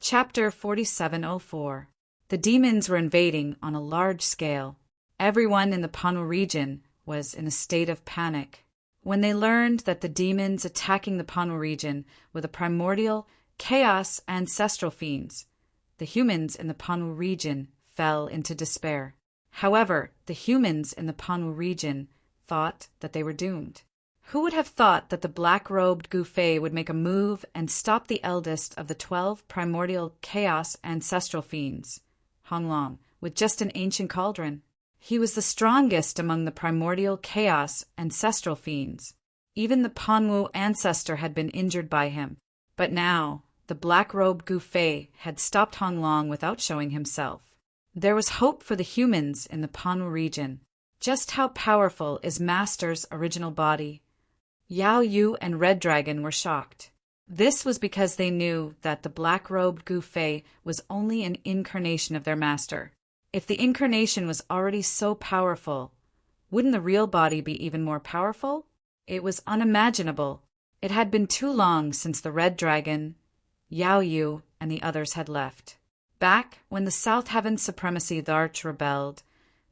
Chapter 4704. The demons were invading on a large scale. Everyone in the Panu region was in a state of panic. When they learned that the demons attacking the Panu region were the primordial, chaos ancestral fiends, the humans in the Panu region fell into despair. However, the humans in the Panu region thought that they were doomed. Who would have thought that the black-robed Gufei would make a move and stop the eldest of the 12 primordial chaos ancestral fiends, Honglong, with just an ancient cauldron? He was the strongest among the primordial chaos ancestral fiends. Even the Panwu ancestor had been injured by him. But now, the black-robed Gufei had stopped Honglong without showing himself. There was hope for the humans in the Panu region. Just how powerful is Master's original body? Yao Yu and Red Dragon were shocked. This was because they knew that the black-robed Gufei was only an incarnation of their master. If the incarnation was already so powerful, wouldn't the real body be even more powerful? It was unimaginable. It had been too long since the Red Dragon, Yao Yu, and the others had left. Back when the South Heaven Supremacy Tharch rebelled,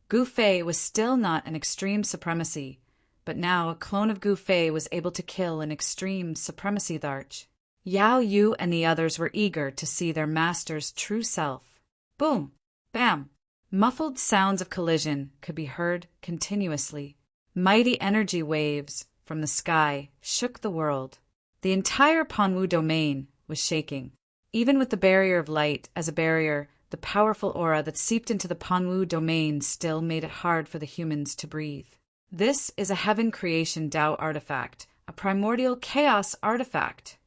Gufei was still not an extreme supremacy, but now a clone of Gufei was able to kill an extreme supremacy Tharch. Yao Yu and the others were eager to see their master's true self. Boom! Bam! Muffled sounds of collision could be heard continuously. Mighty energy waves from the sky shook the world. The entire Panwu domain was shaking. Even with the barrier of light as a barrier, the powerful aura that seeped into the Panwu domain still made it hard for the humans to breathe. This is a heaven creation Tao artifact, a primordial chaos artifact.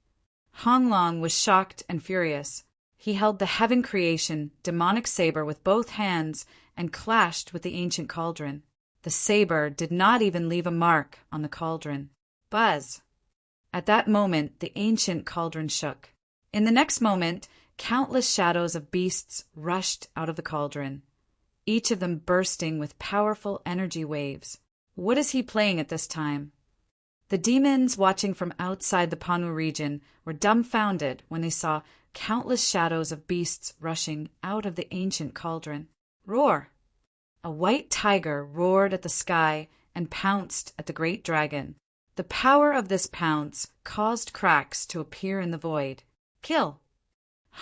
Honglong was shocked and furious. He held the heaven creation demonic saber with both hands and clashed with the ancient cauldron. The saber did not even leave a mark on the cauldron. Buzz! At that moment, the ancient cauldron shook. In the next moment, countless shadows of beasts rushed out of the cauldron, each of them bursting with powerful energy waves. What is he playing at this time? The demons watching from outside the Panu region were dumbfounded when they saw countless shadows of beasts rushing out of the ancient cauldron. Roar! A white tiger roared at the sky and pounced at the great dragon. The power of this pounce caused cracks to appear in the void. Kill!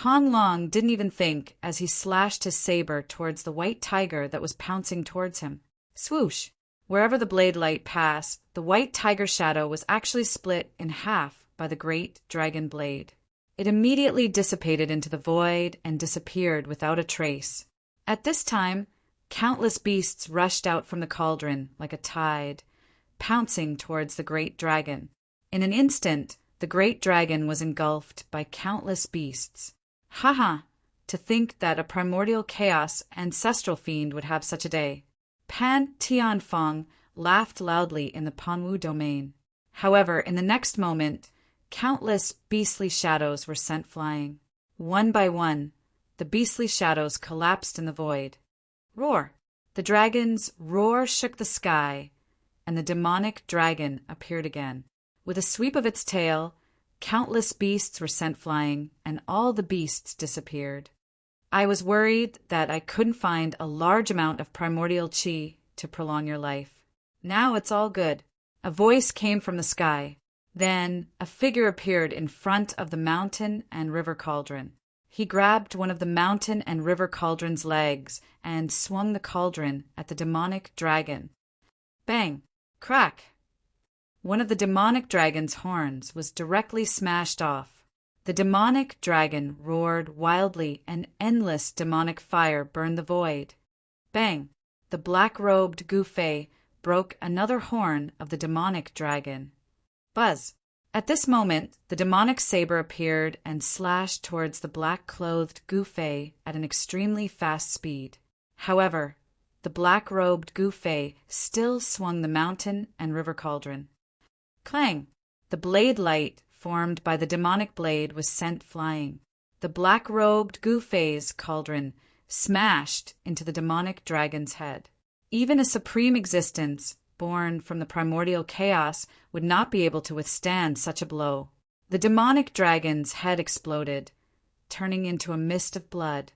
Honglong didn't even think as he slashed his saber towards the white tiger that was pouncing towards him. Swoosh! Wherever the blade light passed, the white tiger shadow was actually split in half by the great dragon blade. It immediately dissipated into the void and disappeared without a trace. At this time, countless beasts rushed out from the cauldron like a tide, pouncing towards the great dragon. In an instant, the great dragon was engulfed by countless beasts. Haha! To think that a primordial chaos ancestral fiend would have such a day. Pan Tianfeng laughed loudly in the Panwu domain. However, in the next moment, countless beastly shadows were sent flying. One by one, the beastly shadows collapsed in the void. Roar! The dragon's roar shook the sky, and the demonic dragon appeared again. With a sweep of its tail, countless beasts were sent flying, and all the beasts disappeared. I was worried that I couldn't find a large amount of primordial qi to prolong your life. Now it's all good. A voice came from the sky. Then a figure appeared in front of the mountain and river cauldron. He grabbed one of the mountain and river cauldron's legs and swung the cauldron at the demonic dragon. Bang! Crack! One of the demonic dragon's horns was directly smashed off. The demonic dragon roared wildly, and endless demonic fire burned the void. Bang! The black-robed Gufei broke another horn of the demonic dragon. Buzz! At this moment, the demonic saber appeared and slashed towards the black-clothed Gufei at an extremely fast speed. However, the black-robed Gufei still swung the mountain and river cauldron. Clang! The blade light formed by the demonic blade was sent flying. The black-robed Gufei's cauldron smashed into the demonic dragon's head. Even a supreme existence, born from the primordial chaos, would not be able to withstand such a blow. The demonic dragon's head exploded. turning into a mist of blood.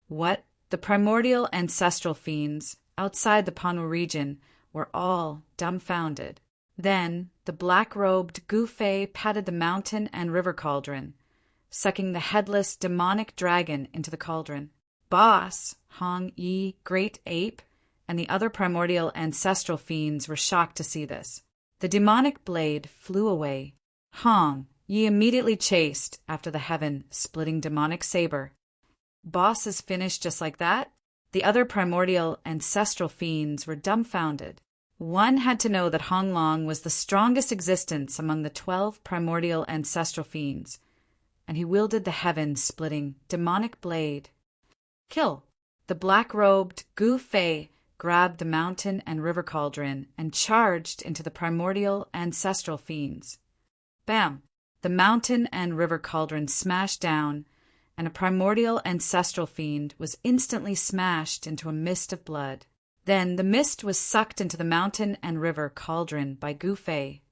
What? The primordial ancestral fiends outside the Panu region were all dumbfounded. Then the black-robed Gu-Fei patted the mountain and river cauldron, sucking the headless demonic dragon into the cauldron. Boss, Hong Yi, Great Ape, and the other primordial ancestral fiends were shocked to see this. The demonic blade flew away. Hong Yi immediately chased after the heaven-splitting demonic saber. Boss is finished just like that? The other primordial ancestral fiends were dumbfounded. One had to know that Hong Long was the strongest existence among the 12 primordial ancestral fiends, and he wielded the heaven-splitting demonic blade. Kill! The black-robed Gu-Fei grabbed the mountain and river cauldron and charged into the primordial ancestral fiends. Bam! The mountain and river cauldron smashed down, and a primordial ancestral fiend was instantly smashed into a mist of blood. Then the mist was sucked into the mountain and river cauldron by Gu-Fei.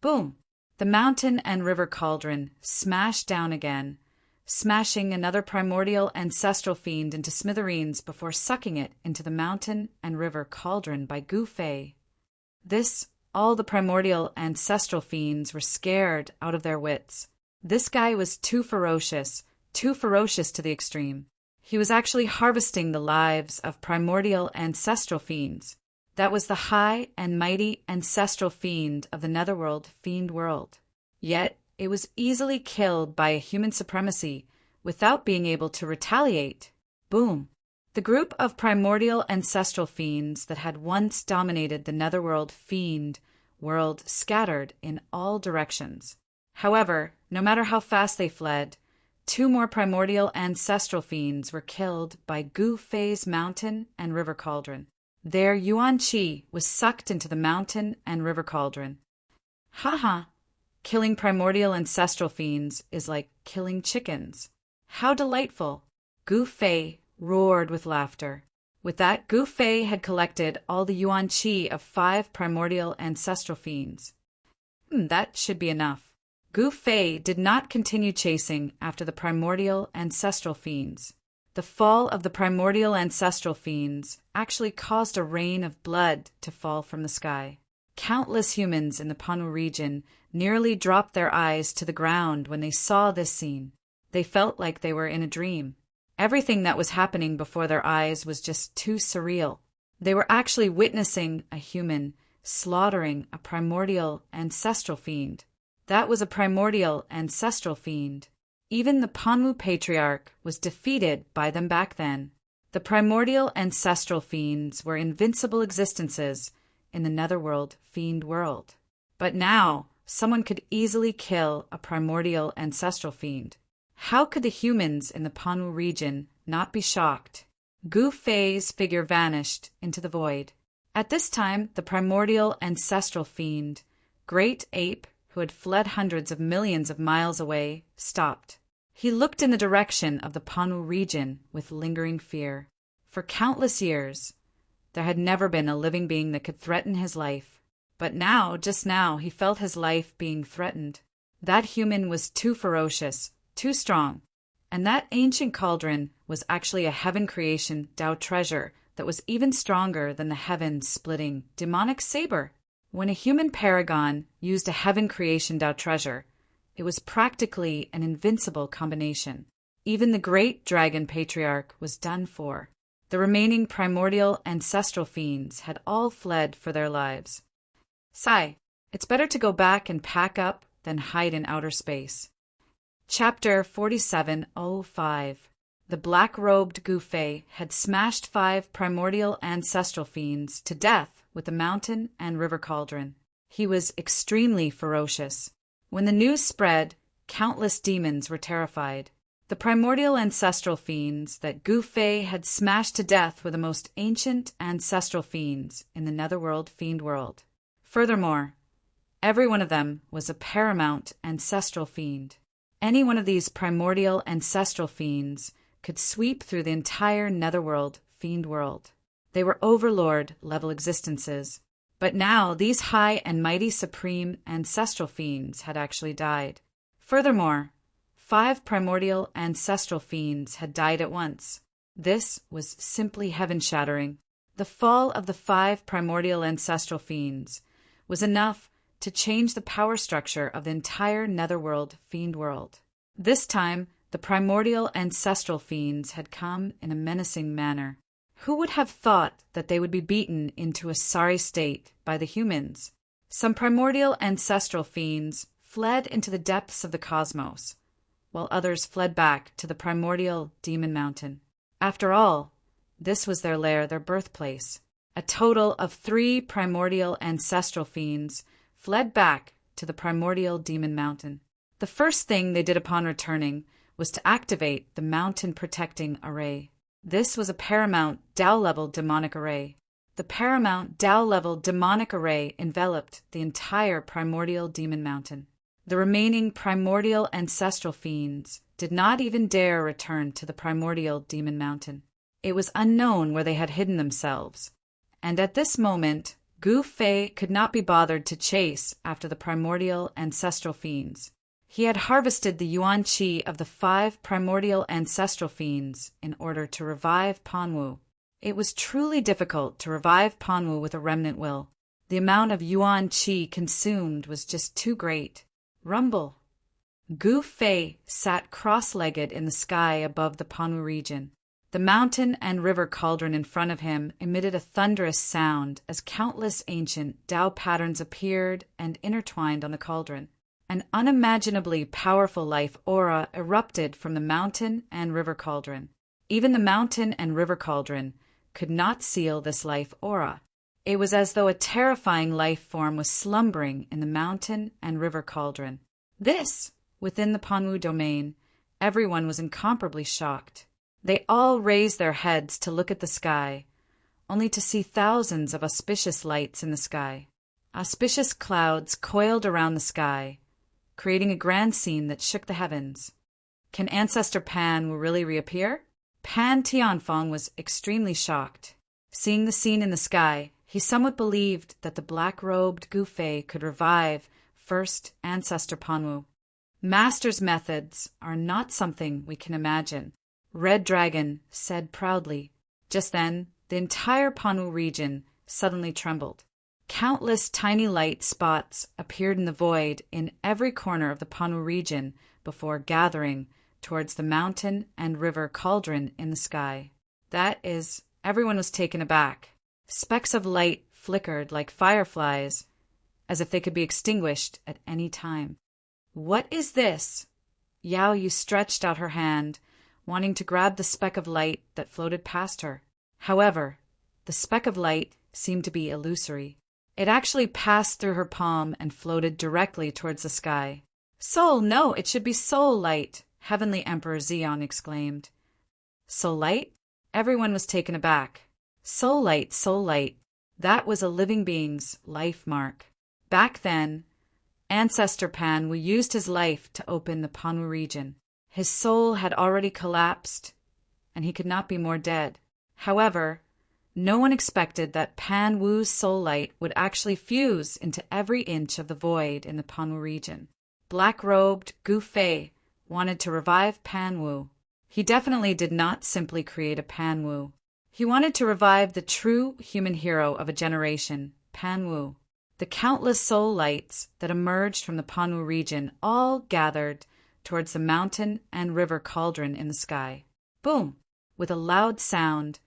Boom! The mountain and river cauldron smashed down again, smashing another primordial ancestral fiend into smithereens before sucking it into the mountain and river cauldron by Gu-Fei. All the primordial ancestral fiends were scared out of their wits. This guy was too ferocious to the extreme. He was actually harvesting the lives of primordial ancestral fiends. That was the high and mighty ancestral fiend of the netherworld fiend world. Yet it was easily killed by a human supremacy without being able to retaliate. Boom! The group of primordial ancestral fiends that had once dominated the netherworld fiend world scattered in all directions. However, no matter how fast they fled, 2 more primordial ancestral fiends were killed by Gu-Fei's mountain and river cauldron. Their Yuan Qi was sucked into the mountain and river cauldron. Haha! Killing primordial ancestral fiends is like killing chickens. How delightful! Gu-Fei roared with laughter. With that, Gu-Fei had collected all the Yuan Qi of 5 primordial ancestral fiends. That should be enough. Gu-Fei did not continue chasing after the primordial ancestral fiends. The fall of the primordial ancestral fiends actually caused a rain of blood to fall from the sky. Countless humans in the Panu region nearly dropped their eyes to the ground when they saw this scene. They felt like they were in a dream. Everything that was happening before their eyes was just too surreal. They were actually witnessing a human slaughtering a primordial ancestral fiend. That was a primordial ancestral fiend. Even the Panwu Patriarch was defeated by them back then. The primordial ancestral fiends were invincible existences in the netherworld fiend world. But now, someone could easily kill a primordial ancestral fiend. How could the humans in the Panwu region not be shocked? Gu-Fei's figure vanished into the void. At this time, the primordial ancestral fiend, Great Ape, who had fled hundreds of millions of miles away, stopped. He looked in the direction of the Panu region with lingering fear. For countless years, there had never been a living being that could threaten his life. But now, just now, he felt his life being threatened. That human was too ferocious, too strong, and that ancient cauldron was actually a heaven creation Tao treasure that was even stronger than the heaven-splitting demonic saber. When a human paragon used a heaven creation Tao treasure, it was practically an invincible combination. Even the great dragon patriarch was done for. The remaining primordial ancestral fiends had all fled for their lives. Sigh, it's better to go back and pack up than hide in outer space. Chapter 4705. The black-robed Gu-Fei had smashed 5 primordial ancestral fiends to death with the mountain and river cauldron. He was extremely ferocious. When the news spread, countless demons were terrified. The primordial ancestral fiends that Gu-Fei had smashed to death were the most ancient ancestral fiends in the netherworld fiend world. Furthermore, every one of them was a paramount ancestral fiend. Any one of these primordial ancestral fiends could sweep through the entire netherworld fiend world. They were overlord-level existences. But now these high and mighty supreme ancestral fiends had actually died. Furthermore, 5 primordial ancestral fiends had died at once. This was simply heaven-shattering. The fall of the 5 primordial ancestral fiends was enough to change the power structure of the entire netherworld fiend world. This time, the primordial ancestral fiends had come in a menacing manner. Who would have thought that they would be beaten into a sorry state by the humans? Some primordial ancestral fiends fled into the depths of the cosmos, while others fled back to the primordial demon mountain. After all, this was their lair, their birthplace. A total of 3 primordial ancestral fiends fled back to the primordial demon mountain. The first thing they did upon returning was to activate the mountain protecting array. This was a paramount Tao-level demonic array. The paramount Tao-level demonic array enveloped the entire primordial demon mountain. The remaining primordial ancestral fiends did not even dare return to the primordial demon mountain. It was unknown where they had hidden themselves, and at this moment, Gu Fei could not be bothered to chase after the primordial ancestral fiends. He had harvested the yuan qi of the 5 primordial ancestral fiends in order to revive Panwu. It was truly difficult to revive Panwu with a remnant will. The amount of yuan qi consumed was just too great. Rumble. Gu Fei sat cross-legged in the sky above the Panwu region. The mountain and river cauldron in front of him emitted a thunderous sound as countless ancient Tao patterns appeared and intertwined on the cauldron. An unimaginably powerful life aura erupted from the mountain and river cauldron. Even the mountain and river cauldron could not seal this life aura. It was as though a terrifying life form was slumbering in the mountain and river cauldron. This, within the Panwu domain, everyone was incomparably shocked. They all raised their heads to look at the sky, only to see thousands of auspicious lights in the sky. Auspicious clouds coiled around the sky, creating a grand scene that shook the heavens. Can Ancestor Pan really reappear? Pan Tianfeng was extremely shocked. Seeing the scene in the sky, he somewhat believed that the black-robed Gu Fei could revive first Ancestor Panwu. Master's methods are not something we can imagine, Red Dragon said proudly. Just then, the entire Panwu region suddenly trembled. Countless tiny light spots appeared in the void in every corner of the Panwu region before gathering towards the mountain and river cauldron in the sky. That is, everyone was taken aback. Specks of light flickered like fireflies, as if they could be extinguished at any time. What is this? Yao Yu stretched out her hand, wanting to grab the speck of light that floated past her. However, the speck of light seemed to be illusory. It actually passed through her palm and floated directly towards the sky. Soul, no, it should be soul light, Heavenly Emperor Xion exclaimed. Soul light? Everyone was taken aback. Soul light, that was a living being's life mark. Back then, Ancestor Pan used his life to open the Panwu region. His soul had already collapsed, and he could not be more dead. However, no one expected that Pan Wu's soul light would actually fuse into every inch of the void in the Panwu region. Black-robed Gu Fei wanted to revive Pan Wu. He definitely did not simply create a Pan Wu. He wanted to revive the true human hero of a generation, Pan Wu. The countless soul lights that emerged from the Panwu region all gathered towards the mountain and river cauldron in the sky. Boom! With a loud sound,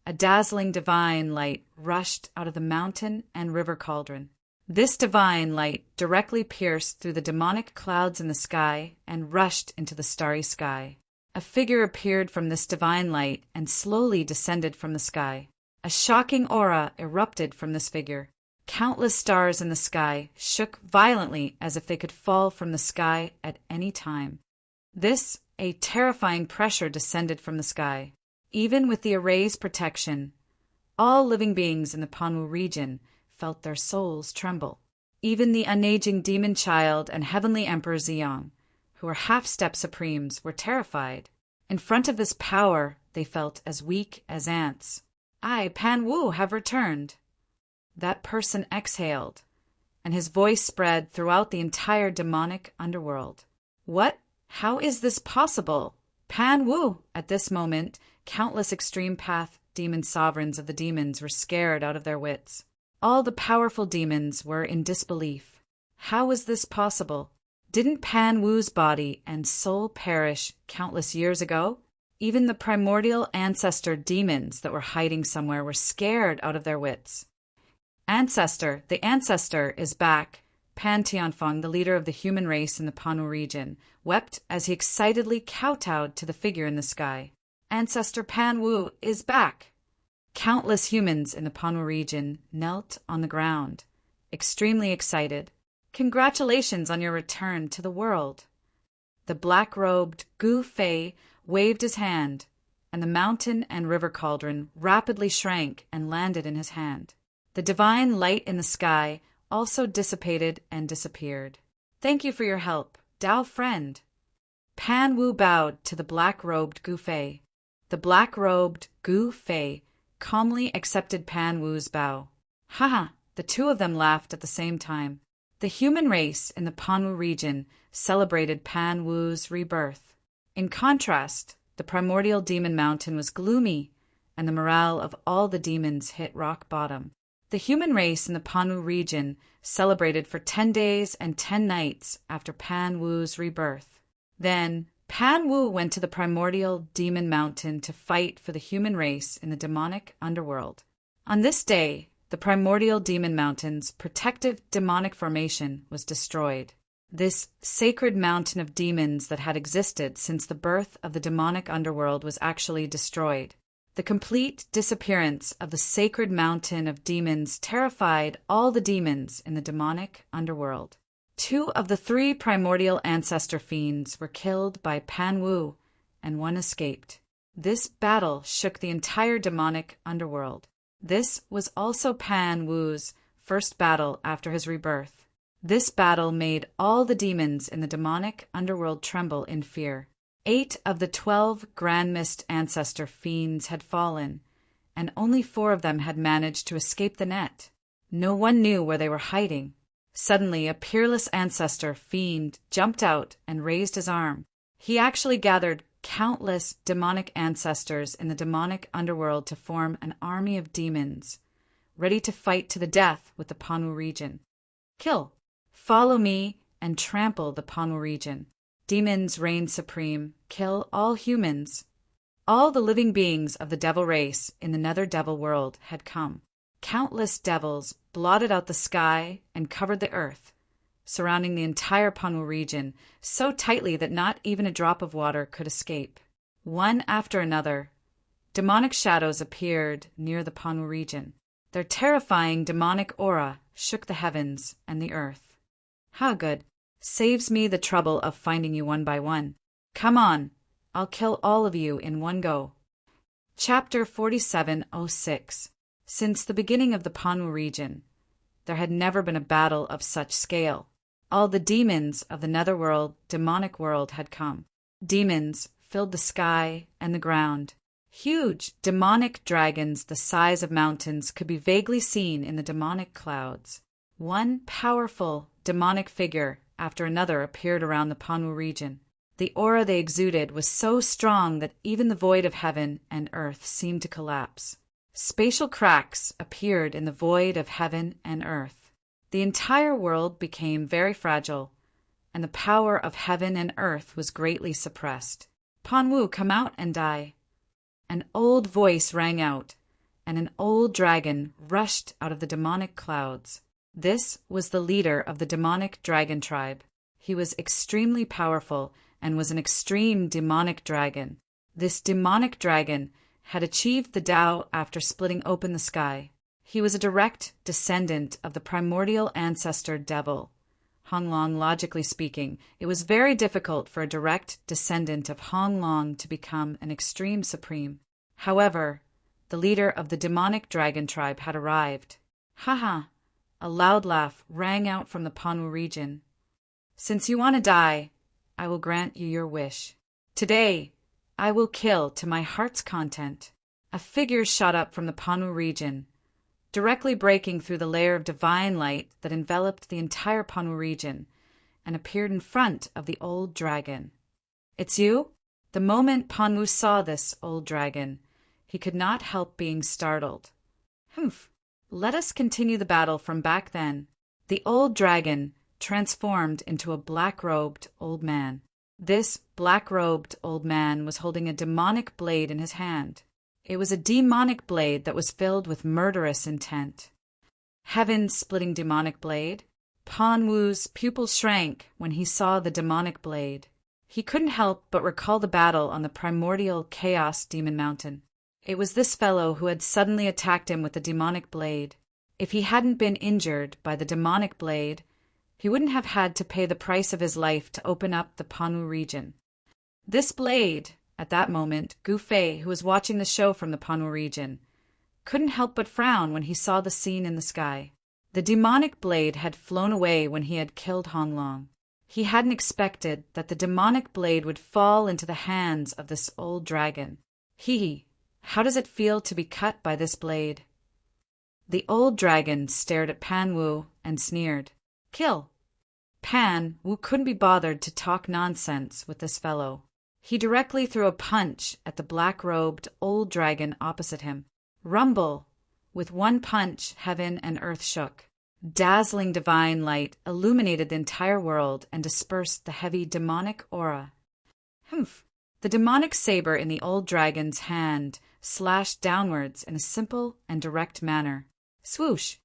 a dazzling divine light rushed out of the mountain and river cauldron. This divine light directly pierced through the demonic clouds in the sky and rushed into the starry sky. A figure appeared from this divine light and slowly descended from the sky. A shocking aura erupted from this figure. Countless stars in the sky shook violently as if they could fall from the sky at any time. A terrifying pressure descended from the sky. Even with the array's protection, all living beings in the Panwu region felt their souls tremble. Even the unaging demon child and Heavenly Emperor Xiong, who were half-step supremes, were terrified. In front of this power, they felt as weak as ants. I, Pan Wu, have returned. That person exhaled, and his voice spread throughout the entire demonic underworld. What? How is this possible? Pan Wu! At this moment, countless extreme path demon sovereigns of the demons were scared out of their wits. All the powerful demons were in disbelief. How was this possible? Didn't Pan Wu's body and soul perish countless years ago? Even the primordial ancestor demons that were hiding somewhere were scared out of their wits. The ancestor is back. Pan Tianfeng, the leader of the human race in the Panwu region, wept as he excitedly kowtowed to the figure in the sky. Ancestor Pan Wu is back! Countless humans in the Panwu region knelt on the ground, extremely excited. Congratulations on your return to the world. The black-robed Gu Fei waved his hand, and the mountain and river cauldron rapidly shrank and landed in his hand. The divine light in the sky also dissipated and disappeared. Thank you for your help, Dao friend. Pan Wu bowed to the black-robed Gu Fei. The black-robed Gu Fei calmly accepted Pan Wu's bow. Haha, the two of them laughed at the same time. The human race in the Panwu region celebrated Pan Wu's rebirth. In contrast, the primordial demon mountain was gloomy, and the morale of all the demons hit rock bottom. The human race in the Panwu region celebrated for 10 days and 10 nights after Pan Wu's rebirth. Then, Pan Wu went to the primordial demon mountain to fight for the human race in the demonic underworld. On this day, the primordial demon mountain's protective demonic formation was destroyed. This sacred mountain of demons that had existed since the birth of the demonic underworld was actually destroyed. The complete disappearance of the sacred mountain of demons terrified all the demons in the demonic underworld. 2 of the 3 primordial ancestor fiends were killed by Pan Wu, and 1 escaped. This battle shook the entire demonic underworld. This was also Pan Wu's first battle after his rebirth. This battle made all the demons in the demonic underworld tremble in fear. 8 of the 12 Grand Mist ancestor fiends had fallen, and only 4 of them had managed to escape the net. No one knew where they were hiding. Suddenly, a peerless ancestor fiend jumped out and raised his arm. He actually gathered countless demonic ancestors in the demonic underworld to form an army of demons, ready to fight to the death with the Panwu region. Kill! Follow me and trample the Panwu region. Demons reign supreme. Kill all humans. All the living beings of the devil race in the nether devil world had come. Countless devils blotted out the sky and covered the earth, surrounding the entire Panwu region so tightly that not even a drop of water could escape. One after another, demonic shadows appeared near the Panwu region. Their terrifying demonic aura shook the heavens and the earth. How good. Saves me the trouble of finding you one by one. Come on, I'll kill all of you in one go. Chapter 4706. Since the beginning of the Panwu region, there had never been a battle of such scale. All the demons of the netherworld, demonic world had come. Demons filled the sky and the ground. Huge demonic dragons the size of mountains could be vaguely seen in the demonic clouds. One powerful demonic figure after another appeared around the Panwu region. The aura they exuded was so strong that even the void of heaven and earth seemed to collapse. Spatial cracks appeared in the void of heaven and earth. The entire world became very fragile, and the power of heaven and earth was greatly suppressed. Pan Wu, come out and die. An old voice rang out, and an old dragon rushed out of the demonic clouds. This was the leader of the demonic dragon tribe. He was extremely powerful and was an extreme demonic dragon. This demonic dragon had achieved the Tao after splitting open the sky. He was a direct descendant of the primordial ancestor devil. Honglong, logically speaking, it was very difficult for a direct descendant of Honglong to become an extreme supreme. However, the leader of the demonic dragon tribe had arrived. Haha! A loud laugh rang out from the Panwu region. Since you want to die, I will grant you your wish. Today, I will kill to my heart's content. A figure shot up from the Panwu region, directly breaking through the layer of divine light that enveloped the entire Panwu region, and appeared in front of the old dragon. It's you? The moment Panwu saw this old dragon, he could not help being startled. Humph. Let us continue the battle from back then. The old dragon transformed into a black-robed old man. This black-robed old man was holding a demonic blade in his hand. It was a demonic blade that was filled with murderous intent. Heaven-splitting demonic blade? Panwu's pupils shrank when he saw the demonic blade. He couldn't help but recall the battle on the primordial Chaos Demon Mountain. It was this fellow who had suddenly attacked him with the demonic blade. If he hadn't been injured by the demonic blade, he wouldn't have had to pay the price of his life to open up the Panwu region. This blade, at that moment, Gu Fei, who was watching the show from the Panwu region, couldn't help but frown when he saw the scene in the sky. The demonic blade had flown away when he had killed Honglong. He hadn't expected that the demonic blade would fall into the hands of this old dragon. How does it feel to be cut by this blade? The old dragon stared at Panwu and sneered. Kill. Panwu couldn't be bothered to talk nonsense with this fellow. He directly threw a punch at the black-robed old dragon opposite him. Rumble! With one punch, heaven and earth shook. Dazzling divine light illuminated the entire world and dispersed the heavy demonic aura. Humph! The demonic saber in the old dragon's hand slashed downwards in a simple and direct manner. Swoosh!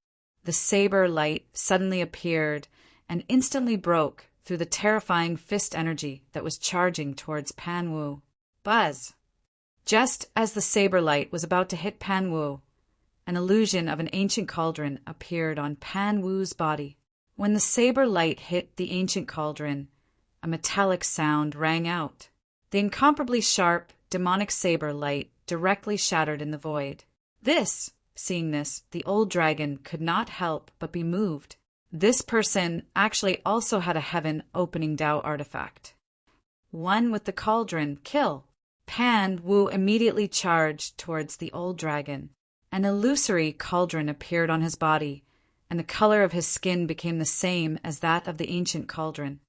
The saber light suddenly appeared and instantly broke through the terrifying fist energy that was charging towards Panwu. Buzz! Just as the saber light was about to hit Panwu, an illusion of an ancient cauldron appeared on Panwu's body. When the saber light hit the ancient cauldron, a metallic sound rang out. The incomparably sharp, demonic saber light directly shattered in the void. Seeing this, the old dragon could not help but be moved. This person actually also had a heaven-opening Dao artifact. One with the cauldron, kill. Panwu immediately charged towards the old dragon. An illusory cauldron appeared on his body, and the color of his skin became the same as that of the ancient cauldron.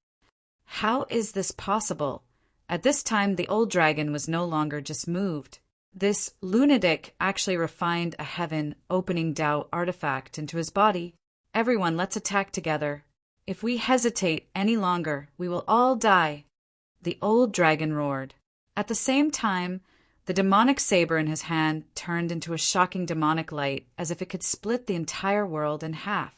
How is this possible? At this time, the old dragon was no longer just moved. This lunatic actually refined a heaven-opening Dao artifact into his body. Everyone, let's attack together. If we hesitate any longer, we will all die. The old dragon roared. At the same time, the demonic saber in his hand turned into a shocking demonic light, as if it could split the entire world in half.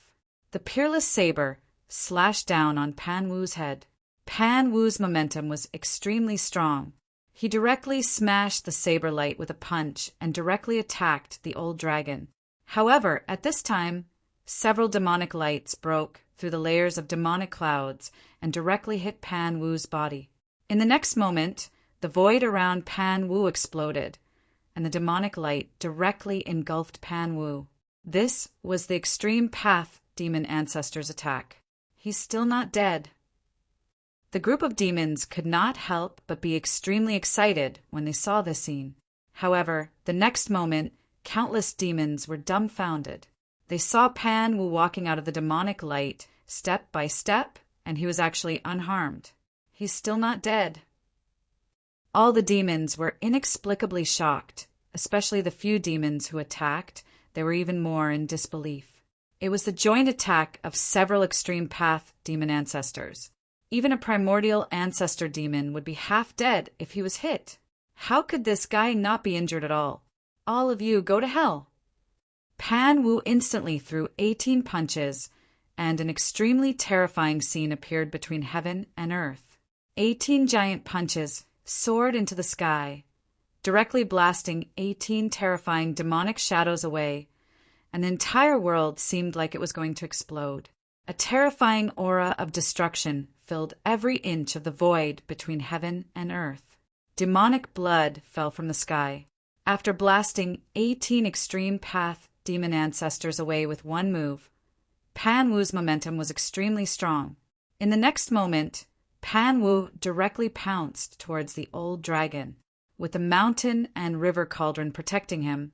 The peerless saber slashed down on Panwu's head. Panwu's momentum was extremely strong. He directly smashed the saber light with a punch and directly attacked the old dragon. However, at this time, several demonic lights broke through the layers of demonic clouds and directly hit Panwu's body. In the next moment, the void around Panwu exploded, and the demonic light directly engulfed Panwu. This was the Extreme Path Demon Ancestor's attack. He's still not dead. The group of demons could not help but be extremely excited when they saw this scene. However, the next moment, countless demons were dumbfounded. They saw Panwu walking out of the demonic light, step by step, and he was actually unharmed. He's still not dead. All the demons were inexplicably shocked, especially the few demons who attacked. They were even more in disbelief. It was the joint attack of several Extreme Path demon ancestors. Even a primordial ancestor demon would be half dead if he was hit. How could this guy not be injured at all? All of you go to hell. Panwu instantly threw 18 punches, and an extremely terrifying scene appeared between heaven and earth. 18 giant punches soared into the sky, directly blasting 18 terrifying demonic shadows away, and the entire world seemed like it was going to explode. A terrifying aura of destruction filled every inch of the void between heaven and earth. Demonic blood fell from the sky. After blasting 18 Extreme Path demon ancestors away with one move, Panwu's momentum was extremely strong. In the next moment, Panwu directly pounced towards the old dragon. With the mountain and river cauldron protecting him,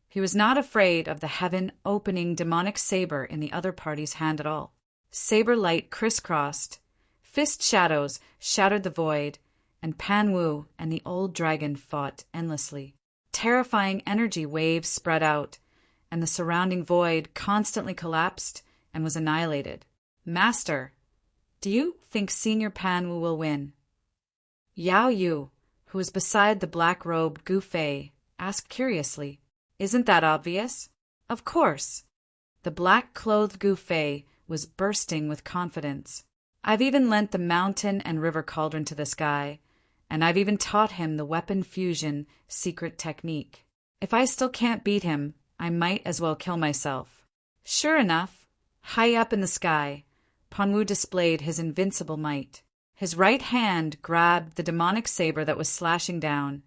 he was not afraid of the heaven-opening demonic saber in the other party's hand at all. Saber light crisscrossed. Fist shadows shattered the void, and Pan Wu and the old dragon fought endlessly. Terrifying energy waves spread out, and the surrounding void constantly collapsed and was annihilated. Master, do you think Senior Pan Wu will win? Yao Yu, who was beside the black-robed Gu Fei, asked curiously. Isn't that obvious? Of course. The black-clothed Gu Fei was bursting with confidence. I've even lent the mountain and river cauldron to this guy, and I've even taught him the weapon fusion secret technique. If I still can't beat him, I might as well kill myself. Sure enough, high up in the sky, Pan Wu displayed his invincible might. His right hand grabbed the demonic saber that was slashing down,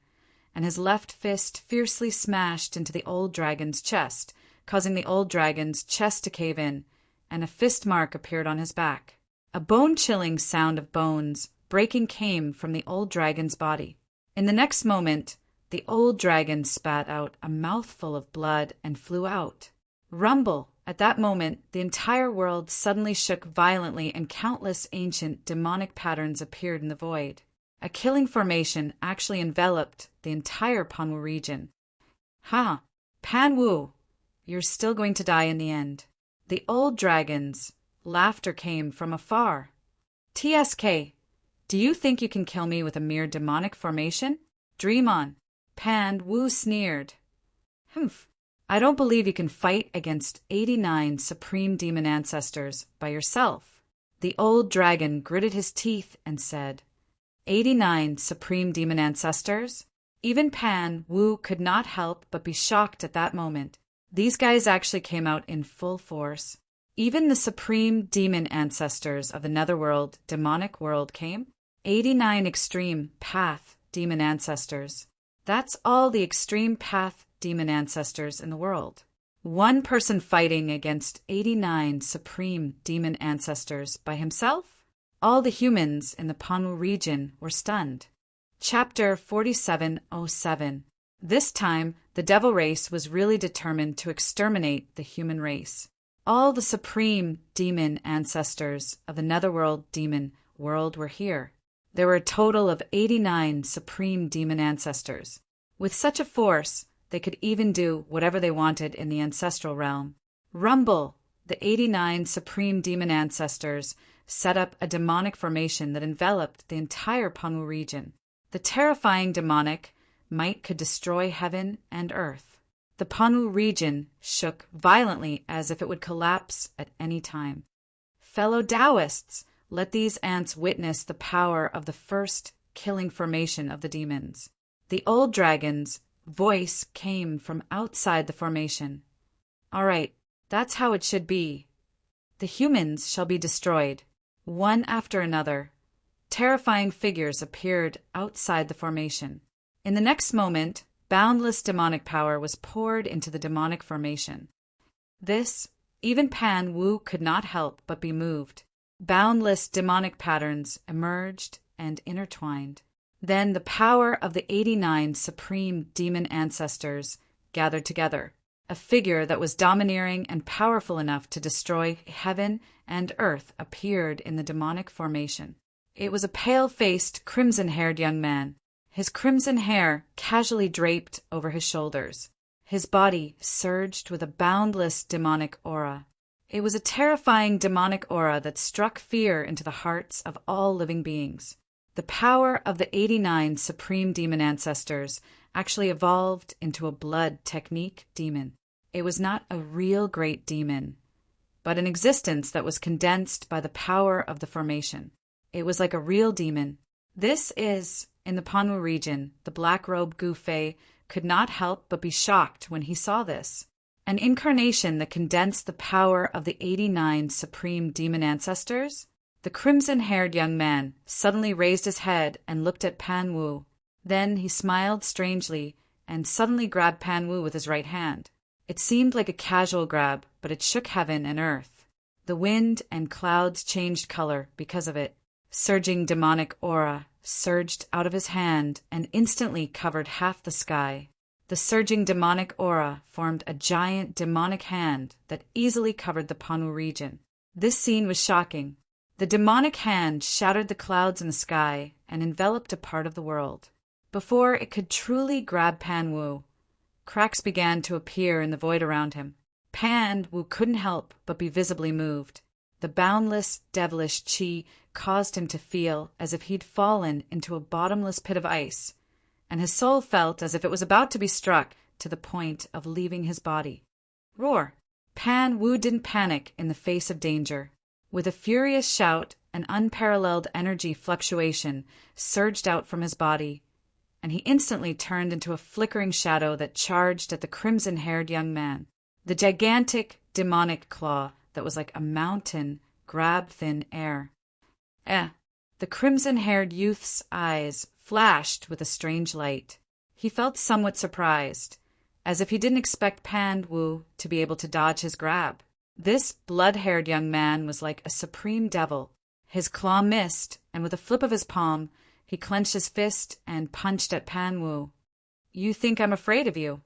and his left fist fiercely smashed into the old dragon's chest, causing the old dragon's chest to cave in, and a fist mark appeared on his back. A bone-chilling sound of bones breaking came from the old dragon's body. In the next moment, the old dragon spat out a mouthful of blood and flew out. Rumble! At that moment, the entire world suddenly shook violently and countless ancient demonic patterns appeared in the void. A killing formation actually enveloped the entire Pan Wu region. Ha! Pan Wu! You're still going to die in the end. The old dragon's laughter came from afar. TSK, do you think you can kill me with a mere demonic formation? Dream on. Pan Wu sneered. Humph. I don't believe you can fight against 89 supreme demon ancestors by yourself. The old dragon gritted his teeth and said, 89 supreme demon ancestors? Even Pan Wu could not help but be shocked at that moment. These guys actually came out in full force. Even the supreme demon ancestors of the netherworld demonic world came. 89 extreme path demon ancestors. That's all the extreme path demon ancestors in the world. One person fighting against 89 supreme demon ancestors by himself? All the humans in the Pan Wu region were stunned. Chapter 4707. This time, the devil race was really determined to exterminate the human race. All the supreme demon ancestors of the netherworld demon world were here. There were a total of 89 supreme demon ancestors. With such a force, they could even do whatever they wanted in the ancestral realm. Rumble! The 89 supreme demon ancestors set up a demonic formation that enveloped the entire Pan Wu region. The terrifying demonic might could destroy heaven and earth. The Pan Wu region shook violently as if it would collapse at any time. Fellow Taoists, let these ants witness the power of the first killing formation of the demons. The old dragon's voice came from outside the formation. All right, that's how it should be. The humans shall be destroyed, one after another. Terrifying figures appeared outside the formation. In the next moment, boundless demonic power was poured into the demonic formation. This, even Pan Wu could not help but be moved. Boundless demonic patterns emerged and intertwined. Then the power of the 89 supreme demon ancestors gathered together. A figure that was domineering and powerful enough to destroy heaven and earth appeared in the demonic formation. It was a pale-faced, crimson-haired young man. His crimson hair casually draped over his shoulders. His body surged with a boundless demonic aura. It was a terrifying demonic aura that struck fear into the hearts of all living beings. The power of the 89 supreme demon ancestors actually evolved into a blood technique demon. It was not a real great demon, but an existence that was condensed by the power of the formation. It was like a real demon. This is, in the Pan Wu region, the black-robed Gu Fei could not help but be shocked when he saw this. An incarnation that condensed the power of the 89 supreme demon ancestors? The crimson-haired young man suddenly raised his head and looked at Pan Wu. Then he smiled strangely and suddenly grabbed Pan Wu with his right hand. It seemed like a casual grab, but it shook heaven and earth. The wind and clouds changed color because of it. Surging demonic aura surged out of his hand and instantly covered half the sky. The surging demonic aura formed a giant demonic hand that easily covered the Pan Wu region. This scene was shocking. The demonic hand shattered the clouds in the sky and enveloped a part of the world. Before it could truly grab Pan Wu, cracks began to appear in the void around him. Pan Wu couldn't help but be visibly moved. The boundless, devilish qi caused him to feel as if he'd fallen into a bottomless pit of ice, and his soul felt as if it was about to be struck to the point of leaving his body. Roar! Pan Wu didn't panic in the face of danger. With a furious shout, an unparalleled energy fluctuation surged out from his body, and he instantly turned into a flickering shadow that charged at the crimson-haired young man. The gigantic, demonic claw that was like a mountain grabbed thin air. The crimson-haired youth's eyes flashed with a strange light. He felt somewhat surprised, as if he didn't expect Pan Wu to be able to dodge his grab. This blood-haired young man was like a supreme devil. His claw missed, and with a flip of his palm, he clenched his fist and punched at Pan Wu. "You think I'm afraid of you?"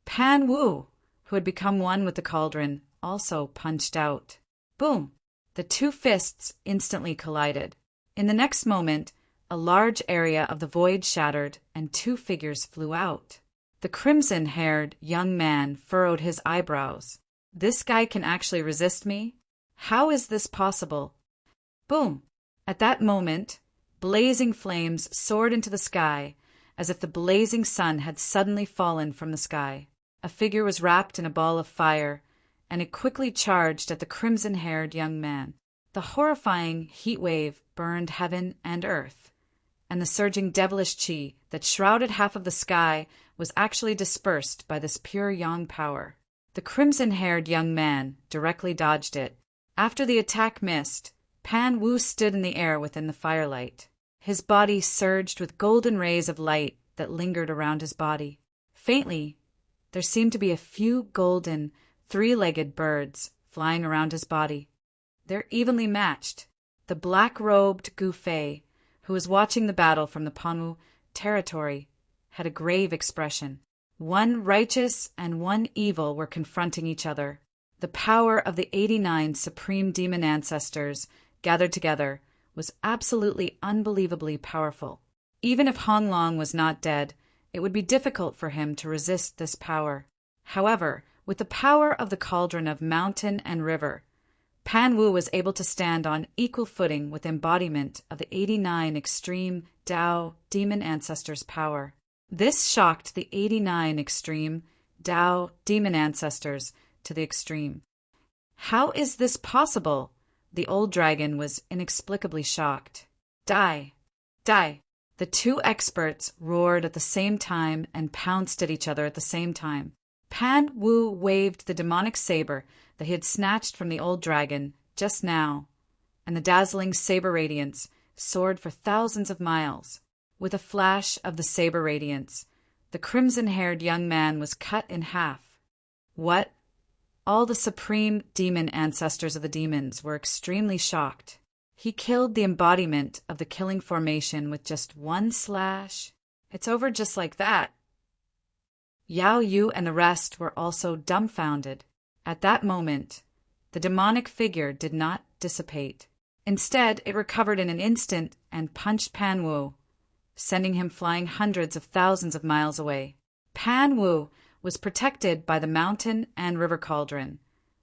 Pan Wu, who had become one with the cauldron, also punched out. Boom! The two fists instantly collided. In the next moment, a large area of the void shattered and two figures flew out. The crimson-haired young man furrowed his eyebrows. This guy can actually resist me? How is this possible? Boom! At that moment, blazing flames soared into the sky as if the blazing sun had suddenly fallen from the sky. A figure was wrapped in a ball of fire, and it quickly charged at the crimson-haired young man. The horrifying heat wave burned heaven and earth, and the surging devilish qi that shrouded half of the sky was actually dispersed by this pure yang power. The crimson-haired young man directly dodged it. After the attack missed, Pan Wu stood in the air within the firelight. His body surged with golden rays of light that lingered around his body. Faintly, there seemed to be a few golden, three-legged birds flying around his body. They're evenly matched. The black-robed Gu Fei, who was watching the battle from the Panwu territory, had a grave expression. One righteous and one evil were confronting each other. The power of the 89 supreme demon ancestors gathered together was absolutely unbelievably powerful. Even if Hong Long was not dead, it would be difficult for him to resist this power. However, with the power of the cauldron of mountain and river, Pan Wu was able to stand on equal footing with embodiment of the 89 extreme Tao demon ancestors' power. This shocked the 89 extreme Tao demon ancestors to the extreme. How is this possible? The old dragon was inexplicably shocked. Die! Die! The two experts roared at the same time and pounced at each other at the same time. Pan Wu waved the demonic saber that he had snatched from the old dragon just now, and the dazzling saber radiance soared for thousands of miles. With a flash of the saber radiance, the crimson-haired young man was cut in half. What? All the supreme demon ancestors of the demons were extremely shocked. He killed the embodiment of the killing formation with just one slash. It's over just like that. Yao Yu and the rest were also dumbfounded. At that moment, the demonic figure did not dissipate. Instead, it recovered in an instant and punched Pan Wu, sending him flying hundreds of thousands of miles away. Pan Wu was protected by the mountain and river cauldron,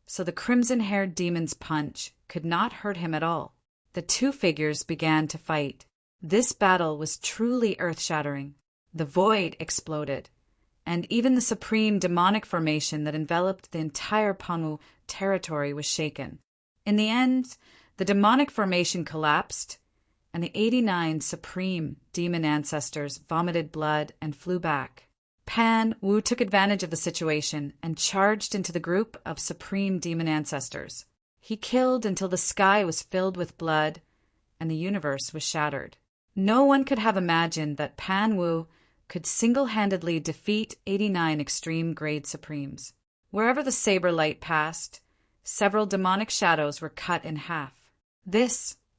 so the crimson-haired demon's punch could not hurt him at all. The two figures began to fight. This battle was truly earth-shattering. The void exploded, and even the supreme demonic formation that enveloped the entire Panwu territory was shaken. In the end, the demonic formation collapsed, and the 89 supreme demon ancestors vomited blood and flew back. Pan Wu took advantage of the situation and charged into the group of supreme demon ancestors. He killed until the sky was filled with blood and the universe was shattered. No one could have imagined that Pan Wu could single-handedly defeat 89 extreme grade supremes. Wherever the saber light passed, several demonic shadows were cut in half.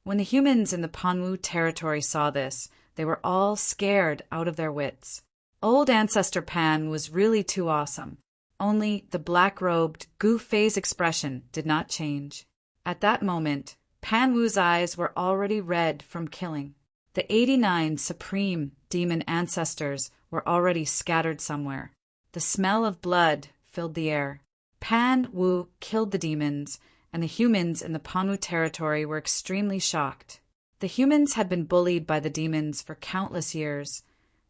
When the humans in the Panwu territory saw this, they were all scared out of their wits. Old Ancestor Pan was really too awesome. Only the black-robed Gu Fei's expression did not change. At that moment, Pan Wu's eyes were already red from killing. The 89 supreme demon ancestors were already scattered somewhere. The smell of blood filled the air. Pan Wu killed the demons, and the humans in the Pan Wu territory were extremely shocked. The humans had been bullied by the demons for countless years,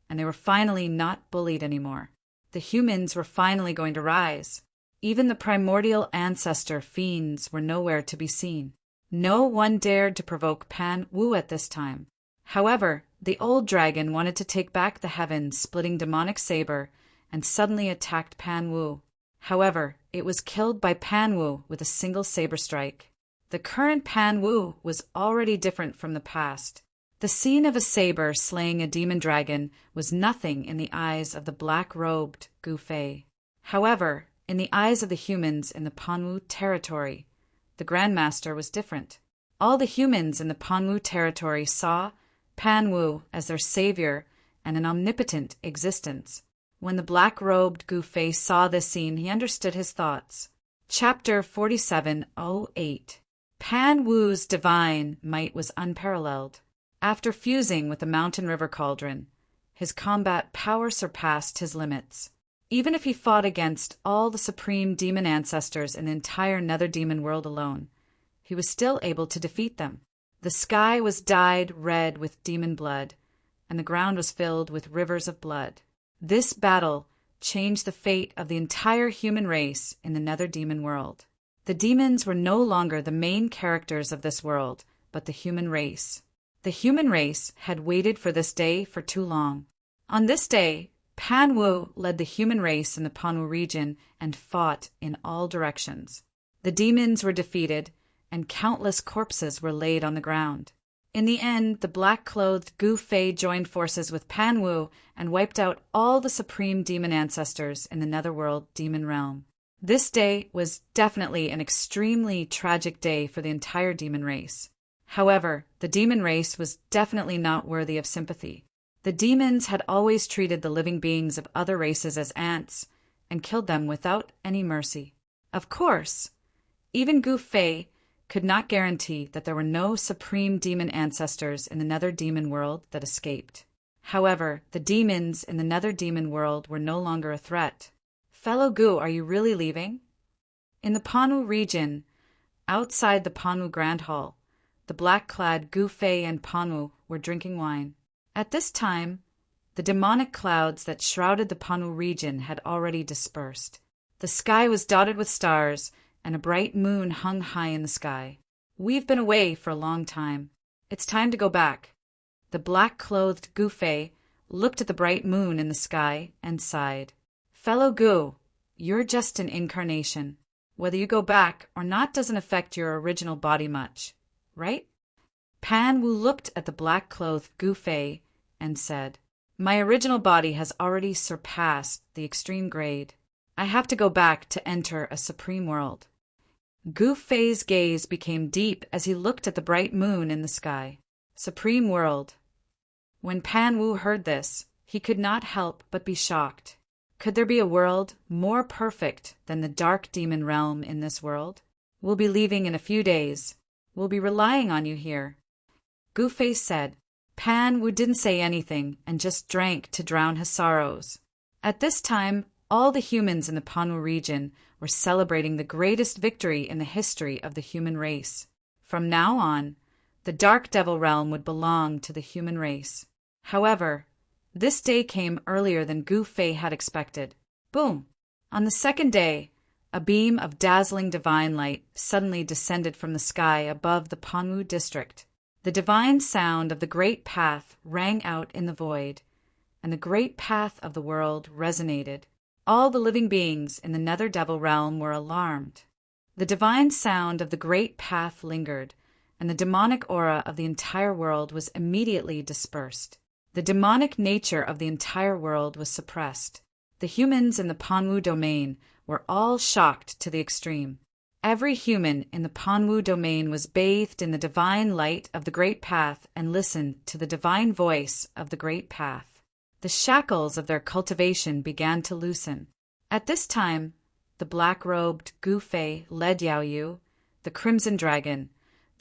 and they were finally not bullied anymore. The humans were finally going to rise. Even the primordial ancestor fiends were nowhere to be seen. No one dared to provoke Pan Wu at this time. However, the old dragon wanted to take back the heaven-splitting demonic saber and suddenly attacked Pan Wu. However, it was killed by Pan Wu with a single saber strike. The current Pan Wu was already different from the past. The scene of a saber slaying a demon dragon was nothing in the eyes of the black-robed Gu Fei. However, in the eyes of the humans in the Pan Wu territory, the Grandmaster was different. All the humans in the Pan Wu territory saw Pan Wu as their savior and an omnipotent existence. When the black-robed Gu Fei saw this scene, he understood his thoughts. Chapter 47:08. Pan Wu's divine might was unparalleled. After fusing with the mountain river cauldron, his combat power surpassed his limits. Even if he fought against all the supreme demon ancestors in the entire nether demon world alone, he was still able to defeat them. The sky was dyed red with demon blood, and the ground was filled with rivers of blood. This battle changed the fate of the entire human race in the nether demon world. The demons were no longer the main characters of this world, but the human race. The human race had waited for this day for too long. On this day, Pan Wu led the human race in the Pan Wu region and fought in all directions. The demons were defeated, and countless corpses were laid on the ground. In the end, the black-clothed Gu Fei joined forces with Pan Wu and wiped out all the supreme demon ancestors in the netherworld demon realm. This day was definitely an extremely tragic day for the entire demon race. However, the demon race was definitely not worthy of sympathy. The demons had always treated the living beings of other races as ants and killed them without any mercy. Of course, even Gu Fei could not guarantee that there were no supreme demon ancestors in the nether demon world that escaped. However, the demons in the nether demon world were no longer a threat. Fellow Gu, are you really leaving? In the Pan Wu region, outside the Pan Wu Grand Hall, the black-clad Gu Fei and Pan Wu were drinking wine. At this time, the demonic clouds that shrouded the Pan Wu region had already dispersed. The sky was dotted with stars, and a bright moon hung high in the sky. We've been away for a long time. It's time to go back. The black-clothed Gu Fei looked at the bright moon in the sky and sighed. Fellow Gu, you're just an incarnation. Whether you go back or not doesn't affect your original body much, right? Pan Wu looked at the black-clothed Gu Fei and said, My original body has already surpassed the extreme grade. I have to go back to enter a supreme world. Gu Fei's gaze became deep as he looked at the bright moon in the sky. Supreme world. When Pan Wu heard this, he could not help but be shocked. Could there be a world more perfect than the dark demon realm in this world? We'll be leaving in a few days. We'll be relying on you here. Gu Fei said. Pan Wu didn't say anything and just drank to drown his sorrows. At this time, all the humans in the Pan Wu region were celebrating the greatest victory in the history of the human race. From now on, the Dark Devil realm would belong to the human race. However, this day came earlier than Gu Fei had expected. Boom! On the second day, a beam of dazzling divine light suddenly descended from the sky above the Pan Wu district. The divine sound of the great path rang out in the void, and the great path of the world resonated. All the living beings in the Nether Devil realm were alarmed. The divine sound of the great path lingered, and the demonic aura of the entire world was immediately dispersed. The demonic nature of the entire world was suppressed. The humans in the Pan Wu domain were all shocked to the extreme. Every human in the Pan Wu domain was bathed in the divine light of the great path and listened to the divine voice of the great path. The shackles of their cultivation began to loosen. At this time, the black-robed Gu Fei led Yao Yu, the Crimson Dragon,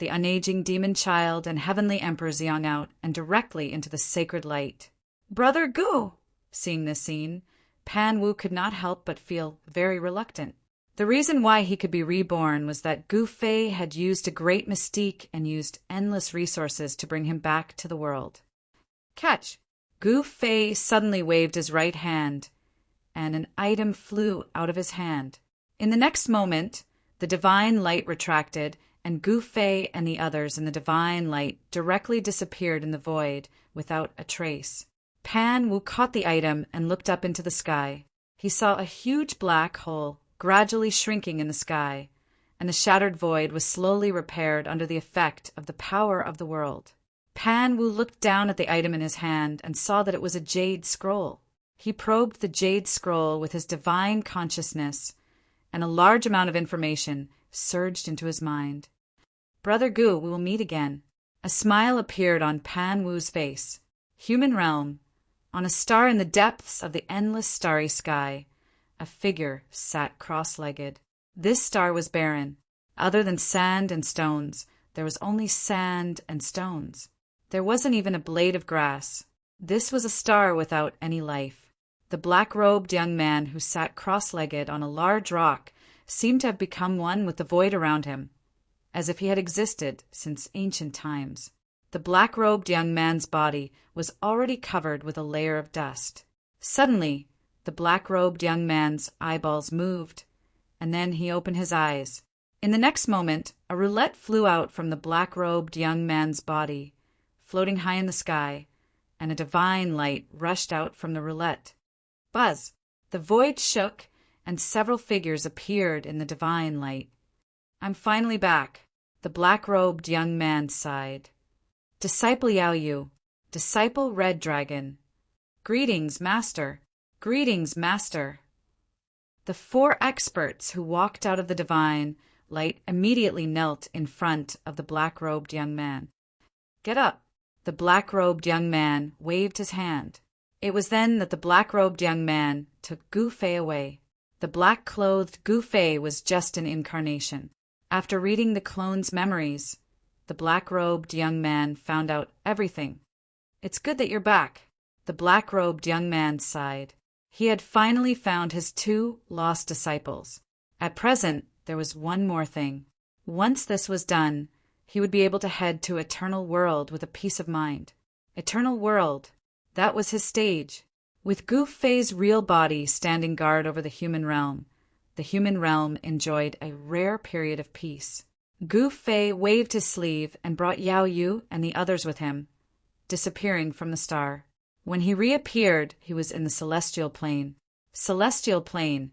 the unaging demon child and heavenly emperor Xiang out and directly into the sacred light. Brother Gu! Seeing this scene, Pan Wu could not help but feel very reluctant. The reason why he could be reborn was that Gu Fei had used a great mystique and used endless resources to bring him back to the world. Catch! Gu Fei suddenly waved his right hand, and an item flew out of his hand. In the next moment, the divine light retracted, and Gu Fei and the others in the divine light directly disappeared in the void without a trace. Pan Wu caught the item and looked up into the sky. He saw a huge black hole gradually shrinking in the sky, and the shattered void was slowly repaired under the effect of the power of the world. Pan Wu looked down at the item in his hand and saw that it was a jade scroll. He probed the jade scroll with his divine consciousness, and a large amount of information surged into his mind. Brother Gu, we will meet again. A smile appeared on Pan Wu's face. Human realm. On a star in the depths of the endless starry sky, a figure sat cross-legged. This star was barren. Other than sand and stones, there was only sand and stones. There wasn't even a blade of grass. This was a star without any life. The black-robed young man who sat cross-legged on a large rock seemed to have become one with the void around him, as if he had existed since ancient times. The black-robed young man's body was already covered with a layer of dust. Suddenly, the black-robed young man's eyeballs moved, and then he opened his eyes. In the next moment, a roulette flew out from the black-robed young man's body, floating high in the sky, and a divine light rushed out from the roulette. Buzz! The void shook, and several figures appeared in the divine light. I'm finally back, the black-robed young man sighed. Disciple Yao Yu, Disciple Red Dragon. Greetings, Master. Greetings, Master. The 4 experts who walked out of the divine light immediately knelt in front of the black-robed young man. Get up. The black-robed young man waved his hand. It was then that the black-robed young man took Gu Fei away. The black-clothed Gu Fei was just an incarnation. After reading the clone's memories, the black-robed young man found out everything. It's good that you're back, the black-robed young man sighed. He had finally found his 2 lost disciples. At present, there was one more thing. Once this was done, he would be able to head to Eternal World with a peace of mind. Eternal World, that was his stage. With Gu Fei's real body standing guard over the human realm enjoyed a rare period of peace. Gu Fei waved his sleeve and brought Yao Yu and the others with him, disappearing from the star. When he reappeared, he was in the celestial plane. Celestial plane.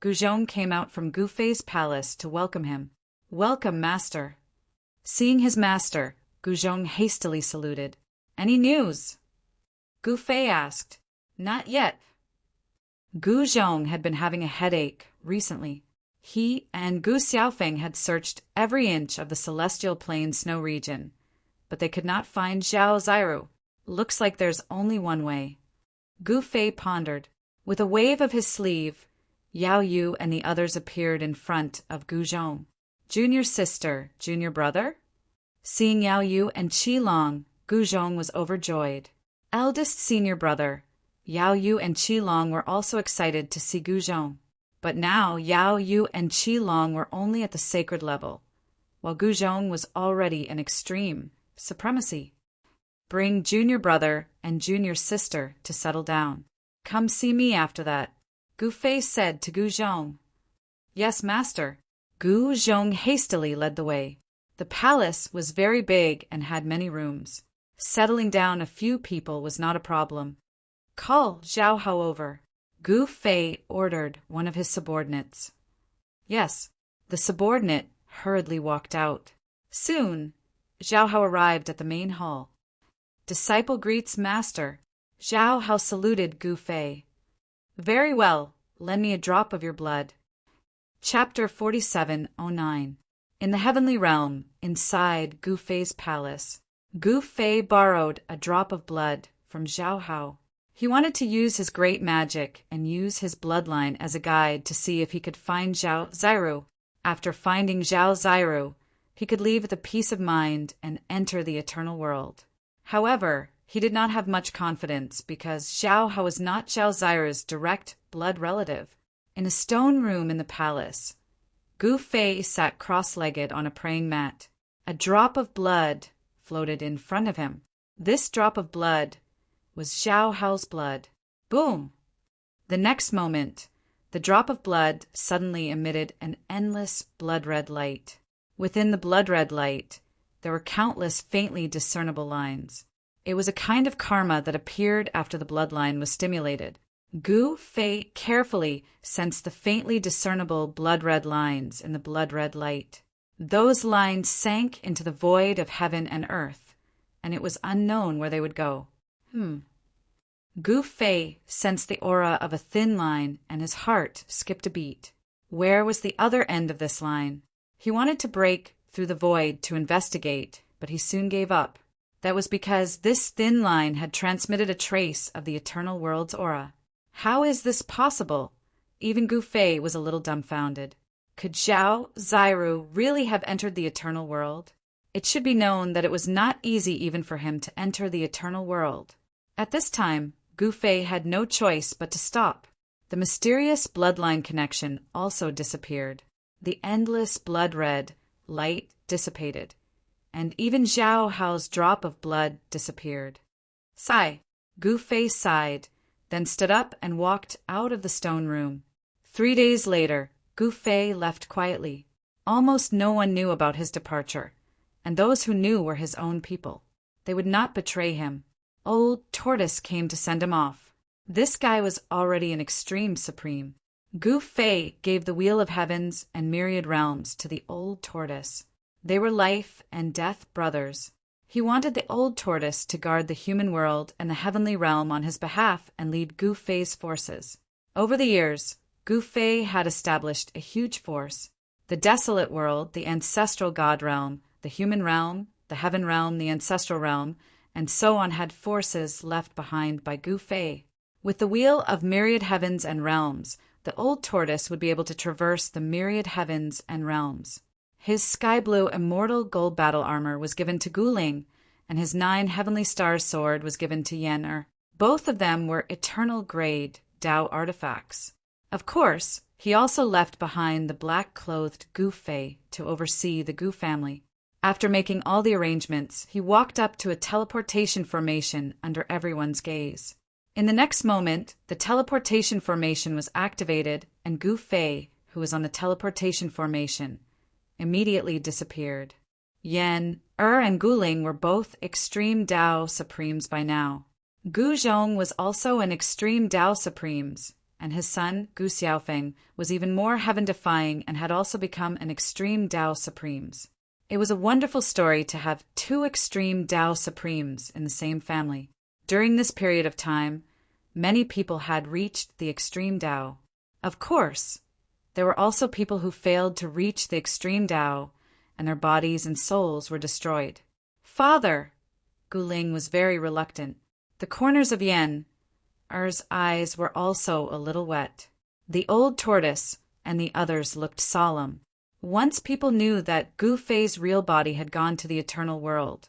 Guzhong came out from Gu Fei's palace to welcome him. Welcome, Master. Seeing his master, Guzhong hastily saluted. Any news? Gu Fei asked. Not yet. Guzhong had been having a headache recently. He and Gu Xiaofeng had searched every inch of the celestial plane snow region, but they could not find Zhao Ziru. Looks like there's only one way. Gu Fei pondered. With a wave of his sleeve, Yao Yu and the others appeared in front of Guzhong. Junior sister, junior brother? Seeing Yao Yu and Qi Long, Guzhong was overjoyed. Eldest senior brother, Yao Yu and Qi Long were also excited to see Guzhong. But now Yao Yu and Qi Long were only at the sacred level, while Guzhong was already in extreme supremacy. Bring junior brother and junior sister to settle down. Come see me after that, Gu Fei said to Guzhong. Yes, master. Guzhong hastily led the way. The palace was very big and had many rooms. Settling down a few people was not a problem. Call Zhao Hao over. Gu Fei ordered one of his subordinates. Yes, the subordinate hurriedly walked out. Soon, Zhao Hao arrived at the main hall. Disciple greets master. Zhao Hao saluted Gu Fei. Very well, lend me a drop of your blood. Chapter 4709. In the heavenly realm, inside Gu Fei's palace, Gu Fei borrowed a drop of blood from Zhao Hao. He wanted to use his great magic and use his bloodline as a guide to see if he could find Zhao Ziru. After finding Zhao Ziru, he could leave with a peace of mind and enter the eternal world. However, he did not have much confidence because Xiao Hao was not Zhao Zairu's direct blood relative. In a stone room in the palace, Gu Fei sat cross-legged on a praying mat. A drop of blood floated in front of him. This drop of blood was Xiao Hao's blood. Boom! The next moment, the drop of blood suddenly emitted an endless blood-red light. Within the blood-red light, there were countless faintly discernible lines. It was a kind of karma that appeared after the bloodline was stimulated. Gu Fei carefully sensed the faintly discernible blood-red lines in the blood-red light. Those lines sank into the void of heaven and earth, and it was unknown where they would go. Gu Fei sensed the aura of a thin line, and his heart skipped a beat. Where was the other end of this line? He wanted to break through the void to investigate, but he soon gave up. That was because this thin line had transmitted a trace of the eternal world's aura. How is this possible? Even Gu Fei was a little dumbfounded. Could Zhao Zairu really have entered the eternal world? It should be known that it was not easy even for him to enter the eternal world. At this time, Gu Fei had no choice but to stop. The mysterious bloodline connection also disappeared. The endless blood-red light dissipated, and even Xiao Hao's drop of blood disappeared. Sigh. Gu Fei sighed, then stood up and walked out of the stone room. 3 days later, Gu Fei left quietly. Almost no one knew about his departure, and those who knew were his own people. They would not betray him. Old Tortoise came to send him off. This guy was already an extreme supreme. Gu Fei gave the Wheel of Heavens and Myriad Realms to the Old Tortoise. They were life and death brothers. He wanted the Old Tortoise to guard the human world and the heavenly realm on his behalf and lead Gu Fei's forces. Over the years, Gu Fei had established a huge force. The desolate world, the ancestral god realm, the human realm, the heaven realm, the ancestral realm, and so on had forces left behind by Gu Fei. With the Wheel of Myriad Heavens and Realms, the Old Tortoise would be able to traverse the myriad heavens and realms. His sky-blue immortal gold battle armor was given to Guling, and his 9 heavenly stars sword was given to Yen. Both of them were eternal-grade Dao artifacts. Of course, he also left behind the black-clothed Gu Fei to oversee the Gu family. After making all the arrangements, he walked up to a teleportation formation under everyone's gaze. In the next moment, the teleportation formation was activated, and Gu Fei, who was on the teleportation formation, immediately disappeared. Yen, and Guling were both extreme Dao Supremes by now. Gu Zhong was also an extreme Dao Supremes, and his son, Gu Xiaofeng, was even more heaven-defying and had also become an extreme Dao Supremes. It was a wonderful story to have 2 extreme Dao Supremes in the same family. During this period of time, many people had reached the extreme Dao. Of course, there were also people who failed to reach the extreme Dao, and their bodies and souls were destroyed. Father! Guling was very reluctant. The corners of Yen's eyes were also a little wet. The Old Tortoise and the others looked solemn. Once people knew that Gu Fei's real body had gone to the eternal world,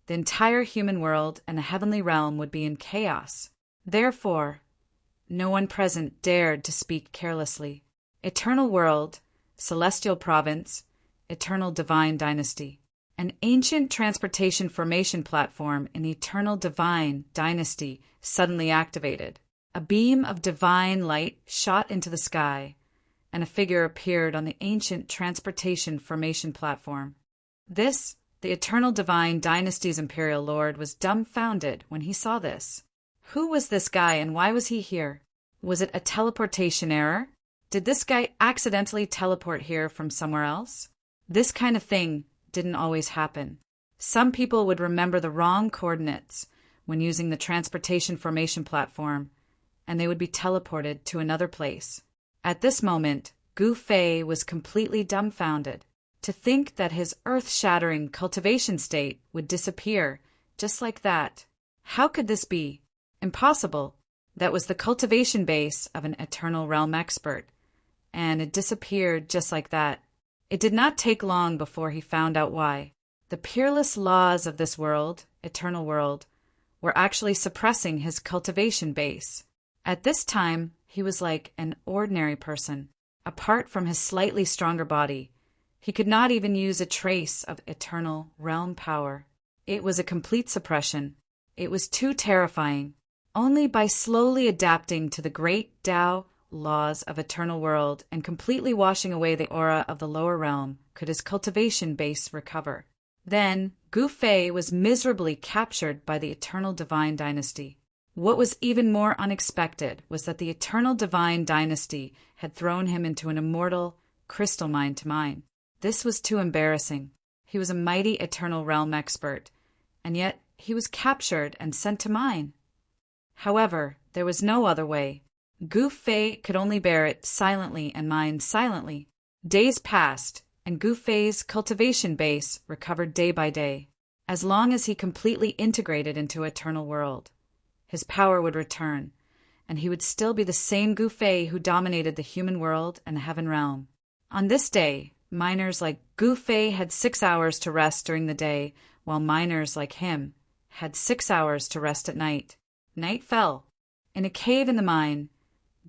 the entire human world and the heavenly realm would be in chaos. Therefore, no one present dared to speak carelessly. Eternal world, celestial province, eternal divine dynasty. An ancient transportation formation platform in the eternal divine dynasty suddenly activated. A beam of divine light shot into the sky, and a figure appeared on the ancient transportation formation platform. This, the eternal divine dynasty's imperial lord, was dumbfounded when he saw this. Who was this guy and why was he here? Was it a teleportation error? Did this guy accidentally teleport here from somewhere else? This kind of thing didn't always happen. Some people would remember the wrong coordinates when using the transportation formation platform, and they would be teleported to another place. At this moment, Gu Fei was completely dumbfounded. To think that his earth-shattering cultivation state would disappear just like that. How could this be? Impossible. That was the cultivation base of an eternal realm expert, and it disappeared just like that. It did not take long before he found out why. The peerless laws of this world, eternal world, were actually suppressing his cultivation base. At this time, he was like an ordinary person. Apart from his slightly stronger body, he could not even use a trace of eternal realm power. It was a complete suppression. It was too terrifying. Only by slowly adapting to the great Tao laws of eternal world and completely washing away the aura of the lower realm could his cultivation base recover. Then, Gu Fei was miserably captured by the Eternal Divine Dynasty. What was even more unexpected was that the Eternal Divine Dynasty had thrown him into an immortal crystal mine to mine. This was too embarrassing. He was a mighty Eternal Realm expert, and yet he was captured and sent to mine. However, there was no other way. Gu Fei could only bear it silently and mine silently. Days passed, and Gu Fei's cultivation base recovered day by day. As long as he completely integrated into Eternal World, his power would return, and he would still be the same Gu Fei who dominated the human world and the heaven realm. On this day, miners like Gu Fei had 6 hours to rest during the day, while miners like him had 6 hours to rest at night. Night fell. In a cave in the mine,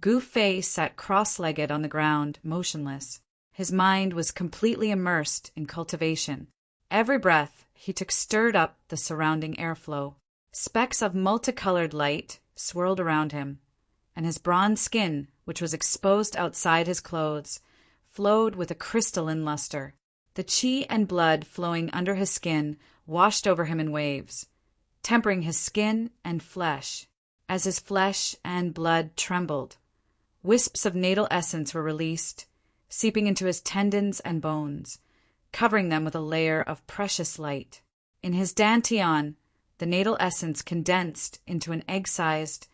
Gu Fei sat cross-legged on the ground, motionless. His mind was completely immersed in cultivation. Every breath he took stirred up the surrounding airflow. Specks of multicolored light swirled around him, and his bronze skin, which was exposed outside his clothes, flowed with a crystalline luster. The qi and blood flowing under his skin washed over him in waves, tempering his skin and flesh. As his flesh and blood trembled, wisps of natal essence were released, seeping into his tendons and bones, covering them with a layer of precious light. In his dantian, the natal essence condensed into an egg-sized,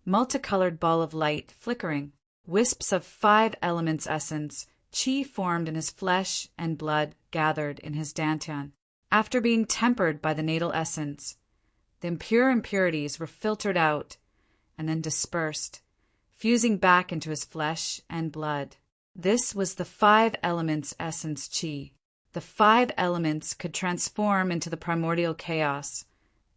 multicolored ball of light flickering. Wisps of 5 elements essence, qi formed in his flesh and blood gathered in his dantian. After being tempered by the natal essence, the impure impurities were filtered out and then dispersed, fusing back into his flesh and blood. This was the 5 elements essence qi. The 5 elements could transform into the primordial chaos,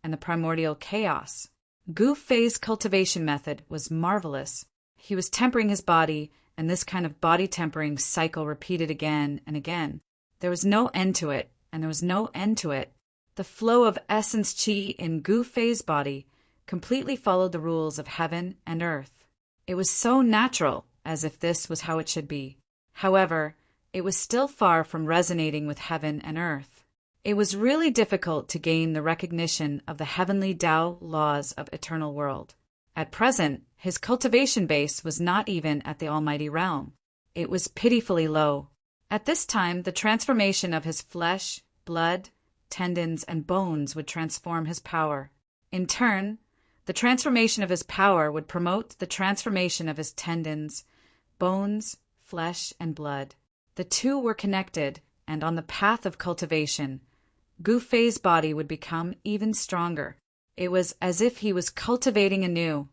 and the primordial chaos. Gu Fei's cultivation method was marvelous. He was tempering his body, and this kind of body tempering cycle repeated again and again. There was no end to it, and there was no end to it. The flow of essence qi in Gu Fei's body completely followed the rules of heaven and earth. It was so natural, as if this was how it should be. However, it was still far from resonating with heaven and earth. It was really difficult to gain the recognition of the heavenly Tao laws of eternal world. At present, his cultivation base was not even at the almighty realm. It was pitifully low. At this time, the transformation of his flesh, blood, tendons, and bones would transform his power. In turn, the transformation of his power would promote the transformation of his tendons, bones, flesh, and blood. The two were connected, and on the path of cultivation, Gu Fei's body would become even stronger. It was as if he was cultivating anew,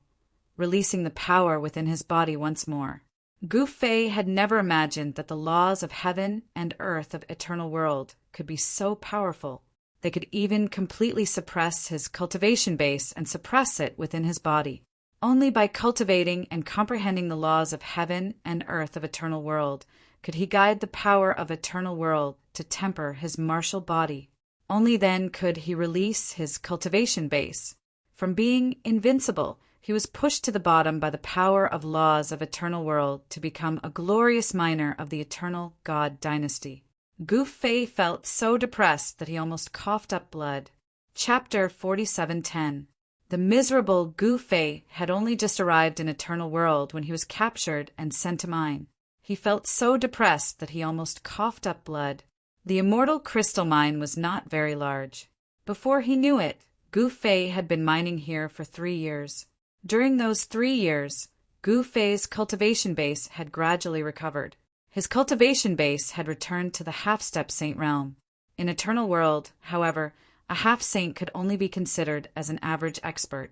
releasing the power within his body once more. Gu Fei had never imagined that the laws of heaven and earth of eternal world could be so powerful. They could even completely suppress his cultivation base and suppress it within his body. Only by cultivating and comprehending the laws of heaven and earth of eternal world could he guide the power of eternal world to temper his martial body. Only then could he release his cultivation base. From being invincible, he was pushed to the bottom by the power of laws of eternal world to become a glorious miner of the eternal God dynasty. Gu Fei felt so depressed that he almost coughed up blood. Chapter 47:10. The miserable Gu Fei had only just arrived in eternal world when he was captured and sent to mine. He felt so depressed that he almost coughed up blood. The immortal crystal mine was not very large. Before he knew it, Gu Fei had been mining here for 3 years. During those 3 years, Gu Fei's cultivation base had gradually recovered. His cultivation base had returned to the half-step saint realm. In eternal world, however, a half-saint could only be considered as an average expert.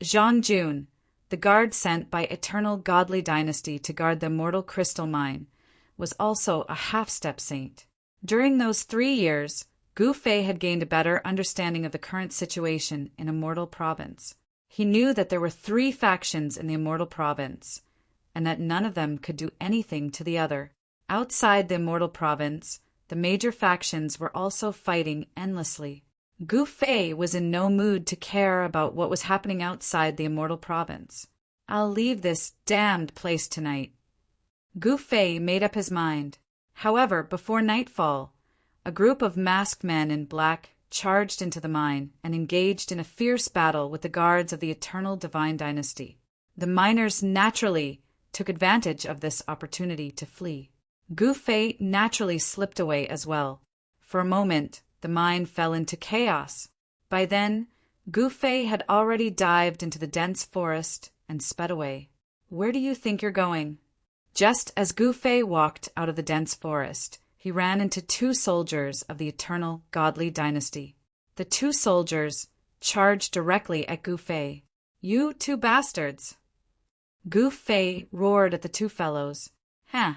Zhang Jun, the guard sent by eternal godly dynasty to guard the immortal crystal mine, was also a half-step saint. During those 3 years, Gu Fei had gained a better understanding of the current situation in Immortal Province. He knew that there were 3 factions in the Immortal Province, and that none of them could do anything to the other. Outside the Immortal Province, the major factions were also fighting endlessly. Gu Fei was in no mood to care about what was happening outside the Immortal Province. "I'll leave this damned place tonight." Gu Fei made up his mind. However, before nightfall, a group of masked men in black charged into the mine and engaged in a fierce battle with the guards of the Eternal Divine Dynasty. The miners naturally took advantage of this opportunity to flee. Gu Fei naturally slipped away as well. For a moment, the mine fell into chaos. By then, Gu Fei had already dived into the dense forest and sped away. "Where do you think you're going?" Just as Gu Fei walked out of the dense forest, he ran into 2 soldiers of the Eternal Godly Dynasty. The 2 soldiers charged directly at Gu Fei. "You 2 bastards!" Gu Fei roared at the 2 fellows. "Huh!"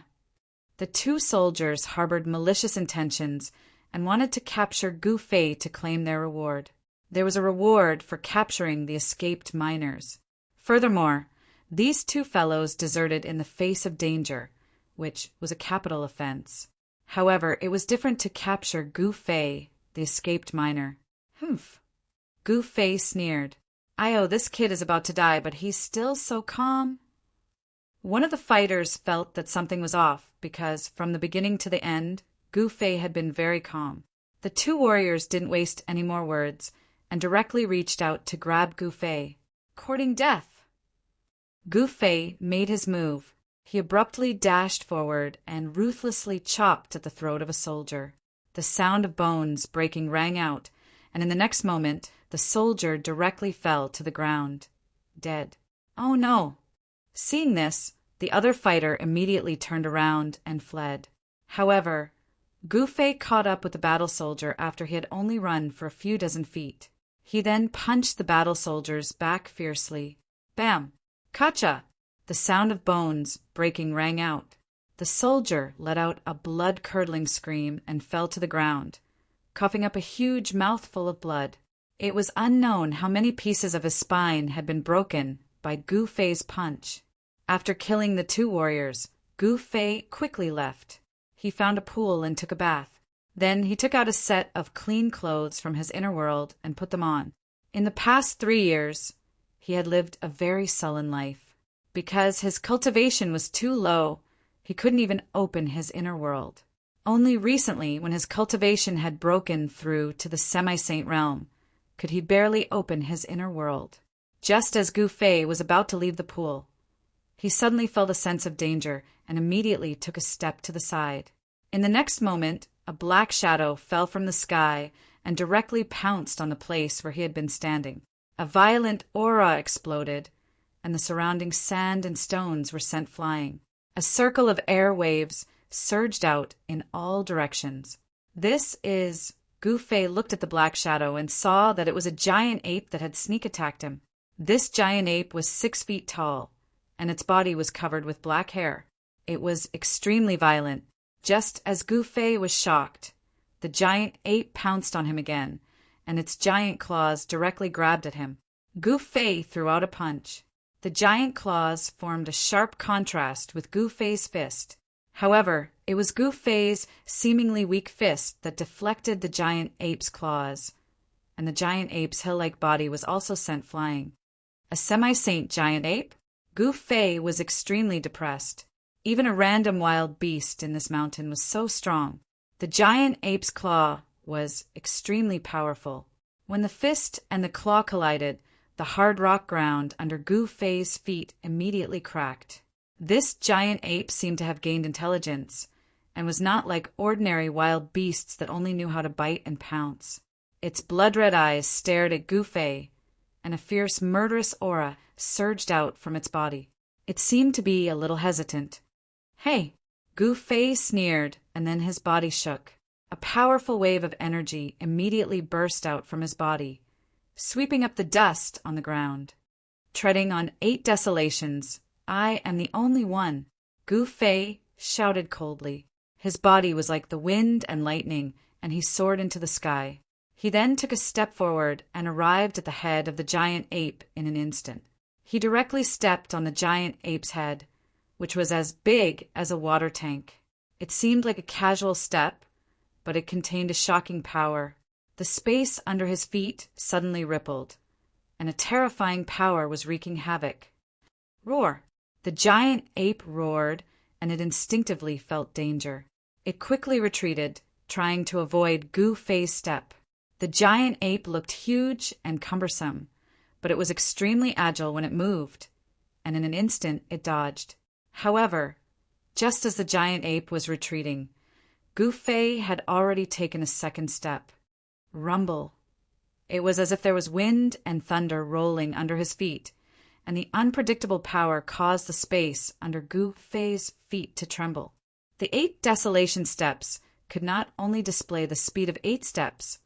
The 2 soldiers harbored malicious intentions and wanted to capture Gu Fei to claim their reward. There was a reward for capturing the escaped miners. Furthermore, these 2 fellows deserted in the face of danger, which was a capital offense. However, it was different to capture Gu Fei, the escaped miner. "Humph!" Gu Fei sneered. This kid is about to die, but he's still so calm." One of the fighters felt that something was off because, from the beginning to the end, Gu Fei had been very calm. The 2 warriors didn't waste any more words and directly reached out to grab Gu Fei. Courting death! Gu Fei made his move. He abruptly dashed forward and ruthlessly chopped at the throat of a soldier. The sound of bones breaking rang out, and in the next moment, the soldier directly fell to the ground, dead. "Oh no!" Seeing this, the other fighter immediately turned around and fled. However, Gu Fei caught up with the battle soldier after he had only run for a few dozen feet. He then punched the battle soldiers back fiercely. Bam! Kacha! The sound of bones breaking rang out. The soldier let out a blood-curdling scream and fell to the ground, coughing up a huge mouthful of blood. It was unknown how many pieces of his spine had been broken by Gu Fei's punch. After killing the 2 warriors, Gu Fei quickly left. He found a pool and took a bath. Then he took out a set of clean clothes from his inner world and put them on. In the past 3 years, he had lived a very sullen life. Because his cultivation was too low, he couldn't even open his inner world. Only recently, when his cultivation had broken through to the semi-saint realm, could he barely open his inner world. Just as Gu Fei was about to leave the pool, he suddenly felt a sense of danger and immediately took a step to the side. In the next moment, a black shadow fell from the sky and directly pounced on the place where he had been standing. A violent aura exploded, and the surrounding sand and stones were sent flying. A circle of air waves surged out in all directions. Gu Fei looked at the black shadow and saw that it was a giant ape that had sneak attacked him. This giant ape was 6 feet tall, and its body was covered with black hair. It was extremely violent. Just as Gu Fei was shocked, the giant ape pounced on him again, and its giant claws directly grabbed at him. Gu Fei threw out a punch. The giant claws formed a sharp contrast with Gu Fei's fist. However, it was Gu Fei's seemingly weak fist that deflected the giant ape's claws, and the giant ape's hill-like body was also sent flying. A semi-saint giant ape? Gu Fei was extremely depressed. Even a random wild beast in this mountain was so strong. The giant ape's claw was extremely powerful. When the fist and the claw collided, the hard rock ground under Gu Fei's feet immediately cracked. This giant ape seemed to have gained intelligence, and was not like ordinary wild beasts that only knew how to bite and pounce. Its blood-red eyes stared at Gu Fei, and a fierce murderous aura surged out from its body. It seemed to be a little hesitant. "Hey!" Gu Fei sneered, and then his body shook. A powerful wave of energy immediately burst out from his body, sweeping up the dust on the ground. "Treading on 8 desolations, I am the only one." Gu Fei shouted coldly. His body was like the wind and lightning, and he soared into the sky. He then took a step forward and arrived at the head of the giant ape in an instant. He directly stepped on the giant ape's head, which was as big as a water tank. It seemed like a casual step, but it contained a shocking power. The space under his feet suddenly rippled, and a terrifying power was wreaking havoc. Roar! The giant ape roared, and it instinctively felt danger. It quickly retreated, trying to avoid Gu Fei's step. The giant ape looked huge and cumbersome, but it was extremely agile when it moved, and in an instant it dodged. However, just as the giant ape was retreating, Gu Fei had already taken a second step. Rumble! It was as if there was wind and thunder rolling under his feet, and the unpredictable power caused the space under Gu Fei's feet to tremble. The 8 desolation steps could not only display the speed of 8 steps,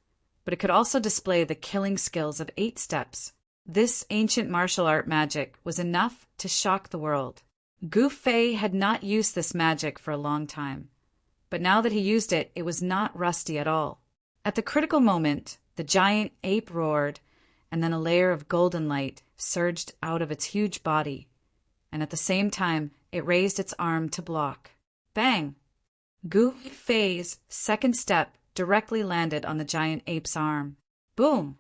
but it could also display the killing skills of 8 steps. This ancient martial art magic was enough to shock the world. Gu Fei had not used this magic for a long time, but now that he used it, it was not rusty at all. At the critical moment, the giant ape roared, and then a layer of golden light surged out of its huge body, and at the same time, it raised its arm to block. Bang! Gu Fei's second step directly landed on the giant ape's arm. Boom!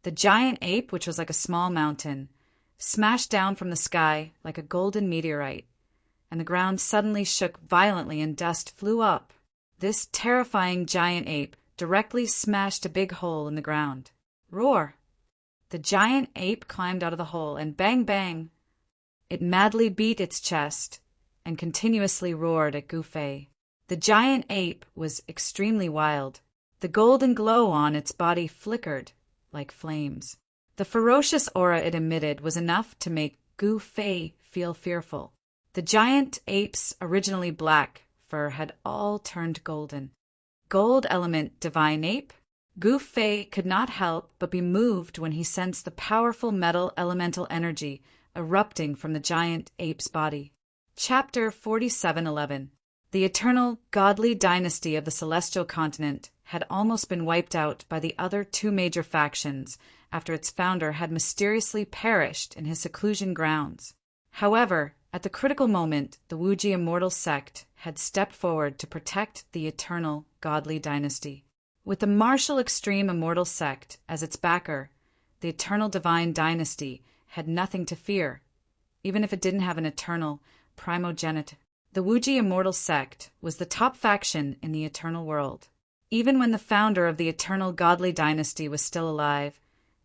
The giant ape, which was like a small mountain, smashed down from the sky like a golden meteorite, and the ground suddenly shook violently and dust flew up. This terrifying giant ape directly smashed a big hole in the ground. Roar! The giant ape climbed out of the hole, and bang, bang! It madly beat its chest and continuously roared at Gu Fei. The giant ape was extremely wild. The golden glow on its body flickered like flames. The ferocious aura it emitted was enough to make Gu Fei feel fearful. The giant ape's originally black fur had all turned golden. Gold element divine ape? Gu Fei could not help but be moved when he sensed the powerful metal elemental energy erupting from the giant ape's body. Chapter 47:11. The eternal godly dynasty of the celestial continent had almost been wiped out by the other 2 major factions after its founder had mysteriously perished in his seclusion grounds. However, at the critical moment, the Wuji immortal sect had stepped forward to protect the eternal godly dynasty. With the martial extreme immortal sect as its backer, the eternal divine dynasty had nothing to fear, even if it didn't have an eternal primogenitor. The Wuji immortal sect was the top faction in the eternal world. Even when the founder of the eternal godly dynasty was still alive,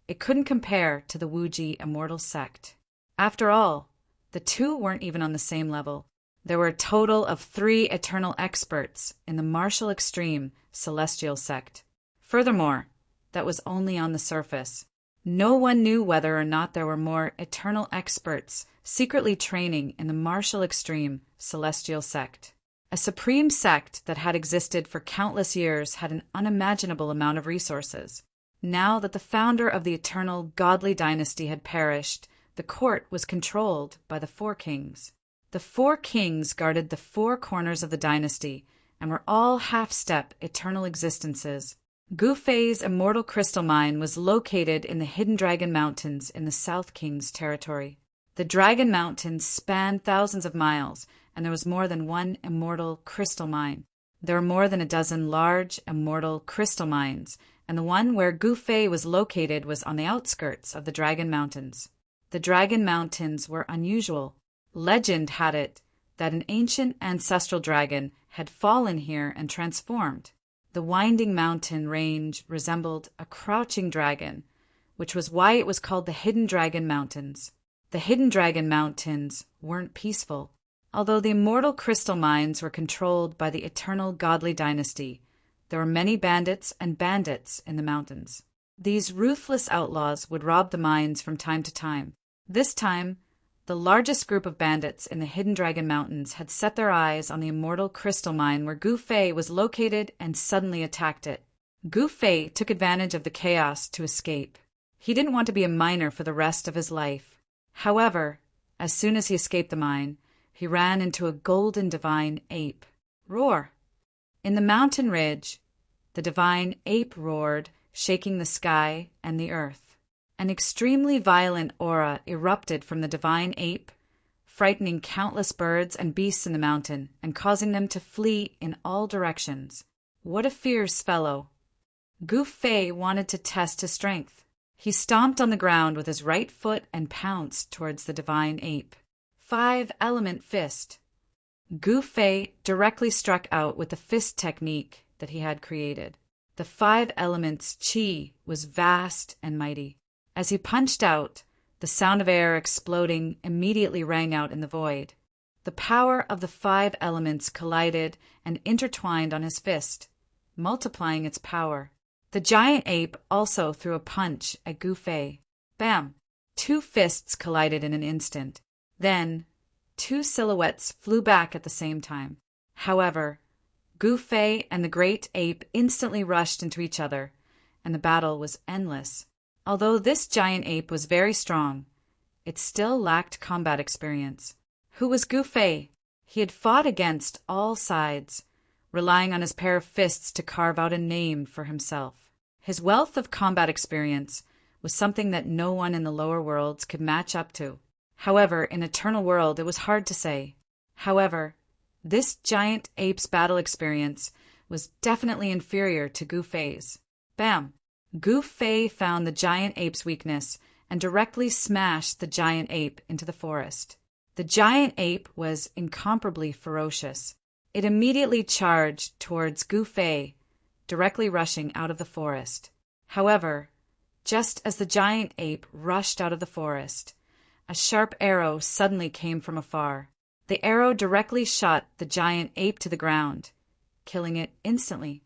it couldn't compare to the Wuji immortal sect. After all, the 2 weren't even on the same level. There were a total of 3 eternal experts in the martial extreme celestial sect. Furthermore, that was only on the surface. No one knew whether or not there were more eternal experts secretly training in the martial extreme celestial sect. A supreme sect that had existed for countless years had an unimaginable amount of resources. Now that the founder of the eternal godly dynasty had perished, the court was controlled by the 4 kings. The 4 kings guarded the 4 corners of the dynasty and were all half-step eternal existences. Gu Fei's immortal crystal mine was located in the Hidden Dragon Mountains in the South King's territory. The Dragon Mountains spanned thousands of miles, and there was more than 1 immortal crystal mine. There were more than a dozen large immortal crystal mines, and the one where Gu Fei was located was on the outskirts of the Dragon Mountains. The Dragon Mountains were unusual. Legend had it that an ancient ancestral dragon had fallen here and transformed. The winding mountain range resembled a crouching dragon, which was why it was called the Hidden Dragon Mountains. The Hidden Dragon Mountains weren't peaceful. Although the immortal crystal mines were controlled by the eternal godly dynasty, there were many bandits and bandits in the mountains. These ruthless outlaws would rob the mines from time to time. This time, the largest group of bandits in the Hidden Dragon Mountains had set their eyes on the immortal crystal mine where Gu Fei was located and suddenly attacked it. Gu Fei took advantage of the chaos to escape. He didn't want to be a miner for the rest of his life. However, as soon as he escaped the mine, he ran into a golden divine ape. Roar! In the mountain ridge, the divine ape roared, shaking the sky and the earth. An extremely violent aura erupted from the divine ape, frightening countless birds and beasts in the mountain and causing them to flee in all directions. What a fierce fellow! Gu Fei wanted to test his strength. He stomped on the ground with his right foot and pounced towards the divine ape. 5-element fist. Gu Fei directly struck out with the fist technique that he had created. The 5 elements' qi was vast and mighty. As he punched out, the sound of air exploding immediately rang out in the void. The power of the 5 elements collided and intertwined on his fist, multiplying its power. The giant ape also threw a punch at Gu Fei. Bam! 2 fists collided in an instant. Then, 2 silhouettes flew back at the same time. However, Gu Fei and the great ape instantly rushed into each other, and the battle was endless. Although this giant ape was very strong, it still lacked combat experience. Who was Gu Fei? He had fought against all sides, relying on his pair of fists to carve out a name for himself. His wealth of combat experience was something that no one in the lower worlds could match up to. However, in Eternal World it was hard to say. However, this giant ape's battle experience was definitely inferior to Gu Fei's. Bam! Gu Fei found the giant ape's weakness and directly smashed the giant ape into the forest. The giant ape was incomparably ferocious. It immediately charged towards Gu Fei, directly rushing out of the forest. However, just as the giant ape rushed out of the forest, a sharp arrow suddenly came from afar. The arrow directly shot the giant ape to the ground, killing it instantly.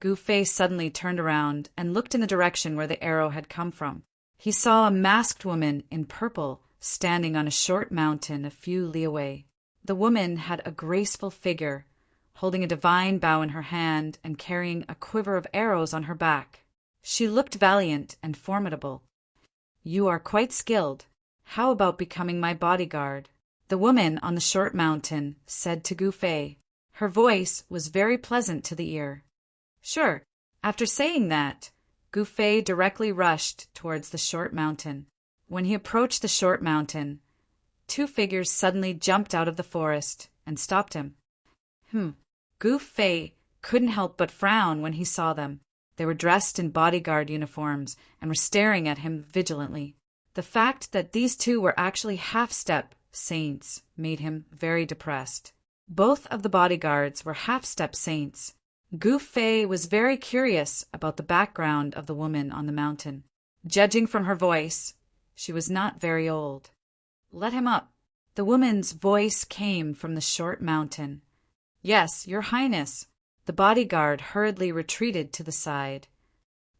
Gu Fei suddenly turned around and looked in the direction where the arrow had come from. He saw a masked woman in purple standing on a short mountain a few li away. The woman had a graceful figure, holding a divine bow in her hand and carrying a quiver of arrows on her back. She looked valiant and formidable. "You are quite skilled. How about becoming my bodyguard?" the woman on the short mountain said to Gu Fei. Her voice was very pleasant to the ear. Sure. After saying that, Gu Fei directly rushed towards the short mountain. When he approached the short mountain, 2 figures suddenly jumped out of the forest and stopped him. Gu Fei couldn't help but frown when he saw them. They were dressed in bodyguard uniforms and were staring at him vigilantly. The fact that these 2 were actually half-step saints made him very depressed. Both of the bodyguards were half-step saints. Gu Fei was very curious about the background of the woman on the mountain. Judging from her voice, she was not very old. "Let him up." The woman's voice came from the short mountain. "Yes, Your Highness." The bodyguard hurriedly retreated to the side.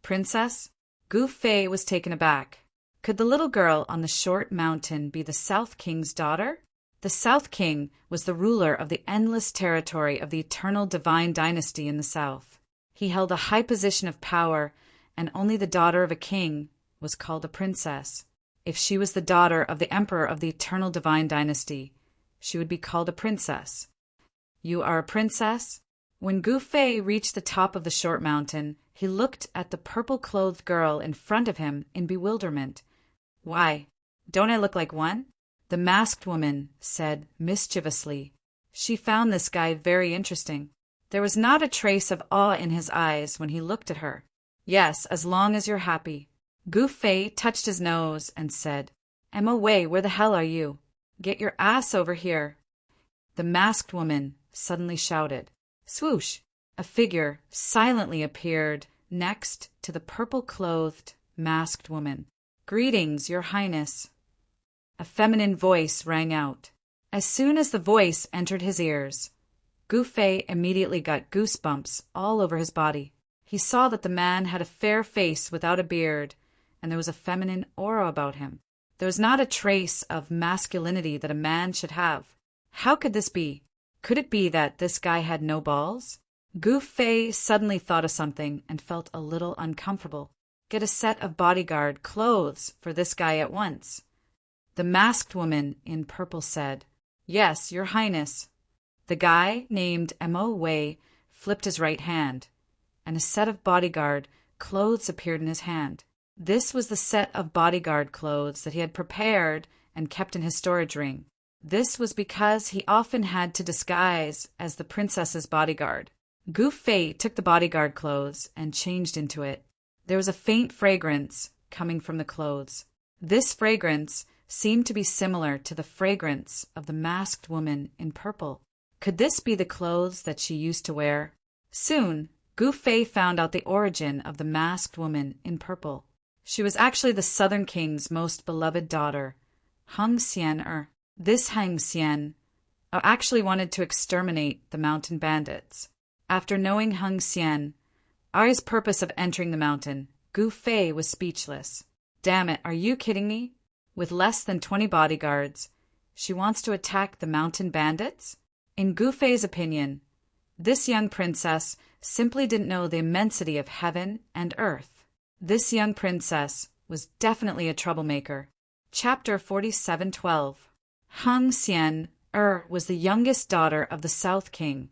"Princess?" Gu Fei was taken aback. Could the little girl on the short mountain be the South King's daughter? The South King was the ruler of the endless territory of the eternal divine dynasty in the south. He held a high position of power, and only the daughter of a king was called a princess. If she was the daughter of the emperor of the eternal divine dynasty, she would be called a princess. "You are a princess?" When Gu Fei reached the top of the short mountain, he looked at the purple-clothed girl in front of him in bewilderment. "Why, don't I look like one?" The masked woman said mischievously. She found this guy very interesting. There was not a trace of awe in his eyes when he looked at her. "Yes, as long as you're happy." Gu Fei touched his nose and said, "Emma Wei, where the hell are you? Get your ass over here." The masked woman suddenly shouted. Swoosh! A figure silently appeared next to the purple-clothed, masked woman. "Greetings, Your Highness." A feminine voice rang out. As soon as the voice entered his ears, Gu Fei immediately got goosebumps all over his body. He saw that the man had a fair face without a beard, and there was a feminine aura about him. There was not a trace of masculinity that a man should have. How could this be? Could it be that this guy had no balls? Gu Fei suddenly thought of something and felt a little uncomfortable. Get a set of bodyguard clothes for this guy at once. The masked woman in purple said, Yes, Your Highness. The guy named Mo Wei flipped his right hand, and a set of bodyguard clothes appeared in his hand. This was the set of bodyguard clothes that he had prepared and kept in his storage ring. This was because he often had to disguise as the princess's bodyguard. Gu Fei took the bodyguard clothes and changed into it. There was a faint fragrance coming from the clothes. This fragrance seemed to be similar to the fragrance of the masked woman in purple. Could this be the clothes that she used to wear? Soon, Gu Fei found out the origin of the masked woman in purple. She was actually the Southern King's most beloved daughter, Hung Xian. This Hung Xian actually wanted to exterminate the mountain bandits. After knowing Hung Xian, Ari's purpose of entering the mountain, Gu Fei was speechless. Damn it, are you kidding me? With less than 20 bodyguards, she wants to attack the mountain bandits? In Gu Fei's opinion, this young princess simply didn't know the immensity of heaven and earth. This young princess was definitely a troublemaker. Chapter 47:12. Hung Xian was the youngest daughter of the South King,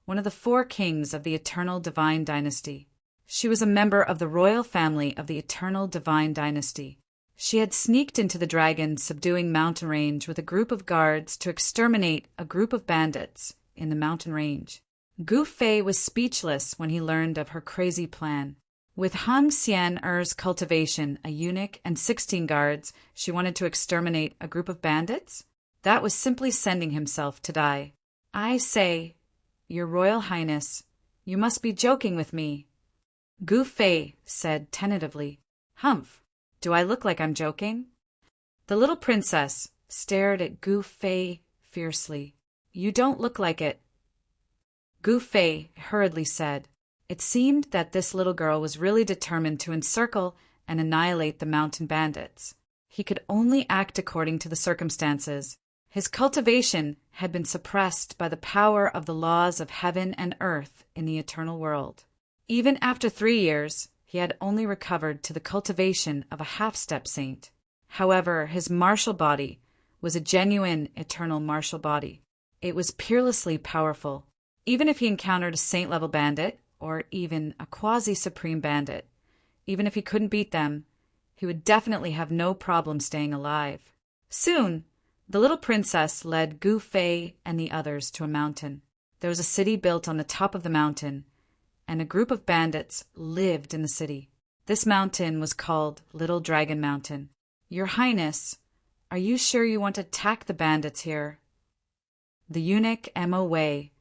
one of the 4 kings of the Eternal Divine Dynasty. She was a member of the royal family of the Eternal Divine Dynasty. She had sneaked into the dragon subduing mountain range with a group of guards to exterminate a group of bandits in the mountain range. Gu Fei was speechless when he learned of her crazy plan. With Hung Xian-er's cultivation, a eunuch, and 16 guards, she wanted to exterminate a group of bandits? That was simply sending himself to die. I say, Your Royal Highness, you must be joking with me. Gu Fei said tentatively. Humph, do I look like I'm joking? The little princess stared at Gu Fei fiercely. You don't look like it. Gu Fei hurriedly said. It seemed that this little girl was really determined to encircle and annihilate the mountain bandits. He could only act according to the circumstances. His cultivation had been suppressed by the power of the laws of heaven and earth in the eternal world. Even after 3 years, he had only recovered to the cultivation of a half-step saint. However, his martial body was a genuine eternal martial body. It was peerlessly powerful. Even if he encountered a saint-level bandit, or even a quasi-supreme bandit, even if he couldn't beat them, he would definitely have no problem staying alive. Soon, the little princess led Gu Fei and the others to a mountain. There was a city built on the top of the mountain, and a group of bandits lived in the city. This mountain was called Little Dragon Mountain. Your Highness, are you sure you want to attack the bandits here? The eunuch Mo Wei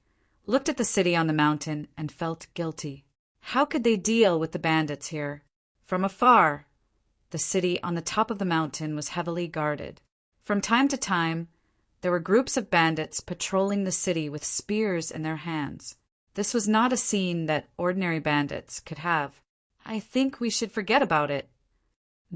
looked at the city on the mountain and felt guilty. How could they deal with the bandits here? From afar, the city on the top of the mountain was heavily guarded. From time to time, there were groups of bandits patrolling the city with spears in their hands. This was not a scene that ordinary bandits could have. I think we should forget about it.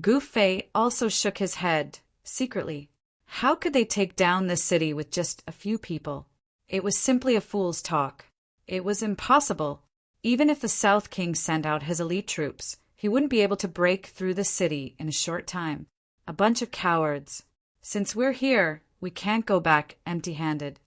Gu Fei also shook his head, secretly. How could they take down this city with just a few people? It was simply a fool's talk. It was impossible. Even if the South King sent out his elite troops, he wouldn't be able to break through the city in a short time. A bunch of cowards. Since we're here, we can't go back empty-handed.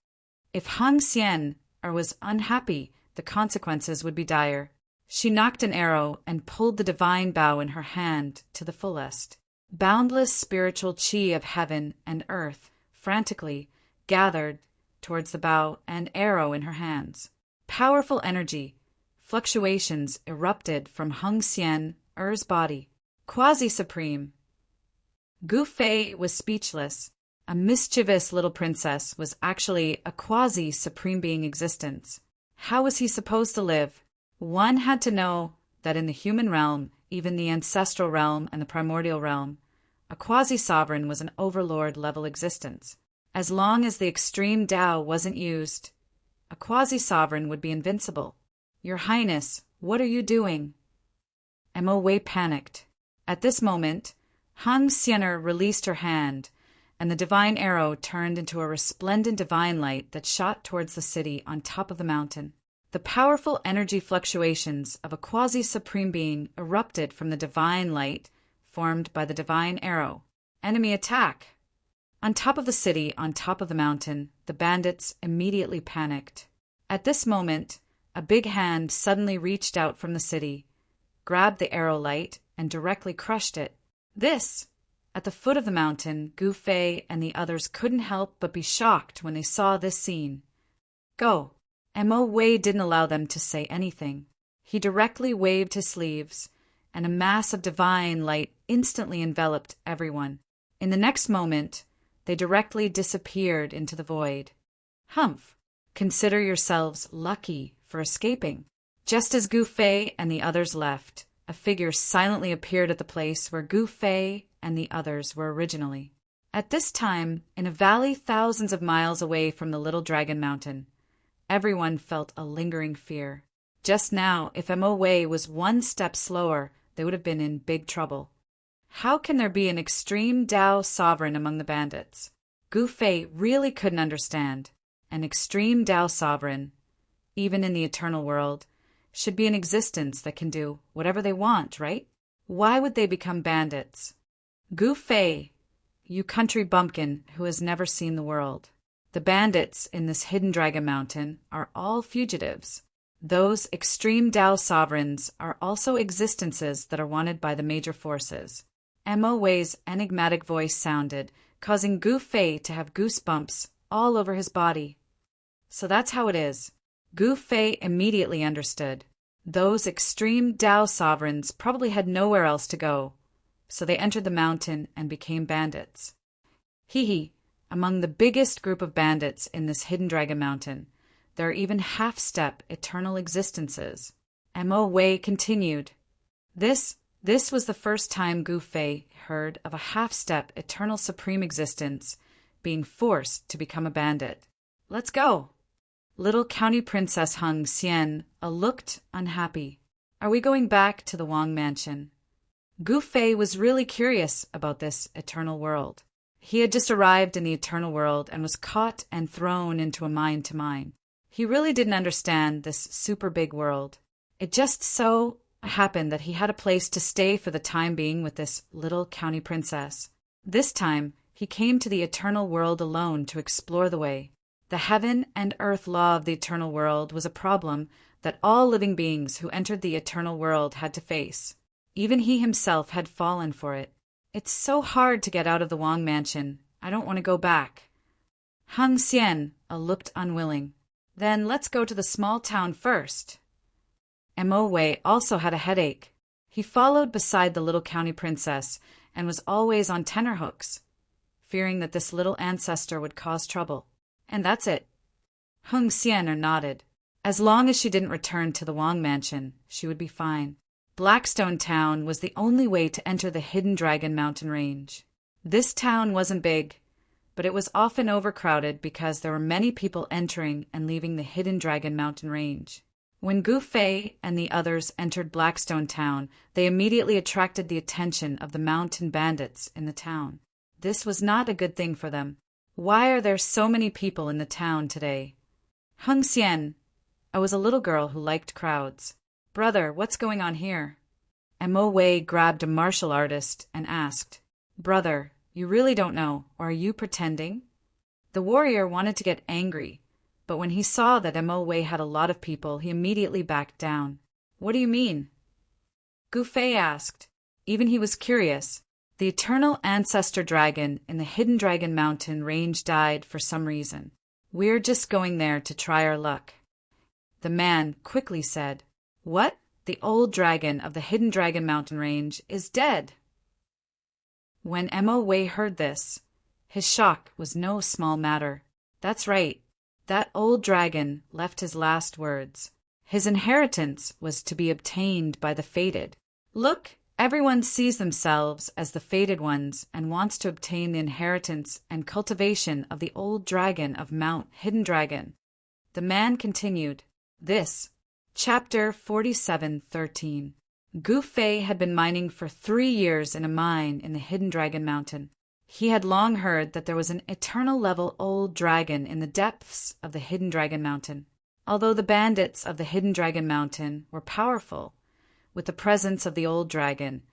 If Hung Xian was unhappy, the consequences would be dire. She knocked an arrow and pulled the divine bow in her hand to the fullest. Boundless spiritual chi of heaven and earth frantically gathered towards the bow and arrow in her hands. Powerful energy, fluctuations erupted from Hung Xian-er's body. Quasi-supreme. Gu Fei was speechless. A mischievous little princess was actually a quasi-supreme being existence. How was he supposed to live? One had to know that in the human realm, even the ancestral realm and the primordial realm, a quasi-sovereign was an overlord-level existence. As long as the extreme Tao wasn't used, a quasi-sovereign would be invincible. Your Highness, what are you doing? Mo Wei panicked. At this moment, Hung Xian released her hand, and the divine arrow turned into a resplendent divine light that shot towards the city on top of the mountain. The powerful energy fluctuations of a quasi-supreme being erupted from the divine light formed by the divine arrow. Enemy attack! On top of the city, on top of the mountain, the bandits immediately panicked. At this moment, a big hand suddenly reached out from the city, grabbed the arrow light, and directly crushed it. At the foot of the mountain, Gu Fei and the others couldn't help but be shocked when they saw this scene. Go! Mo Wei didn't allow them to say anything. He directly waved his sleeves, and a mass of divine light instantly enveloped everyone. In the next moment, they directly disappeared into the void. Humph! Consider yourselves lucky for escaping. Just as Gu Fei and the others left, a figure silently appeared at the place where Gu Fei and the others were originally. At this time, in a valley thousands of miles away from the Little Dragon Mountain, everyone felt a lingering fear. Just now, if Mo Wei was one step slower, they would have been in big trouble. How can there be an extreme Dao sovereign among the bandits? Gu Fei really couldn't understand. An extreme Dao sovereign, even in the eternal world, should be an existence that can do whatever they want, right? Why would they become bandits? Gu Fei, you country bumpkin who has never seen the world. The bandits in this hidden dragon mountain are all fugitives. Those extreme Dao sovereigns are also existences that are wanted by the major forces. Mo Wei's enigmatic voice sounded, causing Gu Fei to have goosebumps all over his body. So that's how it is. Gu Fei immediately understood. Those extreme Dao sovereigns probably had nowhere else to go, so they entered the mountain and became bandits. Among the biggest group of bandits in this hidden dragon mountain, there are even half-step eternal existences. Mo Wei continued. This was the first time Gu Fei heard of a half-step eternal supreme existence being forced to become a bandit. Let's go! Little County Princess Hung Xian looked unhappy. Are we going back to the Wang Mansion? Gu Fei was really curious about this eternal world. He had just arrived in the eternal world and was caught and thrown into a mine-to-mine. He really didn't understand this super big world. It just so happened that he had a place to stay for the time being with this little county princess. This time, he came to the eternal world alone to explore the way. The heaven and earth law of the eternal world was a problem that all living beings who entered the eternal world had to face. Even he himself had fallen for it. It's so hard to get out of the Wang Mansion. I don't want to go back. Hung Xian looked unwilling. Then let's go to the small town first. Mo Wei also had a headache. He followed beside the little county princess and was always on tenterhooks, fearing that this little ancestor would cause trouble. And that's it. Hung Xian nodded. As long as she didn't return to the Wang Mansion, she would be fine. Blackstone Town was the only way to enter the Hidden Dragon Mountain Range. This town wasn't big, but it was often overcrowded because there were many people entering and leaving the Hidden Dragon Mountain Range. When Gu Fei and the others entered Blackstone Town, they immediately attracted the attention of the mountain bandits in the town. This was not a good thing for them. Why are there so many people in the town today? Hung Xian, I was a little girl who liked crowds. Brother, what's going on here? Mo Wei grabbed a martial artist and asked, Brother, you really don't know, or are you pretending? The warrior wanted to get angry, but when he saw that Mo Wei had a lot of people, he immediately backed down. What do you mean? Gu Fei asked. Even he was curious. The eternal ancestor dragon in the Hidden Dragon Mountain Range died for some reason. We're just going there to try our luck. The man quickly said, What? The old dragon of the Hidden Dragon Mountain Range is dead. When Mo Wei heard this, his shock was no small matter. That's right. That old dragon left his last words. His inheritance was to be obtained by the fated. Look, everyone sees themselves as the fated ones and wants to obtain the inheritance and cultivation of the old dragon of Mount Hidden Dragon. The man continued, This, Chapter 47:13. Gu Fei had been mining for 3 years in a mine in the Hidden Dragon Mountain. He had long heard that there was an eternal-level old dragon in the depths of the Hidden Dragon Mountain. Although the bandits of the Hidden Dragon Mountain were powerful, with the presence of the old dragon,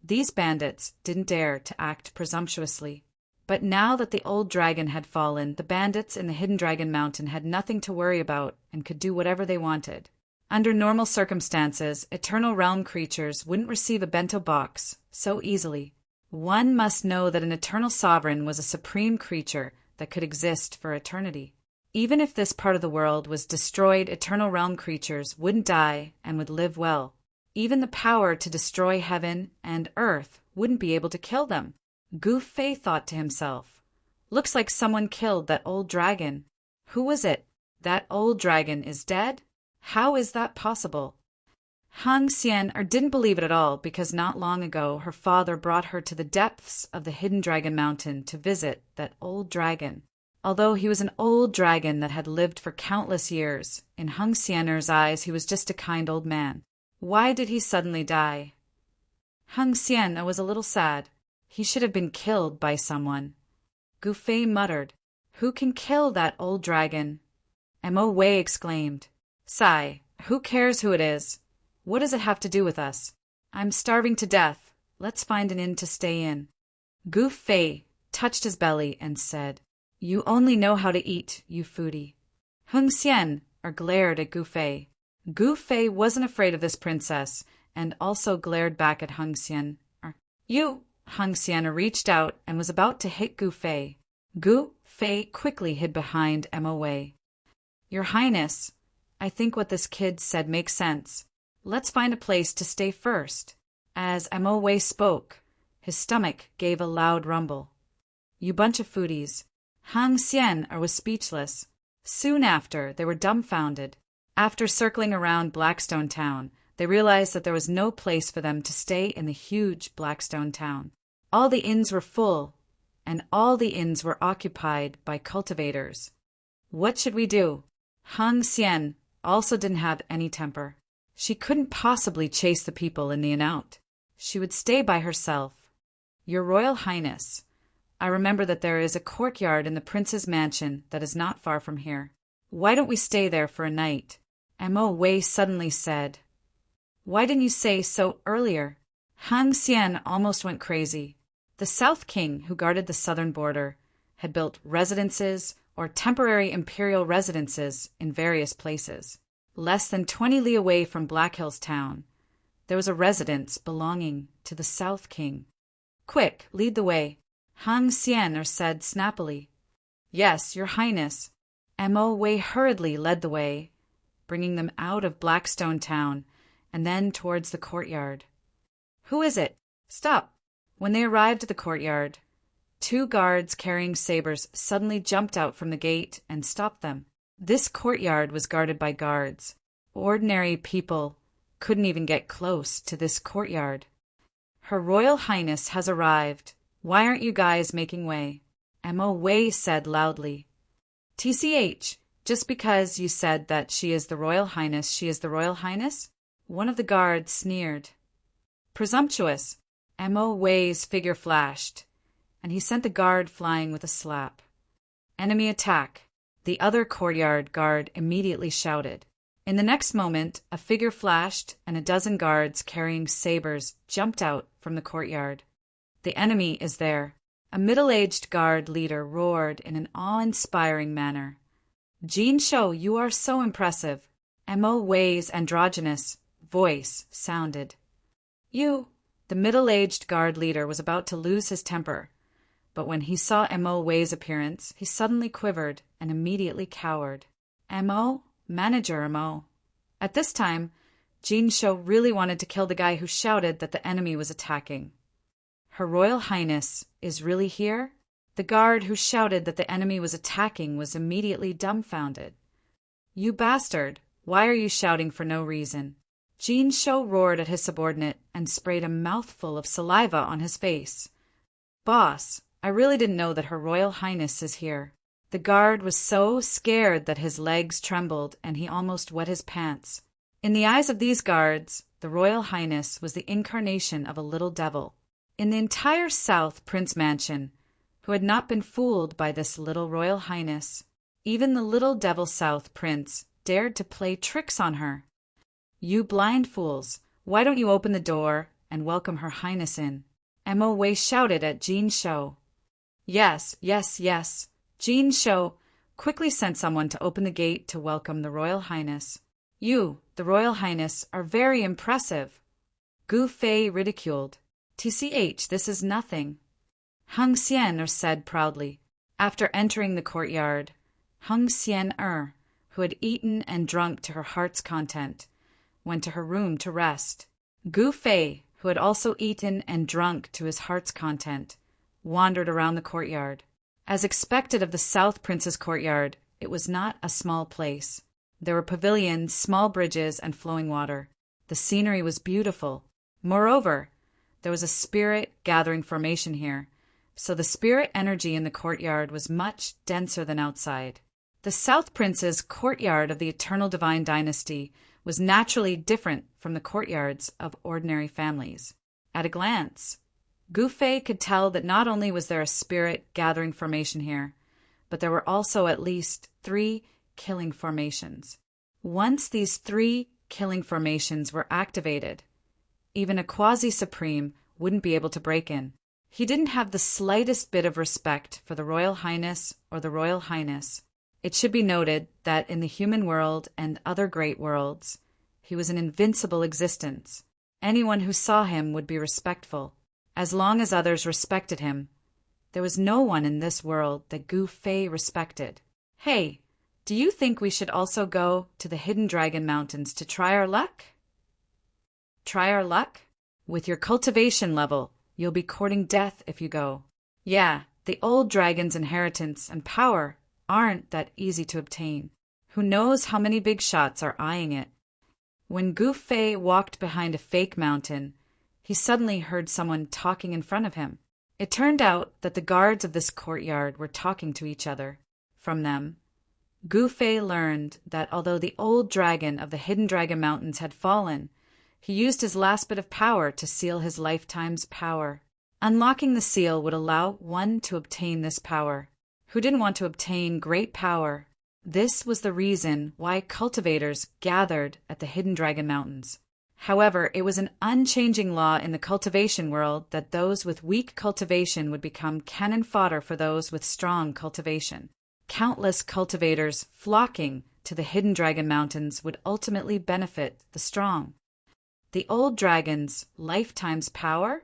these bandits didn't dare to act presumptuously. But now that the old dragon had fallen, the bandits in the Hidden Dragon Mountain had nothing to worry about and could do whatever they wanted. Under normal circumstances, Eternal Realm creatures wouldn't receive a bento box so easily. One must know that an Eternal Sovereign was a supreme creature that could exist for eternity. Even if this part of the world was destroyed, Eternal Realm creatures wouldn't die and would live well. Even the power to destroy heaven and earth wouldn't be able to kill them. Gu Fei thought to himself, "Looks like someone killed that old dragon. Who was it? That old dragon is dead? How is that possible?" Hang Xian didn't believe it at all because not long ago her father brought her to the depths of the Hidden Dragon Mountain to visit that old dragon. Although he was an old dragon that had lived for countless years, in Hang Xian's eyes he was just a kind old man. Why did he suddenly die? Hang Xian was a little sad. He should have been killed by someone. Gu Fei muttered, "Who can kill that old dragon?" Mo Wei exclaimed, "Sai, who cares who it is? What does it have to do with us? I'm starving to death. Let's find an inn to stay in." Gu Fei touched his belly and said, "You only know how to eat, you foodie." Heng Xian glared at Gu Fei. Gu Fei wasn't afraid of this princess and also glared back at Heng Xian. "You!" Heng Xian reached out and was about to hit Gu Fei. Gu Fei quickly hid behind Mo Wei. "Your Highness, I think what this kid said makes sense. Let's find a place to stay first." As Mo Wei spoke, his stomach gave a loud rumble. "You bunch of foodies." Hang Xian was speechless. Soon after, they were dumbfounded. After circling around Blackstone Town, they realized that there was no place for them to stay in the huge Blackstone Town. All the inns were full, and all the inns were occupied by cultivators. What should we do? Hang Xian also didn't have any temper. She couldn't possibly chase the people in the inn out. She would stay by herself. "Your Royal Highness, I remember that there is a courtyard in the prince's mansion that is not far from here. Why don't we stay there for a night?" Mo Wei suddenly said, "Why didn't you say so earlier?" Hang Xian almost went crazy. The South King, who guarded the southern border, had built residences or temporary imperial residences in various places. Less than 20 li away from Black Hills Town, there was a residence belonging to the South King. "Quick, lead the way," Hang Xian said snappily. "Yes, Your Highness." Mo Wei hurriedly led the way, bringing them out of Blackstone Town and then towards the courtyard. "Who is it? Stop!" When they arrived at the courtyard, 2 guards carrying sabers suddenly jumped out from the gate and stopped them. This courtyard was guarded by guards. Ordinary people couldn't even get close to this courtyard. "Her Royal Highness has arrived. Why aren't you guys making way?" Mo Wei said loudly. "TCH, just because you said that she is the Royal Highness, she is the Royal Highness?" One of the guards sneered. "Presumptuous." Mo Wei's figure flashed, and he sent the guard flying with a slap. "Enemy attack!" The other courtyard guard immediately shouted. In the next moment, a figure flashed and a dozen guards carrying sabers jumped out from the courtyard. "The enemy is there," a middle-aged guard leader roared in an awe-inspiring manner. "Jin Shou, you are so impressive." Mo Wei's androgynous voice sounded. "You." The middle-aged guard leader was about to lose his temper, but when he saw Mo Wei's appearance, he suddenly quivered and immediately cowered. "Mo? Manager Mo." At this time, Jin Shou really wanted to kill the guy who shouted that the enemy was attacking. "Her Royal Highness is really here?" The guard who shouted that the enemy was attacking was immediately dumbfounded. "You bastard! Why are you shouting for no reason?" Jin Shou roared at his subordinate and sprayed a mouthful of saliva on his face. "Boss, I really didn't know that Her Royal Highness is here." The guard was so scared that his legs trembled and he almost wet his pants. In the eyes of these guards, the Royal Highness was the incarnation of a little devil. In the entire South Prince Mansion, who had not been fooled by this little Royal Highness, even the little Devil South Prince dared to play tricks on her. "You blind fools, why don't you open the door and welcome Her Highness in?" Mo Wei shouted at Jin Shou. Yes, yes, yes. Jean Shou quickly sent someone to open the gate to welcome the Royal Highness. You, the Royal Highness, are very impressive. Gu Fei ridiculed. TCH, this is nothing. Hung Xian said proudly. After entering the courtyard, Hung Xian who had eaten and drunk to her heart's content, went to her room to rest. Gu Fei, who had also eaten and drunk to his heart's content, wandered around the courtyard. As expected of the South Prince's courtyard, it was not a small place. There were pavilions, small bridges, and flowing water. The scenery was beautiful. Moreover, there was a spirit-gathering formation here, so the spirit energy in the courtyard was much denser than outside. The South Prince's courtyard of the Eternal Divine Dynasty was naturally different from the courtyards of ordinary families. At a glance, Gu Fei could tell that not only was there a spirit-gathering formation here, but there were also at least 3 killing formations. Once these 3 killing formations were activated, even a quasi-supreme wouldn't be able to break in. He didn't have the slightest bit of respect for the Royal Highness or the Royal Highness. It should be noted that in the human world and other great worlds, he was an invincible existence. Anyone who saw him would be respectful. As long as others respected him, there was no one in this world that Gu Fei respected. Hey, do you think we should also go to the Hidden Dragon Mountains to try our luck? Try our luck? With your cultivation level, you'll be courting death if you go. Yeah, the old dragon's inheritance and power aren't that easy to obtain. Who knows how many big shots are eyeing it? When Gu Fei walked behind a fake mountain, he suddenly heard someone talking in front of him. It turned out that the guards of this courtyard were talking to each other. From them, Gu Fei learned that although the old dragon of the Hidden Dragon Mountains had fallen, he used his last bit of power to seal his lifetime's power. Unlocking the seal would allow one to obtain this power. Who didn't want to obtain great power? This was the reason why cultivators gathered at the Hidden Dragon Mountains. However, it was an unchanging law in the cultivation world that those with weak cultivation would become cannon fodder for those with strong cultivation. Countless cultivators flocking to the Hidden Dragon Mountains would ultimately benefit the strong. The Old Dragon's Lifetime's Power?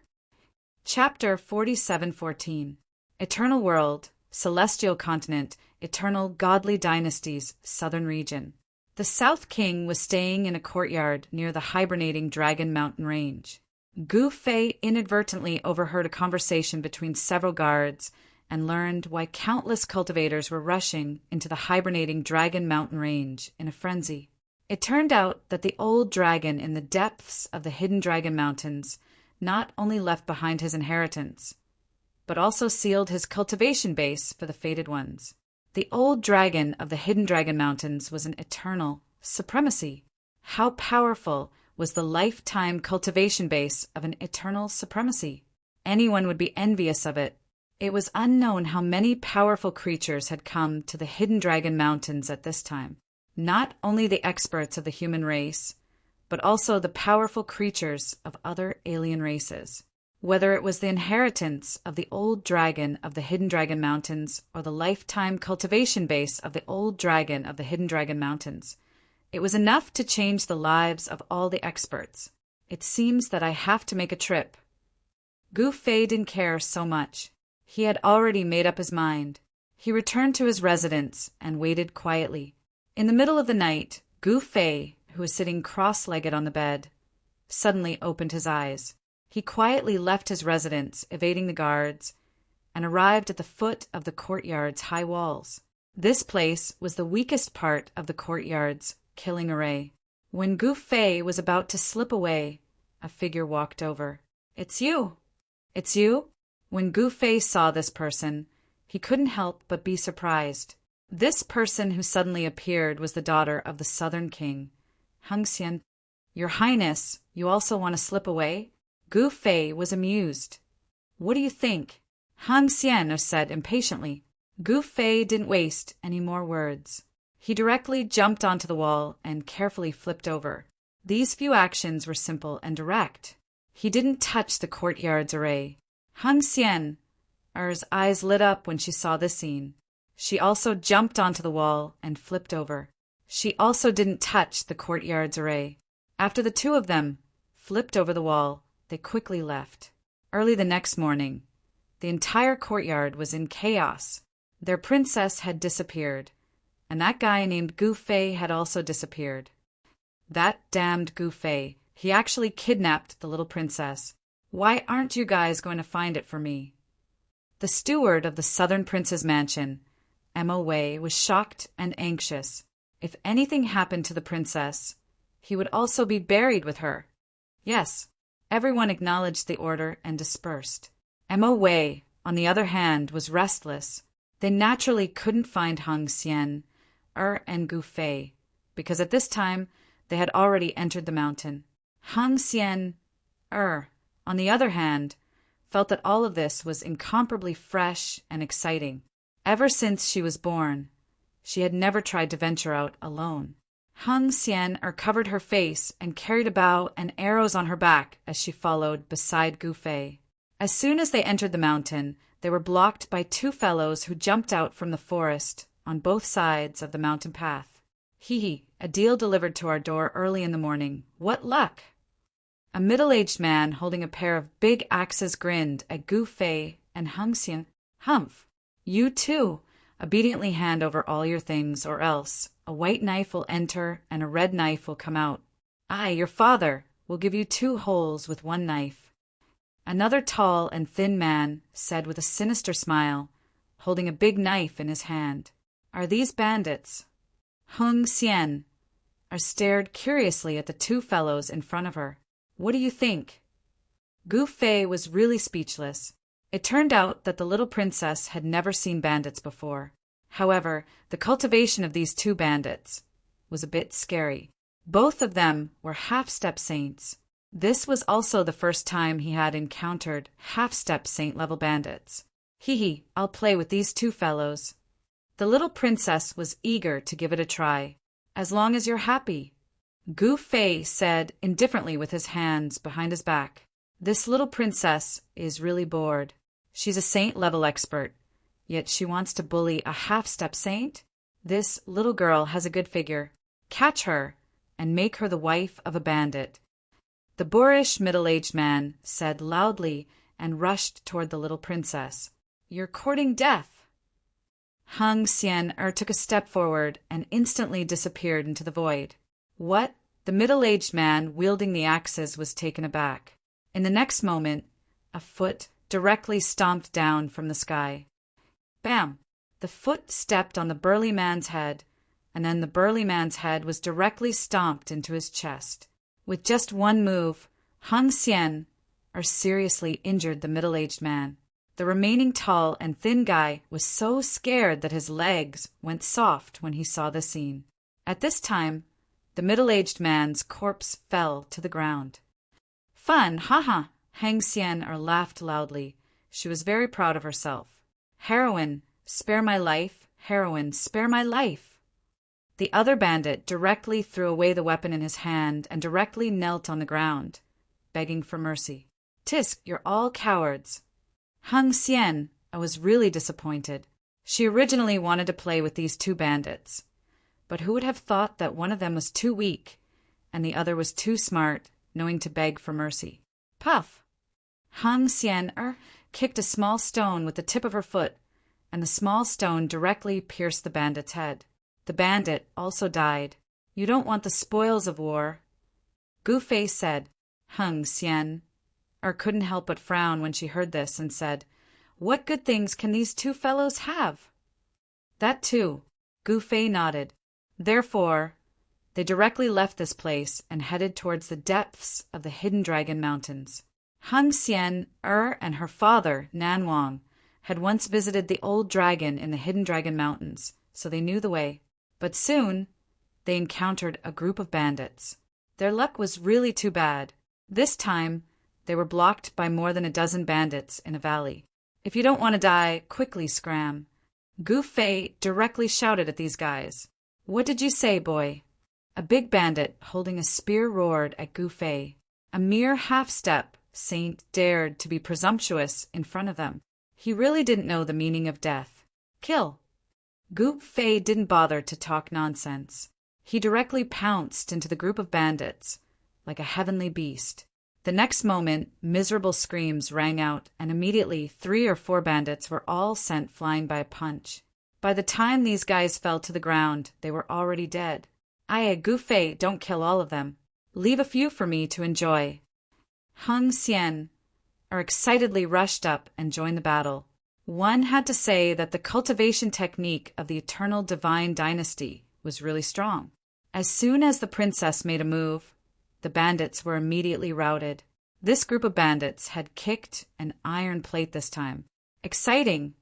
Chapter 4714. Eternal World, Celestial Continent, Eternal Godly Dynasties, Southern Region. The South King was staying in a courtyard near the hibernating Dragon Mountain Range. Gu Fei inadvertently overheard a conversation between several guards and learned why countless cultivators were rushing into the hibernating Dragon Mountain Range in a frenzy. It turned out that the old dragon in the depths of the Hidden Dragon Mountains not only left behind his inheritance, but also sealed his cultivation base for the fated ones. The old dragon of the Hidden Dragon Mountains was an eternal supremacy. How powerful was the lifetime cultivation base of an eternal supremacy? Anyone would be envious of it. It was unknown how many powerful creatures had come to the Hidden Dragon Mountains at this time. Not only the experts of the human race, but also the powerful creatures of other alien races. Whether it was the inheritance of the old dragon of the Hidden Dragon Mountains or the lifetime cultivation base of the old dragon of the Hidden Dragon Mountains, it was enough to change the lives of all the experts. It seems that I have to make a trip. Gu Fei didn't care so much. He had already made up his mind. He returned to his residence and waited quietly. In the middle of the night, Gu Fei, who was sitting cross-legged on the bed, suddenly opened his eyes. He quietly left his residence, evading the guards, and arrived at the foot of the courtyard's high walls. This place was the weakest part of the courtyard's killing array. When Gu Fei was about to slip away, a figure walked over. "It's you! It's you?" When Gu Fei saw this person, he couldn't help but be surprised. This person who suddenly appeared was the daughter of the Southern King, Hung Xian. "Your Highness, you also want to slip away?" Gu Fei was amused. "What do you think?" Hung Xian said impatiently. Gu Fei didn't waste any more words. He directly jumped onto the wall and carefully flipped over. These few actions were simple and direct. He didn't touch the courtyard's array. Hung Xian Er's eyes lit up when she saw this scene. She also jumped onto the wall and flipped over. She also didn't touch the courtyard's array. After the two of them flipped over the wall, they quickly left. Early the next morning, the entire courtyard was in chaos. Their princess had disappeared, and that guy named Gu Fei had also disappeared. That damned Gu Fei, he actually kidnapped the little princess. Why aren't you guys going to find it for me? The steward of the Southern Prince's mansion, Emma Wei, was shocked and anxious. If anything happened to the princess, he would also be buried with her. Yes, everyone acknowledged the order and dispersed. Emma Wei, on the other hand, was restless. They naturally couldn't find Hung Xian, and Gu Fei, because at this time they had already entered the mountain. Hung Xian, on the other hand, felt that all of this was incomparably fresh and exciting. Ever since she was born, she had never tried to venture out alone. Hung Xian covered her face and carried a bow and arrows on her back as she followed beside Gu Fei. As soon as they entered the mountain, they were blocked by two fellows who jumped out from the forest on both sides of the mountain path. A deal delivered to our door early in the morning. What luck! A middle-aged man holding a pair of big axes grinned at Gu Fei and Hung Xian. Humph! You too! Obediently hand over all your things, or else a white knife will enter and a red knife will come out. I, your father, will give you 2 holes with 1 knife. Another tall and thin man said with a sinister smile, holding a big knife in his hand. Are these bandits? Hung Xian stared curiously at the 2 fellows in front of her. What do you think? Gu Fei was really speechless. It turned out that the little princess had never seen bandits before. However, the cultivation of these 2 bandits was a bit scary. Both of them were half-step saints. This was also the first time he had encountered half-step saint-level bandits. I'll play with these 2 fellows. The little princess was eager to give it a try. As long as you're happy. Gu Fei said indifferently with his hands behind his back. This little princess is really bored. She's a saint-level expert, yet she wants to bully a half-step saint? This little girl has a good figure. Catch her and make her the wife of a bandit. The boorish middle-aged man said loudly and rushed toward the little princess. You're courting death. Hung Xian took a step forward and instantly disappeared into the void. What? The middle-aged man wielding the axes was taken aback. In the next moment, a foot directly stomped down from the sky. Bam! The foot stepped on the burly man's head, and then the burly man's head was directly stomped into his chest. With just one move, Hung Xian seriously injured the middle-aged man. The remaining tall and thin guy was so scared that his legs went soft when he saw the scene. At this time, the middle-aged man's corpse fell to the ground. Fun, haha! Hung Xian laughed loudly. She was very proud of herself. Heroine, spare my life. Heroine, spare my life. The other bandit directly threw away the weapon in his hand and directly knelt on the ground, begging for mercy. Tisk, you're all cowards. Hung Xian was really disappointed. She originally wanted to play with these 2 bandits. But who would have thought that one of them was too weak, and the other was too smart, knowing to beg for mercy? Puff! Hung Xian kicked a small stone with the tip of her foot, and the small stone directly pierced the bandit's head. The bandit also died. You don't want the spoils of war. Gu Fei said. Hung Xian couldn't help but frown when she heard this and said, What good things can these 2 fellows have? That too. Gu Fei nodded. Therefore, they directly left this place and headed towards the depths of the Hidden Dragon Mountains. Hung Xian and her father, Nan Wang, had once visited the old dragon in the Hidden Dragon Mountains, so they knew the way. But soon, they encountered a group of bandits. Their luck was really too bad. This time, they were blocked by more than a dozen bandits in a valley. If you don't want to die, quickly scram. Gu Fei directly shouted at these guys. What did you say, boy? A big bandit holding a spear roared at Gu Fei. A mere half-step saint dared to be presumptuous in front of them. He really didn't know the meaning of death. Kill. Gu Fei didn't bother to talk nonsense. He directly pounced into the group of bandits, like a heavenly beast. The next moment, miserable screams rang out, and immediately 3 or 4 bandits were all sent flying by a punch. By the time these guys fell to the ground, they were already dead. Aye, Gu Fei, don't kill all of them. Leave a few for me to enjoy. Hung Xian excitedly rushed up and joined the battle. One had to say that the cultivation technique of the eternal divine dynasty was really strong. As soon as the princess made a move, the bandits were immediately routed. This group of bandits had kicked an iron plate this time. Exciting!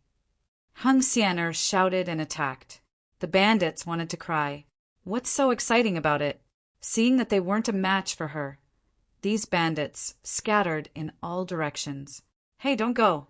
Hung Xian shouted and attacked. The bandits wanted to cry. What's so exciting about it? Seeing that they weren't a match for her, these bandits scattered in all directions. Hey, don't go!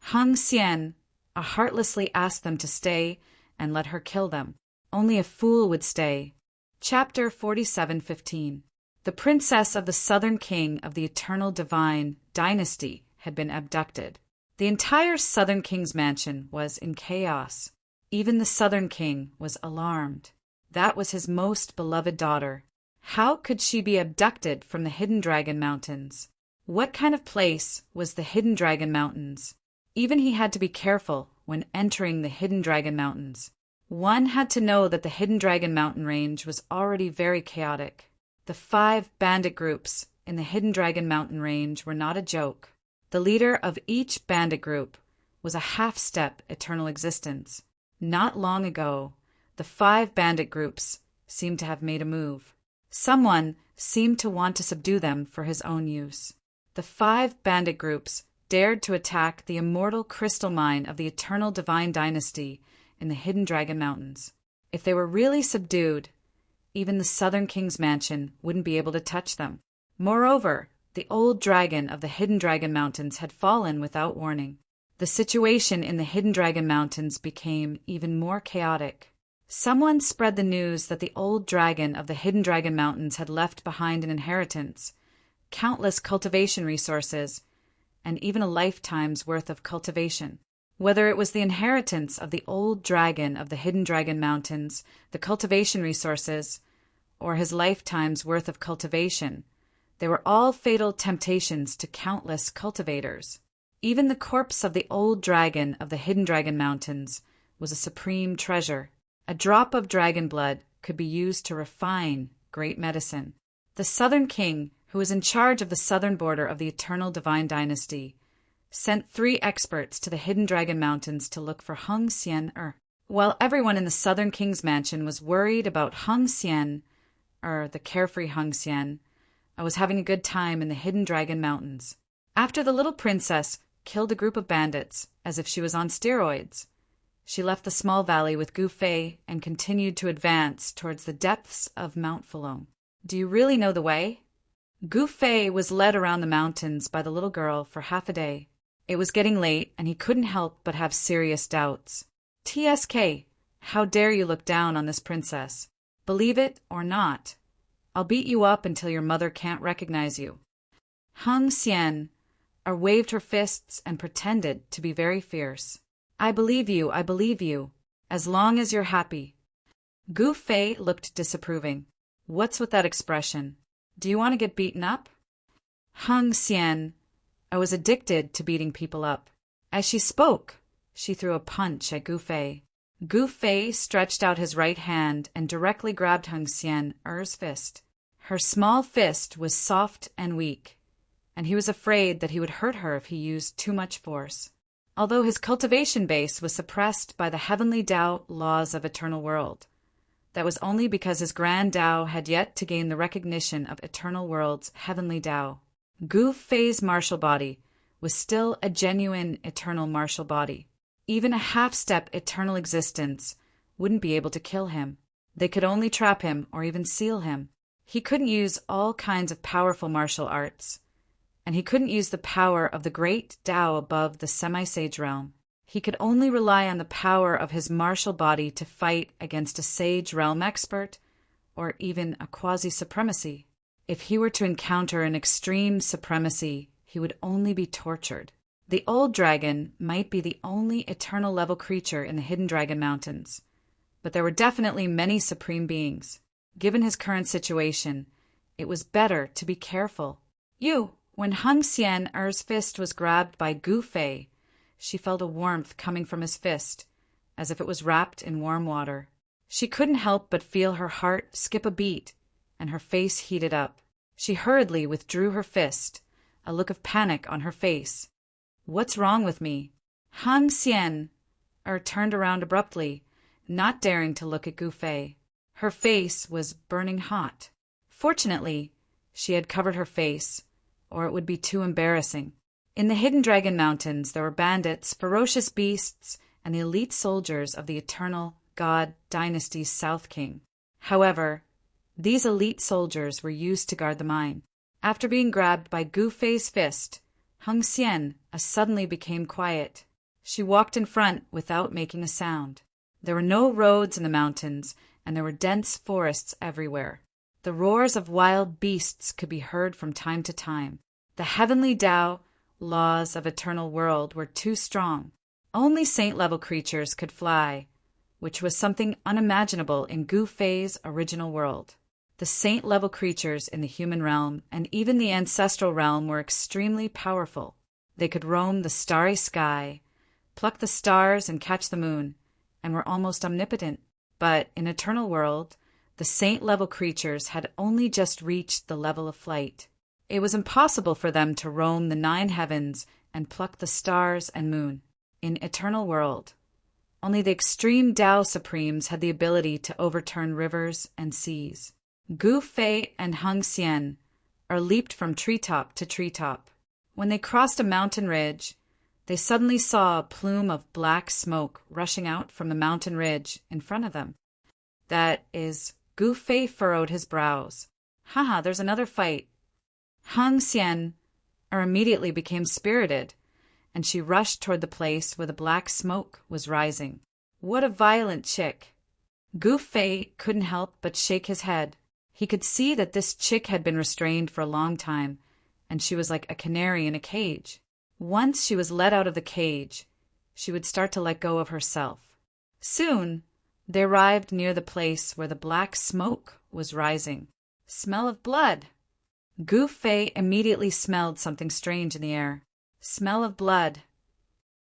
Hung Xian heartlessly asked them to stay and let her kill them. Only a fool would stay. Chapter 47:15. The princess of the southern king of the eternal divine dynasty had been abducted. The entire southern king's mansion was in chaos. Even the southern king was alarmed. That was his most beloved daughter. How could she be abducted from the Hidden Dragon Mountains? What kind of place was the Hidden Dragon Mountains? Even he had to be careful when entering the Hidden Dragon Mountains. One had to know that the Hidden Dragon Mountain range was already very chaotic. The 5 bandit groups in the Hidden Dragon Mountain range were not a joke. The leader of each bandit group was a half-step eternal existence. Not long ago, the 5 bandit groups seemed to have made a move. Someone seemed to want to subdue them for his own use. The 5 bandit groups dared to attack the immortal crystal mine of the eternal divine dynasty in the Hidden Dragon Mountains. If they were really subdued, even the southern king's mansion wouldn't be able to touch them. Moreover, the old dragon of the Hidden Dragon Mountains had fallen without warning. The situation in the Hidden Dragon Mountains became even more chaotic. Someone spread the news that the old dragon of the Hidden Dragon Mountains had left behind an inheritance, countless cultivation resources, and even a lifetime's worth of cultivation. Whether it was the inheritance of the old dragon of the Hidden Dragon Mountains, the cultivation resources, or his lifetime's worth of cultivation, they were all fatal temptations to countless cultivators. Even the corpse of the old dragon of the Hidden Dragon Mountains was a supreme treasure. A drop of dragon blood could be used to refine great medicine. The southern king, who was in charge of the southern border of the eternal divine dynasty, sent 3 experts to the Hidden Dragon Mountains to look for Hung Xian. While everyone in the southern king's mansion was worried about Hung Xian, the carefree Hung Xian, was having a good time in the Hidden Dragon Mountains. After the little princess killed a group of bandits as if she was on steroids, she left the small valley with Gu Fei and continued to advance towards the depths of Mount Fulong. Do you really know the way? Gu Fei was led around the mountains by the little girl for half a day. It was getting late, and he couldn't help but have serious doubts. TSK, how dare you look down on this princess? Believe it or not, I'll beat you up until your mother can't recognize you. Hung Xian waved her fists and pretended to be very fierce. I believe you, as long as you're happy. Gu Fei looked disapproving. What's with that expression? Do you want to get beaten up? Hung Xian was addicted to beating people up. As she spoke, she threw a punch at Gu Fei. Gu Fei stretched out his right hand and directly grabbed Hung Xian's fist. Her small fist was soft and weak, and he was afraid that he would hurt her if he used too much force. Although his cultivation base was suppressed by the heavenly Tao laws of eternal world, that was only because his grand Tao had yet to gain the recognition of eternal world's heavenly Tao. Gu Fei's martial body was still a genuine eternal martial body. Even a half-step eternal existence wouldn't be able to kill him. They could only trap him or even seal him. He couldn't use all kinds of powerful martial arts, and he couldn't use the power of the great Tao above the semi-sage realm. He could only rely on the power of his martial body to fight against a sage realm expert or even a quasi-supremacy. If he were to encounter an extreme supremacy, he would only be tortured. The old dragon might be the only eternal level creature in the Hidden Dragon Mountains, but there were definitely many supreme beings. Given his current situation, it was better to be careful. When Hung Xian Er's fist was grabbed by Gu Fei, she felt a warmth coming from his fist, as if it was wrapped in warm water. She couldn't help but feel her heart skip a beat, and her face heated up. She hurriedly withdrew her fist, a look of panic on her face. "What's wrong with me?" Hung Xian turned around abruptly, not daring to look at Gu Fei. Her face was burning hot. Fortunately, she had covered her face, or it would be too embarrassing. In the Hidden Dragon Mountains, there were bandits, ferocious beasts, and the elite soldiers of the eternal God Dynasty's South King. However, these elite soldiers were used to guard the mine. After being grabbed by Gu Fei's fist, Hung Xian suddenly became quiet. She walked in front without making a sound. There were no roads in the mountains, and there were dense forests everywhere. The roars of wild beasts could be heard from time to time. The heavenly Tao laws of eternal world were too strong. Only saint-level creatures could fly, which was something unimaginable in Gu Fei's original world. The saint-level creatures in the human realm and even the ancestral realm were extremely powerful. They could roam the starry sky, pluck the stars and catch the moon, and were almost omnipotent. But in eternal world, the saint-level creatures had only just reached the level of flight. It was impossible for them to roam the 9 heavens and pluck the stars and moon. In eternal world, only the extreme Tao Supremes had the ability to overturn rivers and seas. Gu Fei and Hung Xian leaped from treetop to treetop. When they crossed a mountain ridge, they suddenly saw a plume of black smoke rushing out from the mountain ridge in front of them. That is, Gu Fei furrowed his brows. Haha, there's another fight. Hung Xian immediately became spirited, and she rushed toward the place where the black smoke was rising. What a violent chick! Gu Fei couldn't help but shake his head. He could see that this chick had been restrained for a long time, and she was like a canary in a cage. Once she was let out of the cage, she would start to let go of herself. Soon, they arrived near the place where the black smoke was rising. Smell of blood! Gu Fei immediately smelled something strange in the air. Smell of blood.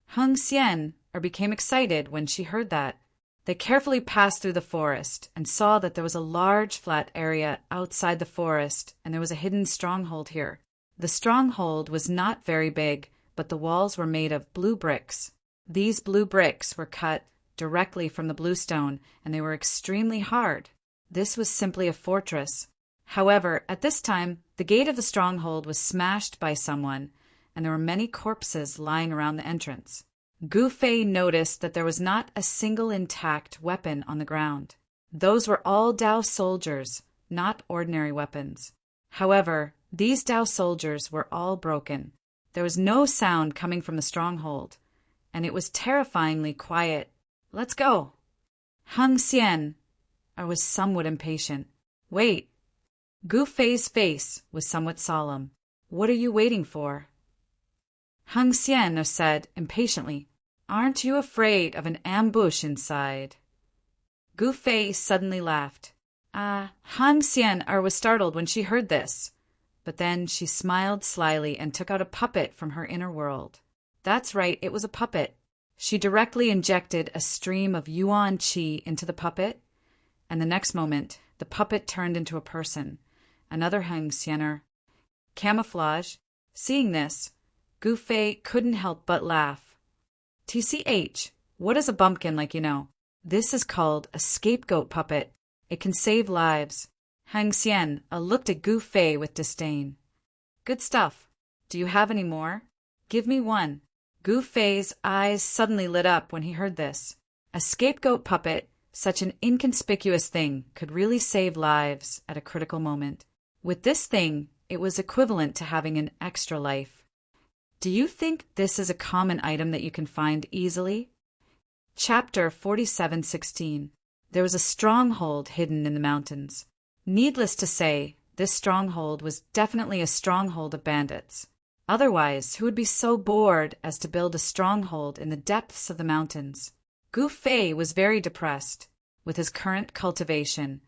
Hung Xian became excited when she heard that. They carefully passed through the forest and saw that there was a large flat area outside the forest, and there was a hidden stronghold here. The stronghold was not very big, but the walls were made of blue bricks. These blue bricks were cut directly from the bluestone, and they were extremely hard. This was simply a fortress. However, at this time, the gate of the stronghold was smashed by someone, and there were many corpses lying around the entrance. Gu Fei noticed that there was not a single intact weapon on the ground. Those were all Tao soldiers, not ordinary weapons. However, these Tao soldiers were all broken. There was no sound coming from the stronghold, and it was terrifyingly quiet. Let's go. Hung Xian was somewhat impatient. Wait. Gu Fei's face was somewhat solemn. What are you waiting for? Hung Xian said impatiently, Aren't you afraid of an ambush inside? Gu Fei suddenly laughed. Hung Xian was startled when she heard this, but then she smiled slyly and took out a puppet from her inner world. That's right, it was a puppet. She directly injected a stream of yuan qi into the puppet, and the next moment, the puppet turned into a person, another Hung Xianer. Camouflage. Seeing this, Gu Fei couldn't help but laugh. TCH, what is a bumpkin like you know? This is called a scapegoat puppet. It can save lives. Hung Xian looked at Gu Fei with disdain. Good stuff. Do you have any more? Give me one. Gu Fei's eyes suddenly lit up when he heard this. A scapegoat puppet, such an inconspicuous thing, could really save lives at a critical moment. With this thing, it was equivalent to having an extra life. Do you think this is a common item that you can find easily? Chapter 47:16. There was a stronghold hidden in the mountains. Needless to say, this stronghold was definitely a stronghold of bandits. Otherwise, who would be so bored as to build a stronghold in the depths of the mountains? Gu Fei was very depressed. With his current cultivation,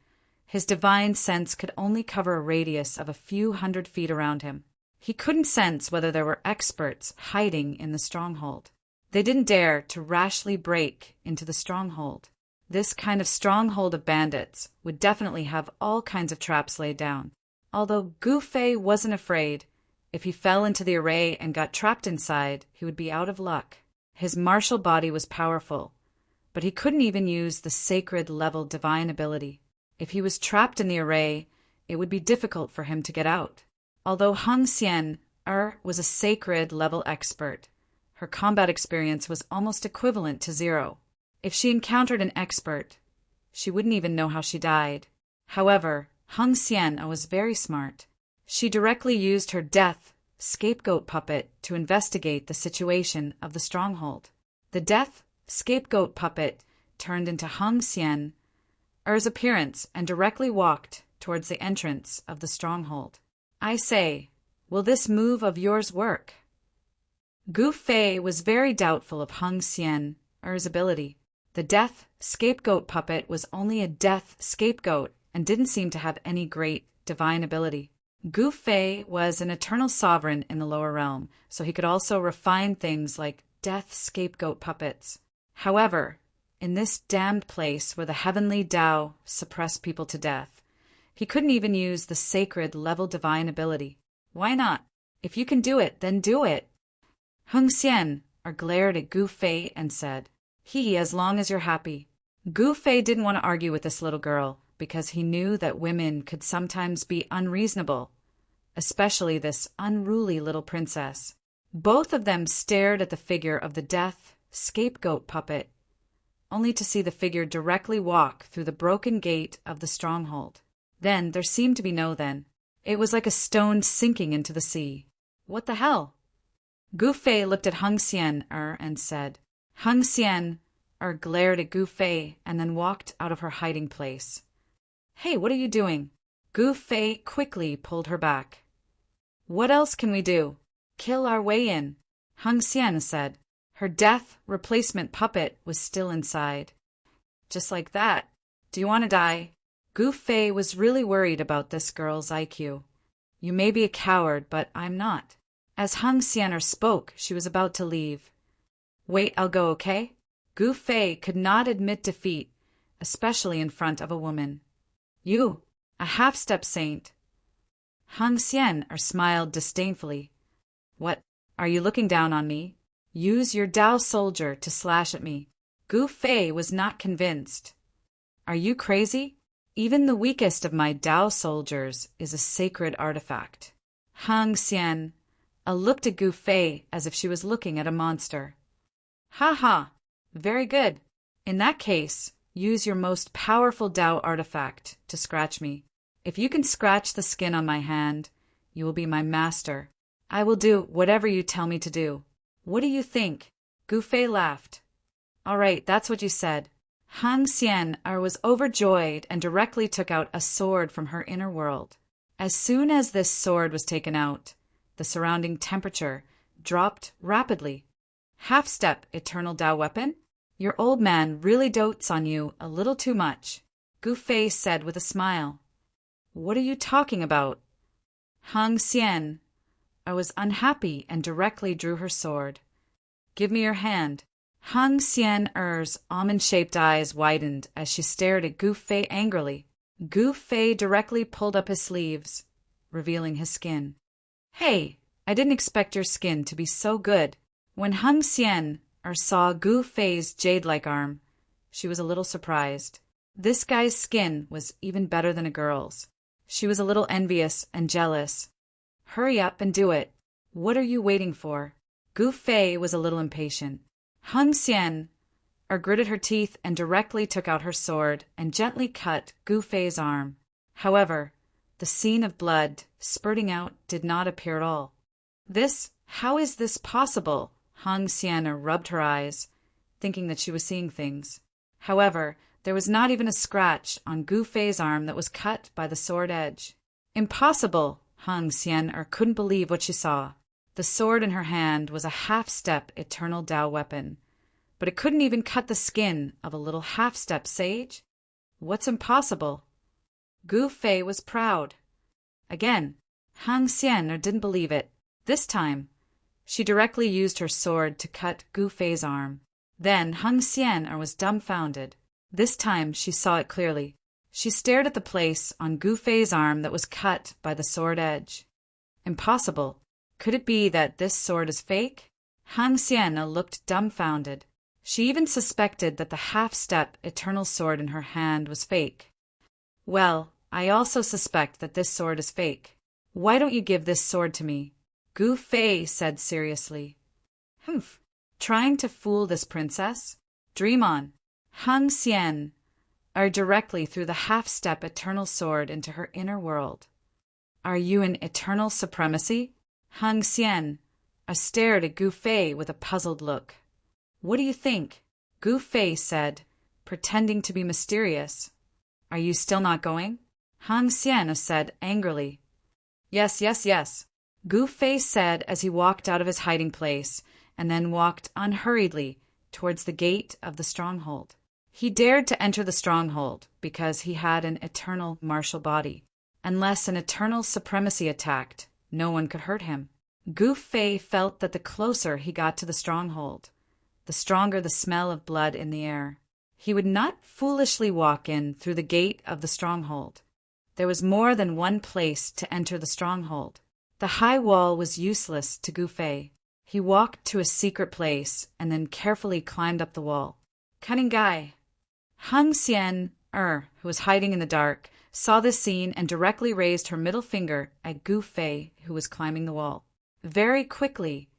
his divine sense could only cover a radius of a few hundred feet around him. He couldn't sense whether there were experts hiding in the stronghold. They didn't dare to rashly break into the stronghold. This kind of stronghold of bandits would definitely have all kinds of traps laid down. Although Gu Fei wasn't afraid, if he fell into the array and got trapped inside, he would be out of luck. His martial body was powerful, but he couldn't even use the sacred level divine ability. If he was trapped in the array, it would be difficult for him to get out. Although Hung Xian was a sacred level expert, her combat experience was almost equivalent to 0. If she encountered an expert, she wouldn't even know how she died. However, Hung Xian was very smart. She directly used her death scapegoat puppet to investigate the situation of the stronghold. The death scapegoat puppet turned into Hung Xian's appearance and directly walked towards the entrance of the stronghold. I say, will this move of yours work? Gu Fei was very doubtful of Hung Xian's ability. The death scapegoat puppet was only a death scapegoat and didn't seem to have any great divine ability. Gu Fei was an eternal sovereign in the lower realm, so he could also refine things like death scapegoat puppets. However, in this damned place where the heavenly Tao suppressed people to death, he couldn't even use the sacred level divine ability. Why not? If you can do it, then do it. Hung Xian glared at Gu Fei and said, as long as you're happy. Gu Fei didn't want to argue with this little girl because he knew that women could sometimes be unreasonable, especially this unruly little princess. Both of them stared at the figure of the death scapegoat puppet, only to see the figure directly walk through the broken gate of the stronghold. Then there seemed to be no then. It was like a stone sinking into the sea. What the hell? Gu Fei looked at Hung Xian and said. Hung Xian glared at Gu Fei and then walked out of her hiding place. Hey, what are you doing? Gu Fei quickly pulled her back. What else can we do? Kill our way in, Hung Xian said. Her death replacement puppet was still inside. Just like that. Do you want to die? Gu Fei was really worried about this girl's IQ. You may be a coward, but I'm not. As Hung Xian spoke, she was about to leave. Wait, I'll go, okay? Gu Fei could not admit defeat, especially in front of a woman. You, a half-step saint. Hung Xian smiled disdainfully. What, are you looking down on me? Use your Tao soldier to slash at me. Gu Fei was not convinced. Are you crazy? Even the weakest of my Tao soldiers is a sacred artifact. Hung Xian looked at Gu Fei as if she was looking at a monster. Ha ha, very good. In that case, use your most powerful Tao artifact to scratch me. If you can scratch the skin on my hand, you will be my master. I will do whatever you tell me to do. What do you think? Gu Fei laughed. All right, that's what you said. Hung Xian was overjoyed and directly took out a sword from her inner world. As soon as this sword was taken out, the surrounding temperature dropped rapidly. Half-step eternal Tao weapon? Your old man really dotes on you a little too much, Gu Fei said with a smile. What are you talking about? Hung Xian was unhappy and directly drew her sword. Give me your hand. Hung Xian's almond-shaped eyes widened as she stared at Gu Fei angrily. Gu Fei directly pulled up his sleeves, revealing his skin. Hey, I didn't expect your skin to be so good. When Hung Xian saw Gu Fei's jade-like arm, she was a little surprised. This guy's skin was even better than a girl's. She was a little envious and jealous. Hurry up and do it. What are you waiting for? Gu Fei was a little impatient. Hung Xian gritted her teeth and directly took out her sword and gently cut Gu Fei's arm. However, the scene of blood spurting out did not appear at all. How is this possible? Hung Xian rubbed her eyes, thinking that she was seeing things. However, there was not even a scratch on Gu Fei's arm that was cut by the sword edge. Impossible! Hung Xian couldn't believe what she saw. The sword in her hand was a half-step eternal Tao weapon, but it couldn't even cut the skin of a little half-step sage? What's impossible? Gu Fei was proud. Again, Hang Xian didn't believe it. This time, she directly used her sword to cut Gu Fei's arm. Then Hang Xian was dumbfounded. This time she saw it clearly. She stared at the place on Gu Fei's arm that was cut by the sword edge. Impossible. Could it be that this sword is fake? Hang Xian looked dumbfounded. She even suspected that the half-step eternal sword in her hand was fake. Well, I also suspect that this sword is fake. Why don't you give this sword to me? Gu Fei said seriously. Humph. Trying to fool this princess? Dream on. Hang Xian directly threw the half-step eternal sword into her inner world. Are you in eternal supremacy? Hang Xian stared at Gu Fei with a puzzled look. What do you think? Gu Fei said, pretending to be mysterious. Are you still not going? Hang Xian said angrily. Yes, yes, yes, Gu Fei said as he walked out of his hiding place and then walked unhurriedly towards the gate of the stronghold. He dared to enter the stronghold because he had an eternal martial body. Unless an eternal supremacy attacked, no one could hurt him. Gu Fei felt that the closer he got to the stronghold, the stronger the smell of blood in the air. He would not foolishly walk in through the gate of the stronghold. There was more than one place to enter the stronghold. The high wall was useless to Gu Fei. He walked to a secret place and then carefully climbed up the wall. Cunning guy. Hang Xian, who was hiding in the dark, saw this scene and directly raised her middle finger at Gu Fei, who was climbing the wall. Very quickly,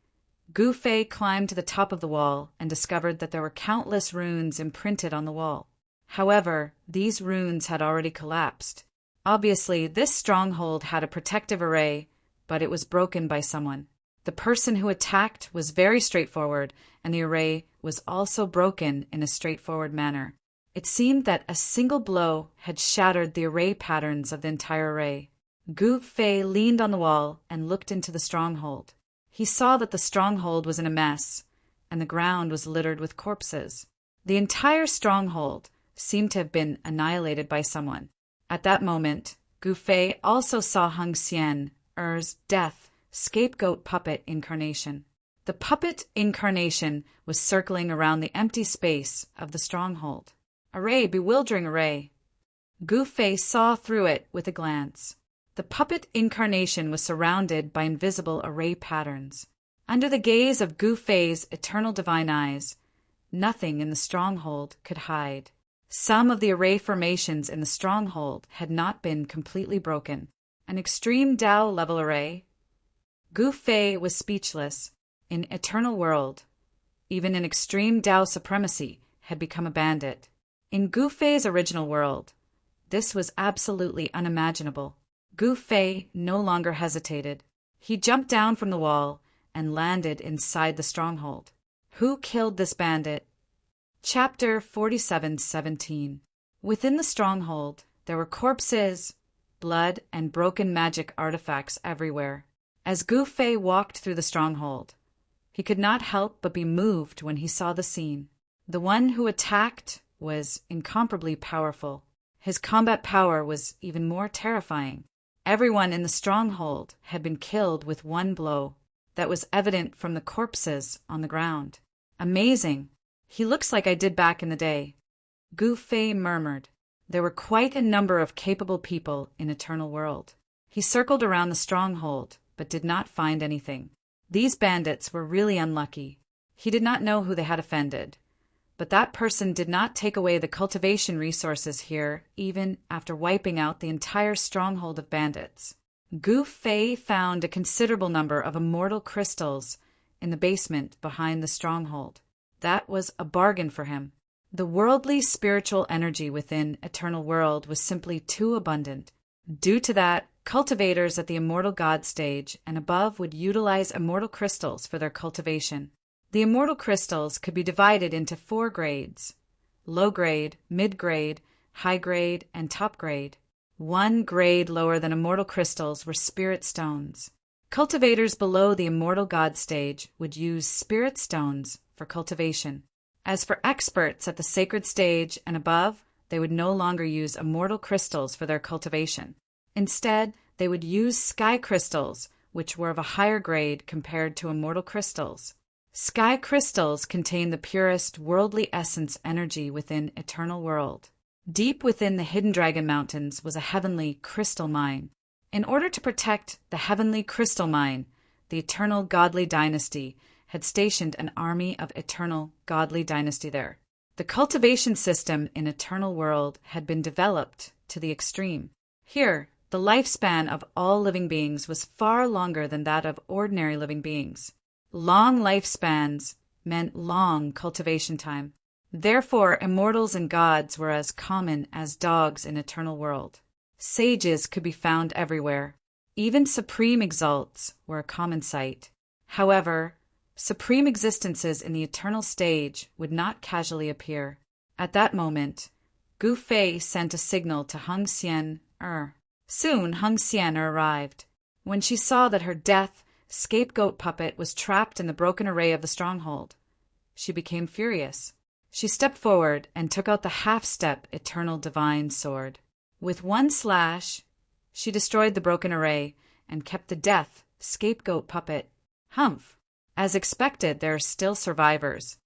Gu Fei climbed to the top of the wall and discovered that there were countless runes imprinted on the wall. However, these runes had already collapsed. Obviously, this stronghold had a protective array, but it was broken by someone. The person who attacked was very straightforward, and the array was also broken in a straightforward manner. It seemed that a single blow had shattered the array patterns of the entire array. Gu Fei leaned on the wall and looked into the stronghold. He saw that the stronghold was in a mess, and the ground was littered with corpses. The entire stronghold seemed to have been annihilated by someone. At that moment, Gu Fei also saw Hang Xian's death scapegoat puppet incarnation. The puppet incarnation was circling around the empty space of the stronghold. Array, bewildering array. Gu Fei saw through it with a glance. The puppet incarnation was surrounded by invisible array patterns. Under the gaze of Gu Fei's eternal divine eyes, nothing in the stronghold could hide. Some of the array formations in the stronghold had not been completely broken. An extreme Tao level array. Gu Fei was speechless. In eternal world, even an extreme Tao supremacy had become a bandit. In Gu Fei's original world, this was absolutely unimaginable. Gu Fei no longer hesitated. He jumped down from the wall and landed inside the stronghold. Who killed this bandit? Chapter 47:17. Within the stronghold, there were corpses, blood, and broken magic artifacts everywhere. As Gu Fei walked through the stronghold, he could not help but be moved when he saw the scene. The one who attacked was incomparably powerful. His combat power was even more terrifying. Everyone in the stronghold had been killed with one blow. That was evident from the corpses on the ground. Amazing. He looks like I did back in the day. Gu Fei murmured. There were quite a number of capable people in Eternal World. He circled around the stronghold, but did not find anything. These bandits were really unlucky. He did not know who they had offended. But that person did not take away the cultivation resources here, even after wiping out the entire stronghold of bandits. Gu Fei found a considerable number of immortal crystals in the basement behind the stronghold. That was a bargain for him. The worldly spiritual energy within Eternal World was simply too abundant. Due to that, cultivators at the Immortal God stage and above would utilize immortal crystals for their cultivation. The immortal crystals could be divided into 4 grades: low grade, mid grade, high grade, and top grade. 1 grade lower than immortal crystals were spirit stones. Cultivators below the immortal god stage would use spirit stones for cultivation. As for experts at the sacred stage and above, they would no longer use immortal crystals for their cultivation. Instead, they would use sky crystals, which were of a higher grade compared to immortal crystals. Sky crystals contain the purest worldly essence energy within eternal world. Deep within the hidden Dragon Mountains was a heavenly crystal mine. In order to protect the heavenly crystal mine, the eternal godly dynasty had stationed an army of eternal godly dynasty there. The cultivation system in eternal world had been developed to the extreme. Here, the lifespan of all living beings was far longer than that of ordinary living beings. Long lifespans meant long cultivation time. Therefore, immortals and gods were as common as dogs in eternal world. Sages could be found everywhere. Even supreme exalts were a common sight. However, supreme existences in the eternal stage would not casually appear. At that moment, Gu Fei sent a signal to Hung Xian Er. Soon Hung Xian Er arrived. When she saw that her death scapegoat puppet was trapped in the broken array of the stronghold, she became furious. She stepped forward and took out the half-step eternal divine sword. With one slash, she destroyed the broken array and kept the death scapegoat puppet. Humph! As expected, there are still survivors.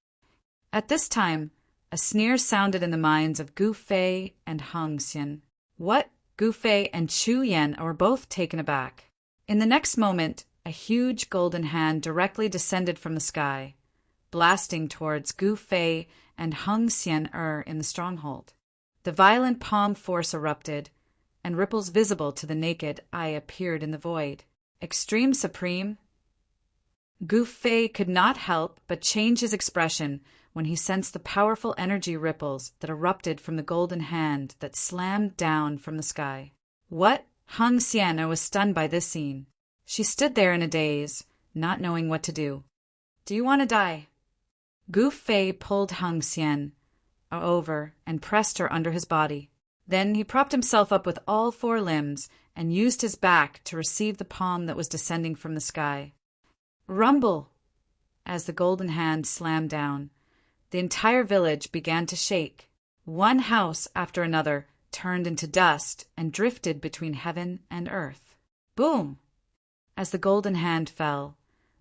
At this time, a sneer sounded in the minds of Gu Fei and Hung Xian. What? Gu Fei and Chu Yan were both taken aback. In the next moment, a huge golden hand directly descended from the sky, blasting towards Gu Fei and Hung Xian in the stronghold. The violent palm force erupted, and ripples visible to the naked eye appeared in the void. Extreme Supreme. Gu Fei could not help but change his expression when he sensed the powerful energy ripples that erupted from the golden hand that slammed down from the sky. What? Hung Xian was stunned by this scene. She stood there in a daze, not knowing what to do. Do you want to die? Gu Fei pulled Hung Xian over and pressed her under his body. Then he propped himself up with all four limbs and used his back to receive the palm that was descending from the sky. Rumble! As the golden hand slammed down, the entire village began to shake. One house after another turned into dust and drifted between heaven and earth. Boom! As the golden hand fell,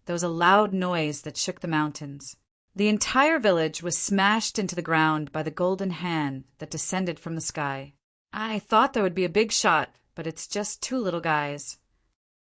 there was a loud noise that shook the mountains. The entire village was smashed into the ground by the golden hand that descended from the sky. I thought there would be a big shot, but it's just two little guys.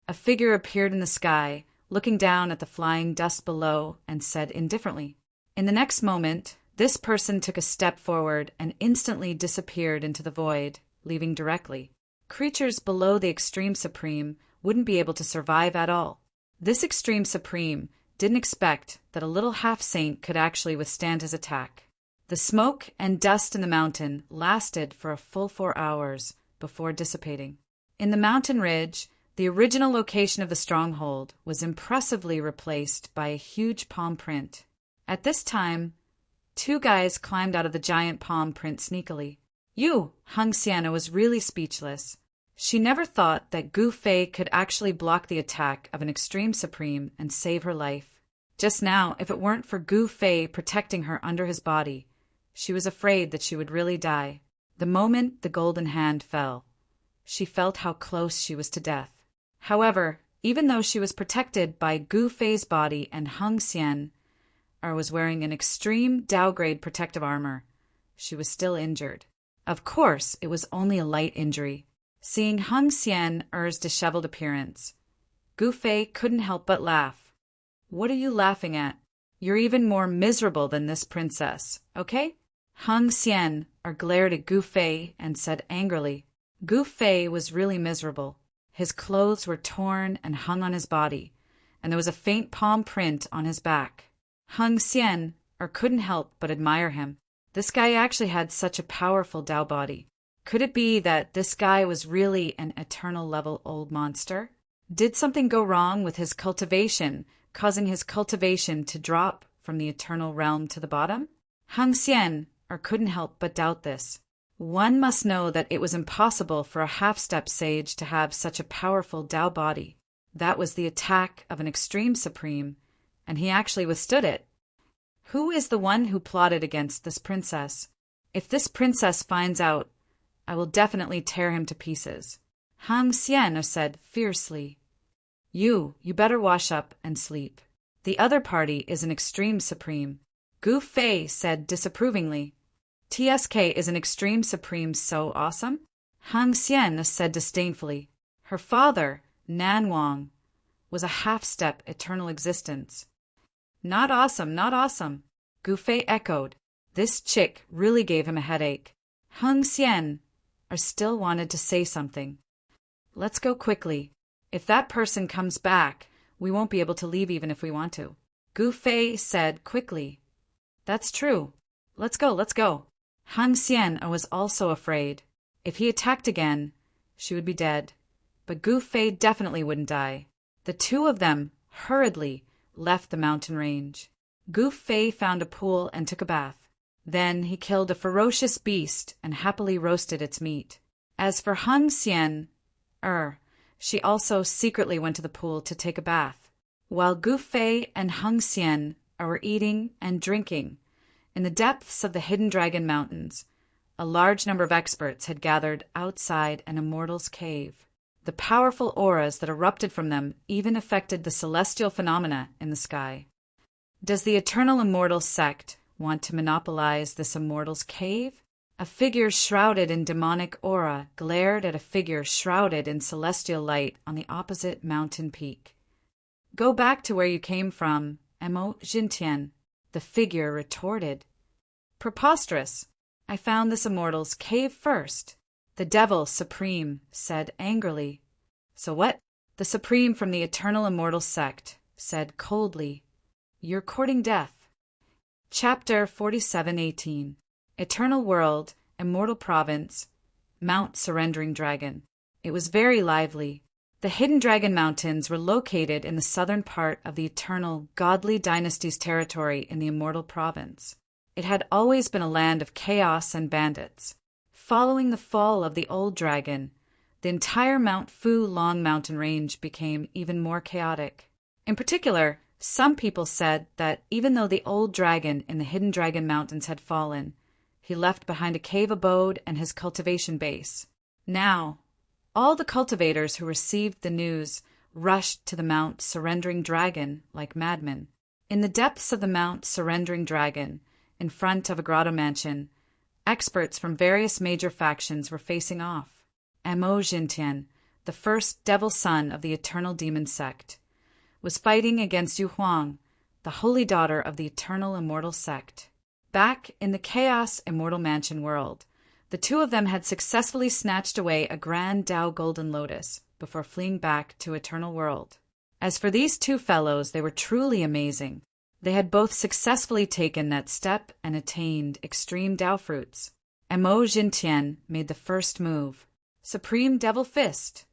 A figure appeared in the sky, looking down at the flying dust below, and said indifferently. In the next moment, this person took a step forward and instantly disappeared into the void, leaving directly. Creatures below the Extreme Supreme wouldn't be able to survive at all. This Extreme Supreme didn't expect that a little half-saint could actually withstand his attack. The smoke and dust in the mountain lasted for a full 4 hours before dissipating. In the mountain ridge, the original location of the stronghold was impressively replaced by a huge palm print. At this time, two guys climbed out of the giant palm print sneakily. Hung Xian was really speechless. She never thought that Gu Fei could actually block the attack of an Extreme Supreme and save her life. Just now, if it weren't for Gu Fei protecting her under his body, she was afraid that she would really die. The moment the golden hand fell, she felt how close she was to death. However, even though she was protected by Gu Fei's body and Hung Xian was wearing an extreme Dao-grade protective armor, she was still injured. Of course, it was only a light injury. Seeing Hung Xian's disheveled appearance, Gu Fei couldn't help but laugh. What are you laughing at? You're even more miserable than this princess, okay? Hung Xian glared at Gu Fei and said angrily. Gu Fei was really miserable. His clothes were torn and hung on his body, and there was a faint palm print on his back. Hung Xian couldn't help but admire him. This guy actually had such a powerful Dao body. Could it be that this guy was really an eternal level old monster? Did something go wrong with his cultivation, causing his cultivation to drop from the eternal realm to the bottom? Hung Xian couldn't help but doubt this. One must know that it was impossible for a half-step sage to have such a powerful Dao body. That was the attack of an extreme supreme, and he actually withstood it. Who is the one who plotted against this princess? If this princess finds out, I will definitely tear him to pieces. Hang Xian said fiercely. You better wash up and sleep. The other party is an extreme supreme. Gu Fei said disapprovingly. TSK is an extreme supreme so awesome? Hang Xian said disdainfully. Her father, Nan Wang, was a half-step eternal existence. Not awesome, not awesome, Gu Fei echoed. This chick really gave him a headache. Hang Xian still wanted to say something. Let's go quickly. If that person comes back, we won't be able to leave even if we want to. Gu Fei said quickly. That's true. Let's go, let's go. Han Xian was also afraid. If he attacked again, she would be dead. But Gu Fei definitely wouldn't die. The two of them hurriedly left the mountain range. Gu Fei found a pool and took a bath. Then he killed a ferocious beast and happily roasted its meat. As for Hang Xian, she also secretly went to the pool to take a bath. While Gu Fei and Hang Xian were eating and drinking, in the depths of the Hidden Dragon Mountains, a large number of experts had gathered outside an immortal's cave. The powerful auras that erupted from them even affected the celestial phenomena in the sky. Does the Eternal Immortal sect want to monopolize this immortal's cave? A figure shrouded in demonic aura glared at a figure shrouded in celestial light on the opposite mountain peak. Go back to where you came from, Mo Jintian, the figure retorted. Preposterous! I found this immortal's cave first. The Devil Supreme said angrily. So what? The Supreme from the Eternal Immortal sect said coldly. You're courting death. Chapter 47:18 Eternal World, Immortal Province, Mount Surrendering Dragon. It was very lively. The Hidden Dragon Mountains were located in the southern part of the eternal godly dynasty's territory in the Immortal Province. It had always been a land of chaos and bandits. Following the fall of the old dragon, the entire Mount Fu Long mountain range became even more chaotic. In particular, some people said that even though the old dragon in the Hidden Dragon Mountains had fallen, he left behind a cave abode and his cultivation base. Now, all the cultivators who received the news rushed to the Mount Surrendering Dragon like madmen. In the depths of the Mount Surrendering Dragon, in front of a grotto mansion, experts from various major factions were facing off. Mo Jintian, the first devil son of the Eternal Demon sect, was fighting against Yu Huang, the holy daughter of the Eternal Immortal sect. Back in the Chaos Immortal Mansion world, the two of them had successfully snatched away a grand Tao Golden Lotus before fleeing back to Eternal World. As for these two fellows, they were truly amazing. They had both successfully taken that step and attained extreme Tao fruits. Mo Jintian made the first move. Supreme Devil Fist.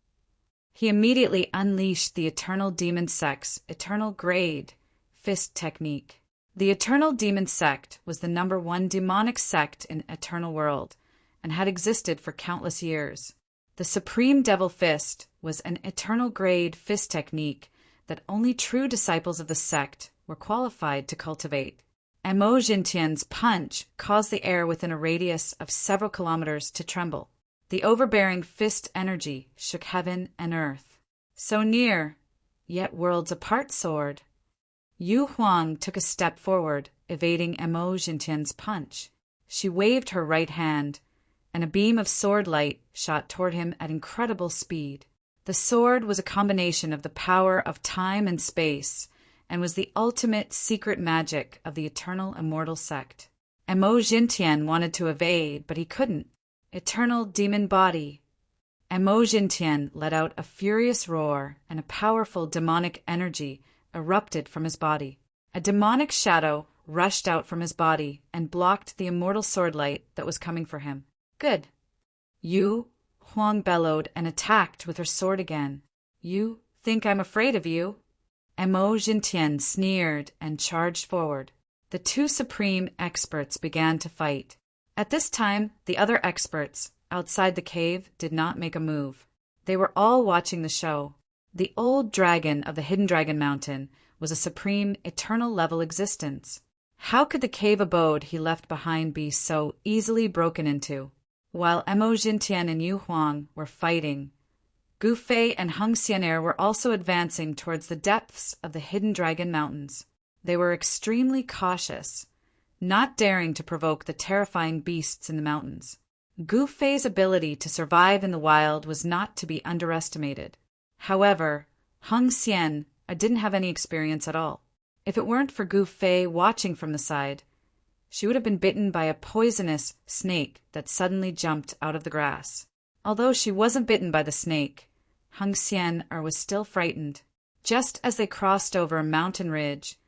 He immediately unleashed the Eternal Demon Sect's Eternal Grade Fist technique. The Eternal Demon Sect was the #1 demonic sect in Eternal World and had existed for countless years. The Supreme Devil Fist was an Eternal Grade Fist technique that only true disciples of the sect were qualified to cultivate. Mo Jintian's punch caused the air within a radius of several kilometers to tremble. The overbearing fist energy shook heaven and earth. So near, yet worlds apart soared. Yu Huang took a step forward, evading Mo Jintian's punch. She waved her right hand, and a beam of sword light shot toward him at incredible speed. The sword was a combination of the power of time and space, and was the ultimate secret magic of the Eternal Immortal sect. Mo Jintian wanted to evade, but he couldn't. Eternal Demon Body. Mo Jintian let out a furious roar, and a powerful demonic energy erupted from his body. A demonic shadow rushed out from his body and blocked the immortal swordlight that was coming for him. Good. Yu Huang bellowed and attacked with her sword again. You think I'm afraid of you? Mo Jintian sneered and charged forward. The two supreme experts began to fight. At this time, the other experts outside the cave did not make a move. They were all watching the show. The old dragon of the Hidden Dragon Mountain was a supreme, eternal level existence. How could the cave abode he left behind be so easily broken into? While Mo Jintian and Yu Huang were fighting, Gu Fei and Hung Xianer were also advancing towards the depths of the Hidden Dragon Mountains. They were extremely cautious, not daring to provoke the terrifying beasts in the mountains. Gu Fei's ability to survive in the wild was not to be underestimated. However, Hung Xian didn't have any experience at all. If it weren't for Gu Fei watching from the side, she would have been bitten by a poisonous snake that suddenly jumped out of the grass. Although she wasn't bitten by the snake, Hung Xian was still frightened. Just as they crossed over a mountain ridge,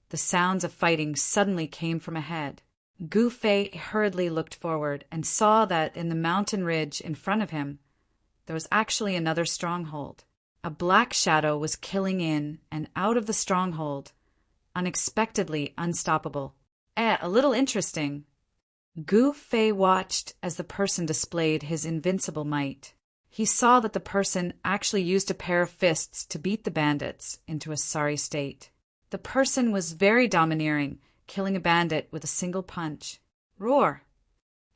the sounds of fighting suddenly came from ahead. Gu Fei hurriedly looked forward and saw that in the mountain ridge in front of him, there was actually another stronghold. A black shadow was killing in and out of the stronghold, unexpectedly unstoppable. A little interesting. Gu Fei watched as the person displayed his invincible might. He saw that the person actually used a pair of fists to beat the bandits into a sorry state. The person was very domineering, killing a bandit with a single punch. Roar!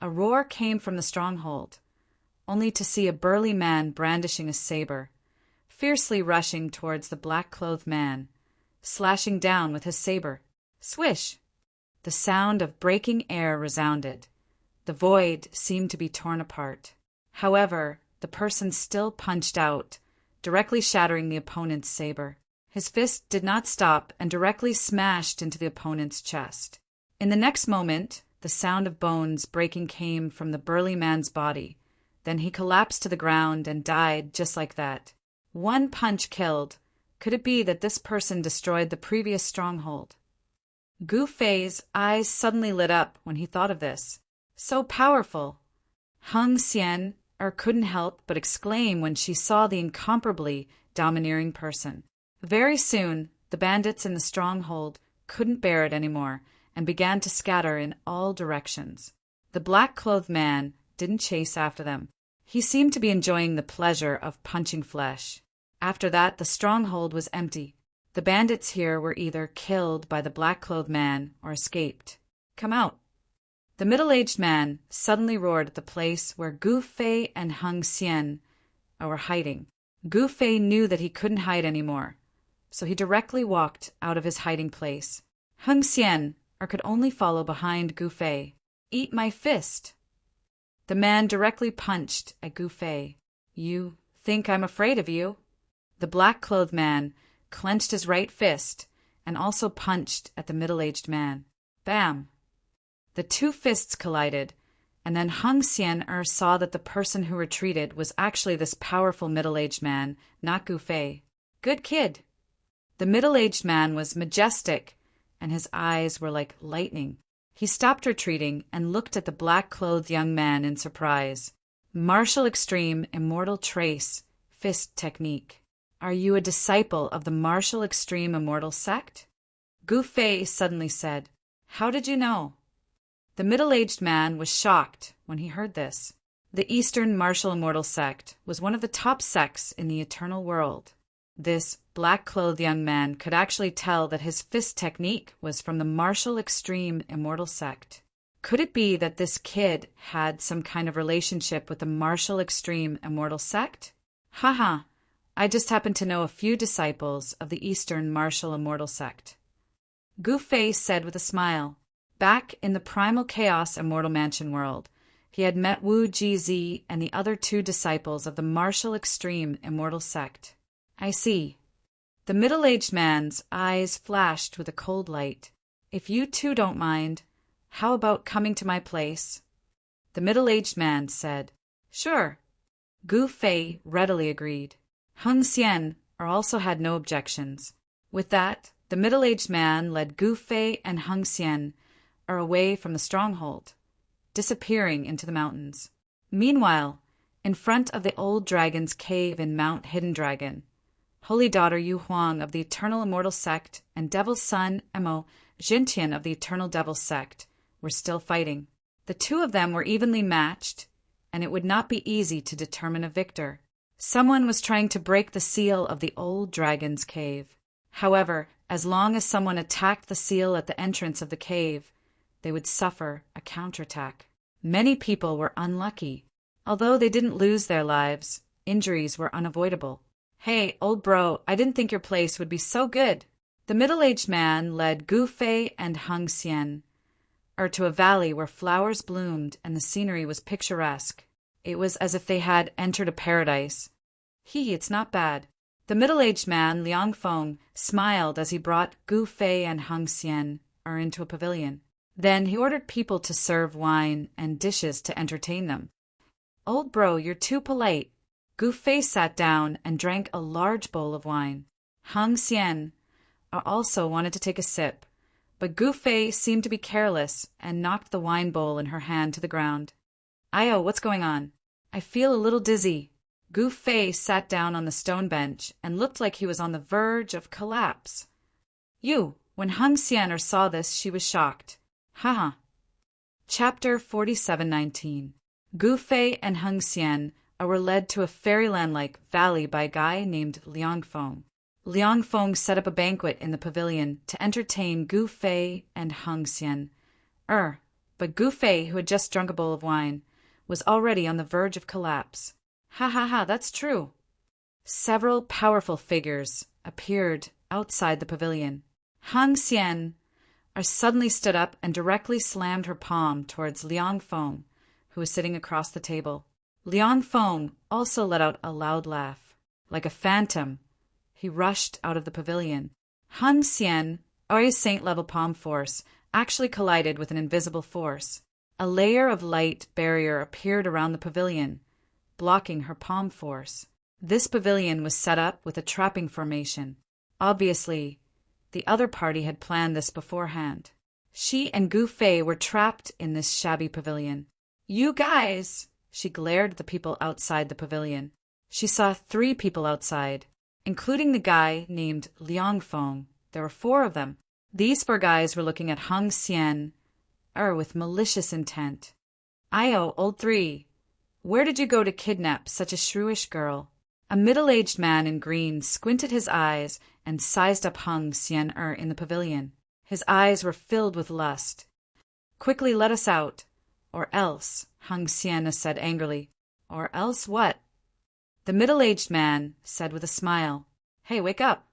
A roar came from the stronghold, only to see a burly man brandishing a saber, fiercely rushing towards the black-clothed man, slashing down with his saber. Swish! The sound of breaking air resounded. The void seemed to be torn apart. However, the person still punched out, directly shattering the opponent's saber. His fist did not stop and directly smashed into the opponent's chest. In the next moment, the sound of bones breaking came from the burly man's body. Then he collapsed to the ground and died just like that. One punch killed. Could it be that this person destroyed the previous stronghold? Gu Fei's eyes suddenly lit up when he thought of this. So powerful! Hung Xian couldn't help but exclaim when she saw the incomparably domineering person. Very soon, the bandits in the stronghold couldn't bear it anymore and began to scatter in all directions. The black-clothed man didn't chase after them. He seemed to be enjoying the pleasure of punching flesh. After that, the stronghold was empty. The bandits here were either killed by the black-clothed man or escaped. Come out! The middle-aged man suddenly roared at the place where Gu Fei and Hung Xian were hiding. Gu Fei knew that he couldn't hide anymore, so he directly walked out of his hiding place. Hung Xian could only follow behind Gu Fei. Eat my fist! The man directly punched at Gu Fei. You think I'm afraid of you? The black-clothed man clenched his right fist and also punched at the middle-aged man. Bam! The two fists collided, and then Hung Xian saw that the person who retreated was actually this powerful middle-aged man, not Gu Fei. Good kid! The middle-aged man was majestic, and his eyes were like lightning. He stopped retreating and looked at the black-clothed young man in surprise. Martial extreme, immortal trace, fist technique. Are you a disciple of the martial extreme immortal sect? Gu Fei suddenly said. How did you know? The middle-aged man was shocked when he heard this. The Eastern Martial Immortal Sect was one of the top sects in the eternal world. This black-clothed young man could actually tell that his fist technique was from the Martial Extreme Immortal Sect. Could it be that this kid had some kind of relationship with the Martial Extreme Immortal Sect? Haha, I just happen to know a few disciples of the Eastern Martial Immortal Sect. Gu Fei said with a smile. Back in the Primal Chaos Immortal Mansion world, he had met Wu Jizi and the other two disciples of the Martial Extreme Immortal Sect. I see. The middle-aged man's eyes flashed with a cold light. If you two don't mind, how about coming to my place? The middle-aged man said. Sure. Gu Fei readily agreed. Hung Xian also had no objections. With that, the middle-aged man led Gu Fei and Hung Xian away from the stronghold, disappearing into the mountains. Meanwhile, in front of the old dragon's cave in Mount Hidden Dragon, Holy Daughter Yu Huang of the Eternal Immortal Sect and Devil's Son Mo Jintian of the Eternal Devil Sect were still fighting. The two of them were evenly matched, and it would not be easy to determine a victor. Someone was trying to break the seal of the old dragon's cave. However, as long as someone attacked the seal at the entrance of the cave, they would suffer a counterattack. Many people were unlucky. Although they didn't lose their lives, injuries were unavoidable. "Hey, old bro, I didn't think your place would be so good." The middle-aged man led Gu Fei and Hung Xian to a valley where flowers bloomed and the scenery was picturesque. It was as if they had entered a paradise. It's not bad. The middle-aged man, Liang Feng, smiled as he brought Gu Fei and Hung Xian into a pavilion. Then he ordered people to serve wine and dishes to entertain them. "Old bro, you're too polite." Gu Fei sat down and drank a large bowl of wine. Hung Xian also wanted to take a sip, but Gu Fei seemed to be careless and knocked the wine bowl in her hand to the ground. "Ayo, what's going on?" "I feel a little dizzy." Gu Fei sat down on the stone bench and looked like he was on the verge of collapse. When Hung Xian saw this, she was shocked. Haha. Chapter 47:19. Gu Fei and Hung Xian were led to a fairyland-like valley by a guy named Liang Feng. Liang Feng set up a banquet in the pavilion to entertain Gu Fei and Hung Xian. But Gu Fei, who had just drunk a bowl of wine, was already on the verge of collapse. Ha, that's true. Several powerful figures appeared outside the pavilion. Hung Xian suddenly stood up and directly slammed her palm towards Liang Feng, who was sitting across the table. Liang Feng also let out a loud laugh. Like a phantom, he rushed out of the pavilion. Hung Xian, or saint-level palm force, actually collided with an invisible force. A layer of light barrier appeared around the pavilion, blocking her palm force. This pavilion was set up with a trapping formation. Obviously, the other party had planned this beforehand. She and Gu Fei were trapped in this shabby pavilion. "You guys!" She glared at the people outside the pavilion. She saw 3 people outside, including the guy named Liang Feng. There were 4 of them. These 4 guys were looking at Hung Xian with malicious intent. "Ayo, old 3, where did you go to kidnap such a shrewish girl?" A middle-aged man in green squinted his eyes and sized up Hung Xian in the pavilion. His eyes were filled with lust. "Quickly let us out, or else," Hung Xian said angrily. "Or else what?" The middle-aged man said with a smile, "Hey, wake up."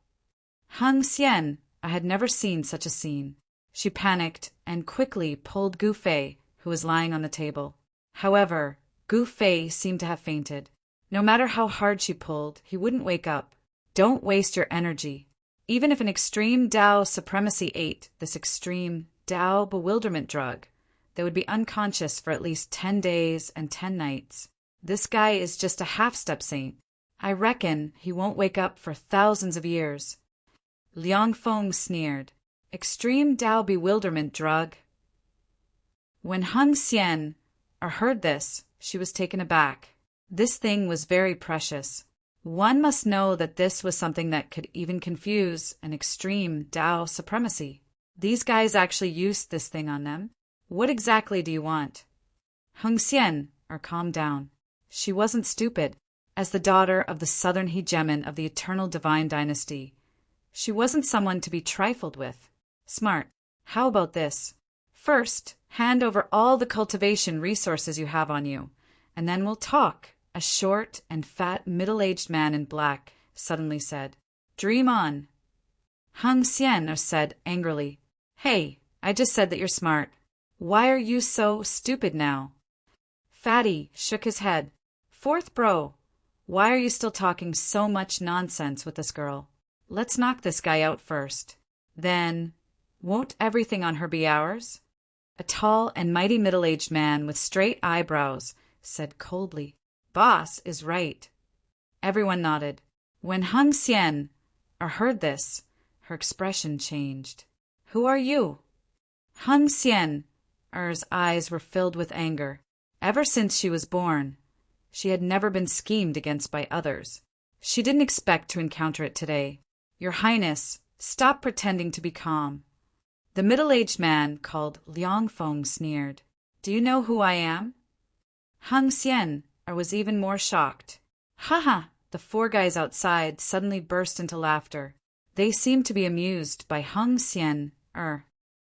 Hung Xian had never seen such a scene. She panicked and quickly pulled Gu Fei, who was lying on the table. However, Gu Fei seemed to have fainted. No matter how hard she pulled, he wouldn't wake up. Don't waste your energy. Even if an extreme Tao supremacy ate this extreme Tao bewilderment drug, they would be unconscious for at least 10 days and 10 nights. This guy is just a half-step saint. I reckon he won't wake up for thousands of years. Liang Feng sneered. Extreme Tao bewilderment drug. When Hung Xian heard this, she was taken aback. This thing was very precious. One must know that this was something that could even confuse an extreme Tao supremacy. These guys actually used this thing on them. What exactly do you want? Hung Xian calmed down. She wasn't stupid. As the daughter of the southern hegemon of the eternal divine dynasty, she wasn't someone to be trifled with. Smart. How about this? First, hand over all the cultivation resources you have on you, and then we'll talk. A short and fat middle-aged man in black suddenly said. Dream on. Hung Xian said angrily. Hey, I just said that you're smart. Why are you so stupid now? Fatty shook his head. Fourth bro, why are you still talking so much nonsense with this girl? Let's knock this guy out first. Then, won't everything on her be ours? A tall and mighty middle-aged man with straight eyebrows said coldly. Boss is right. Everyone nodded. When Hung Xian heard this, her expression changed. Who are you? Hung Xian's eyes were filled with anger. Ever since she was born, she had never been schemed against by others. She didn't expect to encounter it today. Your Highness, stop pretending to be calm. The middle-aged man called Liang Feng sneered. Do you know who I am? Hung Xian was even more shocked. Ha ha, the four guys outside suddenly burst into laughter. They seemed to be amused by Hung Xian.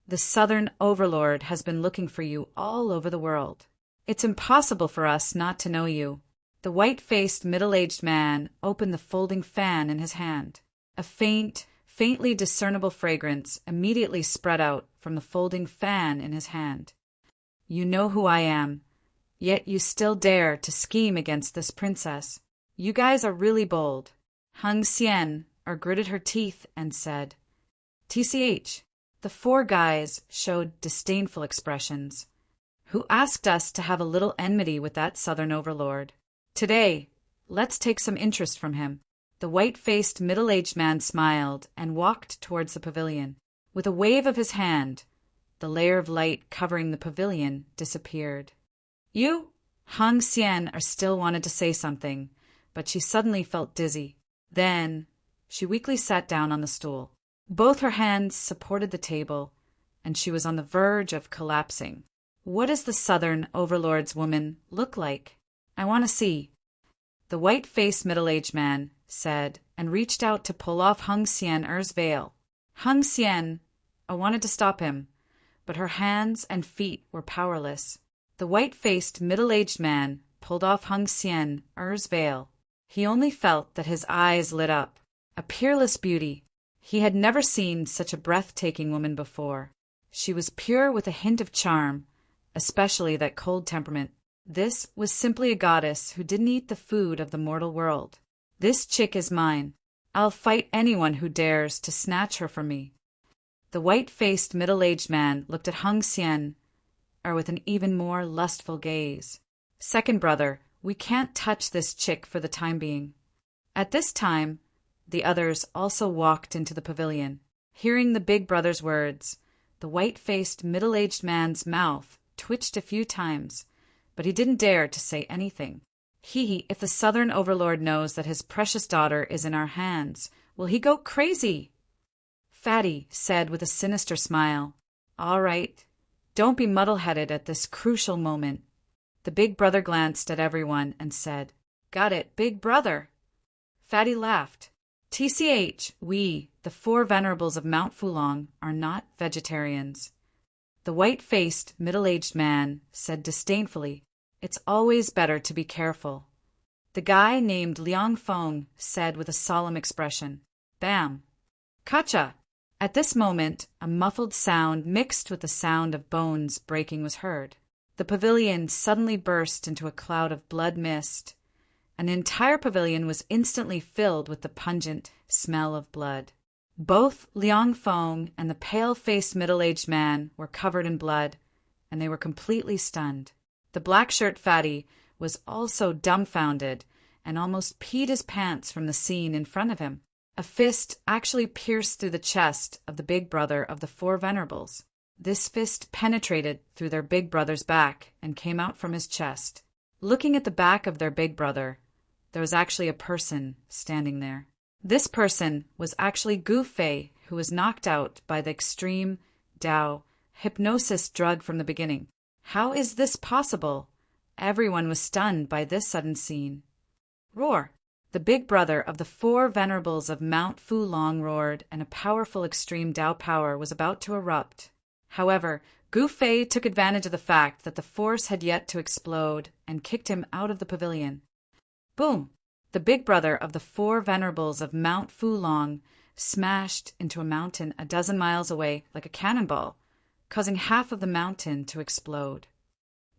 The Southern Overlord has been looking for you all over the world. It's impossible for us not to know you. The white-faced middle-aged man opened the folding fan in his hand. A faintly discernible fragrance immediately spread out from the folding fan in his hand. You know who I am, yet you still dare to scheme against this princess. You guys are really bold. Hung Xian gritted her teeth and said, TCH. The four guys showed disdainful expressions. Who asked us to have a little enmity with that Southern Overlord? Today, let's take some interest from him. The white-faced middle-aged man smiled and walked towards the pavilion. With a wave of his hand, the layer of light covering the pavilion disappeared. You? Hung Xian still wanted to say something, but she suddenly felt dizzy. Then she weakly sat down on the stool. Both her hands supported the table, and she was on the verge of collapsing. What does the Southern Overlord's woman look like? I want to see. The white-faced middle-aged man said, and reached out to pull off Hung Xian's veil. Hung Xian wanted to stop him, but her hands and feet were powerless. The white-faced middle-aged man pulled off Hung Xian's veil. He only felt that his eyes lit up. A peerless beauty. He had never seen such a breathtaking woman before. She was pure with a hint of charm, especially that cold temperament. This was simply a goddess who didn't eat the food of the mortal world. This chick is mine. I'll fight anyone who dares to snatch her from me. The white-faced middle-aged man looked at Hung Xian with an even more lustful gaze. Second brother, we can't touch this chick for the time being. At this time, the others also walked into the pavilion. Hearing the big brother's words, the white-faced middle-aged man's mouth twitched a few times, but he didn't dare to say anything. If the Southern Overlord knows that his precious daughter is in our hands, will he go crazy? Fatty said with a sinister smile, All right, don't be muddle-headed at this crucial moment. The big brother glanced at everyone and said, Got it, big brother. Fatty laughed. TCH, we, the four venerables of Mount Fulong, are not vegetarians. The white-faced, middle-aged man said disdainfully, It's always better to be careful. The guy named Liang Feng said with a solemn expression, Bam! Kacha! At this moment, a muffled sound mixed with the sound of bones breaking was heard. The pavilion suddenly burst into a cloud of blood mist. An entire pavilion was instantly filled with the pungent smell of blood. Both Liang Feng and the pale-faced middle-aged man were covered in blood, and they were completely stunned. The black-shirt fatty was also dumbfounded and almost peed his pants from the scene in front of him. A fist actually pierced through the chest of the big brother of the four venerables. This fist penetrated through their big brother's back and came out from his chest. Looking at the back of their big brother, there was actually a person standing there. This person was actually Gu Fei, who was knocked out by the extreme Dao hypnosis drug from the beginning. How is this possible? Everyone was stunned by this sudden scene. Roar! The big brother of the four venerables of Mount Fulong roared, and a powerful extreme Dao power was about to erupt. However, Gu Fei took advantage of the fact that the force had yet to explode and kicked him out of the pavilion. Boom! The big brother of the four venerables of Mount Fulong smashed into a mountain a dozen miles away like a cannonball, causing half of the mountain to explode.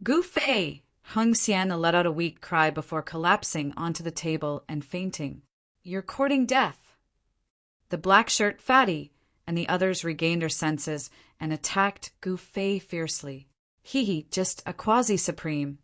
Gu Fei! Hung Xian let out a weak cry before collapsing onto the table and fainting. You're courting death. The black-shirt fatty and the others regained their senses and attacked Gu Fei fiercely. Just a quasi-supreme.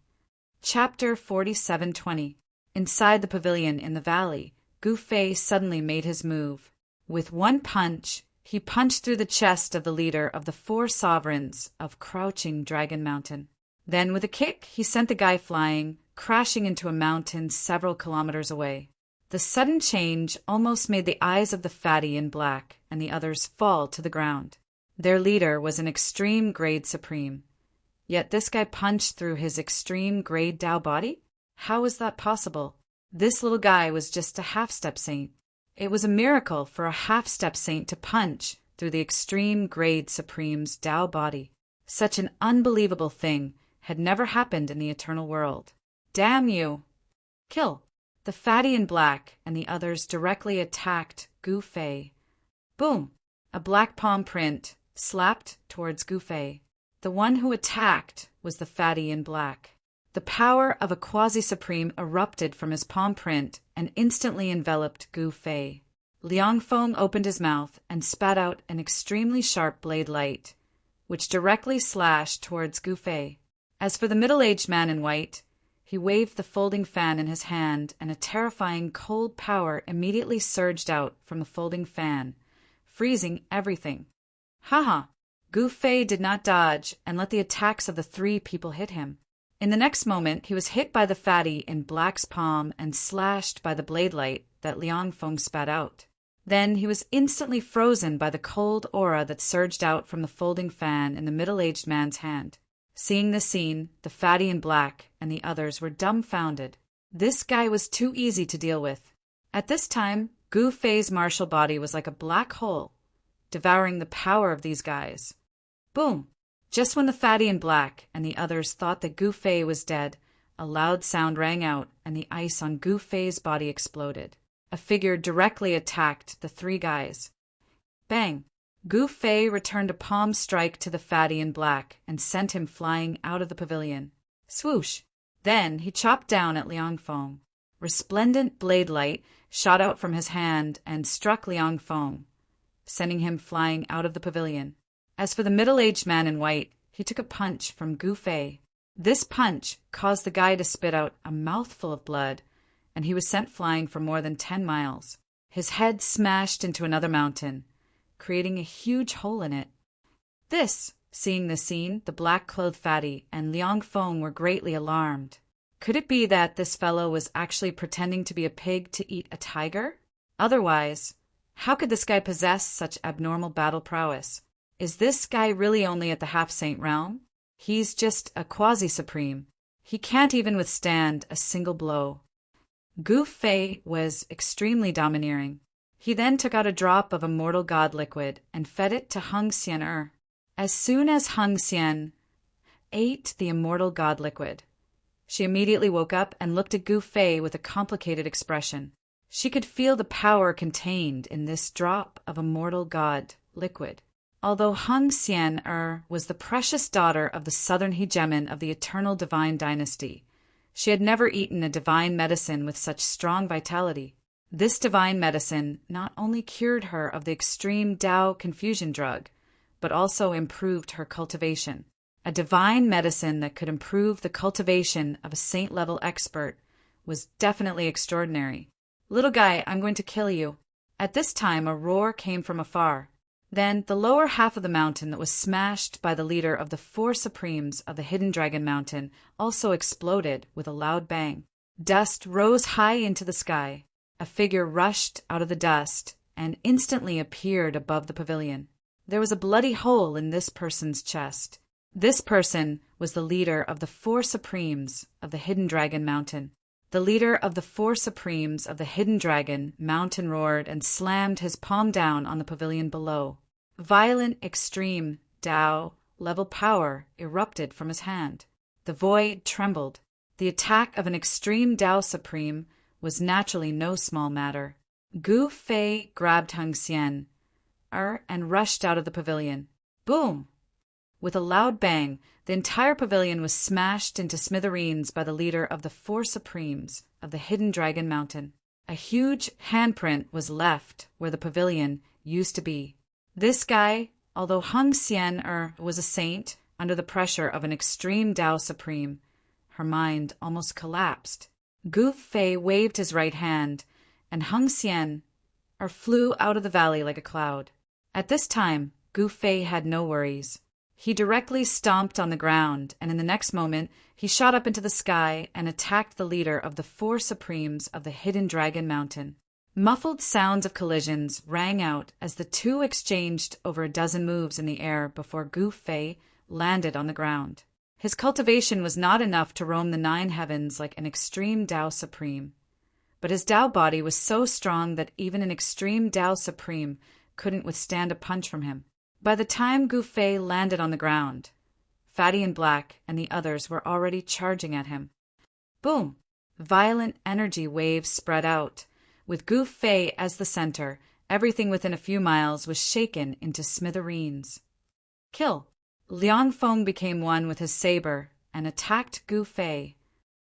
Chapter 4720. Inside the pavilion in the valley, Gu Fei suddenly made his move. With one punch, he punched through the chest of the leader of the four sovereigns of Crouching Dragon Mountain. Then with a kick, he sent the guy flying, crashing into a mountain several kilometers away. The sudden change almost made the eyes of the fatty in black and the others fall to the ground. Their leader was an extreme grade supreme. Yet this guy punched through his extreme grade Dao body? How was that possible? This little guy was just a half-step saint. It was a miracle for a half-step saint to punch through the extreme grade Supreme's Tao body. Such an unbelievable thing had never happened in the eternal world. Damn you! Kill! The fatty in black and the others directly attacked Gu Fei. Boom! A black palm print slapped towards Gu Fei. The one who attacked was the fatty in black. The power of a quasi-supreme erupted from his palm print and instantly enveloped Gu Fei. Liang Feng opened his mouth and spat out an extremely sharp blade light, which directly slashed towards Gu Fei. As for the middle-aged man in white, he waved the folding fan in his hand, and a terrifying cold power immediately surged out from the folding fan, freezing everything. Ha! Gu Fei did not dodge and let the attacks of the three people hit him. In the next moment, he was hit by the fatty in black's palm and slashed by the blade light that Liang Feng spat out. Then he was instantly frozen by the cold aura that surged out from the folding fan in the middle-aged man's hand. Seeing this scene, the fatty in black and the others were dumbfounded. This guy was too easy to deal with. At this time, Gu Fei's martial body was like a black hole, devouring the power of these guys. Boom! Just when the fatty in black and the others thought that Gu Fei was dead, a loud sound rang out and the ice on Gu Fei's body exploded. A figure directly attacked the three guys. Bang! Gu Fei returned a palm strike to the fatty in black and sent him flying out of the pavilion. Swoosh! Then he chopped down at Liang Feng. Resplendent blade light shot out from his hand and struck Liang Feng, sending him flying out of the pavilion. As for the middle-aged man in white, he took a punch from Gu Fei. This punch caused the guy to spit out a mouthful of blood, and he was sent flying for more than 10 miles. His head smashed into another mountain, creating a huge hole in it. Seeing this scene, the black-clothed fatty and Liang Feng were greatly alarmed. Could it be that this fellow was actually pretending to be a pig to eat a tiger? Otherwise, how could this guy possess such abnormal battle prowess? Is this guy really only at the half-saint realm? He's just a quasi-supreme. He can't even withstand a single blow. Gu Fei was extremely domineering. He then took out a drop of immortal god liquid and fed it to Hung Xian. As soon as Hung Xian ate the immortal god liquid, she immediately woke up and looked at Gu Fei with a complicated expression. She could feel the power contained in this drop of immortal god liquid. Although Hung Xian was the precious daughter of the southern hegemon of the eternal divine dynasty, she had never eaten a divine medicine with such strong vitality. This divine medicine not only cured her of the extreme Tao confusion drug, but also improved her cultivation. A divine medicine that could improve the cultivation of a saint-level expert was definitely extraordinary. Little guy, I'm going to kill you. At this time, a roar came from afar. Then the lower half of the mountain that was smashed by the leader of the 4 Supremes of the Hidden Dragon Mountain also exploded with a loud bang. Dust rose high into the sky. A figure rushed out of the dust and instantly appeared above the pavilion. There was a bloody hole in this person's chest. This person was the leader of the 4 Supremes of the Hidden Dragon Mountain. The leader of the 4 Supremes of the Hidden Dragon Mountain roared and slammed his palm down on the pavilion below. Violent, extreme Tao-level power erupted from his hand. The void trembled. The attack of an extreme Tao Supreme was naturally no small matter. Gu Fei grabbed Hung Xian and rushed out of the pavilion. Boom! With a loud bang, the entire pavilion was smashed into smithereens by the leader of the 4 Supremes of the Hidden Dragon Mountain. A huge handprint was left where the pavilion used to be. This guy, although Hung Xian was a saint under the pressure of an extreme Tao Supreme, her mind almost collapsed. Gu Fei waved his right hand, and Hung Xian flew out of the valley like a cloud. At this time, Gu Fei had no worries. He directly stomped on the ground, and in the next moment, he shot up into the sky and attacked the leader of the 4 Supremes of the Hidden Dragon Mountain. Muffled sounds of collisions rang out as the two exchanged over a dozen moves in the air before Gu Fei landed on the ground. His cultivation was not enough to roam the 9 heavens like an extreme Tao Supreme. but his Tao body was so strong that even an extreme Tao Supreme couldn't withstand a punch from him. By the time Gu Fei landed on the ground, Fatty and Black and the others were already charging at him. Boom! Violent energy waves spread out. With Gu Fei as the center, everything within a few miles was shaken into smithereens. Kill! Liang Feng became one with his saber and attacked Gu Fei.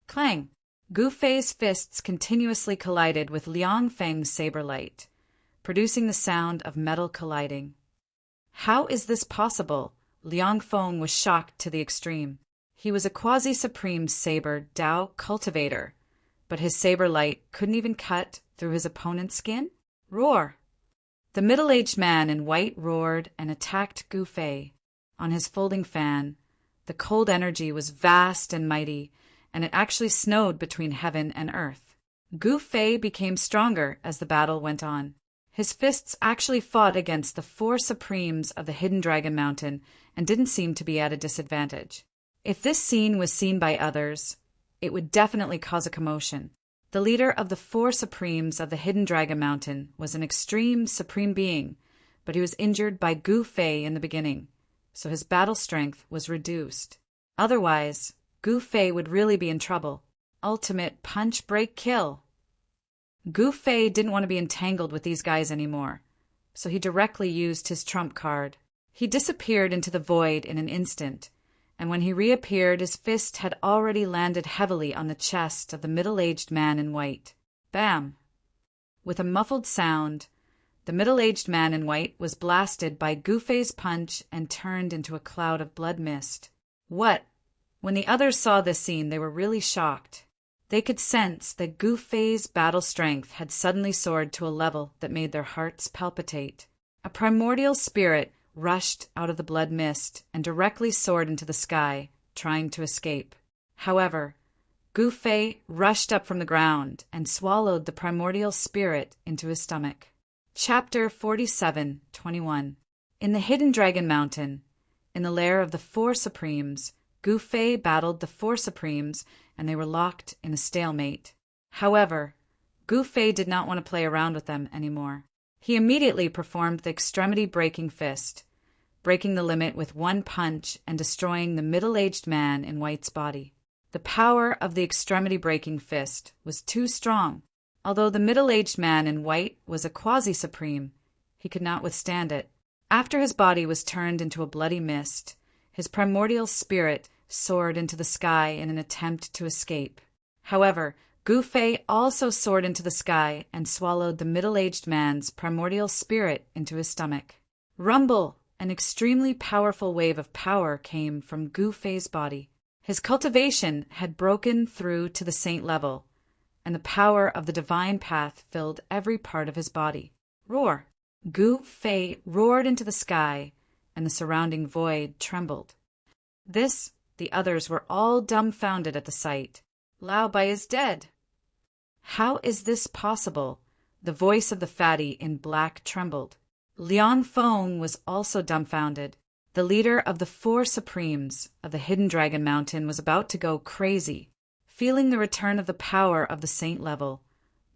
Clang! Gu Fei's fists continuously collided with Liang Feng's saber light, producing the sound of metal colliding. How is this possible? Liang Feng was shocked to the extreme. He was a quasi-supreme saber Tao cultivator, but his saber light couldn't even cut through his opponent's skin? Roar! The middle-aged man in white roared and attacked Gu Fei. On his folding fan, the cold energy was vast and mighty, and it actually snowed between heaven and earth. Gu Fei became stronger as the battle went on. His fists actually fought against the 4 Supremes of the Hidden Dragon Mountain and didn't seem to be at a disadvantage. If this scene was seen by others, it would definitely cause a commotion. The leader of the 4 Supremes of the Hidden Dragon Mountain was an extreme supreme being, but he was injured by Gu Fei in the beginning, so his battle strength was reduced. Otherwise, Gu Fei would really be in trouble. Ultimate punch, break, kill. Gu Fei didn't want to be entangled with these guys anymore, so he directly used his trump card. He disappeared into the void in an instant, and when he reappeared, his fist had already landed heavily on the chest of the middle-aged man in white. Bam! With a muffled sound, the middle-aged man in white was blasted by Gu Fei's punch and turned into a cloud of blood mist. What? When the others saw this scene, they were really shocked. They could sense that Gu Fei's battle strength had suddenly soared to a level that made their hearts palpitate. A primordial spirit rushed out of the blood mist and directly soared into the sky, trying to escape. However, Gu Fei rushed up from the ground and swallowed the primordial spirit into his stomach. Chapter 47:21. In the Hidden Dragon Mountain, in the lair of the 4 Supremes, Gu Fei battled the 4 Supremes, and they were locked in a stalemate. However, Gu Fei did not want to play around with them anymore. He immediately performed the extremity-breaking fist, breaking the limit with one punch and destroying the middle-aged man in white's body. The power of the extremity-breaking fist was too strong. Although the middle-aged man in white was a quasi-supreme, he could not withstand it. After his body was turned into a bloody mist, his primordial spirit soared into the sky in an attempt to escape. However, Gu Fei also soared into the sky and swallowed the middle-aged man's primordial spirit into his stomach. Rumble! An extremely powerful wave of power came from Gu Fei's body. His cultivation had broken through to the saint level, and the power of the divine path filled every part of his body. Roar! Gu Fei roared into the sky, and the surrounding void trembled. The others were all dumbfounded at the sight. Lao Bai is dead. How is this possible? The voice of the fatty in black trembled. Liang Feng was also dumbfounded. The leader of the 4 Supremes of the Hidden Dragon Mountain was about to go crazy. Feeling the return of the power of the saint level,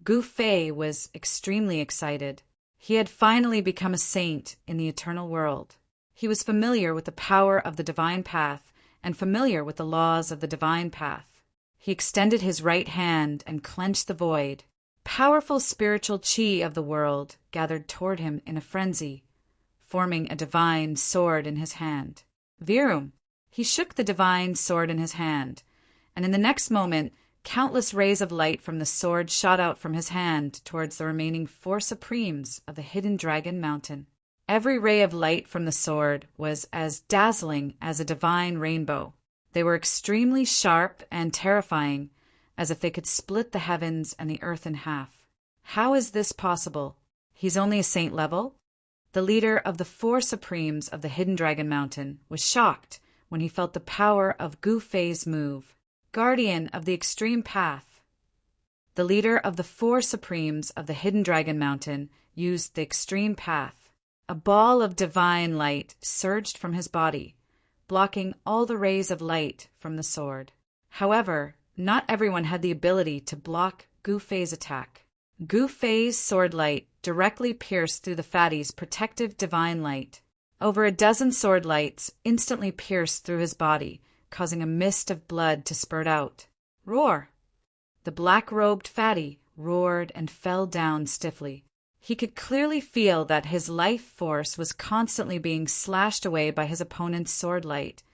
Gu Fei was extremely excited. He had finally become a saint in the eternal world. He was familiar with the power of the divine path and familiar with the laws of the divine path. He extended his right hand and clenched the void. Powerful spiritual chi of the world gathered toward him in a frenzy, forming a divine sword in his hand. Virum! He shook the divine sword in his hand, and in the next moment, countless rays of light from the sword shot out from his hand towards the remaining 4 Supremes of the Hidden Dragon Mountain. Every ray of light from the sword was as dazzling as a divine rainbow. They were extremely sharp and terrifying, as if they could split the heavens and the earth in half. How is this possible? He's only a saint level? The leader of the 4 Supremes of the Hidden Dragon Mountain was shocked when he felt the power of Gu Fei's move. Guardian of the Extreme Path. The leader of the 4 Supremes of the Hidden Dragon Mountain used the Extreme Path. A ball of divine light surged from his body, blocking all the rays of light from the sword. However, not everyone had the ability to block Gu Fei's attack. Gu Fei's sword light directly pierced through the fatty's protective divine light. Over a dozen sword lights instantly pierced through his body, causing a mist of blood to spurt out. Roar! The black-robed fatty roared and fell down stiffly. He could clearly feel that his life force was constantly being slashed away by his opponent's sword light,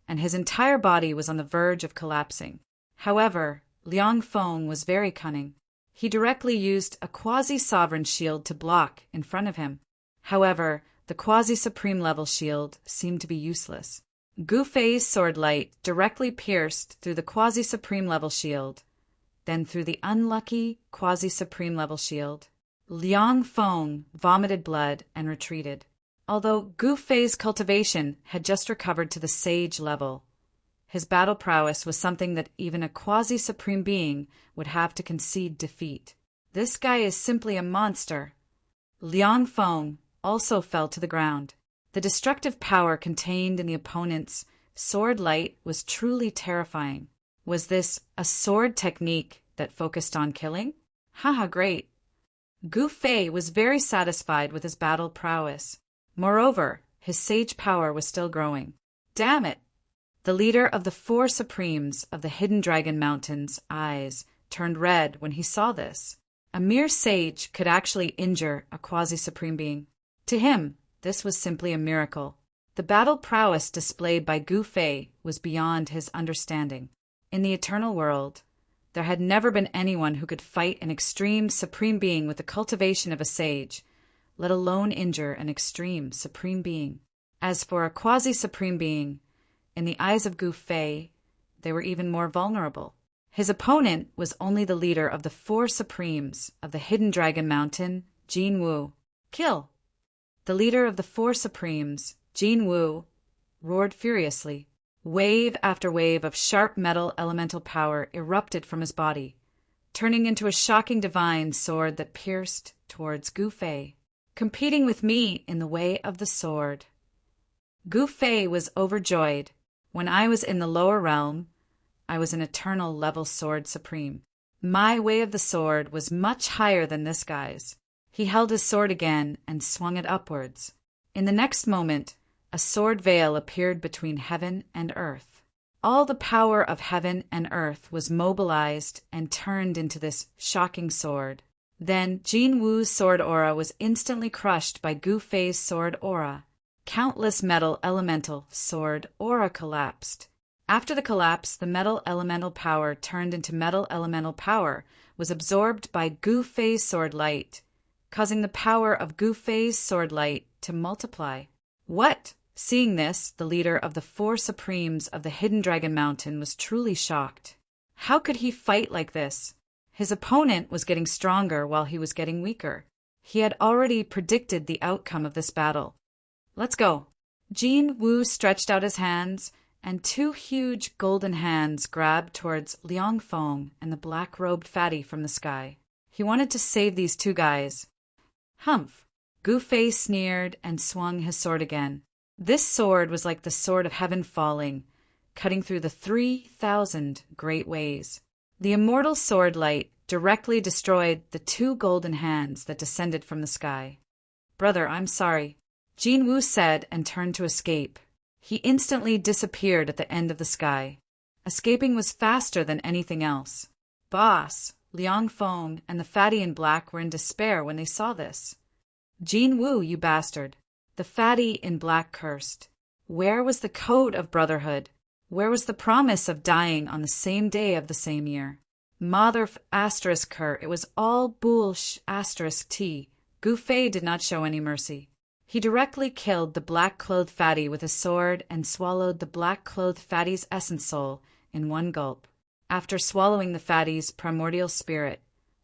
and his entire body was on the verge of collapsing. However, Liang Feng was very cunning. He directly used a quasi-sovereign shield to block in front of him. However, the quasi-supreme level shield seemed to be useless. Gu Fei's sword light directly pierced through the quasi-supreme level shield, then through the unlucky quasi-supreme level shield. Liang Feng vomited blood and retreated. Although Gu Fei's cultivation had just recovered to the sage level, his battle prowess was something that even a quasi-supreme being would have to concede defeat. This guy is simply a monster. Liang Feng also fell to the ground. The destructive power contained in the opponent's sword light was truly terrifying. Was this a sword technique that focused on killing? Haha, great. Gu Fei was very satisfied with his battle prowess. Moreover, his sage power was still growing. Damn it! The leader of the four supremes of the Hidden Dragon Mountain's eyes turned red when he saw this. A mere sage could actually injure a quasi-supreme being. To him, this was simply a miracle. The battle prowess displayed by Gu Fei was beyond his understanding. In the eternal world, there had never been anyone who could fight an extreme supreme being with the cultivation of a sage, let alone injure an extreme supreme being. As for a quasi-supreme being, in the eyes of Gu Fei, they were even more vulnerable. His opponent was only the leader of the four supremes of the Hidden Dragon Mountain, Jin Wu. Kill! The leader of the four supremes, Jin Wu, roared furiously. Wave after wave of sharp metal elemental power erupted from his body, turning into a shocking divine sword that pierced towards Gu Fei. Competing with me in the way of the sword. Gu Fei was overjoyed. When I was in the lower realm, I was an eternal level sword supreme. My way of the sword was much higher than this guy's. He held his sword again and swung it upwards. In the next moment, a sword veil appeared between heaven and earth. All the power of heaven and earth was mobilized and turned into this shocking sword. Then Jin Wu's sword aura was instantly crushed by Gu Fei's sword aura. Countless metal elemental sword aura collapsed. After the collapse, the metal elemental power turned into metal elemental power was absorbed by Gu Fei's sword light, causing the power of Gu Fei's sword light to multiply. What? Seeing this, the leader of the four supremes of the Hidden Dragon Mountain was truly shocked. How could he fight like this? His opponent was getting stronger while he was getting weaker. He had already predicted the outcome of this battle. Let's go. Jin Wu stretched out his hands, and two huge golden hands grabbed towards Liang Feng and the black-robed fatty from the sky. He wanted to save these two guys. Humph! Gu Fei sneered and swung his sword again. This sword was like the sword of heaven falling, cutting through the 3,000 great ways. The immortal sword light directly destroyed the two golden hands that descended from the sky. Brother, I'm sorry, Jin Wu said and turned to escape. He instantly disappeared at the end of the sky. Escaping was faster than anything else. Boss, Liang Feng and the fatty in black were in despair when they saw this. Jin Wu, you bastard! The fatty in black cursed. Where was the code of brotherhood? Where was the promise of dying on the same day of the same year? Mother asterisk her, it was all bullsh asterisk t. Gu Fei did not show any mercy. He directly killed the black-clothed fatty with a sword and swallowed the black-clothed fatty's essence soul in one gulp. After swallowing the fatty's primordial spirit,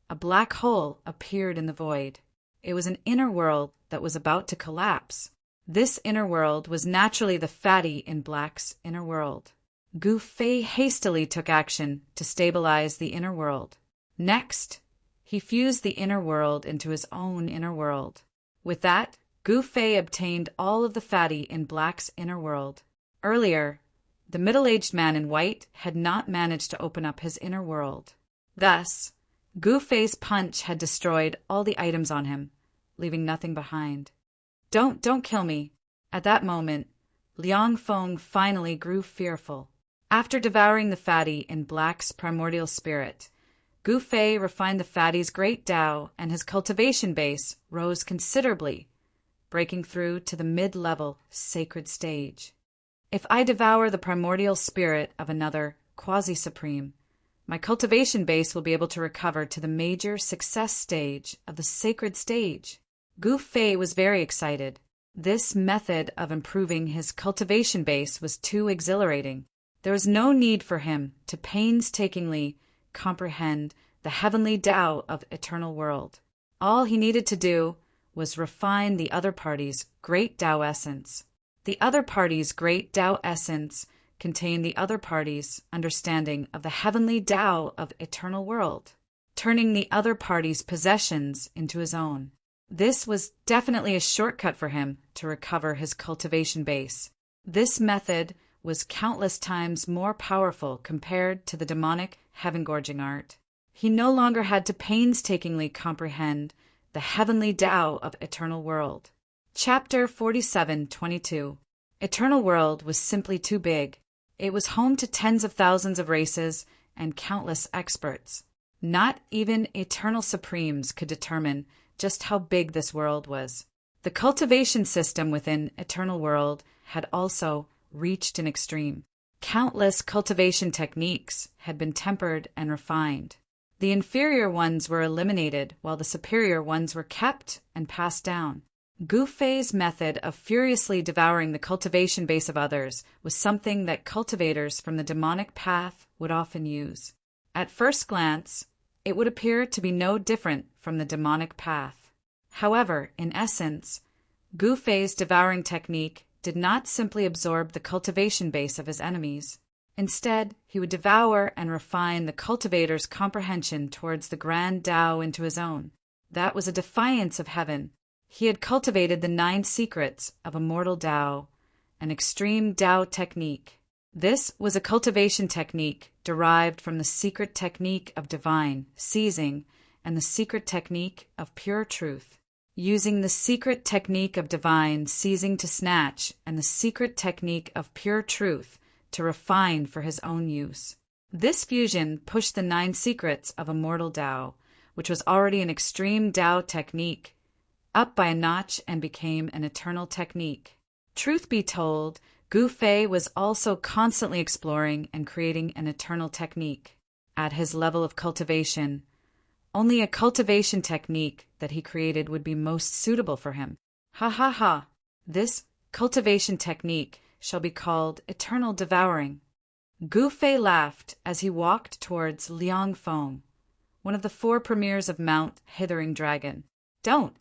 a black hole appeared in the void. It was an inner world that was about to collapse. This inner world was naturally the fatty in black's inner world. Gu Fei hastily took action to stabilize the inner world. Next, he fused the inner world into his own inner world. With that, Gu Fei obtained all of the fatty in black's inner world. Earlier, the middle-aged man in white had not managed to open up his inner world. Thus, Gu Fei's punch had destroyed all the items on him, leaving nothing behind. Don't kill me. At that moment, Liang Feng finally grew fearful. After devouring the fatty in Black's primordial spirit, Gu Fei refined the fatty's great Tao, and his cultivation base rose considerably, breaking through to the mid-level sacred stage. If I devour the primordial spirit of another quasi-supreme, my cultivation base will be able to recover to the major success stage of the sacred stage. Gu Fei was very excited. This method of improving his cultivation base was too exhilarating. There was no need for him to painstakingly comprehend the heavenly Tao of eternal world. All he needed to do was refine the other party's great Tao essence. The other party's great Tao essence contained the other party's understanding of the heavenly Tao of eternal world, turning the other party's possessions into his own. This was definitely a shortcut for him to recover his cultivation base. This method was countless times more powerful compared to the demonic heaven-gorging art. He no longer had to painstakingly comprehend the heavenly Tao of eternal world. Chapter 47:22. Eternal world was simply too big. It was home to tens of thousands of races and countless experts. Not even eternal supremes could determine just how big this world was. The cultivation system within eternal world had also reached an extreme. Countless cultivation techniques had been tempered and refined. The inferior ones were eliminated while the superior ones were kept and passed down. Gu Fei's method of furiously devouring the cultivation base of others was something that cultivators from the demonic path would often use. At first glance, it would appear to be no different from the demonic path. However, in essence, Gu Fei's devouring technique did not simply absorb the cultivation base of his enemies. Instead, he would devour and refine the cultivator's comprehension towards the grand Tao into his own. That was a defiance of heaven. He had cultivated the 9 secrets of immortal Tao, an extreme Tao technique. This was a cultivation technique derived from the secret technique of divine seizing and the secret technique of pure truth. Using the secret technique of divine seizing to snatch and the secret technique of pure truth to refine for his own use. This fusion pushed the 9 secrets of immortal Tao, which was already an extreme Tao technique, up by a notch and became an eternal technique. Truth be told, Gu Fei was also constantly exploring and creating an eternal technique. At his level of cultivation, only a cultivation technique that he created would be most suitable for him. Ha ha ha! This cultivation technique shall be called eternal devouring. Gu Fei laughed as he walked towards Liang Feng, one of the 4 premiers of Mount Hithering Dragon. Don't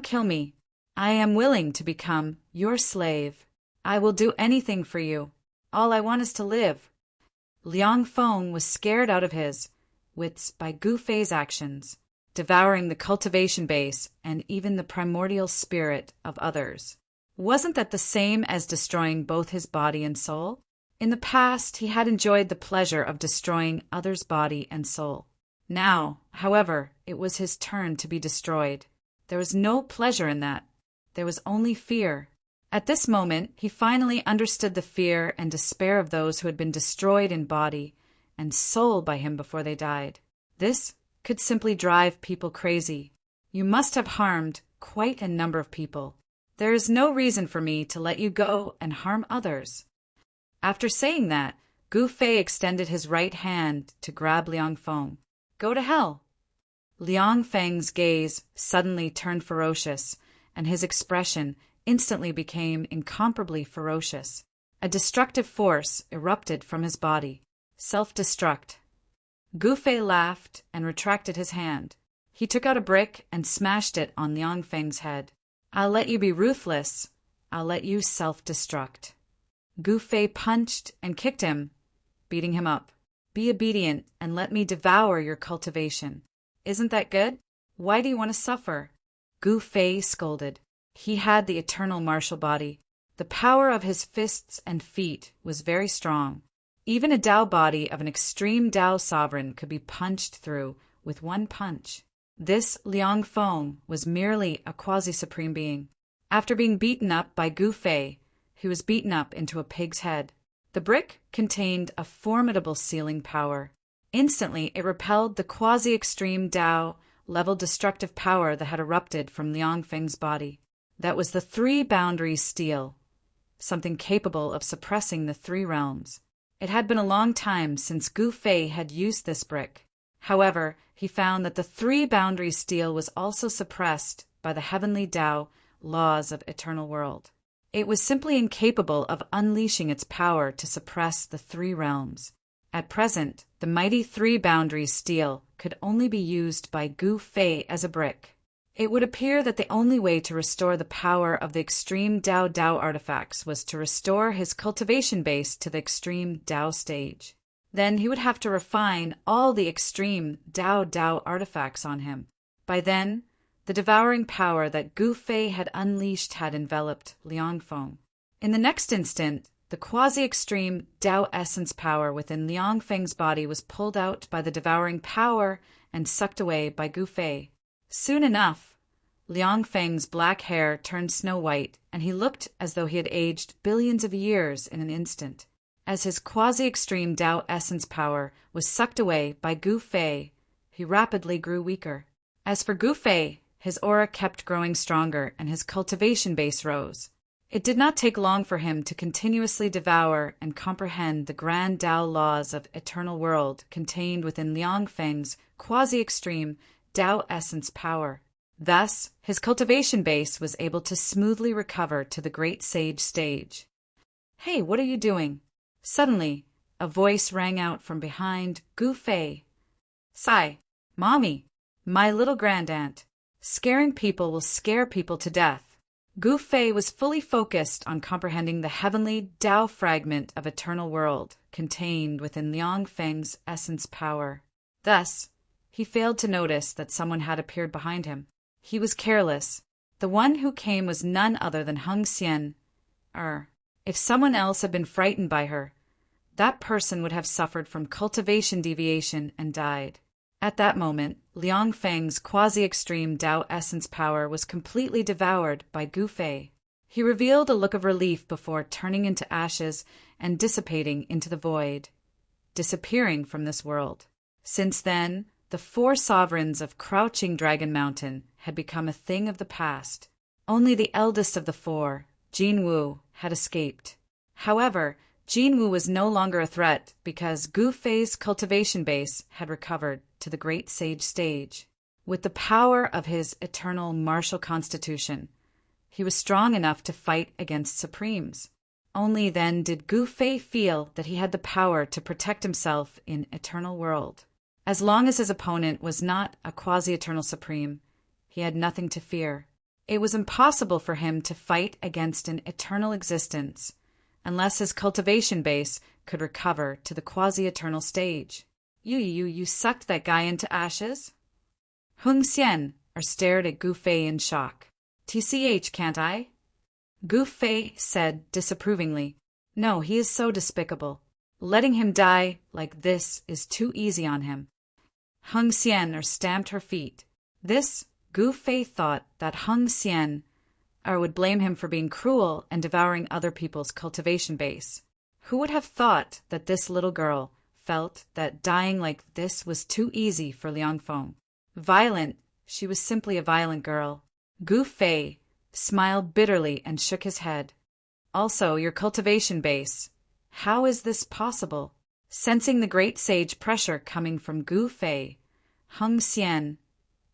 kill me. I am willing to become your slave. I will do anything for you. All I want is to live. Liang Feng was scared out of his wits by Gu Fei's actions, devouring the cultivation base and even the primordial spirit of others. Wasn't that the same as destroying both his body and soul? In the past, he had enjoyed the pleasure of destroying others' body and soul. Now, however, it was his turn to be destroyed. There was no pleasure in that. There was only fear. At this moment, he finally understood the fear and despair of those who had been destroyed in body and soul by him before they died. This could simply drive people crazy. You must have harmed quite a number of people. There is no reason for me to let you go and harm others. After saying that, Gu Fei extended his right hand to grab Liang Feng. Go to hell! Liang Feng's gaze suddenly turned ferocious, and his expression instantly became incomparably ferocious. A destructive force erupted from his body. Self-destruct. Gu Fei laughed and retracted his hand. He took out a brick and smashed it on Liang Feng's head. I'll let you be ruthless. I'll let you self-destruct. Gu Fei punched and kicked him, beating him up. Be obedient and let me devour your cultivation. Isn't that good? Why do you want to suffer? Gu Fei scolded. He had the eternal martial body. The power of his fists and feet was very strong. Even a Tao body of an extreme Tao sovereign could be punched through with one punch. This Liang Feng was merely a quasi-supreme being. After being beaten up by Gu Fei, he was beaten up into a pig's head. The brick contained a formidable sealing power. Instantly, it repelled the quasi-extreme Tao-level destructive power that had erupted from Liang Feng's body. That was the three-boundary steel, something capable of suppressing the three realms. It had been a long time since Gu Fei had used this brick. However, he found that the three-boundary steel was also suppressed by the heavenly Tao laws of eternal world. It was simply incapable of unleashing its power to suppress the three realms. At present, the mighty three-boundary steel could only be used by Gu Fei as a brick. It would appear that the only way to restore the power of the extreme Dao artifacts was to restore his cultivation base to the extreme Dao stage. Then he would have to refine all the extreme Dao artifacts on him. By then, the devouring power that Gu Fei had unleashed had enveloped Liang Feng. In the next instant, the quasi-extreme Dao essence power within Liang Feng's body was pulled out by the devouring power and sucked away by Gu Fei. Soon enough, Liang Feng's black hair turned snow-white, and he looked as though he had aged billions of years in an instant. As his quasi-extreme Dao essence power was sucked away by Gu Fei, he rapidly grew weaker. As for Gu Fei, his aura kept growing stronger and his cultivation base rose. It did not take long for him to continuously devour and comprehend the grand Dao laws of eternal world contained within Liang Feng's quasi-extreme Dao essence power. Thus, his cultivation base was able to smoothly recover to the great sage stage. "Hey, what are you doing?" Suddenly, a voice rang out from behind Gu Fei. "Sai, Mommy, my little grandaunt. Scaring people will scare people to death." Gu Fei was fully focused on comprehending the heavenly Dao fragment of eternal world contained within Liang Feng's essence power. Thus, he failed to notice that someone had appeared behind him. He was careless. The one who came was none other than Heng Xian. If someone else had been frightened by her, that person would have suffered from cultivation deviation and died. At that moment, Liang Feng's quasi-extreme Dao essence power was completely devoured by Gu Fei. He revealed a look of relief before turning into ashes and dissipating into the void, disappearing from this world. Since then, the four sovereigns of Crouching Dragon Mountain had become a thing of the past. Only the eldest of the four, Jin Wu, had escaped. However, Jin Wu was no longer a threat because Gu Fei's cultivation base had recovered to the great sage stage. With the power of his eternal martial constitution, he was strong enough to fight against supremes. Only then did Gu Fei feel that he had the power to protect himself in eternal world. As long as his opponent was not a quasi-eternal supreme, he had nothing to fear. It was impossible for him to fight against an eternal existence unless his cultivation base could recover to the quasi-eternal stage. You sucked that guy into ashes?" Heng Xian stared at Gu Fei in shock. "TCH, can't I?" Gu Fei said disapprovingly. "No, he is so despicable. Letting him die like this is too easy on him." Heng Xian stamped her feet. This Gu Fei thought that Heng Xian would blame him for being cruel and devouring other people's cultivation base. Who would have thought that this little girl felt that dying like this was too easy for Liang Feng? Violent, she was simply a violent girl. Gu Fei smiled bitterly and shook his head. "Also, your cultivation base. How is this possible?" Sensing the great sage pressure coming from Gu Fei, Heng Xian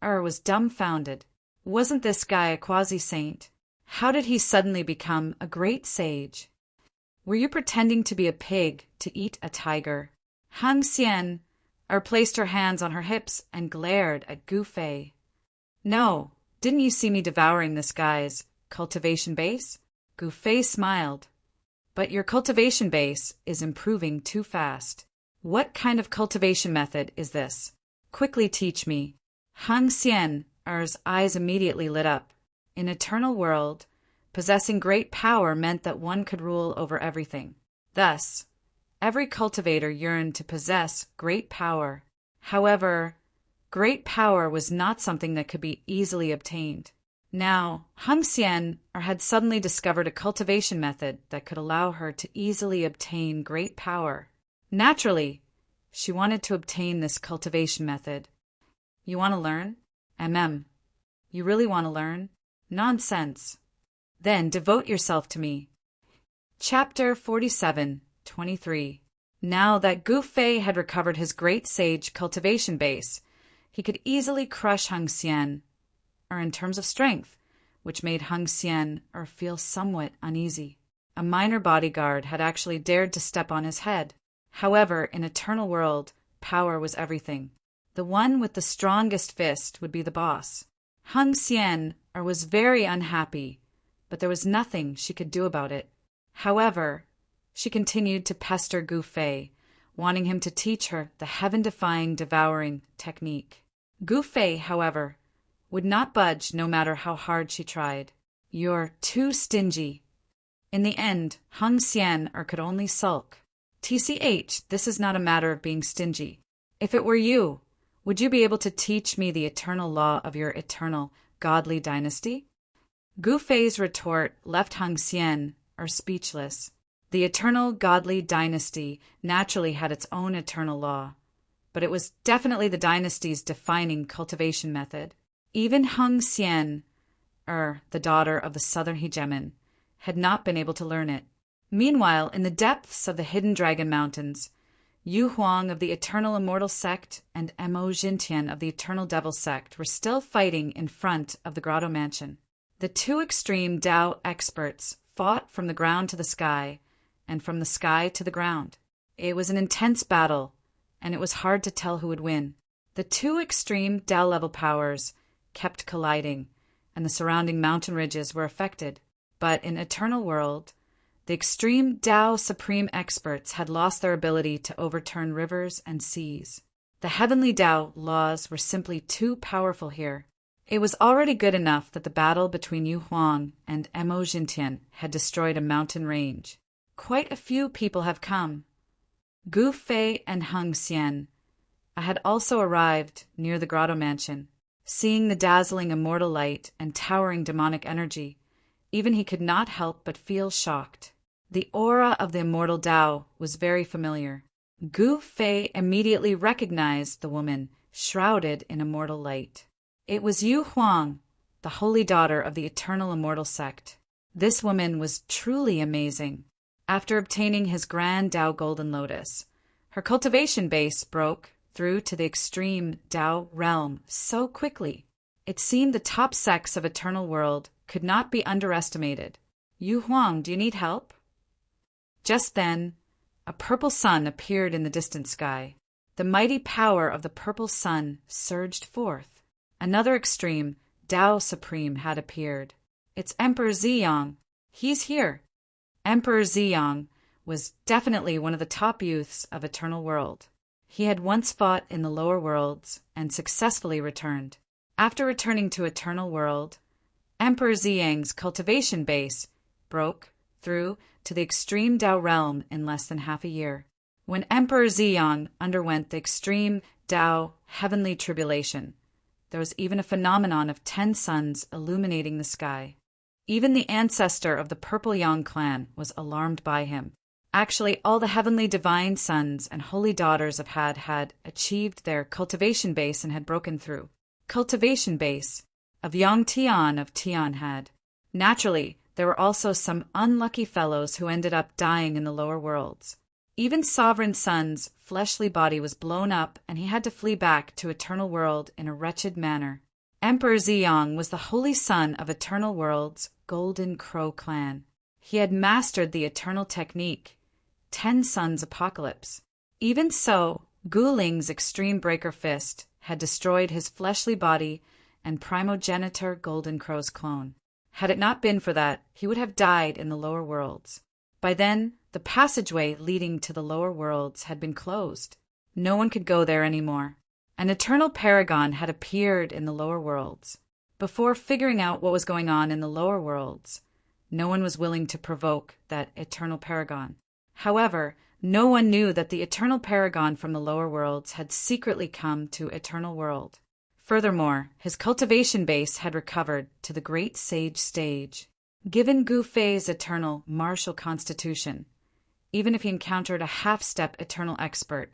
was dumbfounded. Wasn't this guy a quasi-saint? How did he suddenly become a great sage? "Were you pretending to be a pig to eat a tiger?" Heng Xian placed her hands on her hips and glared at Gu Fei. "No, didn't you see me devouring this guy's cultivation base?" Gu Fei smiled. "But your cultivation base is improving too fast. What kind of cultivation method is this? Quickly teach me." Heng Xian's eyes immediately lit up. In eternal world, possessing great power meant that one could rule over everything. Thus, every cultivator yearned to possess great power. However, Great power was not something that could be easily obtained. Now, Hung Xian had suddenly discovered a cultivation method that could allow her to easily obtain great power. Naturally, she wanted to obtain this cultivation method. You want to learn? You really want to learn? Nonsense. Then devote yourself to me. Chapter 47:23. Now that Gu Fei had recovered his great sage cultivation base, he could easily crush Hung Xian, in terms of strength, which made Hung Xian feel somewhat uneasy. A minor bodyguard had actually dared to step on his head. However, in Eternal World, power was everything. The one with the strongest fist would be the boss. Hung Xian was very unhappy, but there was nothing she could do about it. However, she continued to pester Gu Fei, wanting him to teach her the heaven-defying devouring technique. Gu Fei, however, would not budge no matter how hard she tried. You're too stingy. In the end, Hung Xian could only sulk. TCH, this is not a matter of being stingy. If it were you, would you be able to teach me the eternal law of your eternal, godly dynasty? Gu Fei's retort left Hung Xian speechless. The eternal godly dynasty naturally had its own eternal law, but it was definitely the dynasty's defining cultivation method. Even Hung Xian, the daughter of the southern hegemon, had not been able to learn it. Meanwhile, in the depths of the hidden Dragon Mountains, Yu Huang of the Eternal Immortal Sect and Mo Jintian of the Eternal Devil Sect were still fighting in front of the Grotto Mansion. The two extreme Tao experts fought from the ground to the sky, and from the sky to the ground. It was an intense battle, and it was hard to tell who would win. The two extreme Tao-level powers kept colliding, and the surrounding mountain ridges were affected. But in Eternal World, the extreme Tao Supreme experts had lost their ability to overturn rivers and seas. The heavenly Tao laws were simply too powerful here. It was already good enough that the battle between Yu Huang and Mo Jintian had destroyed a mountain range. Quite a few people have come. Gu Fei and Hung Xian had also arrived near the Grotto Mansion. Seeing the dazzling immortal light and towering demonic energy, even he could not help but feel shocked. The aura of the immortal Tao was very familiar. Gu Fei immediately recognized the woman shrouded in immortal light. It was Yu Huang, the holy daughter of the Eternal Immortal Sect. This woman was truly amazing. After obtaining his grand Tao Golden Lotus, her cultivation base broke through to the extreme Tao realm so quickly. It seemed the top sects of Eternal World could not be underestimated. Yu Huang, do you need help? Just then, a purple sun appeared in the distant sky. The mighty power of the purple sun surged forth. Another extreme, Tao Supreme, had appeared. It's Emperor Ziyang. He's here. Emperor Ziyang was definitely one of the top youths of Eternal World. He had once fought in the lower worlds and successfully returned. After returning to Eternal World, Emperor Ziyang's cultivation base broke through to the extreme Tao realm in less than half a year. When Emperor Ziyang underwent the extreme Tao heavenly tribulation, there was even a phenomenon of 10 suns illuminating the sky. Even the ancestor of the Purple Yang clan was alarmed by him. Actually, all the heavenly divine sons and holy daughters of had achieved their cultivation base and had broken through. Cultivation base of Yang Tian of Tian had. Naturally, there were also some unlucky fellows who ended up dying in the lower worlds. Even Sovereign Sun's fleshly body was blown up, and he had to flee back to Eternal World in a wretched manner. Emperor Ziyang was the holy son of Eternal World's Golden Crow clan. He had mastered the eternal technique, 10 Suns Apocalypse. Even so, Guling's Extreme Breaker Fist had destroyed his fleshly body and primogenitor Golden Crow's clone. Had it not been for that, he would have died in the lower worlds. By then, the passageway leading to the lower worlds had been closed. No one could go there anymore. An eternal paragon had appeared in the lower worlds. Before figuring out what was going on in the lower worlds, no one was willing to provoke that eternal paragon. However, No one knew that the eternal paragon from the lower worlds had secretly come to Eternal World. Furthermore, his cultivation base had recovered to the great sage stage. Given Gu Fei's eternal martial constitution, even if he encountered a half-step eternal expert,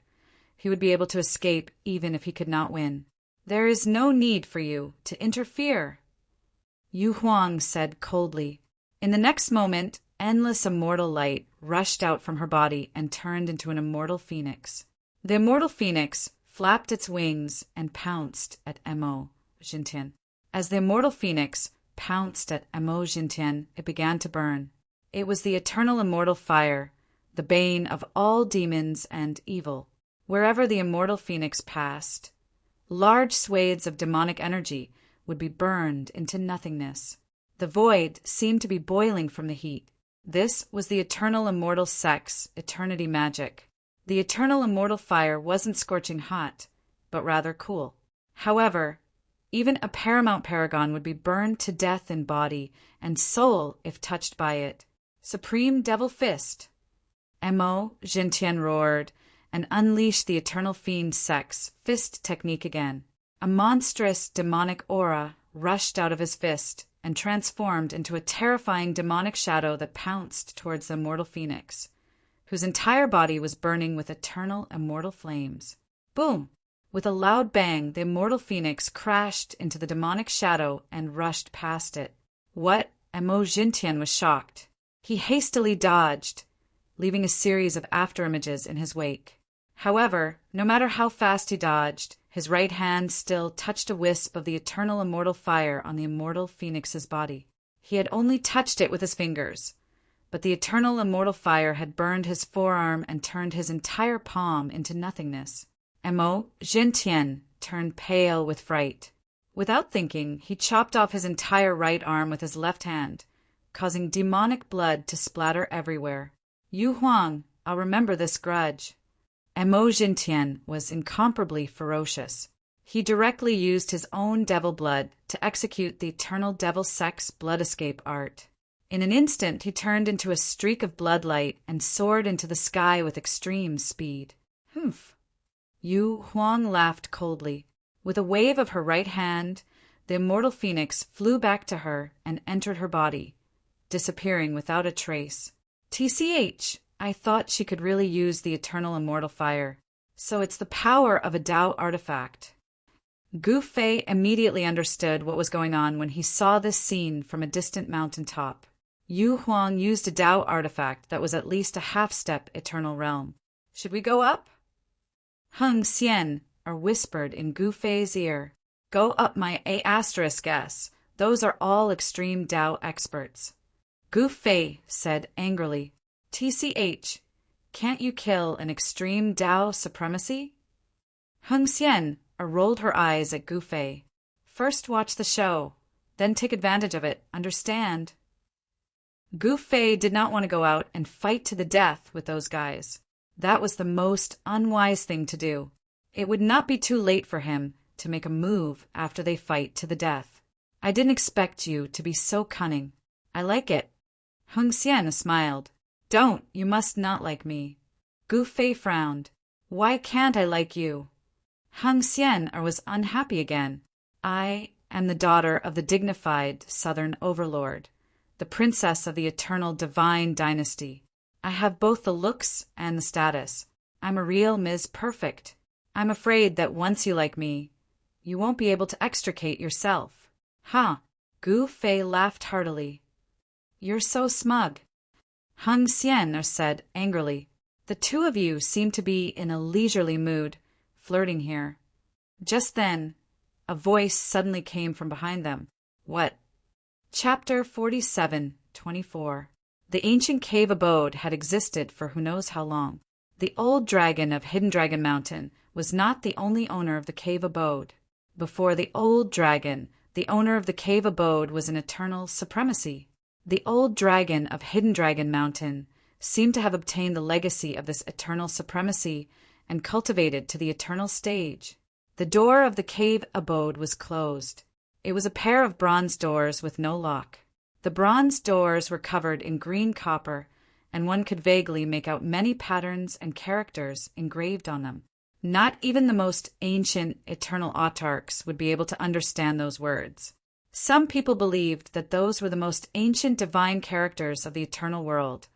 he would be able to escape even if he could not win. "There is no need for you to interfere," Yu Huang said coldly. In the next moment, endless immortal light rushed out from her body and turned into an immortal phoenix. The immortal phoenix flapped its wings and pounced at Mo Jintian. As the immortal phoenix pounced at Mo Jintian, it began to burn. It was the eternal immortal fire, the bane of all demons and evil. Wherever the immortal phoenix passed, large swathes of demonic energy would be burned into nothingness. The void seemed to be boiling from the heat. This was the eternal immortal sex, eternity magic. The eternal immortal fire wasn't scorching hot, but rather cool. However, even a paramount paragon would be burned to death in body and soul if touched by it. Supreme Devil Fist! Mo Jintian roared and unleashed the eternal fiend sex fist technique again. A monstrous demonic aura rushed out of his fist and transformed into a terrifying demonic shadow that pounced towards the immortal phoenix, whose entire body was burning with eternal immortal flames. Boom! With a loud bang, the immortal phoenix crashed into the demonic shadow and rushed past it. What? Mo Jintian was shocked. He hastily dodged, leaving a series of afterimages in his wake. However, no matter how fast he dodged, his right hand still touched a wisp of the eternal immortal fire on the immortal phoenix's body. He had only touched it with his fingers, but the eternal immortal fire had burned his forearm and turned his entire palm into nothingness. Mo Jintian turned pale with fright. Without thinking, he chopped off his entire right arm with his left hand, causing demonic blood to splatter everywhere. Yu Huang, I'll remember this grudge. Mo Jintian was incomparably ferocious. He directly used his own devil blood to execute the eternal devil sex blood escape art. In an instant, he turned into a streak of bloodlight and soared into the sky with extreme speed. Humph! Yu Huang laughed coldly. With a wave of her right hand, the immortal phoenix flew back to her and entered her body, disappearing without a trace. TCH! I thought she could really use the eternal immortal fire. So it's the power of a Tao artifact. Gu Fei immediately understood what was going on when he saw this scene from a distant mountaintop. Yu Huang used a Tao artifact that was at least a half-step eternal realm. Should we go up? Heng Xian whispered in Gu Fei's ear. Go up my A*S. Those are all extreme Tao experts. Gu Fei said angrily, TCH, can't you kill an extreme Tao supremacy? Heng Xian rolled her eyes at Gu Fei. First watch the show, then take advantage of it, understand? Gu Fei did not want to go out and fight to the death with those guys. That was the most unwise thing to do. It would not be too late for him to make a move after they fight to the death. I didn't expect you to be so cunning. I like it. Heng Xian smiled. Don't, you must not like me. Gu Fei frowned. Why can't I like you? Heng Xian was unhappy again. I am the daughter of the dignified southern overlord, the princess of the eternal divine dynasty. I have both the looks and the status. I'm a real Ms. Perfect. I'm afraid that once you like me, you won't be able to extricate yourself. Huh? Gu Fei laughed heartily. You're so smug. Heng Xian said angrily. The two of you seem to be in a leisurely mood, flirting here. Just then, a voice suddenly came from behind them. What? Chapter 47:24. The ancient cave abode had existed for who knows how long. The old dragon of Hidden Dragon Mountain was not the only owner of the cave abode. Before the old dragon, the owner of the cave abode was an eternal supremacy. The old dragon of Hidden Dragon Mountain seemed to have obtained the legacy of this eternal supremacy and cultivated to the eternal stage. The door of the cave abode was closed. It was a pair of bronze doors with no lock. The bronze doors were covered in green copper and one could vaguely make out many patterns and characters engraved on them. Not even the most ancient eternal autarchs would be able to understand those words. Some people believed that those were the most ancient divine characters of the eternal world,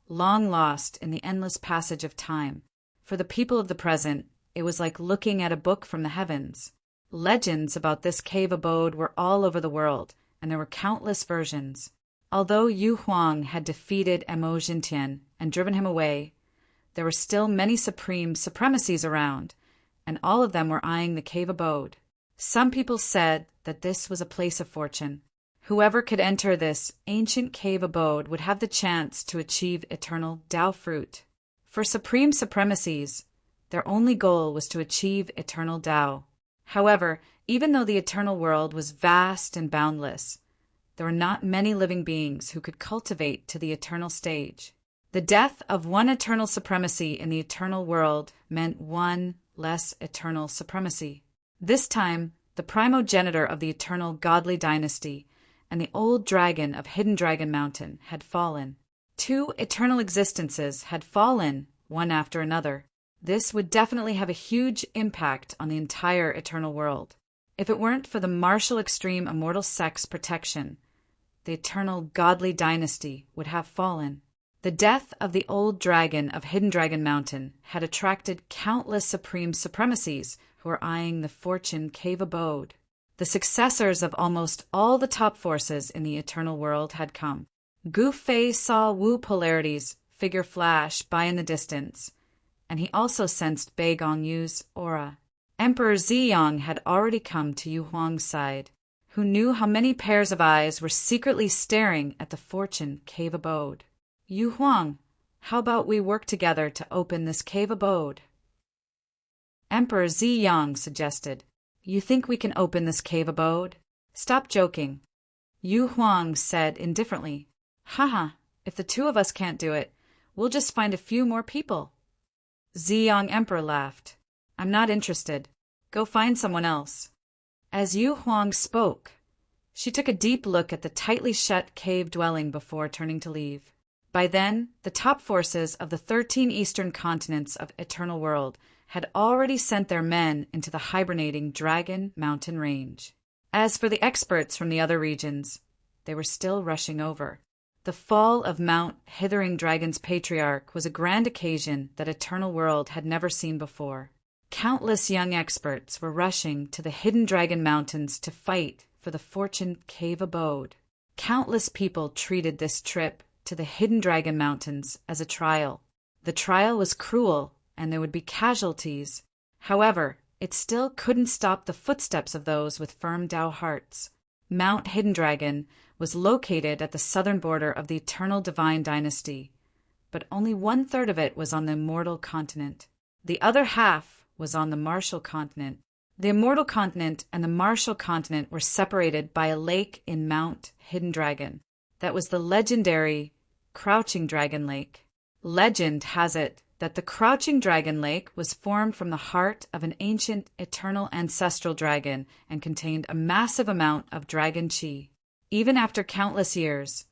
long lost in the endless passage of time. For the people of the present, it was like looking at a book from the heavens. Legends about this cave abode were all over the world, and there were countless versions. Although Yu Huang had defeated Emo Jintian and driven him away, there were still many supreme supremacies around, and all of them were eyeing the cave abode. Some people said that this was a place of fortune. Whoever could enter this ancient cave abode would have the chance to achieve eternal Tao fruit. For supreme supremacies, their only goal was to achieve eternal Tao. However, even though the eternal world was vast and boundless, there were not many living beings who could cultivate to the eternal stage. The death of one eternal supremacy in the eternal world meant one less eternal supremacy. This time, the primogenitor of the eternal godly dynasty and the old dragon of Hidden Dragon Mountain had fallen. 2 eternal existences had fallen, one after another. This would definitely have a huge impact on the entire eternal world. If it weren't for the martial extreme immortal sex protection, the eternal godly dynasty would have fallen. The death of the old dragon of Hidden Dragon Mountain had attracted countless supreme supremacies who were eyeing the fortune cave abode. The successors of almost all the top forces in the eternal world had come. Gu Fei saw Wu Polarity's figure flash by in the distance, and he also sensed Bei Gongyu's aura. Emperor Ziyang had already come to Yu Huang's side, who knew how many pairs of eyes were secretly staring at the fortune cave abode. Yu Huang, how about we work together to open this cave abode? Emperor Ziyang suggested. You think we can open this cave abode? Stop joking. Yu Huang said indifferently. Haha, if the 2 of us can't do it, we'll just find a few more people. Ziyang Emperor laughed. I'm not interested. Go find someone else. As Yu Huang spoke, she took a deep look at the tightly shut cave dwelling before turning to leave. By then, the top forces of the 13 eastern continents of Eternal World had already sent their men into the hibernating Dragon Mountain Range. As for the experts from the other regions, they were still rushing over. The fall of Mount Hithering Dragon's Patriarch was a grand occasion that Eternal World had never seen before. Countless young experts were rushing to the Hidden Dragon Mountains to fight for the Fortune Cave abode. Countless people treated this trip to the Hidden Dragon Mountains as a trial. The trial was cruel, and there would be casualties. However, it still couldn't stop the footsteps of those with firm Tao hearts. Mount Hidden Dragon was located at the southern border of the Eternal Divine Dynasty, but only 1/3 of it was on the Immortal Continent. The other half was on the Martial Continent. The Immortal Continent and the Martial Continent were separated by a lake in Mount Hidden Dragon. That was the legendary Crouching Dragon Lake. Legend has it that the Crouching Dragon Lake was formed from the heart of an ancient eternal ancestral dragon and contained a massive amount of dragon chi. Even after countless years,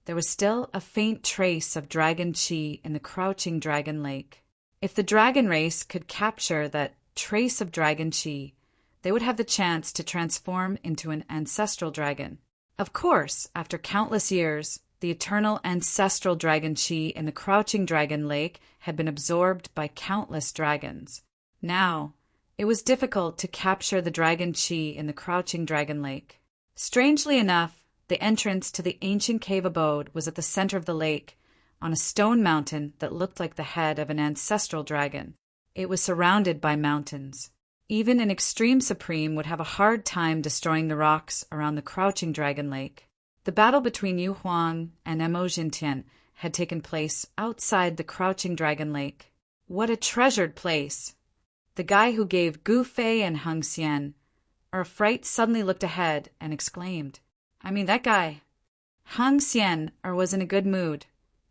there was still a faint trace of dragon chi in the Crouching Dragon Lake. If the dragon race could capture that trace of dragon chi, they would have the chance to transform into an ancestral dragon. Of course, after countless years, the eternal ancestral dragon chi in the Crouching Dragon Lake had been absorbed by countless dragons. Now, it was difficult to capture the dragon chi in the Crouching Dragon Lake. Strangely enough, the entrance to the ancient cave abode was at the center of the lake, on a stone mountain that looked like the head of an ancestral dragon. It was surrounded by mountains. Even an extreme supreme would have a hard time destroying the rocks around the Crouching Dragon Lake. The battle between Yu Huang and Emo Jintian had taken place outside the Crouching Dragon Lake. What a treasured place! The guy who gave Gu Fei and Hung Xian a fright suddenly looked ahead and exclaimed, I mean that guy. Hung Xian was in a good mood,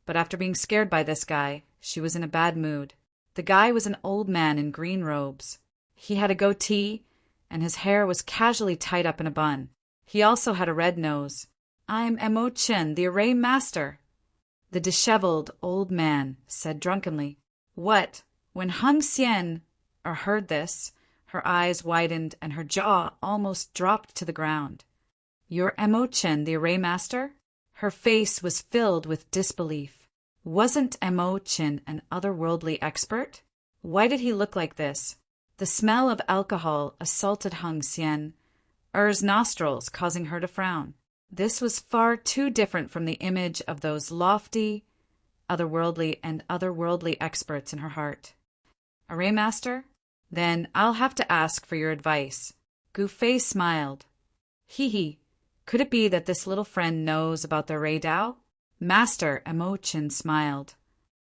but after being scared by this guy, she was in a bad mood. The guy was an old man in green robes. He had a goatee, and his hair was casually tied up in a bun. He also had a red nose. I'm Emo Chen, the Array Master. The disheveled old man said drunkenly. What? When Hung Hsien heard this, her eyes widened and her jaw almost dropped to the ground. You're Emo Chen, the array master? Her face was filled with disbelief. Wasn't Emo Chen an otherworldly expert? Why did he look like this? The smell of alcohol assaulted Hung Hsien's nostrils, causing her to frown. This was far too different from the image of those lofty, otherworldly experts in her heart. Array master? Then I'll have to ask for your advice. Gu Fei smiled. Hee. Could it be that this little friend knows about the Array Tao? Master Emo Chen smiled.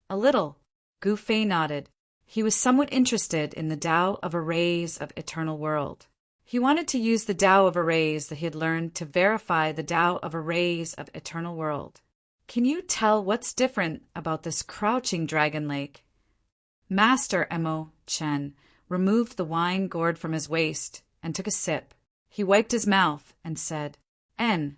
A little. Gu Fei nodded. He was somewhat interested in the Tao of Arrays of Eternal World. He wanted to use the Tao of Arrays that he had learned to verify the Tao of Arrays of Eternal World. Can you tell what's different about this crouching dragon lake? Master Emo Chen removed the wine gourd from his waist and took a sip. He wiped his mouth and said, N.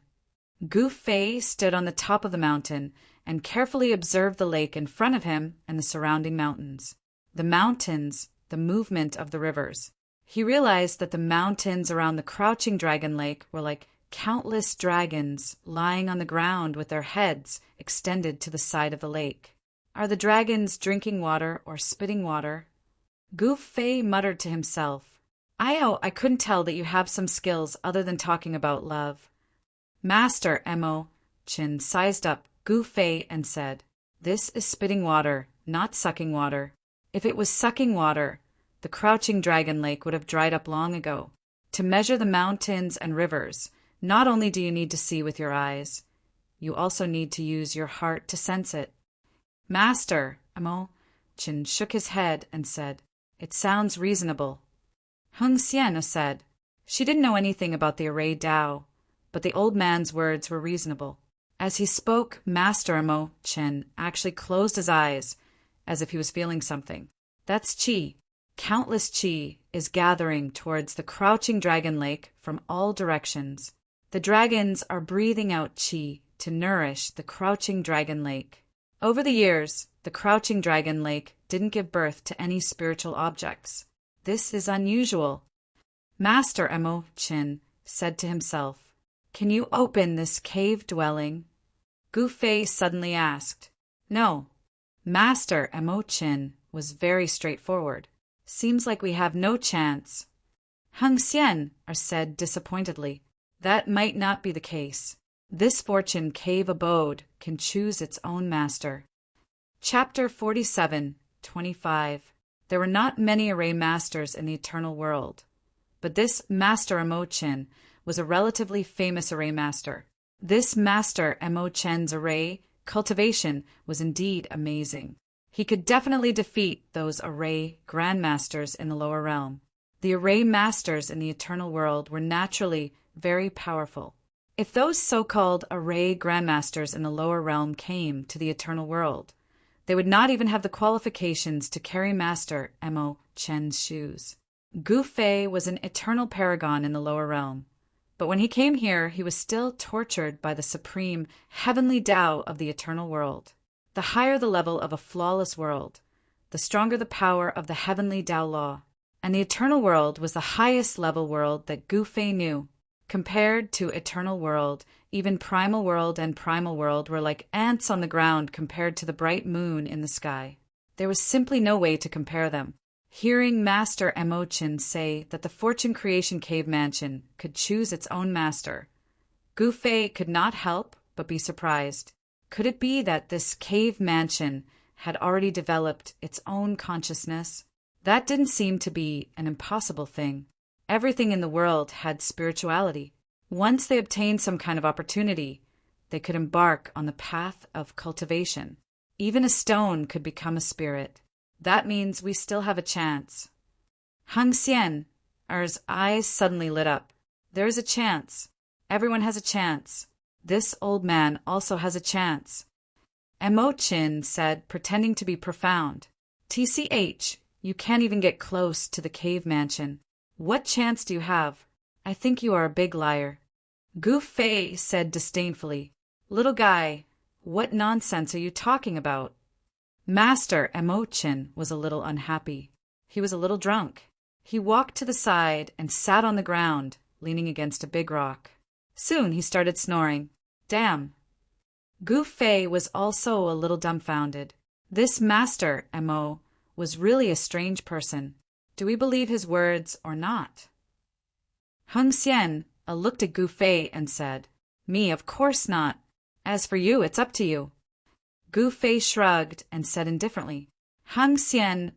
Gu Fei stood on the top of the mountain and carefully observed the lake in front of him and the surrounding mountains. The mountains, the movement of the rivers. He realized that the mountains around the crouching dragon lake were like countless dragons lying on the ground with their heads extended to the side of the lake. Are the dragons drinking water or spitting water? Gu Fei muttered to himself, I couldn't tell that you have some skills other than talking about love. Master Emo Chen sized up Gu Fei and said, This is spitting water, not sucking water. If it was sucking water, the crouching dragon lake would have dried up long ago. To measure the mountains and rivers, not only do you need to see with your eyes, you also need to use your heart to sense it. Master Emo Chen shook his head and said, It sounds reasonable. Hung Hsien said, She didn't know anything about the Array Tao, but the old man's words were reasonable. As he spoke, Master Emo Chen actually closed his eyes as if he was feeling something. That's qi. Countless qi is gathering towards the crouching dragon lake from all directions. The dragons are breathing out qi to nourish the crouching dragon lake. Over the years, the crouching dragon lake didn't give birth to any spiritual objects. This is unusual. Master Emo Chen said to himself, Can you open this cave dwelling? Gu Fei suddenly asked. No. Master Emo Chen was very straightforward. Seems like we have no chance. Hung Hsien said disappointedly. That might not be the case. This fortune cave abode can choose its own master. Chapter 47:25. There were not many array masters in the eternal world, but this Master Emo Chen was a relatively famous array master. This Master Emo Chen's array cultivation was indeed amazing. He could definitely defeat those array grandmasters in the lower realm. The array masters in the eternal world were naturally very powerful. If those so-called array grandmasters in the lower realm came to the eternal world, they would not even have the qualifications to carry Master Emo Chen's shoes. Gu Fei was an eternal paragon in the lower realm, but when he came here, he was still tortured by the supreme heavenly Tao of the eternal world. The higher the level of a flawless world, the stronger the power of the heavenly Tao law, and the eternal world was the highest level world that Gu Fei knew. Compared to eternal world, even primal world and primal world were like ants on the ground compared to the bright moon in the sky. There was simply no way to compare them. Hearing Master Emo Chen say that the Fortune Creation Cave Mansion could choose its own master, Gu Fei could not help but be surprised. Could it be that this cave mansion had already developed its own consciousness? That didn't seem to be an impossible thing. Everything in the world had spirituality. Once they obtained some kind of opportunity, they could embark on the path of cultivation. Even a stone could become a spirit. That means we still have a chance. Hung Hsien's eyes suddenly lit up. There is a chance. Everyone has a chance. This old man also has a chance. Emo Chen said, pretending to be profound. TCH, you can't even get close to the cave mansion. What chance do you have? I think you are a big liar. Gu Fei said disdainfully, Little guy, What nonsense are you talking about? Master Emochin was a little unhappy. He was a little drunk. He walked to the side and sat on the ground, leaning against a big rock. Soon he started snoring. Damn. Gu Fei was also a little dumbfounded. This Master Emo was really a strange person. Do we believe his words or not? Heng Xian looked at Gu Fei and said, Me, of course not. As for you, it's up to you. Gu Fei shrugged and said indifferently. Heng Xian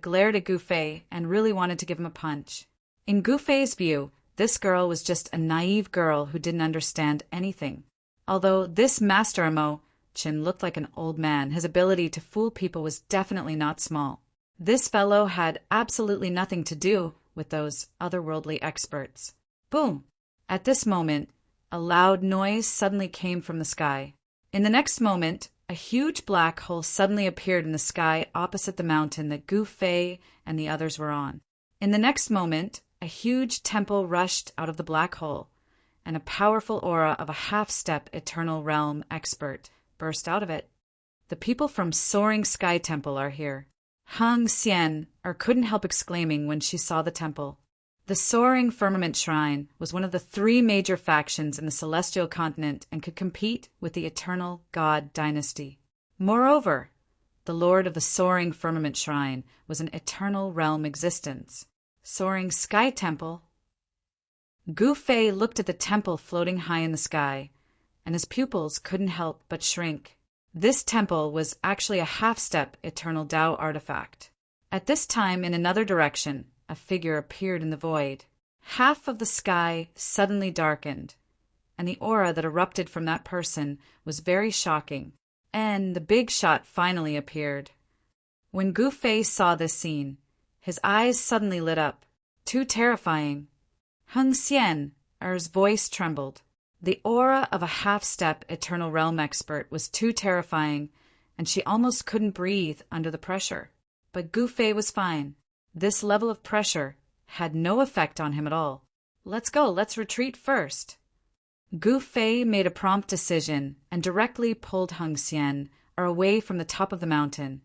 glared at Gu Fei and really wanted to give him a punch. In Gu Fei's view, this girl was just a naive girl who didn't understand anything. Although this Master Emo Chin looked like an old man, his ability to fool people was definitely not small. This fellow had absolutely nothing to do with those otherworldly experts. Boom! At this moment, a loud noise suddenly came from the sky. In the next moment, a huge black hole suddenly appeared in the sky opposite the mountain that Gu Fei and the others were on. In the next moment, a huge temple rushed out of the black hole, and a powerful aura of a half-step eternal realm expert burst out of it. The people from Soaring Sky Temple are here. Heng Xian couldn't help exclaiming when she saw the temple. The Soaring Firmament Shrine was one of the 3 major factions in the celestial continent and could compete with the Eternal God Dynasty. Moreover, the Lord of the Soaring Firmament Shrine was an eternal realm existence. Soaring Sky Temple. Gu Fei looked at the temple floating high in the sky, and his pupils couldn't help but shrink. This temple was actually a half-step eternal Tao artifact. At this time, in another direction, a figure appeared in the void. Half of the sky suddenly darkened, and the aura that erupted from that person was very shocking. And the big shot finally appeared. When Gu Fei saw this scene, his eyes suddenly lit up. Too terrifying. Heng Xian's voice trembled. The aura of a half-step eternal realm expert was too terrifying, and she almost couldn't breathe under the pressure. But Gu Fei was fine. This level of pressure had no effect on him at all. Let's go, let's retreat first. Gu Fei made a prompt decision and directly pulled Heng Xian away from the top of the mountain,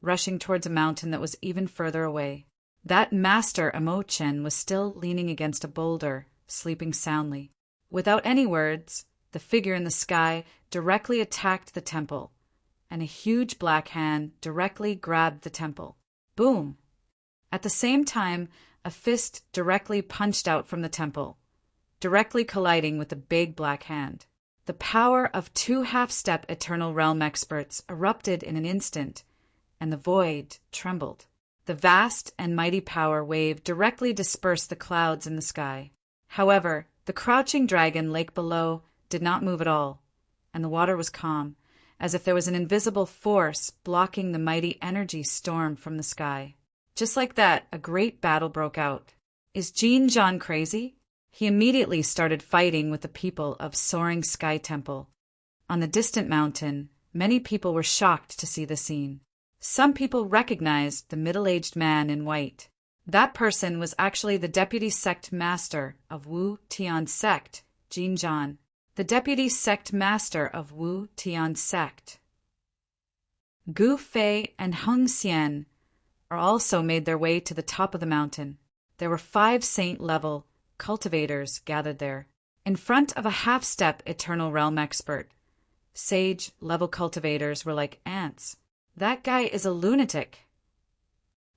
rushing towards a mountain that was even further away. That Master Emo Chen was still leaning against a boulder, sleeping soundly. Without any words, the figure in the sky directly attacked the temple, and a huge black hand directly grabbed the temple. Boom! At the same time, a fist directly punched out from the temple, directly colliding with the big black hand. The power of 2 half-step eternal realm experts erupted in an instant, and the void trembled. The vast and mighty power wave directly dispersed the clouds in the sky. However, the crouching dragon lake below did not move at all, and the water was calm, as if there was an invisible force blocking the mighty energy storm from the sky. Just like that, a great battle broke out. Is Jin Zhan crazy? He immediately started fighting with the people of Soaring Sky Temple. On the distant mountain, many people were shocked to see the scene. Some people recognized the middle-aged man in white. That person was actually the deputy sect master of Wu Tian sect, Jin Zhan. The deputy sect master of Wu Tian sect. Gu Fei and Heng Xian also made their way to the top of the mountain. There were 5 saint-level cultivators gathered there, in front of a half-step eternal realm expert. Sage-level cultivators were like ants. That guy is a lunatic,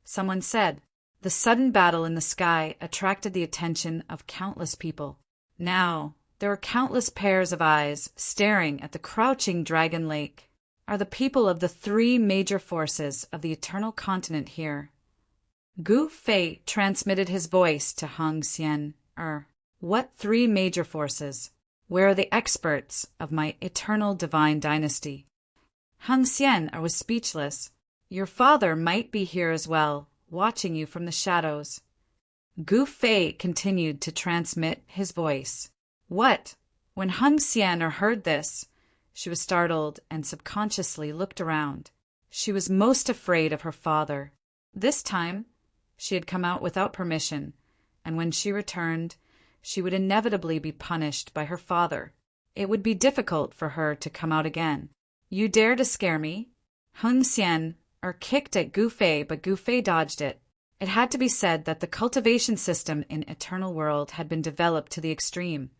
someone said. The sudden battle in the sky attracted the attention of countless people. Now, there were countless pairs of eyes staring at the crouching dragon lake. Are the people of the 3 major forces of the eternal continent here? Gu Fei transmitted his voice to Heng Xian. What 3 major forces? Where are the experts of my eternal divine dynasty? Heng Xian was speechless. Your father might be here as well, watching you from the shadows. Gu Fei continued to transmit his voice. What? When Heng Xian heard this, she was startled and subconsciously looked around. She was most afraid of her father. This time, she had come out without permission, and when she returned, she would inevitably be punished by her father. It would be difficult for her to come out again. You dare to scare me? Hun Xian kicked at Gu Fei, but Gu Fei dodged it. It had to be said that the cultivation system in Eternal World had been developed to the extreme,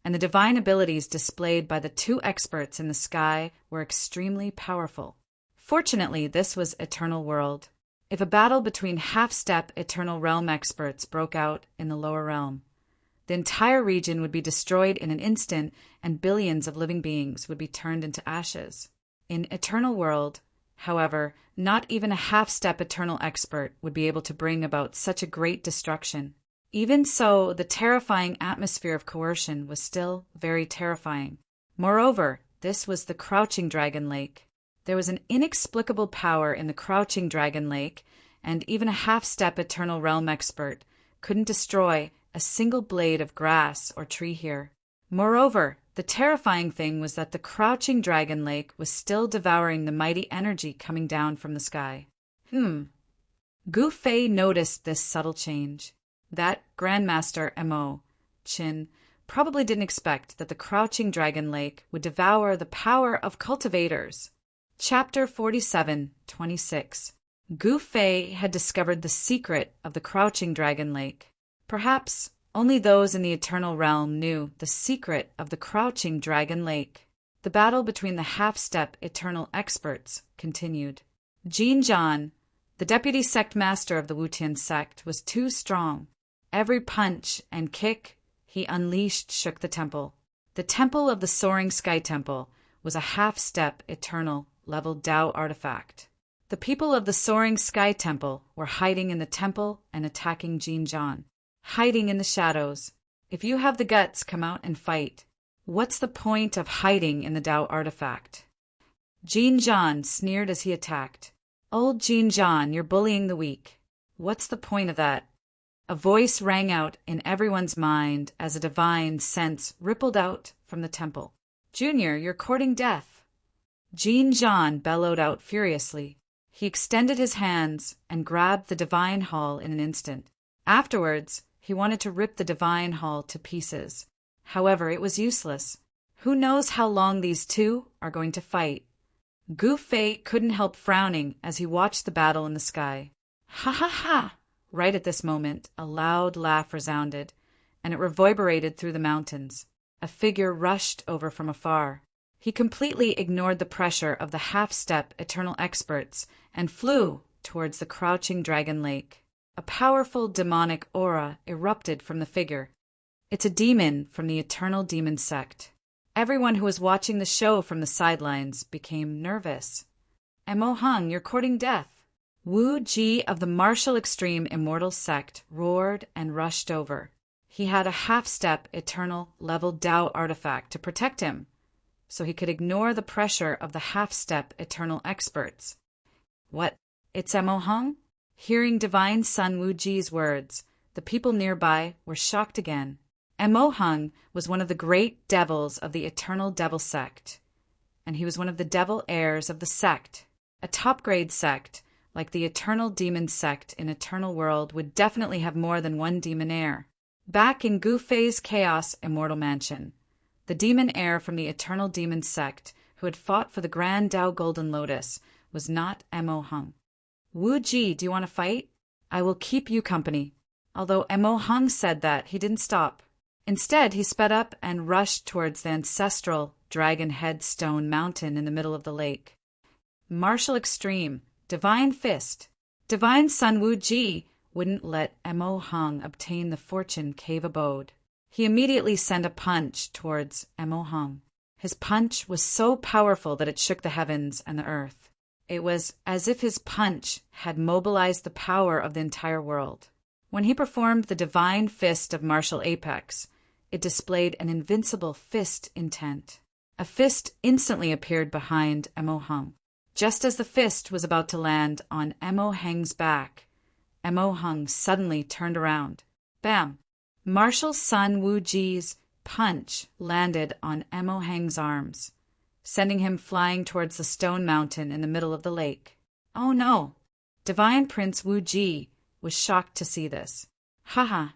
and the divine abilities displayed by the two experts in the sky were extremely powerful. Fortunately, this was Eternal World. If a battle between half-step Eternal Realm experts broke out in the lower realm, the entire region would be destroyed in an instant, and billions of living beings would be turned into ashes. In Eternal World, however, not even a half-step Eternal expert would be able to bring about such a great destruction. Even so, the terrifying atmosphere of coercion was still very terrifying. Moreover, this was the Crouching Dragon Lake. There was an inexplicable power in the Crouching Dragon Lake, and even a half-step Eternal Realm expert couldn't destroy a single blade of grass or tree here. Moreover, the terrifying thing was that the Crouching Dragon Lake was still devouring the mighty energy coming down from the sky. Gu Fei noticed this subtle change. That Grandmaster Mo Qin probably didn't expect that the Crouching Dragon Lake would devour the power of cultivators. Chapter 47:26. Gu Fei had discovered the secret of the Crouching Dragon Lake. Perhaps only those in the Eternal Realm knew the secret of the Crouching Dragon Lake. The battle between the half-step Eternal experts continued. Jin Zhan, the deputy sect master of the Wutian sect, was too strong. Every punch and kick he unleashed shook the temple. The temple of the Soaring Sky Temple was a half-step Eternal level Tao artifact. The people of the Soaring Sky Temple were hiding in the temple and attacking Jin Zhan. Hiding in the shadows. If you have the guts, come out and fight. What's the point of hiding in the Tao artifact? Jin Zhan sneered as he attacked. Old Jin Zhan, you're bullying the weak. What's the point of that? A voice rang out in everyone's mind as a divine sense rippled out from the temple. Junior, you're courting death. Jin Zhan bellowed out furiously. He extended his hands and grabbed the divine hall in an instant. Afterwards, he wanted to rip the divine hall to pieces. However, it was useless. Who knows how long these two are going to fight? Gu Fei couldn't help frowning as he watched the battle in the sky. Ha ha ha! Right at this moment, a loud laugh resounded, and it reverberated through the mountains. A figure rushed over from afar. He completely ignored the pressure of the half-step Eternal experts and flew towards the Crouching Dragon Lake. A powerful demonic aura erupted from the figure. It's a demon from the Eternal Demon sect. Everyone who was watching the show from the sidelines became nervous. Mo Hung, you're courting death. Wu Ji of the Martial Extreme Immortal sect roared and rushed over. He had a half-step Eternal level Tao artifact to protect him, so he could ignore the pressure of the half-step Eternal experts. What? It's Mo Hung? Hearing Divine Sun Wu Ji's words, the people nearby were shocked again. Mo Hung was one of the great devils of the Eternal Devil sect, and he was one of the devil heirs of the sect. A top-grade sect, like the Eternal Demon sect in Eternal World, would definitely have more than one demon heir. Back in Gu Fei's Chaos Immortal Mansion, the demon heir from the Eternal Demon sect, who had fought for the Grand Tao Golden Lotus, was not Mo Hung. Wu Ji, do you want to fight? I will keep you company. Although Mo Hung said that, he didn't stop. Instead, he sped up and rushed towards the ancestral Dragon Head Stone Mountain in the middle of the lake. Martial Extreme, Divine Fist. Divine Sun Wu Ji wouldn't let Mo Hung obtain the Fortune Cave Abode. He immediately sent a punch towards Mo Hung. His punch was so powerful that it shook the heavens and the earth. It was as if his punch had mobilized the power of the entire world. When he performed the Divine Fist of Martial Apex, it displayed an invincible fist intent. A fist instantly appeared behind Mo Hung. Just as the fist was about to land on Mo Hung's back, Mo Hung suddenly turned around. Bam! Martial Sun Wu Ji's punch landed on Mo Hung's arms, sending him flying towards the stone mountain in the middle of the lake. Oh no! Divine Prince Wu Ji was shocked to see this. Haha!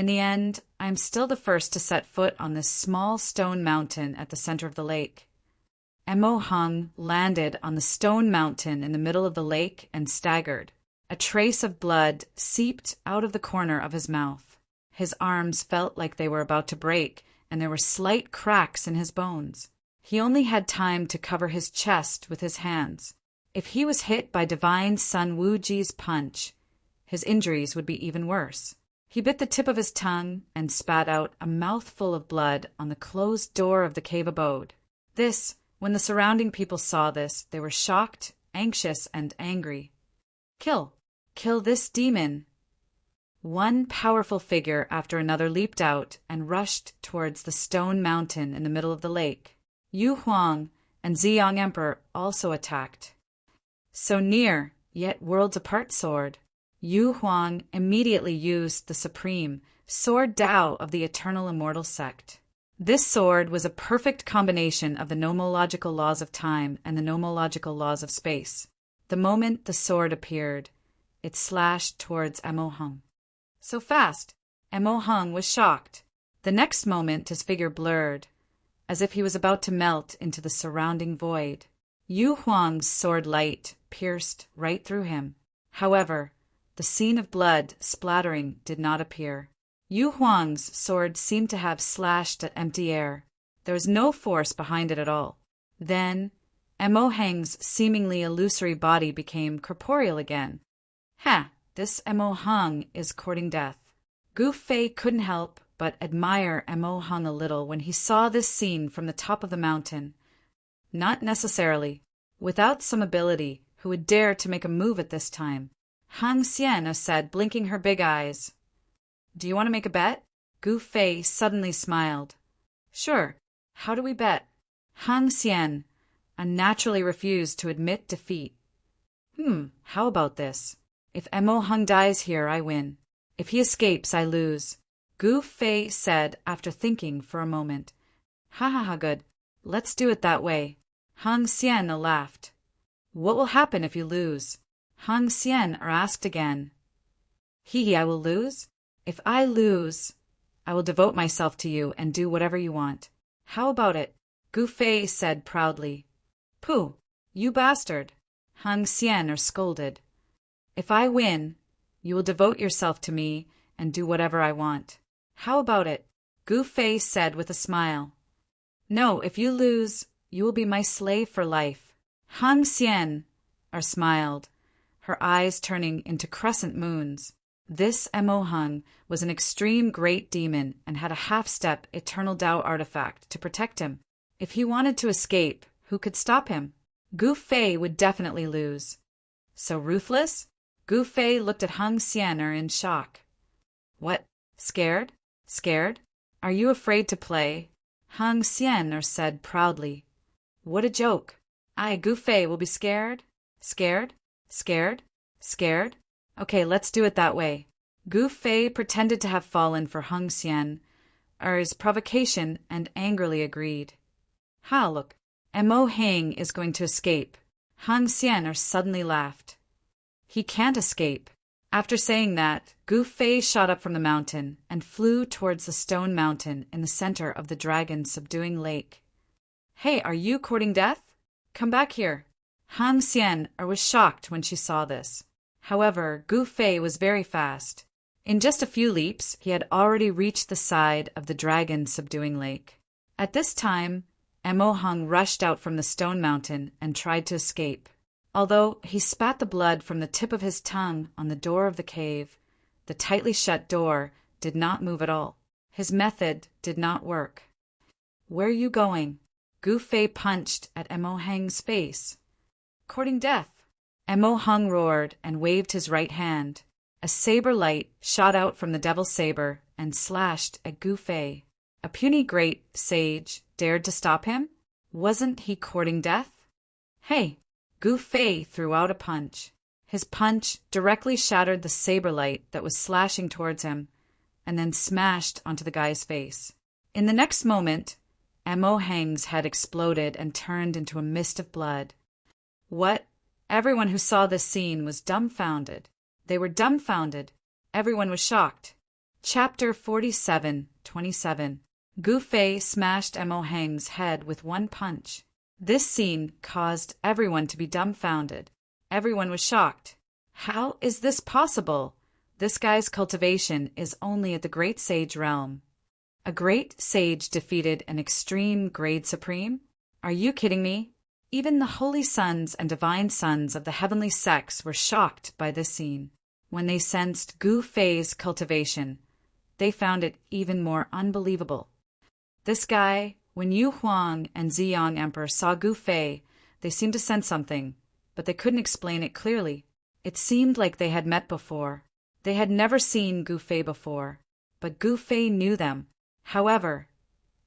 In the end, I am still the first to set foot on this small stone mountain at the center of the lake. Emo Hung landed on the stone mountain in the middle of the lake and staggered. A trace of blood seeped out of the corner of his mouth. His arms felt like they were about to break, and there were slight cracks in his bones. He only had time to cover his chest with his hands. If he was hit by Divine Sun Wuji's punch, his injuries would be even worse. He bit the tip of his tongue and spat out a mouthful of blood on the closed door of the cave abode. When the surrounding people saw this, they were shocked, anxious, and angry. Kill this demon! One powerful figure after another leaped out and rushed towards the stone mountain in the middle of the lake. Yu Huang and Ziyang Emperor also attacked. So near, yet worlds apart sword. Yu Huang immediately used the supreme Sword Dao of the Eternal Immortal Sect. This sword was a perfect combination of the nomological laws of time and the nomological laws of space. The moment the sword appeared, it slashed towards Emo Hung. So fast, Emo Hung was shocked. The next moment his figure blurred, as if he was about to melt into the surrounding void. Yu Huang's sword light pierced right through him. However, the scene of blood splattering did not appear. Yu Huang's sword seemed to have slashed at empty air. There was no force behind it at all. Then, Emo Hang's seemingly illusory body became corporeal again. This Emo Hung is courting death. Gu Fei couldn't help but admire Emo Hung a little when he saw this scene from the top of the mountain. Not necessarily. Without some ability, who would dare to make a move at this time? Hang Xian said, blinking her big eyes. Do you want to make a bet? Gu Fei suddenly smiled. Sure. How do we bet? Hang Xian unnaturally refused to admit defeat. How about this? If Emo Hung dies here, I win. If he escapes, I lose. Gu Fei said after thinking for a moment. Ha, good. Let's do it that way. Hang Xian laughed. What will happen if you lose? Hang Xian asked again. I will lose? If I lose, I will devote myself to you and do whatever you want. How about it? Gu Fei said proudly. Pooh, you bastard! Hang Xian scolded. If I win, you will devote yourself to me and do whatever I want. How about it? Gu Fei said with a smile. No, if you lose, you will be my slave for life. Hang Xian smiled, her eyes turning into crescent moons. This Emo Hung was an extreme great demon and had a half-step Eternal Dao artifact to protect him. If he wanted to escape, who could stop him? Gu Fei would definitely lose. So ruthless? Gu Fei looked at Hang Xian in shock. What? Scared? Scared? Are you afraid to play? Hang Xian said proudly. What a joke. Gu Fei will be scared? Scared? Scared? Scared? Okay, let's do it that way. Gu Fei pretended to have fallen for Hang Xian's provocation and angrily agreed. Look, Emo Hang is going to escape. Hang Xian suddenly laughed. He can't escape. After saying that, Gu Fei shot up from the mountain and flew towards the stone mountain in the center of the dragon-subduing lake. Hey, are you courting death? Come back here. Hang Xian was shocked when she saw this. However, Gu Fei was very fast. In just a few leaps, he had already reached the side of the dragon-subduing lake. At this time, Emo Hung rushed out from the stone mountain and tried to escape. Although he spat the blood from the tip of his tongue on the door of the cave, the tightly shut door did not move at all. His method did not work. Where are you going? Gu Fei punched at Emo Hang's face. Courting death. Emo Hung roared and waved his right hand. A saber light shot out from the devil's saber and slashed at Gu Fei. A puny great sage dared to stop him? Wasn't he courting death? Hey! Gu Fei threw out a punch. His punch directly shattered the saber light that was slashing towards him, and then smashed onto the guy's face. In the next moment, Emo Hang's head exploded and turned into a mist of blood. What? Everyone who saw this scene was dumbfounded. They were dumbfounded. Everyone was shocked. Chapter 47:27. Gu Fei smashed Emo Heng's head with one punch. This scene caused everyone to be dumbfounded. Everyone was shocked. How is this possible? This guy's cultivation is only at the Great Sage realm. A Great Sage defeated an extreme Grade Supreme? Are you kidding me? Even the holy sons and divine sons of the heavenly sects were shocked by this scene. When they sensed Gu Fei's cultivation, they found it even more unbelievable. This guy, when Yu Huang and Ziyang Emperor saw Gu Fei, they seemed to sense something, but they couldn't explain it clearly. It seemed like they had met before. They had never seen Gu Fei before, but Gu Fei knew them. However,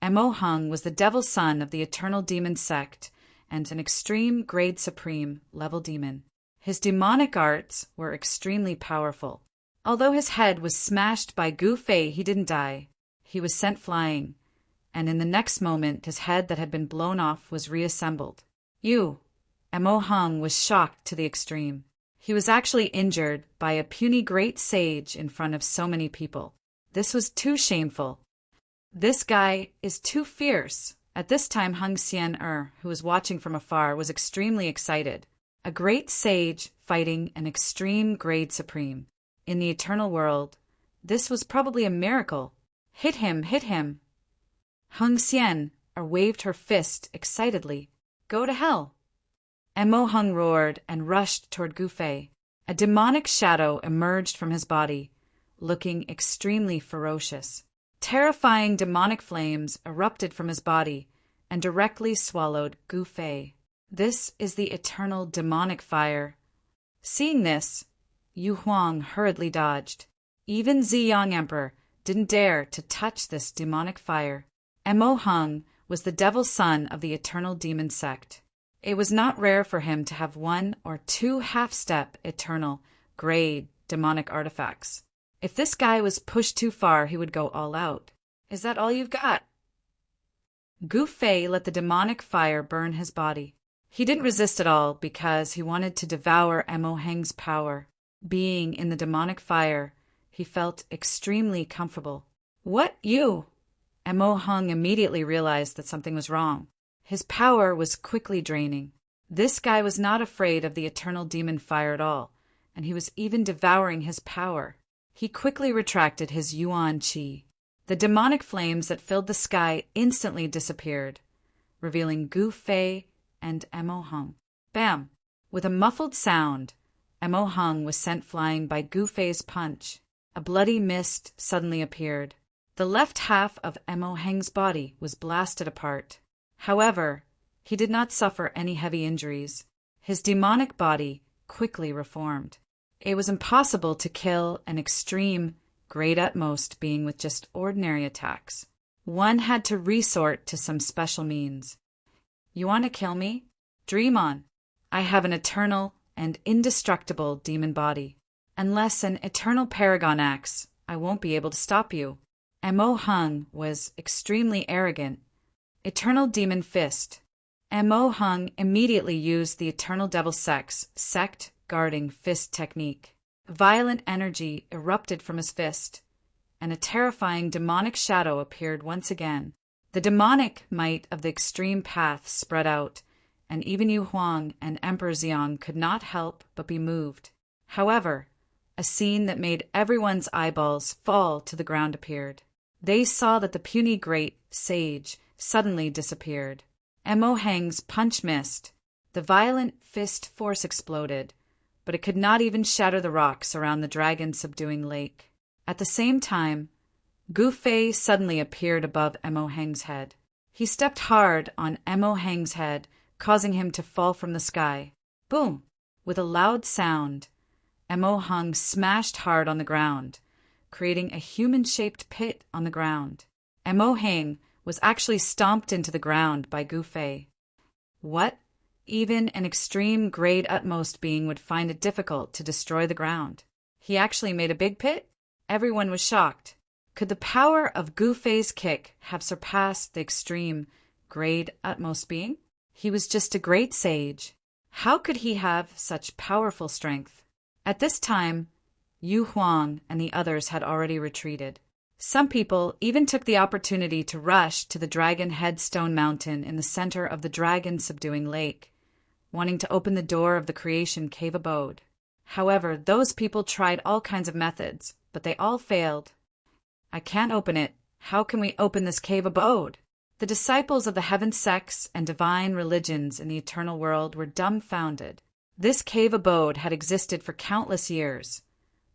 Emo Heng was the devil's son of the eternal demon sect and an extreme Grade Supreme level demon. His demonic arts were extremely powerful. Although his head was smashed by Gu Fei, he didn't die. He was sent flying, and in the next moment his head that had been blown off was reassembled. Emo Heng was shocked to the extreme. He was actually injured by a puny great sage in front of so many people. This was too shameful. This guy is too fierce. At this time, Heng Xian, who was watching from afar, was extremely excited. A great sage fighting an extreme Grade Supreme. In the eternal world, this was probably a miracle. Hit him, hit him. Heng Xian waved her fist excitedly. Go to hell. Emo Heng roared and rushed toward Gu Fei. A demonic shadow emerged from his body, looking extremely ferocious. Terrifying demonic flames erupted from his body and directly swallowed Gu Fei. This is the eternal demonic fire. Seeing this, Yu Huang hurriedly dodged. Even Ziyang Emperor didn't dare to touch this demonic fire. Emo Heng was the devil's son of the eternal demon sect. It was not rare for him to have 1 or 2 half-step eternal grade demonic artifacts. If this guy was pushed too far, he would go all out. Is that all you've got? Gu Fei let the demonic fire burn his body. He didn't resist at all because he wanted to devour Emo Heng's power. Being in the demonic fire, he felt extremely comfortable. What, you? Emo Heng immediately realized that something was wrong. His power was quickly draining. This guy was not afraid of the eternal demon fire at all, and he was even devouring his power. He quickly retracted his Yuan Qi. The demonic flames that filled the sky instantly disappeared, revealing Gu Fei and Emo Heng. Bam! With a muffled sound, Emo Heng was sent flying by Gu Fei's punch. A bloody mist suddenly appeared. The left half of Emo Heng's body was blasted apart. However, he did not suffer any heavy injuries. His demonic body quickly reformed. It was impossible to kill an extreme, great utmost being with just ordinary attacks. One had to resort to some special means. You want to kill me? Dream on. I have an eternal and indestructible demon body. Unless an eternal paragon acts, I won't be able to stop you. Emo Heng was extremely arrogant. Eternal Demon Fist. Emo Heng immediately used the Eternal Devil sect guarding fist technique. Violent energy erupted from his fist, and a terrifying demonic shadow appeared once again. The demonic might of the extreme path spread out, and even Yu Huang and Emperor Xiang could not help but be moved. However, a scene that made everyone's eyeballs fall to the ground appeared. They saw that the puny great sage suddenly disappeared. Emo Heng's punch missed. The violent fist force exploded, but it could not even shatter the rocks around the dragon-subduing lake. At the same time, Gu Fei suddenly appeared above Emo Heng's head. He stepped hard on Emo Heng's head, causing him to fall from the sky. Boom! With a loud sound, Emo Heng smashed hard on the ground, creating a human-shaped pit on the ground. Emo Heng was actually stomped into the ground by Gu Fei. What? Even an extreme grade utmost being would find it difficult to destroy the ground. He actually made a big pit? Everyone was shocked. Could the power of Gu Fei's kick have surpassed the extreme grade utmost being? He was just a great sage. How could he have such powerful strength? At this time, Yu Huang and the others had already retreated. Some people even took the opportunity to rush to the Dragon Headstone Mountain in the center of the dragon-subduing lake, wanting to open the door of the creation cave abode. However, those people tried all kinds of methods, but they all failed. "I can't open it. How can we open this cave abode?" The disciples of the heaven sects and divine religions in the eternal world were dumbfounded. This cave abode had existed for countless years,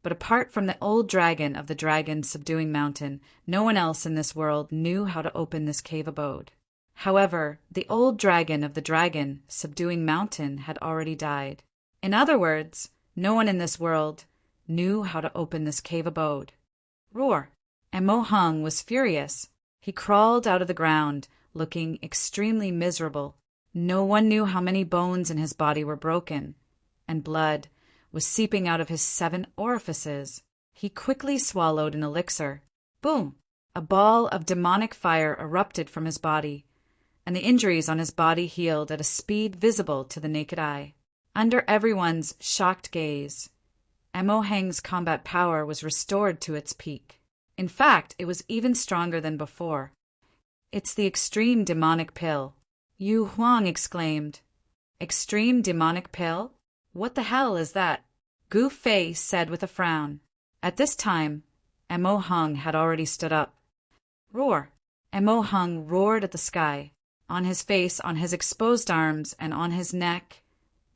but apart from the old dragon of the dragon-subduing mountain, no one else in this world knew how to open this cave abode. However, the old dragon of the dragon-subduing mountain had already died. In other words, no one in this world knew how to open this cave abode. Roar! And Mo Hung was furious. He crawled out of the ground, looking extremely miserable. No one knew how many bones in his body were broken, and blood was seeping out of his 7 orifices. He quickly swallowed an elixir. Boom! A ball of demonic fire erupted from his body, and the injuries on his body healed at a speed visible to the naked eye. Under everyone's shocked gaze, Mo Hang's combat power was restored to its peak. In fact, it was even stronger than before. "It's the extreme demonic pill," Yu Huang exclaimed. "Extreme demonic pill? What the hell is that?" Gu Fei said with a frown. At this time, Mo Hung had already stood up. Roar! Mo Hung roared at the sky. On his face, on his exposed arms, and on his neck,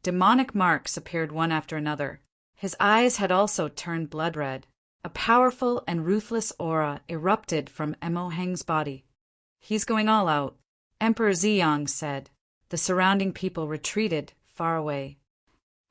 demonic marks appeared one after another. His eyes had also turned blood red. A powerful and ruthless aura erupted from Mo Hang's body. "He's going all out," Emperor Ziyang said. The surrounding people retreated far away.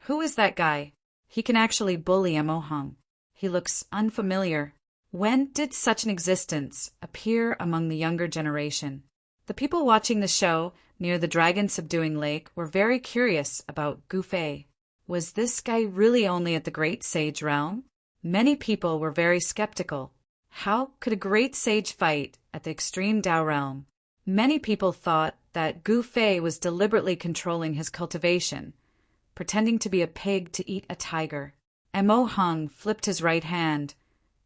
"Who is that guy? He can actually bully Mo Hung. He looks unfamiliar. When did such an existence appear among the younger generation?" The people watching the show near the dragon-subduing lake were very curious about Gu Fei. Was this guy really only at the Great Sage realm? Many people were very skeptical. How could a great sage fight at the extreme Tao realm? Many people thought that Gu Fei was deliberately controlling his cultivation, pretending to be a pig to eat a tiger. Mo Hung flipped his right hand,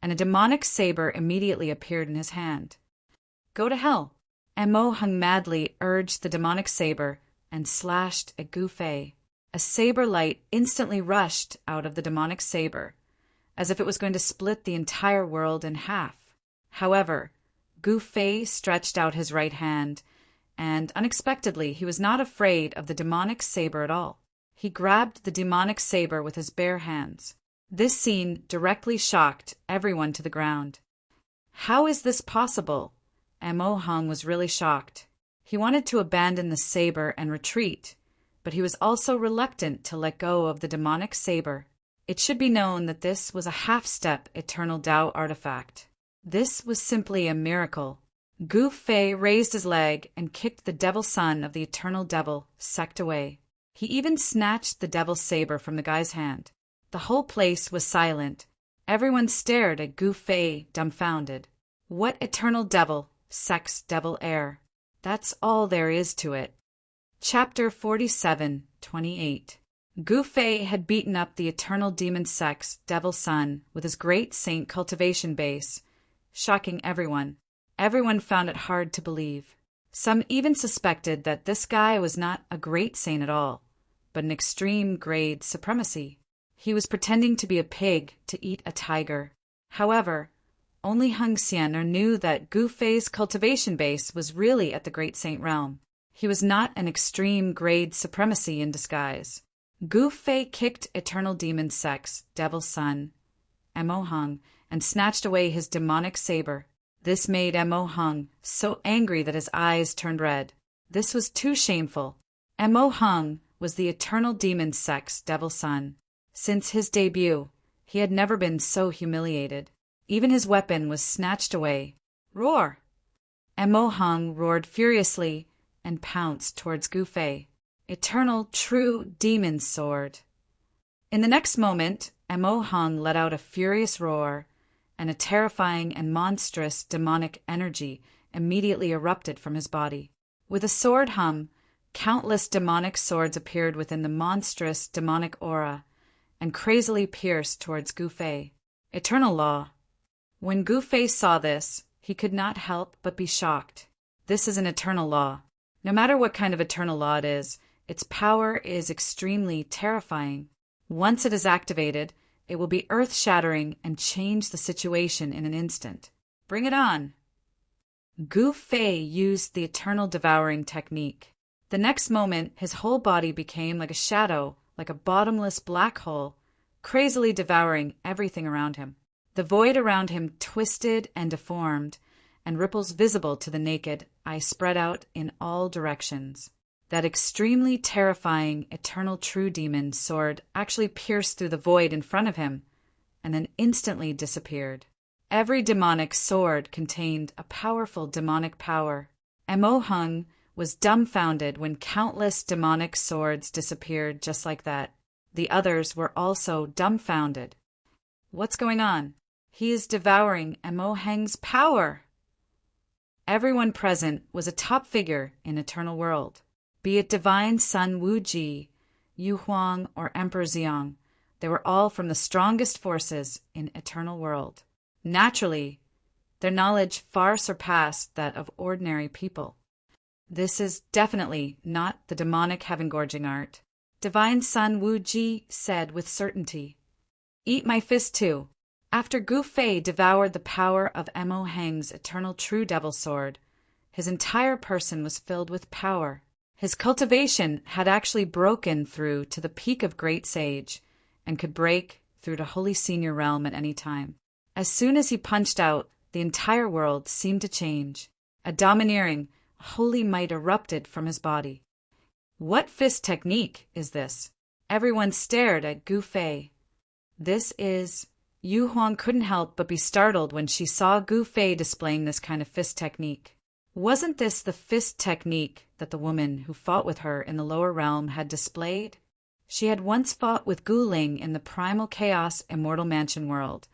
and a demonic saber immediately appeared in his hand. "Go to hell!" Mo Hung madly urged the demonic saber and slashed at Gu Fei. A saber light instantly rushed out of the demonic saber, as if it was going to split the entire world in half. However, Gu Fei stretched out his right hand, and unexpectedly he was not afraid of the demonic saber at all. He grabbed the demonic saber with his bare hands. This scene directly shocked everyone to the ground. How is this possible? Mo Hung was really shocked. He wanted to abandon the saber and retreat, but he was also reluctant to let go of the demonic saber. It should be known that this was a half-step Eternal Tao artifact. This was simply a miracle. Gu Fei raised his leg and kicked the devil son of the Eternal Devil sect away. He even snatched the devil's saber from the guy's hand. The whole place was silent. Everyone stared at Gu Fei, dumbfounded. What Eternal Devil sect's devil heir? That's all there is to it. Chapter 47:28. Gu Fei had beaten up the eternal demon sect's devil son with his great saint cultivation base, shocking everyone. Everyone found it hard to believe. Some even suspected that this guy was not a great saint at all, but an extreme grade supremacy. He was pretending to be a pig to eat a tiger. However, only Hung Xianer knew that Gu Fei's cultivation base was really at the great saint realm. He was not an extreme grade supremacy in disguise. Gu Fei kicked Eternal Demon Sect's devil son, Mo Hung, and snatched away his demonic saber. This made Mo Hung so angry that his eyes turned red. This was too shameful. Mo Hung was the Eternal Demon Sect's devil son. Since his debut, he had never been so humiliated. Even his weapon was snatched away. Roar! Mo Hung roared furiously and pounced towards Gu Fei. Eternal true demon sword. In the next moment, Mo Hung let out a furious roar, and a terrifying and monstrous demonic energy immediately erupted from his body. With a sword hum, countless demonic swords appeared within the monstrous demonic aura and crazily pierced towards Gu Fei. Eternal law. When Gu Fei saw this, he could not help but be shocked. This is an eternal law. No matter what kind of eternal law it is, its power is extremely terrifying. Once it is activated, it will be earth-shattering and change the situation in an instant. Bring it on! Gu Fei used the eternal devouring technique. The next moment, his whole body became like a shadow, like a bottomless black hole, crazily devouring everything around him. The void around him twisted and deformed, and ripples visible to the naked eye spread out in all directions. That extremely terrifying eternal true demon sword actually pierced through the void in front of him, and then instantly disappeared. Every demonic sword contained a powerful demonic power. Mo Hung was dumbfounded when countless demonic swords disappeared just like that. The others were also dumbfounded. What's going on? He is devouring Mo Heng's power! Everyone present was a top figure in Eternal World. Be it Divine Sun Wu Ji, Yu Huang, or Emperor Xiang, they were all from the strongest forces in Eternal World. Naturally, their knowledge far surpassed that of ordinary people. This is definitely not the demonic heaven-gorging art. Divine Sun Wu Ji said with certainty, "Eat my fist too." After Gu Fei devoured the power of Mo Heng's eternal true devil sword, his entire person was filled with power. His cultivation had actually broken through to the peak of Great Sage, and could break through to Holy Senior Realm at any time. As soon as he punched out, the entire world seemed to change. A domineering, holy might erupted from his body. What fist technique is this? Everyone stared at Gu Fei. This is... Yu Huang couldn't help but be startled when she saw Gu Fei displaying this kind of fist technique. Wasn't this the fist technique that the woman who fought with her in the lower realm had displayed? She had once fought with Gu Ling in the Primal Chaos Immortal Mansion world,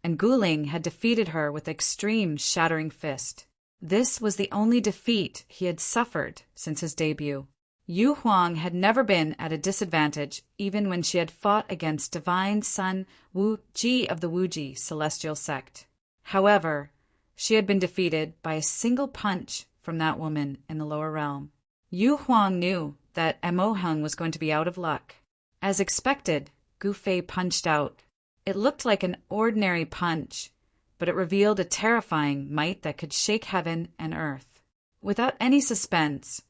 and Gu Ling had defeated her with extreme shattering fist. This was the only defeat he had suffered since his debut. Yu Huang had never been at a disadvantage even when she had fought against Divine Sun Wu Ji of the Wuji celestial sect. However, she had been defeated by a single punch from that woman in the lower realm. Yu Huang knew that Mo Hung was going to be out of luck. As expected, Gu Fei punched out. It looked like an ordinary punch, but it revealed a terrifying might that could shake heaven and earth. Without any suspense,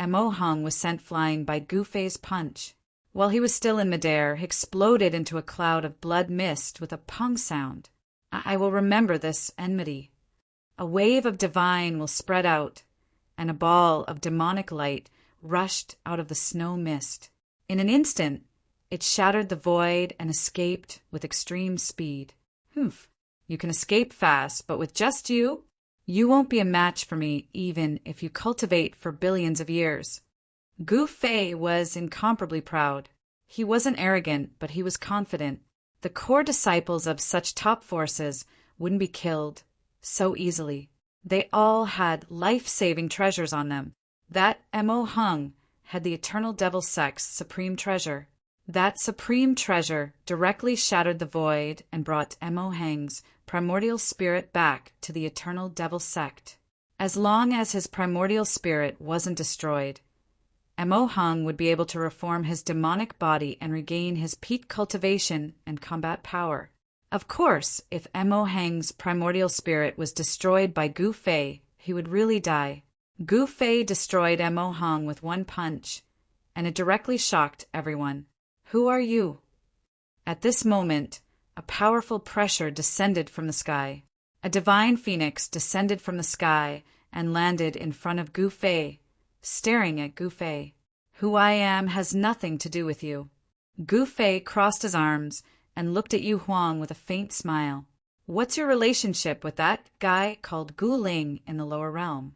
Mo Hung was sent flying by Gu Fei's punch. While he was still in midair, he exploded into a cloud of blood mist with a pung sound. I will remember this enmity. A wave of divine will spread out, and a ball of demonic light rushed out of the snow mist. In an instant, it shattered the void and escaped with extreme speed. Humph, you can escape fast, but with just you won't be a match for me even if you cultivate for billions of years. Gu Fei was incomparably proud. He wasn't arrogant, but he was confident. The core disciples of such top forces wouldn't be killed so easily. They all had life-saving treasures on them. That Mo Hung had the eternal devil sect's supreme treasure. That supreme treasure directly shattered the void and brought Mo Heng's primordial spirit back to the eternal devil sect. As long as his primordial spirit wasn't destroyed, Mo Hung would be able to reform his demonic body and regain his peak cultivation and combat power. Of course, if Mo Heng's primordial spirit was destroyed by Gu Fei, he would really die. Gu Fei destroyed Mo Hung with one punch, and it directly shocked everyone. Who are you? At this moment, a powerful pressure descended from the sky. A divine phoenix descended from the sky and landed in front of Gu Fei, staring at Gu Fei. Who I am has nothing to do with you. Gu Fei crossed his arms and looked at Yu Huang with a faint smile. What's your relationship with that guy called Gu Ling in the lower realm?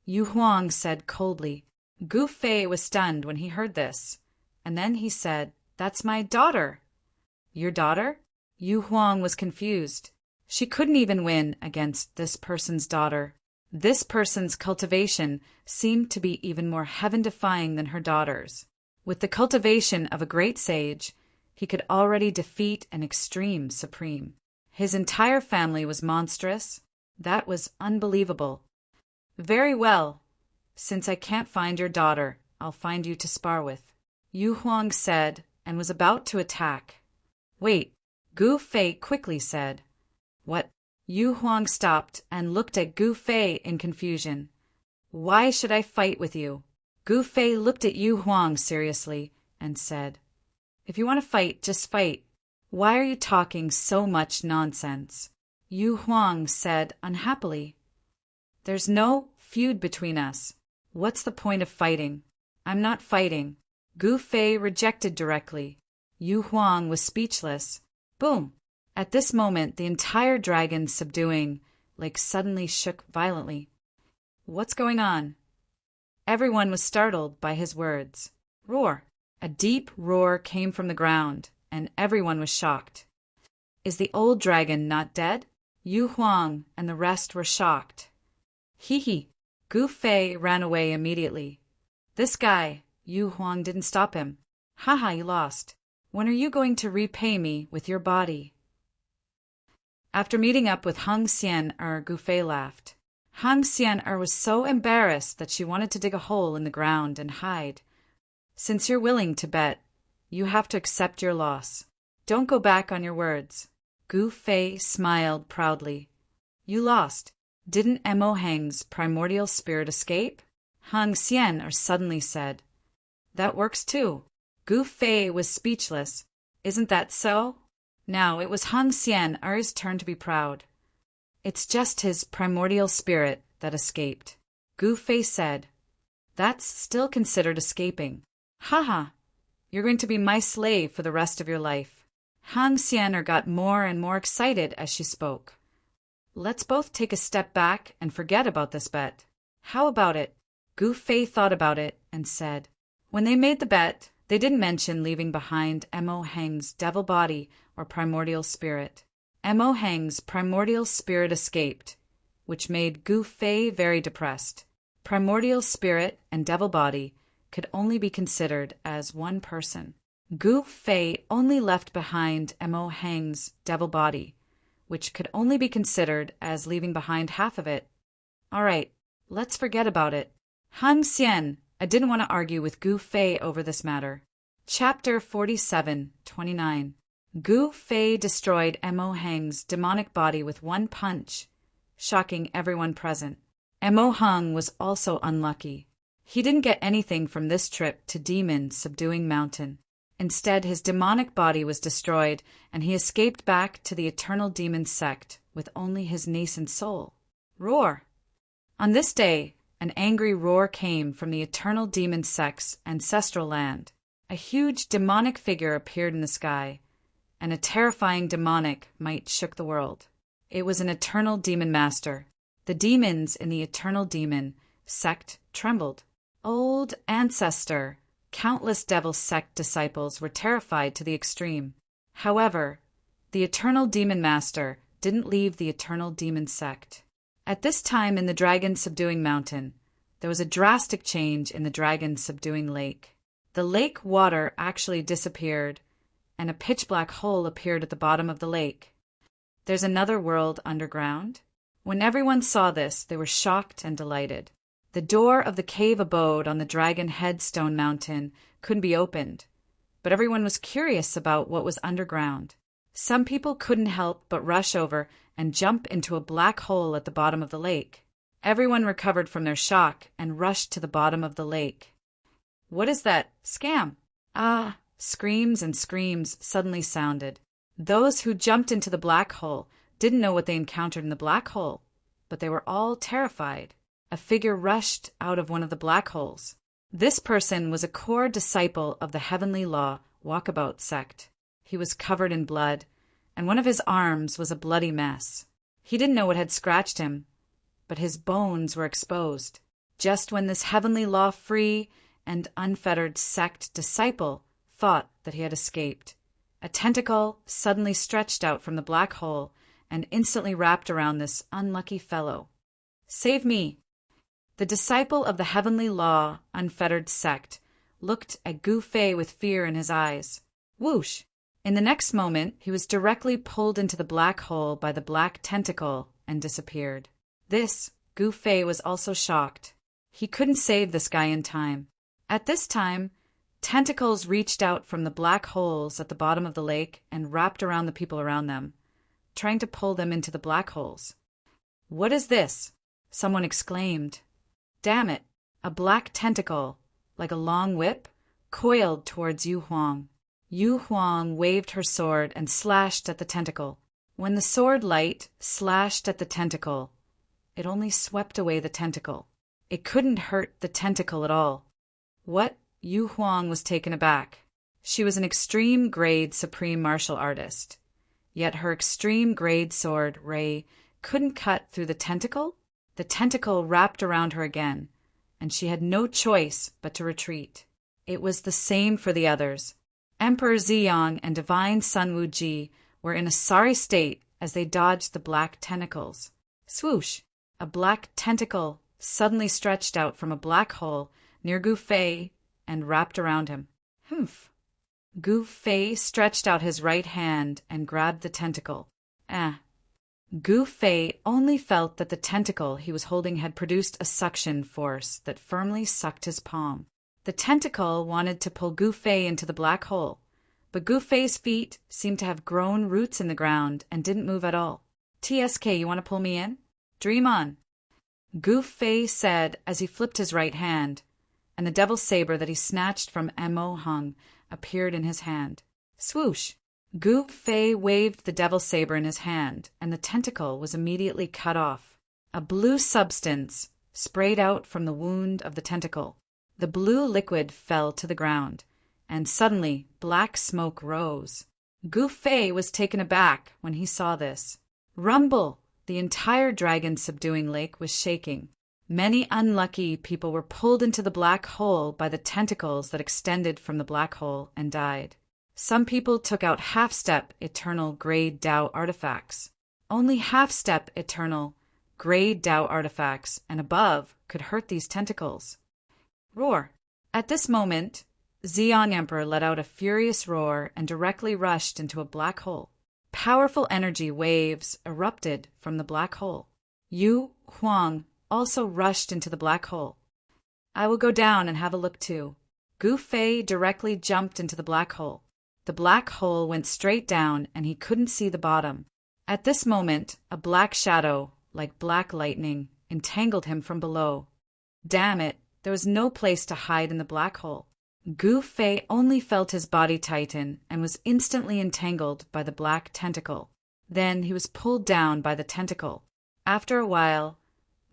Yu Huang said coldly. Gu Fei was stunned when he heard this, and then he said, "That's my daughter." Your daughter? Yu Huang was confused. She couldn't even win against this person's daughter. This person's cultivation seemed to be even more heaven-defying than her daughter's. With the cultivation of a great sage, he could already defeat an extreme supreme. His entire family was monstrous. That was unbelievable. Very well. Since I can't find your daughter, I'll find you to spar with, Yu Huang said, and was about to attack. Wait, Gu Fei quickly said. What? Yu Huang stopped and looked at Gu Fei in confusion. Why should I fight with you? Gu Fei looked at Yu Huang seriously and said, If you want to fight, just fight. Why are you talking so much nonsense? Yu Huang said unhappily. There's no feud between us. What's the point of fighting? I'm not fighting. Gu Fei rejected directly. Yu Huang was speechless. Boom! At this moment, the entire dragon subduing lake suddenly shook violently. What's going on? Everyone was startled by his words. Roar! A deep roar came from the ground, and everyone was shocked. Is the old dragon not dead? Yu Huang and the rest were shocked. Hee. Gu Fei ran away immediately. This guy, Yu Huang didn't stop him. Haha, you lost. When are you going to repay me with your body? After meeting up with Hung Xian-er, Gu Fei laughed. Hung Xian-er was so embarrassed that she wanted to dig a hole in the ground and hide. Since you're willing to bet, you have to accept your loss. Don't go back on your words. Gu Fei smiled proudly. You lost. Didn't Mo Heng's primordial spirit escape? Hung Xian-er suddenly said. That works too. Gu Fei was speechless. Isn't that so? Now it was Hung Xian-er's turn to be proud. It's just his primordial spirit that escaped. Gu Fei said. That's still considered escaping. Haha, you're going to be my slave for the rest of your life. Hung Xian-er got more and more excited as she spoke. Let's both take a step back and forget about this bet. How about it? Gu Fei thought about it and said. When they made the bet, they didn't mention leaving behind Mo Heng's devil body or primordial spirit. Mo Heng's primordial spirit escaped, which made Gu Fei very depressed. Primordial spirit and devil body could only be considered as one person. Gu Fei only left behind Mo Heng's devil body, which could only be considered as leaving behind half of it. All right, let's forget about it. Hung Xian, I didn't want to argue with Gu Fei over this matter. Chapter 47:29. Gu Fei destroyed Mo Heng's demonic body with one punch, shocking everyone present. Mo Heng was also unlucky. He didn't get anything from this trip to Demon Subduing Mountain. Instead, his demonic body was destroyed, and he escaped back to the Eternal Demon sect with only his nascent soul. Roar! On this day, an angry roar came from the Eternal Demon sect's ancestral land. A huge demonic figure appeared in the sky, and a terrifying demonic might shook the world. It was an Eternal Demon Master. The demons in the Eternal Demon sect trembled. Old Ancestor! Countless devil sect disciples were terrified to the extreme. However, the Eternal Demon Master didn't leave the Eternal Demon sect. At this time in the Dragon Subduing Mountain, there was a drastic change in the Dragon Subduing Lake. The lake water actually disappeared, and a pitch-black hole appeared at the bottom of the lake. There's another world underground? When everyone saw this, they were shocked and delighted. The door of the cave abode on the Dragon Headstone Mountain couldn't be opened, but everyone was curious about what was underground. Some people couldn't help but rush over and jump into a black hole at the bottom of the lake. Everyone recovered from their shock and rushed to the bottom of the lake. What is that? Scam! Ah! Screams and screams suddenly sounded. Those who jumped into the black hole didn't know what they encountered in the black hole, but they were all terrified. A figure rushed out of one of the black holes. This person was a core disciple of the Heavenly Law Walkabout sect. He was covered in blood, and one of his arms was a bloody mess. He didn't know what had scratched him, but his bones were exposed. Just when this Heavenly Law free and unfettered sect disciple thought that he had escaped, a tentacle suddenly stretched out from the black hole and instantly wrapped around this unlucky fellow. Save me! The disciple of the Heavenly Law unfettered sect looked at Gu Fei with fear in his eyes. Whoosh! In the next moment, he was directly pulled into the black hole by the black tentacle and disappeared. This, Gu Fei was also shocked. He couldn't save this guy in time. At this time, tentacles reached out from the black holes at the bottom of the lake and wrapped around the people around them, trying to pull them into the black holes. "What is this?" someone exclaimed. "Damn it, a black tentacle, like a long whip, coiled towards Yu Huang." Yu Huang waved her sword and slashed at the tentacle. When the sword light slashed at the tentacle, it only swept away the tentacle. It couldn't hurt the tentacle at all. What? Yu Huang was taken aback. She was an extreme grade supreme martial artist. Yet her extreme grade sword, ray, couldn't cut through the tentacle? The tentacle wrapped around her again, and she had no choice but to retreat. It was the same for the others. Emperor Ziyang and Divine Sun Wuji were in a sorry state as they dodged the black tentacles. Swoosh! A black tentacle suddenly stretched out from a black hole near Gu Fei and wrapped around him. Humph! Gu Fei stretched out his right hand and grabbed the tentacle. Gu Fei only felt that the tentacle he was holding had produced a suction force that firmly sucked his palm. The tentacle wanted to pull Gu Fei into the black hole, but Gu Fei's feet seemed to have grown roots in the ground and didn't move at all. "TSK, you want to pull me in? Dream on," Gu Fei said as he flipped his right hand, and the devil's saber that he snatched from Mo Hung appeared in his hand. Swoosh! Gu Fei waved the devil's saber in his hand, and the tentacle was immediately cut off. A blue substance sprayed out from the wound of the tentacle. The blue liquid fell to the ground, and suddenly black smoke rose. Gu Fei was taken aback when he saw this. Rumble! The entire dragon-subduing lake was shaking. Many unlucky people were pulled into the black hole by the tentacles that extended from the black hole and died. Some people took out half-step eternal grade Dao artifacts. Only half-step eternal grade Dao artifacts and above could hurt these tentacles. Roar! At this moment, Ziyang Emperor let out a furious roar and directly rushed into a black hole. Powerful energy waves erupted from the black hole. Yu Huang also rushed into the black hole. "I will go down and have a look too." Gu Fei directly jumped into the black hole. The black hole went straight down and he couldn't see the bottom. At this moment, a black shadow, like black lightning, entangled him from below. Damn it! There was no place to hide in the black hole. Gu Fei only felt his body tighten and was instantly entangled by the black tentacle. Then he was pulled down by the tentacle. After a while,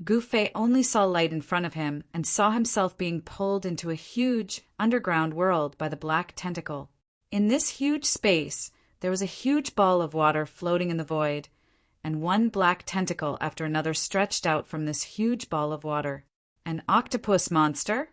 Gu Fei only saw light in front of him and saw himself being pulled into a huge underground world by the black tentacle. In this huge space, there was a huge ball of water floating in the void, and one black tentacle after another stretched out from this huge ball of water. An octopus monster?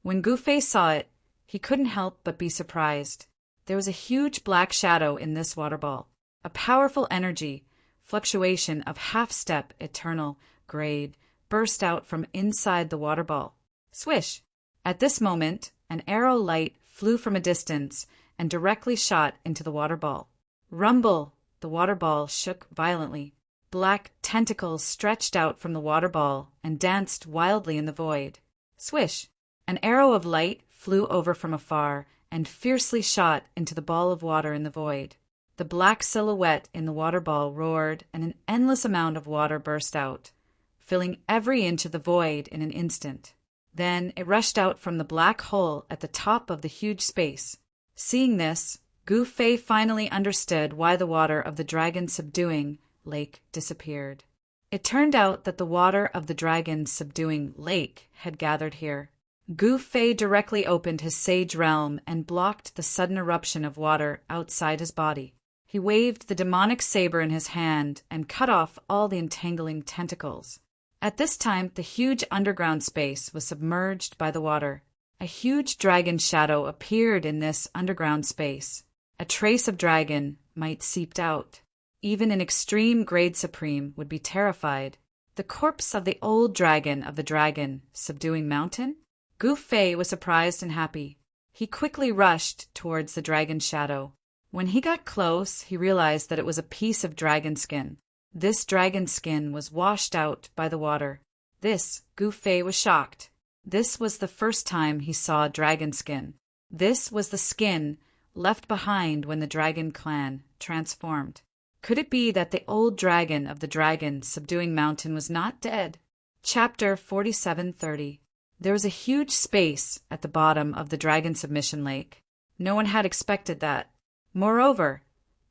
When Gu Fei saw it, he couldn't help but be surprised. There was a huge black shadow in this water ball. A powerful energy, fluctuation of half-step eternal grade, burst out from inside the water ball. Swish! At this moment, an arrow light flew from a distance and directly shot into the water ball. Rumble! The water ball shook violently. Black tentacles stretched out from the water ball and danced wildly in the void. Swish! An arrow of light flew over from afar and fiercely shot into the ball of water in the void. The black silhouette in the water ball roared and an endless amount of water burst out, filling every inch of the void in an instant. Then it rushed out from the black hole at the top of the huge space. Seeing this, Gu Fei finally understood why the water of the dragon-subduing lake disappeared. It turned out that the water of the dragon-subduing lake had gathered here. Gu Fei directly opened his sage realm and blocked the sudden eruption of water outside his body. He waved the demonic saber in his hand and cut off all the entangling tentacles. At this time, the huge underground space was submerged by the water. A huge dragon shadow appeared in this underground space. A trace of dragon might seep out. Even an extreme grade supreme would be terrified. The corpse of the old dragon of the dragon-subduing mountain? Gu Fei was surprised and happy. He quickly rushed towards the dragon shadow. When he got close, he realized that it was a piece of dragon skin. This dragon skin was washed out by the water. This, Gu Fei was shocked. This was the first time he saw dragon skin. This was the skin left behind when the dragon clan transformed. Could it be that the old dragon of the dragon subduing mountain was not dead? Chapter 47:30. There was a huge space at the bottom of the dragon submission lake. No one had expected that. Moreover,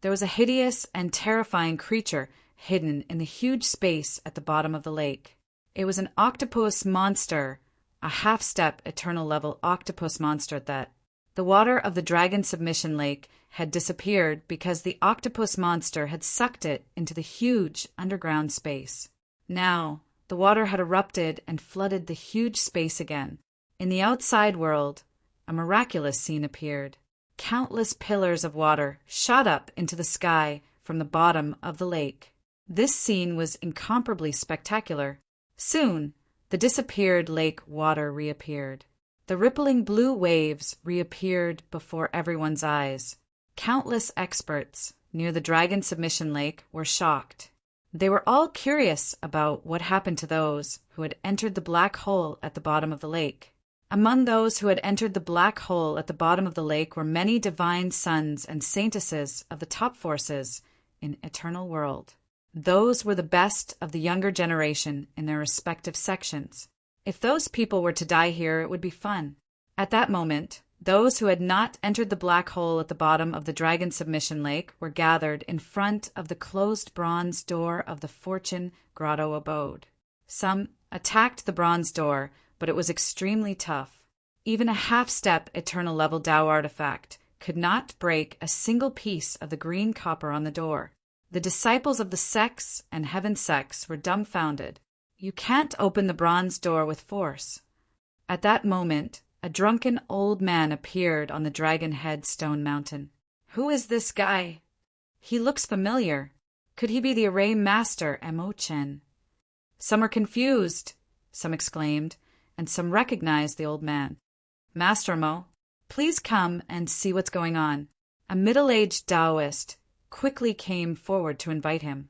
there was a hideous and terrifying creature hidden in the huge space at the bottom of the lake. It was an octopus monster, a half-step eternal level octopus monster at that. The water of the dragon submission lake had disappeared because the octopus monster had sucked it into the huge underground space. Now, the water had erupted and flooded the huge space again. In the outside world, a miraculous scene appeared. Countless pillars of water shot up into the sky from the bottom of the lake. This scene was incomparably spectacular. Soon, the disappeared lake water reappeared. The rippling blue waves reappeared before everyone's eyes. Countless experts near the dragon submission lake were shocked. They were all curious about what happened to those who had entered the black hole at the bottom of the lake. Among those who had entered the black hole at the bottom of the lake were many divine sons and saintesses of the top forces in Eternal World. Those were the best of the younger generation in their respective sections. If those people were to die here, it would be fun. At that moment, those who had not entered the black hole at the bottom of the dragon submission lake were gathered in front of the closed bronze door of the Fortune Grotto abode. Some attacked the bronze door, but it was extremely tough. Even a half-step eternal level Tao artifact could not break a single piece of the green copper on the door. The disciples of the sects and heaven sects were dumbfounded. You can't open the bronze door with force. At that moment, a drunken old man appeared on the Dragon Head Stone Mountain. Who is this guy? He looks familiar. Could he be the array master, Mo Chen? Some were confused, some exclaimed, and some recognized the old man. Master Mo, please come and see what's going on. A middle-aged Taoist quickly came forward to invite him.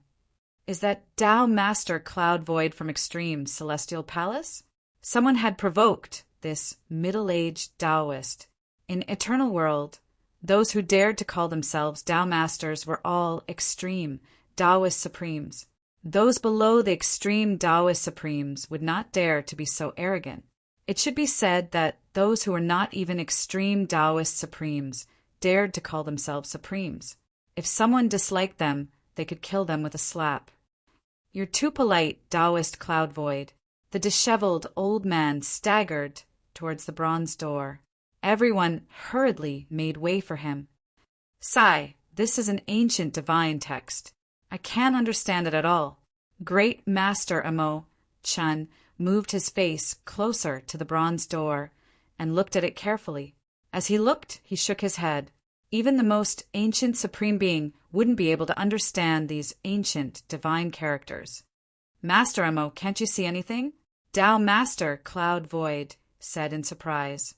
Is that Tao Master Cloud Void from Extreme Celestial Palace? Someone had provoked this middle-aged Taoist. In Eternal World, those who dared to call themselves Tao Masters were all extreme Taoist Supremes. Those below the extreme Taoist Supremes would not dare to be so arrogant. It should be said that those who were not even extreme Taoist Supremes dared to call themselves Supremes. If someone disliked them, they could kill them with a slap. You're too polite, Taoist Cloud Void. The disheveled old man staggered towards the bronze door. Everyone hurriedly made way for him. Sai, this is an ancient divine text. I can't understand it at all. Great Master Mo Chen moved his face closer to the bronze door and looked at it carefully. As he looked, he shook his head. Even the most ancient Supreme Being wouldn't be able to understand these ancient divine characters. Master Mo, can't you see anything? Tao Master Cloud Void said in surprise.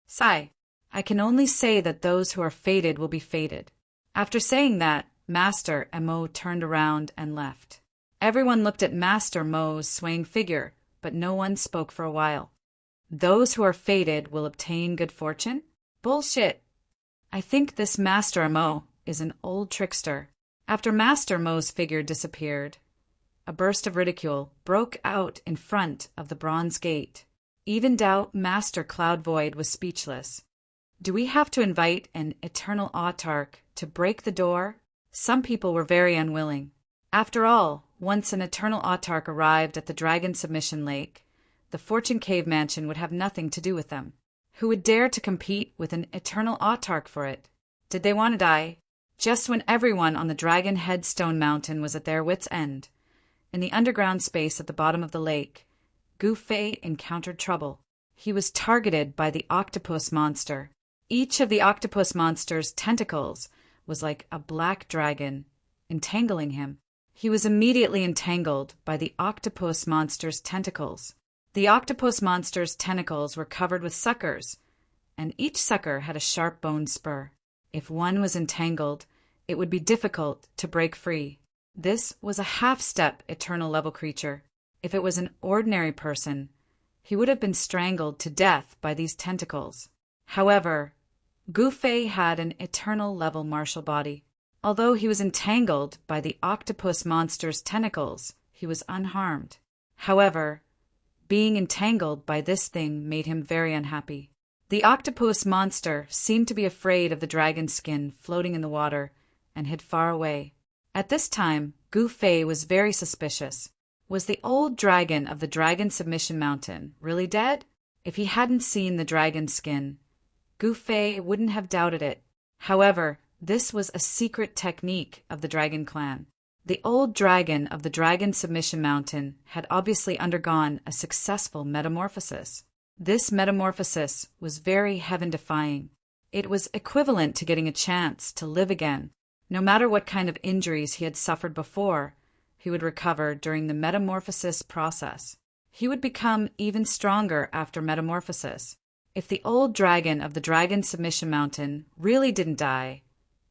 Sai, I can only say that those who are fated will be fated. After saying that, Master Mo turned around and left. Everyone looked at Master Mo's swaying figure, but no one spoke for a while. Those who are fated will obtain good fortune? Bullshit. I think this Master Mo is an old trickster. After Master Mo's figure disappeared, a burst of ridicule broke out in front of the bronze gate. Even Tao Master Cloud Void was speechless. Do we have to invite an eternal autarch to break the door? Some people were very unwilling. After all, once an eternal autarch arrived at the Dragon Submission Lake, the Fortune Cave Mansion would have nothing to do with them. Who would dare to compete with an eternal autarch for it? Did they want to die? Just when everyone on the Dragon Head Stone Mountain was at their wits' end, in the underground space at the bottom of the lake, Gu Fei encountered trouble. He was targeted by the octopus monster. Each of the octopus monster's tentacles was like a black dragon, entangling him. He was immediately entangled by the octopus monster's tentacles. The octopus monster's tentacles were covered with suckers, and each sucker had a sharp bone spur. If one was entangled, it would be difficult to break free. This was a half-step eternal level creature. If it was an ordinary person, he would have been strangled to death by these tentacles. However, Gu Fei had an eternal level martial body. Although he was entangled by the octopus monster's tentacles, he was unharmed. However, being entangled by this thing made him very unhappy. The octopus monster seemed to be afraid of the dragon's skin floating in the water and hid far away. At this time, Gu Fei was very suspicious. Was the old dragon of the Dragon Submission Mountain really dead? If he hadn't seen the dragon's skin, Gu Fei wouldn't have doubted it. However, this was a secret technique of the Dragon Clan. The old dragon of the Dragon Submission Mountain had obviously undergone a successful metamorphosis. This metamorphosis was very heaven-defying. It was equivalent to getting a chance to live again. No matter what kind of injuries he had suffered before, he would recover during the metamorphosis process. He would become even stronger after metamorphosis. If the old dragon of the Dragon Submission Mountain really didn't die,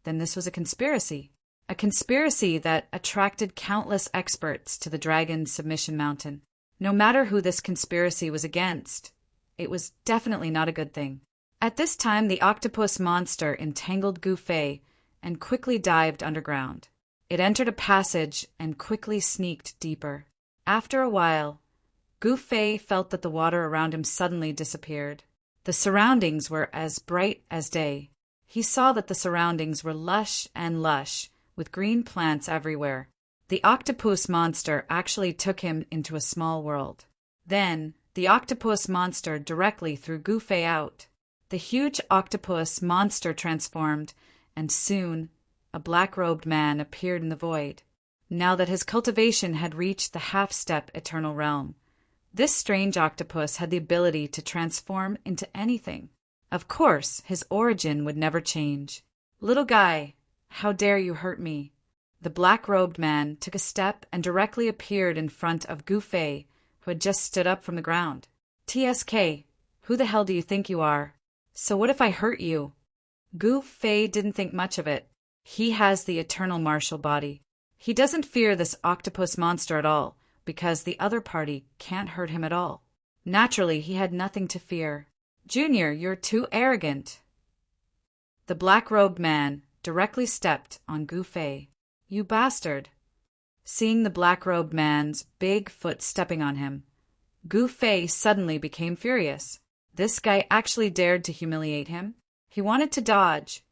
then this was a conspiracy. A conspiracy that attracted countless experts to the Dragon Submission Mountain. No matter who this conspiracy was against, it was definitely not a good thing. At this time, the octopus monster entangled Gu Fei and quickly dived underground. It entered a passage and quickly sneaked deeper. After a while, Gu Fei felt that the water around him suddenly disappeared. The surroundings were as bright as day. He saw that the surroundings were lush, with green plants everywhere. The octopus monster actually took him into a small world. Then, the octopus monster directly threw Gu Fei out. The huge octopus monster transformed, and soon a black-robed man appeared in the void. Now that his cultivation had reached the half-step eternal realm, this strange octopus had the ability to transform into anything. Of course, his origin would never change. "Little guy, how dare you hurt me?" The black-robed man took a step and directly appeared in front of Gu Fei, who had just stood up from the ground. "TSK, who the hell do you think you are? So what if I hurt you?" Gu Fei didn't think much of it. He has the eternal martial body. He doesn't fear this octopus monster at all, because the other party can't hurt him at all. Naturally, he had nothing to fear. "Junior, you're too arrogant." The black-robed man directly stepped on Gu Fei. "You bastard." Seeing the black-robed man's big foot stepping on him, Gu Fei suddenly became furious. This guy actually dared to humiliate him. He wanted to dodge,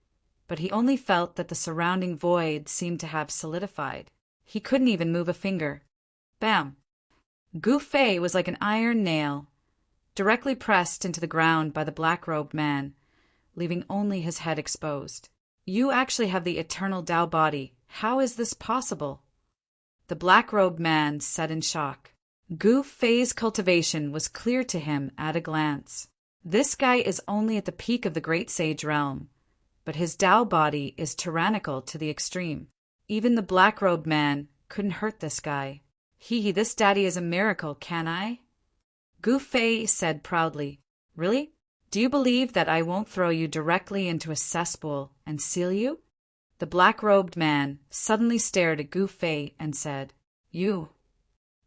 but he only felt that the surrounding void seemed to have solidified. He couldn't even move a finger. Bam! Gu Fei was like an iron nail, directly pressed into the ground by the black-robed man, leaving only his head exposed. "You actually have the eternal Tao body. How is this possible?" The black-robed man said in shock. Gu Fei's cultivation was clear to him at a glance. This guy is only at the peak of the Great Sage realm, but his Tao body is tyrannical to the extreme. Even the black-robed man couldn't hurt this guy. This daddy is a miracle, can I?" Gu Fei said proudly. "Really? Do you believe that I won't throw you directly into a cesspool and seal you?" The black-robed man suddenly stared at Gu Fei and said, "You."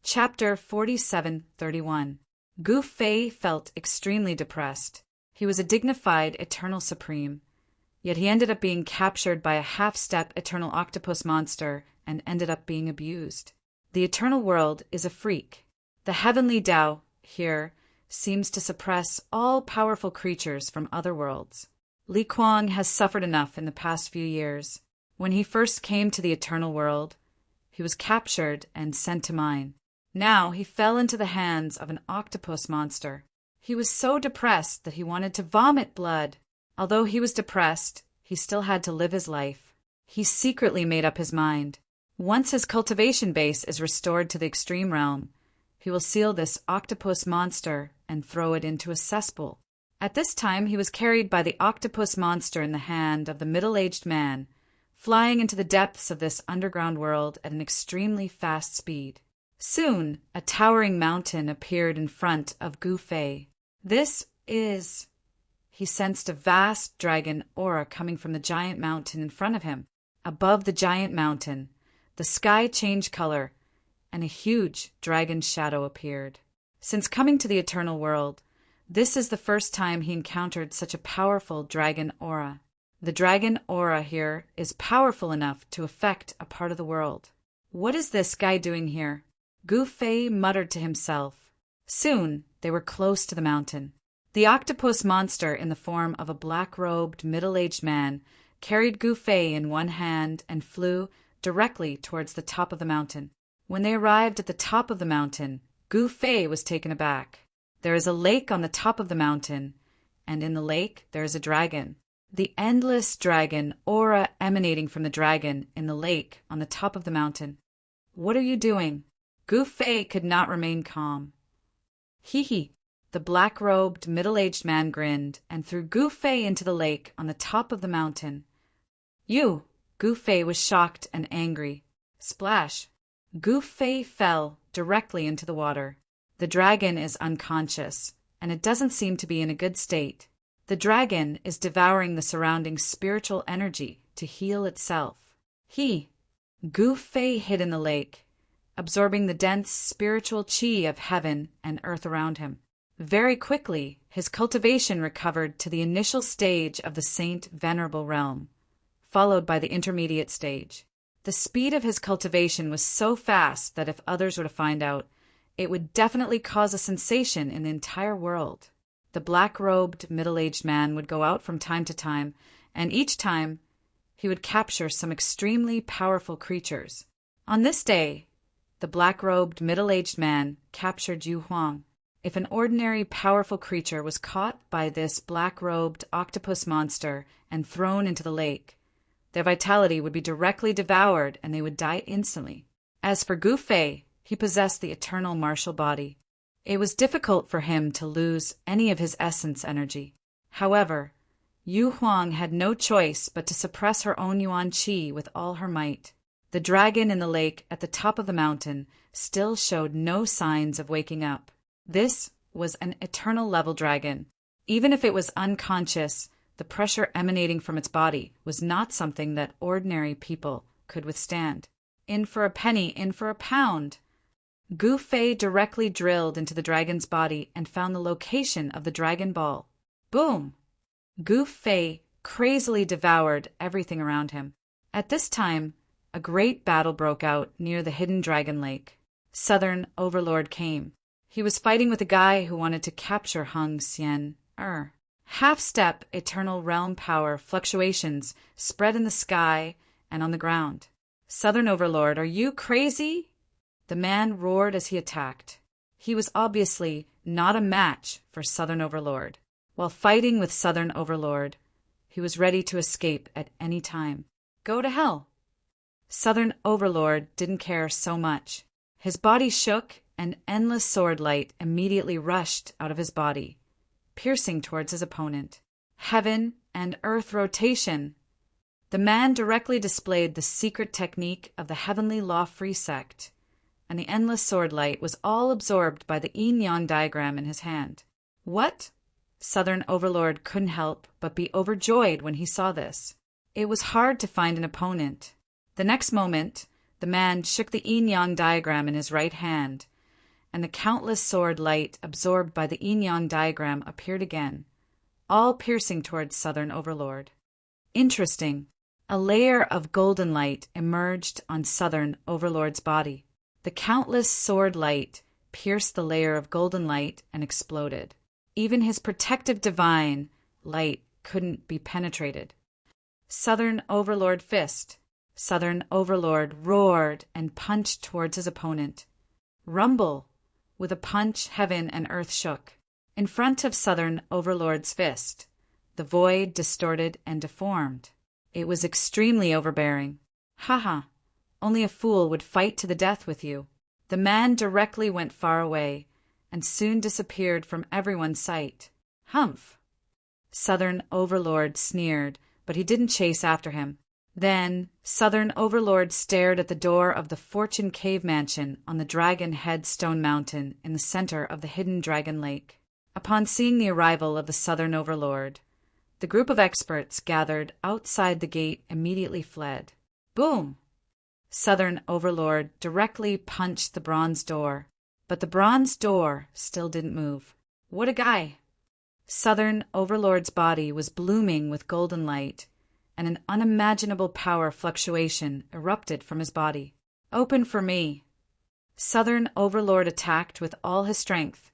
Chapter 47:31. Gu Fei felt extremely depressed. He was a dignified eternal supreme, yet he ended up being captured by a half-step eternal octopus monster and ended up being abused. The eternal world is a freak. The heavenly Tao here seems to suppress all powerful creatures from other worlds. Li Kuang has suffered enough in the past few years. When he first came to the eternal world, he was captured and sent to mine. Now he fell into the hands of an octopus monster. He was so depressed that he wanted to vomit blood. Although he was depressed, he still had to live his life. He secretly made up his mind. Once his cultivation base is restored to the extreme realm, he will seal this octopus monster and throw it into a cesspool. At this time, he was carried by the octopus monster in the hand of the middle-aged man, flying into the depths of this underground world at an extremely fast speed. Soon, a towering mountain appeared in front of Gu Fei. "This is He sensed a vast dragon aura coming from the giant mountain in front of him. Above the giant mountain, the sky changed color, and a huge dragon shadow appeared. Since coming to the eternal world, this is the first time he encountered such a powerful dragon aura. The dragon aura here is powerful enough to affect a part of the world. What is this guy doing here? Gu Fei muttered to himself. Soon they were close to the mountain. The octopus monster in the form of a black-robed, middle-aged man carried Gu Fei in one hand and flew directly towards the top of the mountain. When they arrived at the top of the mountain, Gu Fei was taken aback. There is a lake on the top of the mountain, and in the lake there is a dragon. The endless dragon aura emanating from the dragon in the lake on the top of the mountain. What are you doing? Gu Fei could not remain calm. Hee. The black-robed, middle-aged man grinned and threw Gu Fei into the lake on the top of the mountain. You! Gu Fei was shocked and angry. Splash! Gu Fei fell directly into the water. The dragon is unconscious, and it doesn't seem to be in a good state. The dragon is devouring the surrounding spiritual energy to heal itself. Gu Fei hid in the lake, absorbing the dense spiritual chi of heaven and earth around him. Very quickly, his cultivation recovered to the initial stage of the Saint Venerable realm, followed by the intermediate stage. The speed of his cultivation was so fast that if others were to find out, it would definitely cause a sensation in the entire world. The black-robed, middle-aged man would go out from time to time, and each time he would capture some extremely powerful creatures. On this day, the black-robed, middle-aged man captured Yu Huang. If an ordinary powerful creature was caught by this black-robed octopus monster and thrown into the lake, their vitality would be directly devoured and they would die instantly. As for Gu Fei, he possessed the eternal martial body. It was difficult for him to lose any of his essence energy. However, Yu Huang had no choice but to suppress her own yuan qi with all her might. The dragon in the lake at the top of the mountain still showed no signs of waking up. This was an eternal level dragon. Even if it was unconscious, the pressure emanating from its body was not something that ordinary people could withstand. In for a penny, in for a pound. Gu Fei directly drilled into the dragon's body and found the location of the dragon ball. Boom! Gu Fei crazily devoured everything around him. At this time, a great battle broke out near the hidden dragon lake. Southern Overlord came. He was fighting with a guy who wanted to capture Hung Xian. Half-step eternal realm power fluctuations spread in the sky and on the ground. Southern Overlord, are you crazy? The man roared as he attacked. He was obviously not a match for Southern Overlord. While fighting with Southern Overlord, he was ready to escape at any time. Go to hell! Southern Overlord didn't care so much. His body shook, and endless sword light immediately rushed out of his body, piercing towards his opponent. Heaven and earth rotation! The man directly displayed the secret technique of the Heavenly Law-Free sect, and the endless sword light was all absorbed by the yin-yang diagram in his hand. What? Southern Overlord couldn't help but be overjoyed when he saw this. It was hard to find an opponent. The next moment, the man shook the yin-yang diagram in his right hand, and the countless sword light absorbed by the yin-yang diagram appeared again, all piercing towards Southern Overlord. Interesting. A layer of golden light emerged on Southern Overlord's body. The countless sword light pierced the layer of golden light and exploded. Even his protective divine light couldn't be penetrated. Southern Overlord fist. Southern Overlord roared and punched towards his opponent. Rumble! With a punch, heaven and earth shook. In front of Southern Overlord's fist, the void distorted and deformed. It was extremely overbearing. Haha! Only a fool would fight to the death with you. The man directly went far away, and soon disappeared from everyone's sight. Humph! Southern Overlord sneered, but he didn't chase after him. Then Southern Overlord stared at the door of the Fortune Cave Mansion on the Dragon Head Stone Mountain in the center of the hidden Dragon Lake. Upon seeing the arrival of the Southern Overlord, the group of experts gathered outside the gate immediately fled. Boom! Southern Overlord directly punched the bronze door, but the bronze door still didn't move. What a guy! Southern Overlord's body was blooming with golden light, and an unimaginable power fluctuation erupted from his body. Open for me! Southern Overlord attacked with all his strength,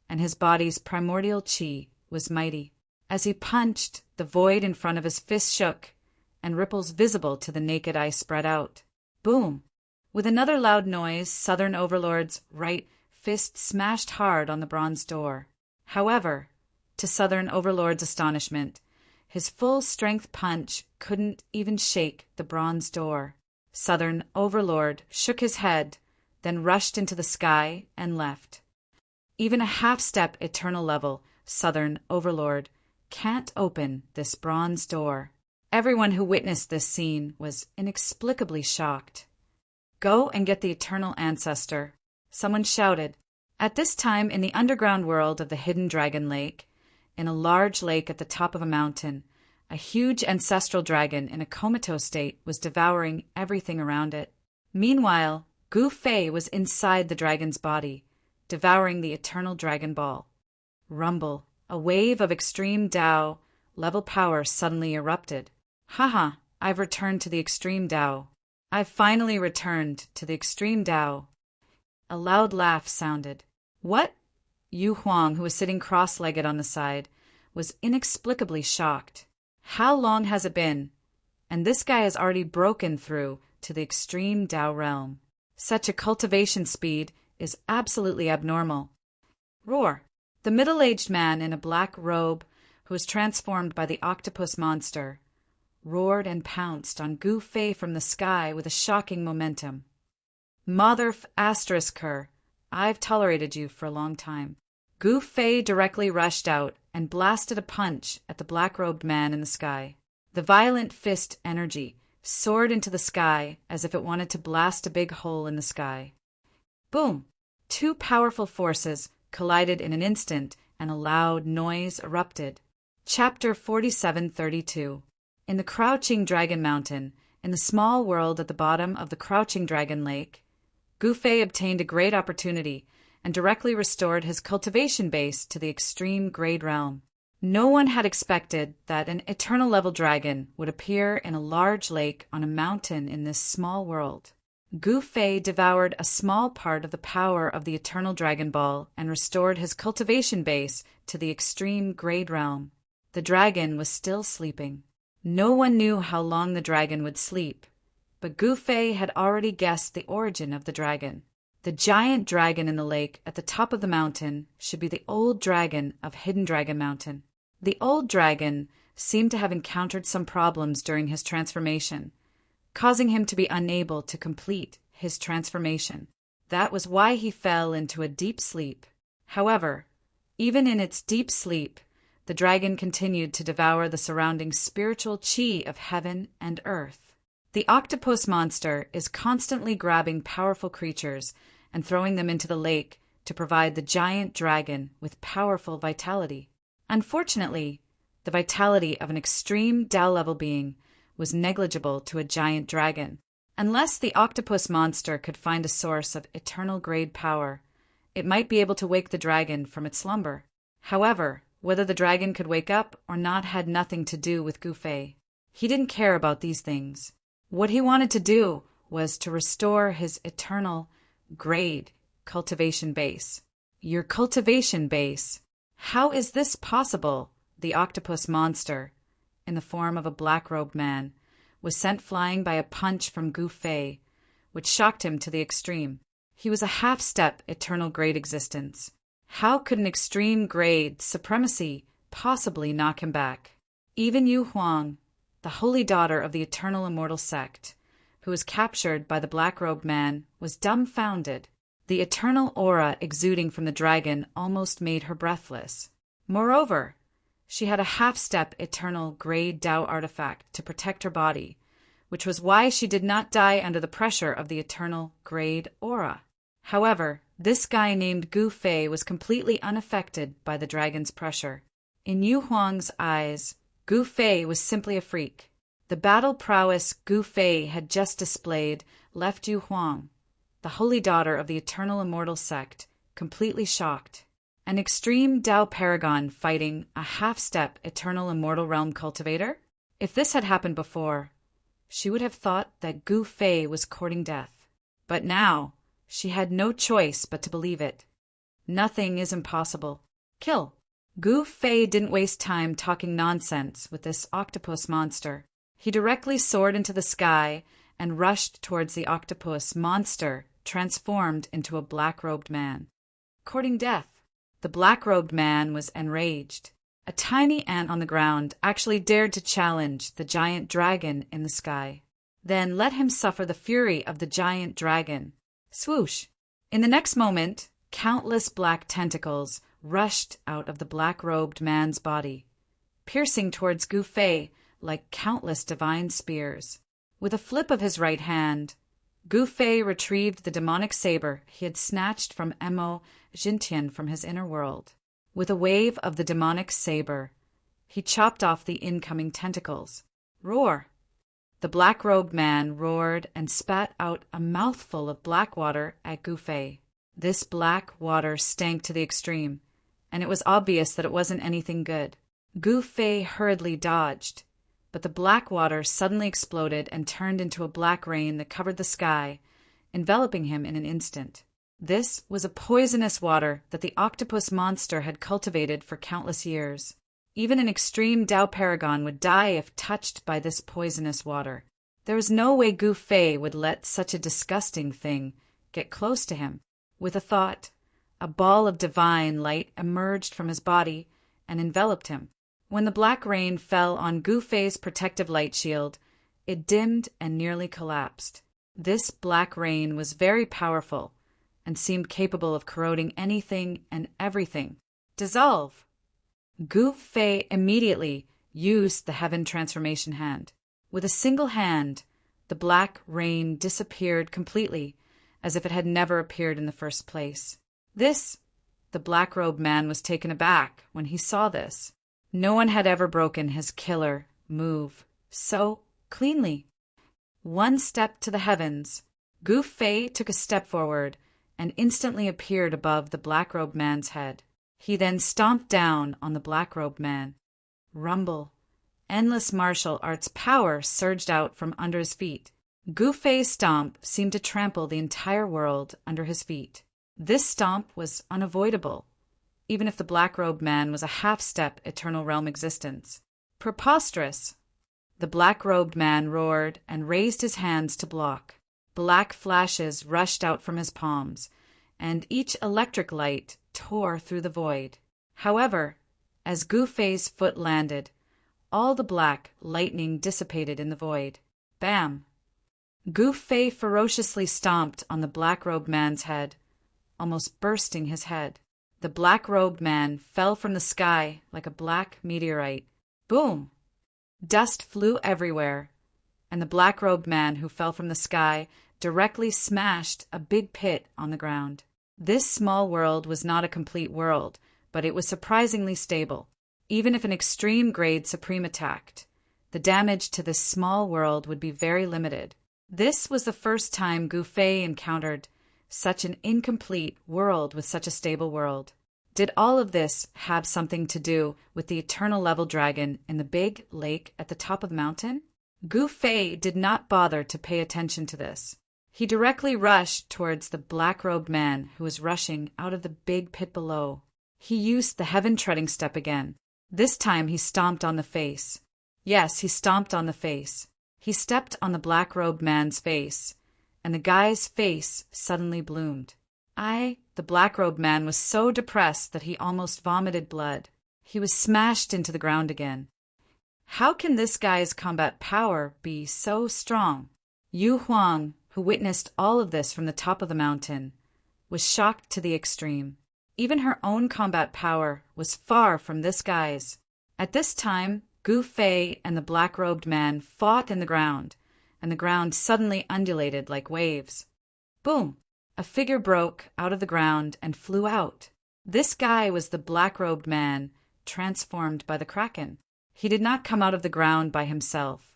and his body's primordial chi was mighty. As he punched, the void in front of his fist shook, and ripples visible to the naked eye spread out. Boom! With another loud noise, Southern Overlord's right fist smashed hard on the bronze door. However, to Southern Overlord's astonishment, his full-strength punch couldn't even shake the bronze door. Southern Overlord shook his head, then rushed into the sky and left. Even a half-step eternal level, Southern Overlord, can't open this bronze door. Everyone who witnessed this scene was inexplicably shocked. Go and get the eternal ancestor, someone shouted. At this time, in the underground world of the Hidden Dragon Lake, in a large lake at the top of a mountain, a huge ancestral dragon in a comatose state was devouring everything around it. Meanwhile, Gu Fei was inside the dragon's body, devouring the eternal Dragon Ball. Rumble, a wave of extreme Tao level power suddenly erupted. Haha, I've returned to the extreme Tao. I've finally returned to the extreme Tao. A loud laugh sounded. What? Yu Huang, who was sitting cross-legged on the side, was inexplicably shocked. How long has it been? And this guy has already broken through to the extreme Tao realm. Such a cultivation speed is absolutely abnormal. Roar! The middle-aged man in a black robe, who was transformed by the octopus monster, roared and pounced on Gu Fei from the sky with a shocking momentum. Motherf asterisk her, I've tolerated you for a long time. Gu Fei directly rushed out and blasted a punch at the black-robed man in the sky. The violent fist energy soared into the sky as if it wanted to blast a big hole in the sky. Boom! Two powerful forces collided in an instant, and a loud noise erupted. Chapter 4732. In the Crouching Dragon Mountain, in the small world at the bottom of the Crouching Dragon Lake, Gu Fei obtained a great opportunity and directly restored his cultivation base to the extreme grade realm. No one had expected that an eternal level dragon would appear in a large lake on a mountain in this small world. Gu Fei devoured a small part of the power of the eternal Dragon Ball and restored his cultivation base to the extreme grade realm. The dragon was still sleeping. No one knew how long the dragon would sleep, but Gu Fei had already guessed the origin of the dragon. The giant dragon in the lake at the top of the mountain should be the old dragon of Hidden Dragon Mountain. The old dragon seemed to have encountered some problems during his transformation, causing him to be unable to complete his transformation. That was why he fell into a deep sleep. However, even in its deep sleep, the dragon continued to devour the surrounding spiritual chi of heaven and earth. The octopus monster is constantly grabbing powerful creatures and throwing them into the lake to provide the giant dragon with powerful vitality. Unfortunately, the vitality of an extreme Tao-level being was negligible to a giant dragon. Unless the octopus monster could find a source of eternal grade power, it might be able to wake the dragon from its slumber. However, whether the dragon could wake up or not had nothing to do with Gu Fei. He didn't care about these things. What he wanted to do was to restore his eternal grade cultivation base. Your cultivation base? How is this possible? The octopus monster, in the form of a black-robed man, was sent flying by a punch from Gu Fei, which shocked him to the extreme. He was a half-step eternal grade existence. How could an extreme grade supremacy possibly knock him back? Even Yu Huang, the holy daughter of the eternal immortal sect, who was captured by the black-robed man, was dumbfounded. The eternal aura exuding from the dragon almost made her breathless. Moreover, she had a half-step eternal grade Tao artifact to protect her body, which was why she did not die under the pressure of the eternal grade aura. However, this guy named Gu Fei was completely unaffected by the dragon's pressure. In Yu Huang's eyes, Gu Fei was simply a freak. The battle prowess Gu Fei had just displayed left Yu Huang, the holy daughter of the eternal immortal sect, completely shocked. An extreme Dao paragon fighting a half-step eternal immortal realm cultivator? If this had happened before, she would have thought that Gu Fei was courting death. But now, she had no choice but to believe it. Nothing is impossible. Kill. Gu Fei didn't waste time talking nonsense with this octopus monster. He directly soared into the sky and rushed towards the octopus monster, transformed into a black-robed man. Courting death. The black-robed man was enraged. A tiny ant on the ground actually dared to challenge the giant dragon in the sky. Then let him suffer the fury of the giant dragon. Swoosh! In the next moment, countless black tentacles rushed out of the black-robed man's body, piercing towards Gu Fei like countless divine spears. With a flip of his right hand, Gu Fei retrieved the demonic saber he had snatched from Emo Jintian from his inner world. With a wave of the demonic saber, he chopped off the incoming tentacles. Roar! The black-robed man roared and spat out a mouthful of black water at Gu Fei. This black water stank to the extreme, and it was obvious that it wasn't anything good. Gu Fei hurriedly dodged, but the black water suddenly exploded and turned into a black rain that covered the sky, enveloping him in an instant. This was a poisonous water that the octopus monster had cultivated for countless years. Even an extreme Dao paragon would die if touched by this poisonous water. There was no way Gu Fei would let such a disgusting thing get close to him. With a thought, a ball of divine light emerged from his body and enveloped him. When the black rain fell on Gu Fei's protective light shield, it dimmed and nearly collapsed. This black rain was very powerful and seemed capable of corroding anything and everything. Dissolve! Gu Fei immediately used the heaven transformation hand. With a single hand, the black rain disappeared completely, as if it had never appeared in the first place. The black-robed man was taken aback when he saw this. No one had ever broken his killer move so cleanly. One step to the heavens, Gu Fei took a step forward and instantly appeared above the black-robed man's head. He then stomped down on the black-robed man. Rumble. Endless martial arts power surged out from under his feet. Gu Fei's stomp seemed to trample the entire world under his feet. This stomp was unavoidable, even if the black-robed man was a half-step eternal realm existence. Preposterous! The black-robed man roared and raised his hands to block. Black flashes rushed out from his palms, and each electric light tore through the void. However, as Gu Fei's foot landed, all the black lightning dissipated in the void. Bam! Gu Fei ferociously stomped on the black-robed man's head, almost bursting his head. The black-robed man fell from the sky like a black meteorite. Boom! Dust flew everywhere, and the black-robed man who fell from the sky directly smashed a big pit on the ground. This small world was not a complete world, but it was surprisingly stable. Even if an extreme grade supreme attacked, the damage to this small world would be very limited. This was the first time Gu Fei encountered such an incomplete world with such a stable world. Did all of this have something to do with the eternal level dragon in the big lake at the top of the mountain? Gu Fei did not bother to pay attention to this. He directly rushed towards the black-robed man who was rushing out of the big pit below. He used the heaven-treading step again. This time he stomped on the face. Yes, he stomped on the face. He stepped on the black-robed man's face, and the guy's face suddenly bloomed. The black-robed man was so depressed that he almost vomited blood. He was smashed into the ground again. How can this guy's combat power be so strong? Yu Huang, who witnessed all of this from the top of the mountain, was shocked to the extreme. Even her own combat power was far from this guy's. At this time, Gu Fei and the black-robed man fought in the ground, and the ground suddenly undulated like waves. Boom! A figure broke out of the ground and flew out. This guy was the black-robed man transformed by the Kraken. He did not come out of the ground by himself,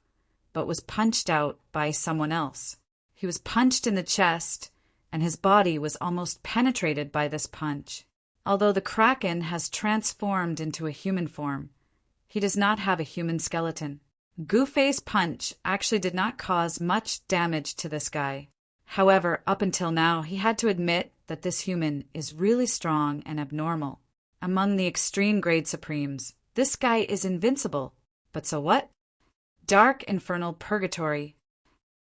but was punched out by someone else. He was punched in the chest, and his body was almost penetrated by this punch. Although the Kraken has transformed into a human form, he does not have a human skeleton. Gu-Fei's punch actually did not cause much damage to this guy. However, up until now, he had to admit that this human is really strong and abnormal. Among the extreme grade supremes, this guy is invincible. But so what? Dark infernal purgatory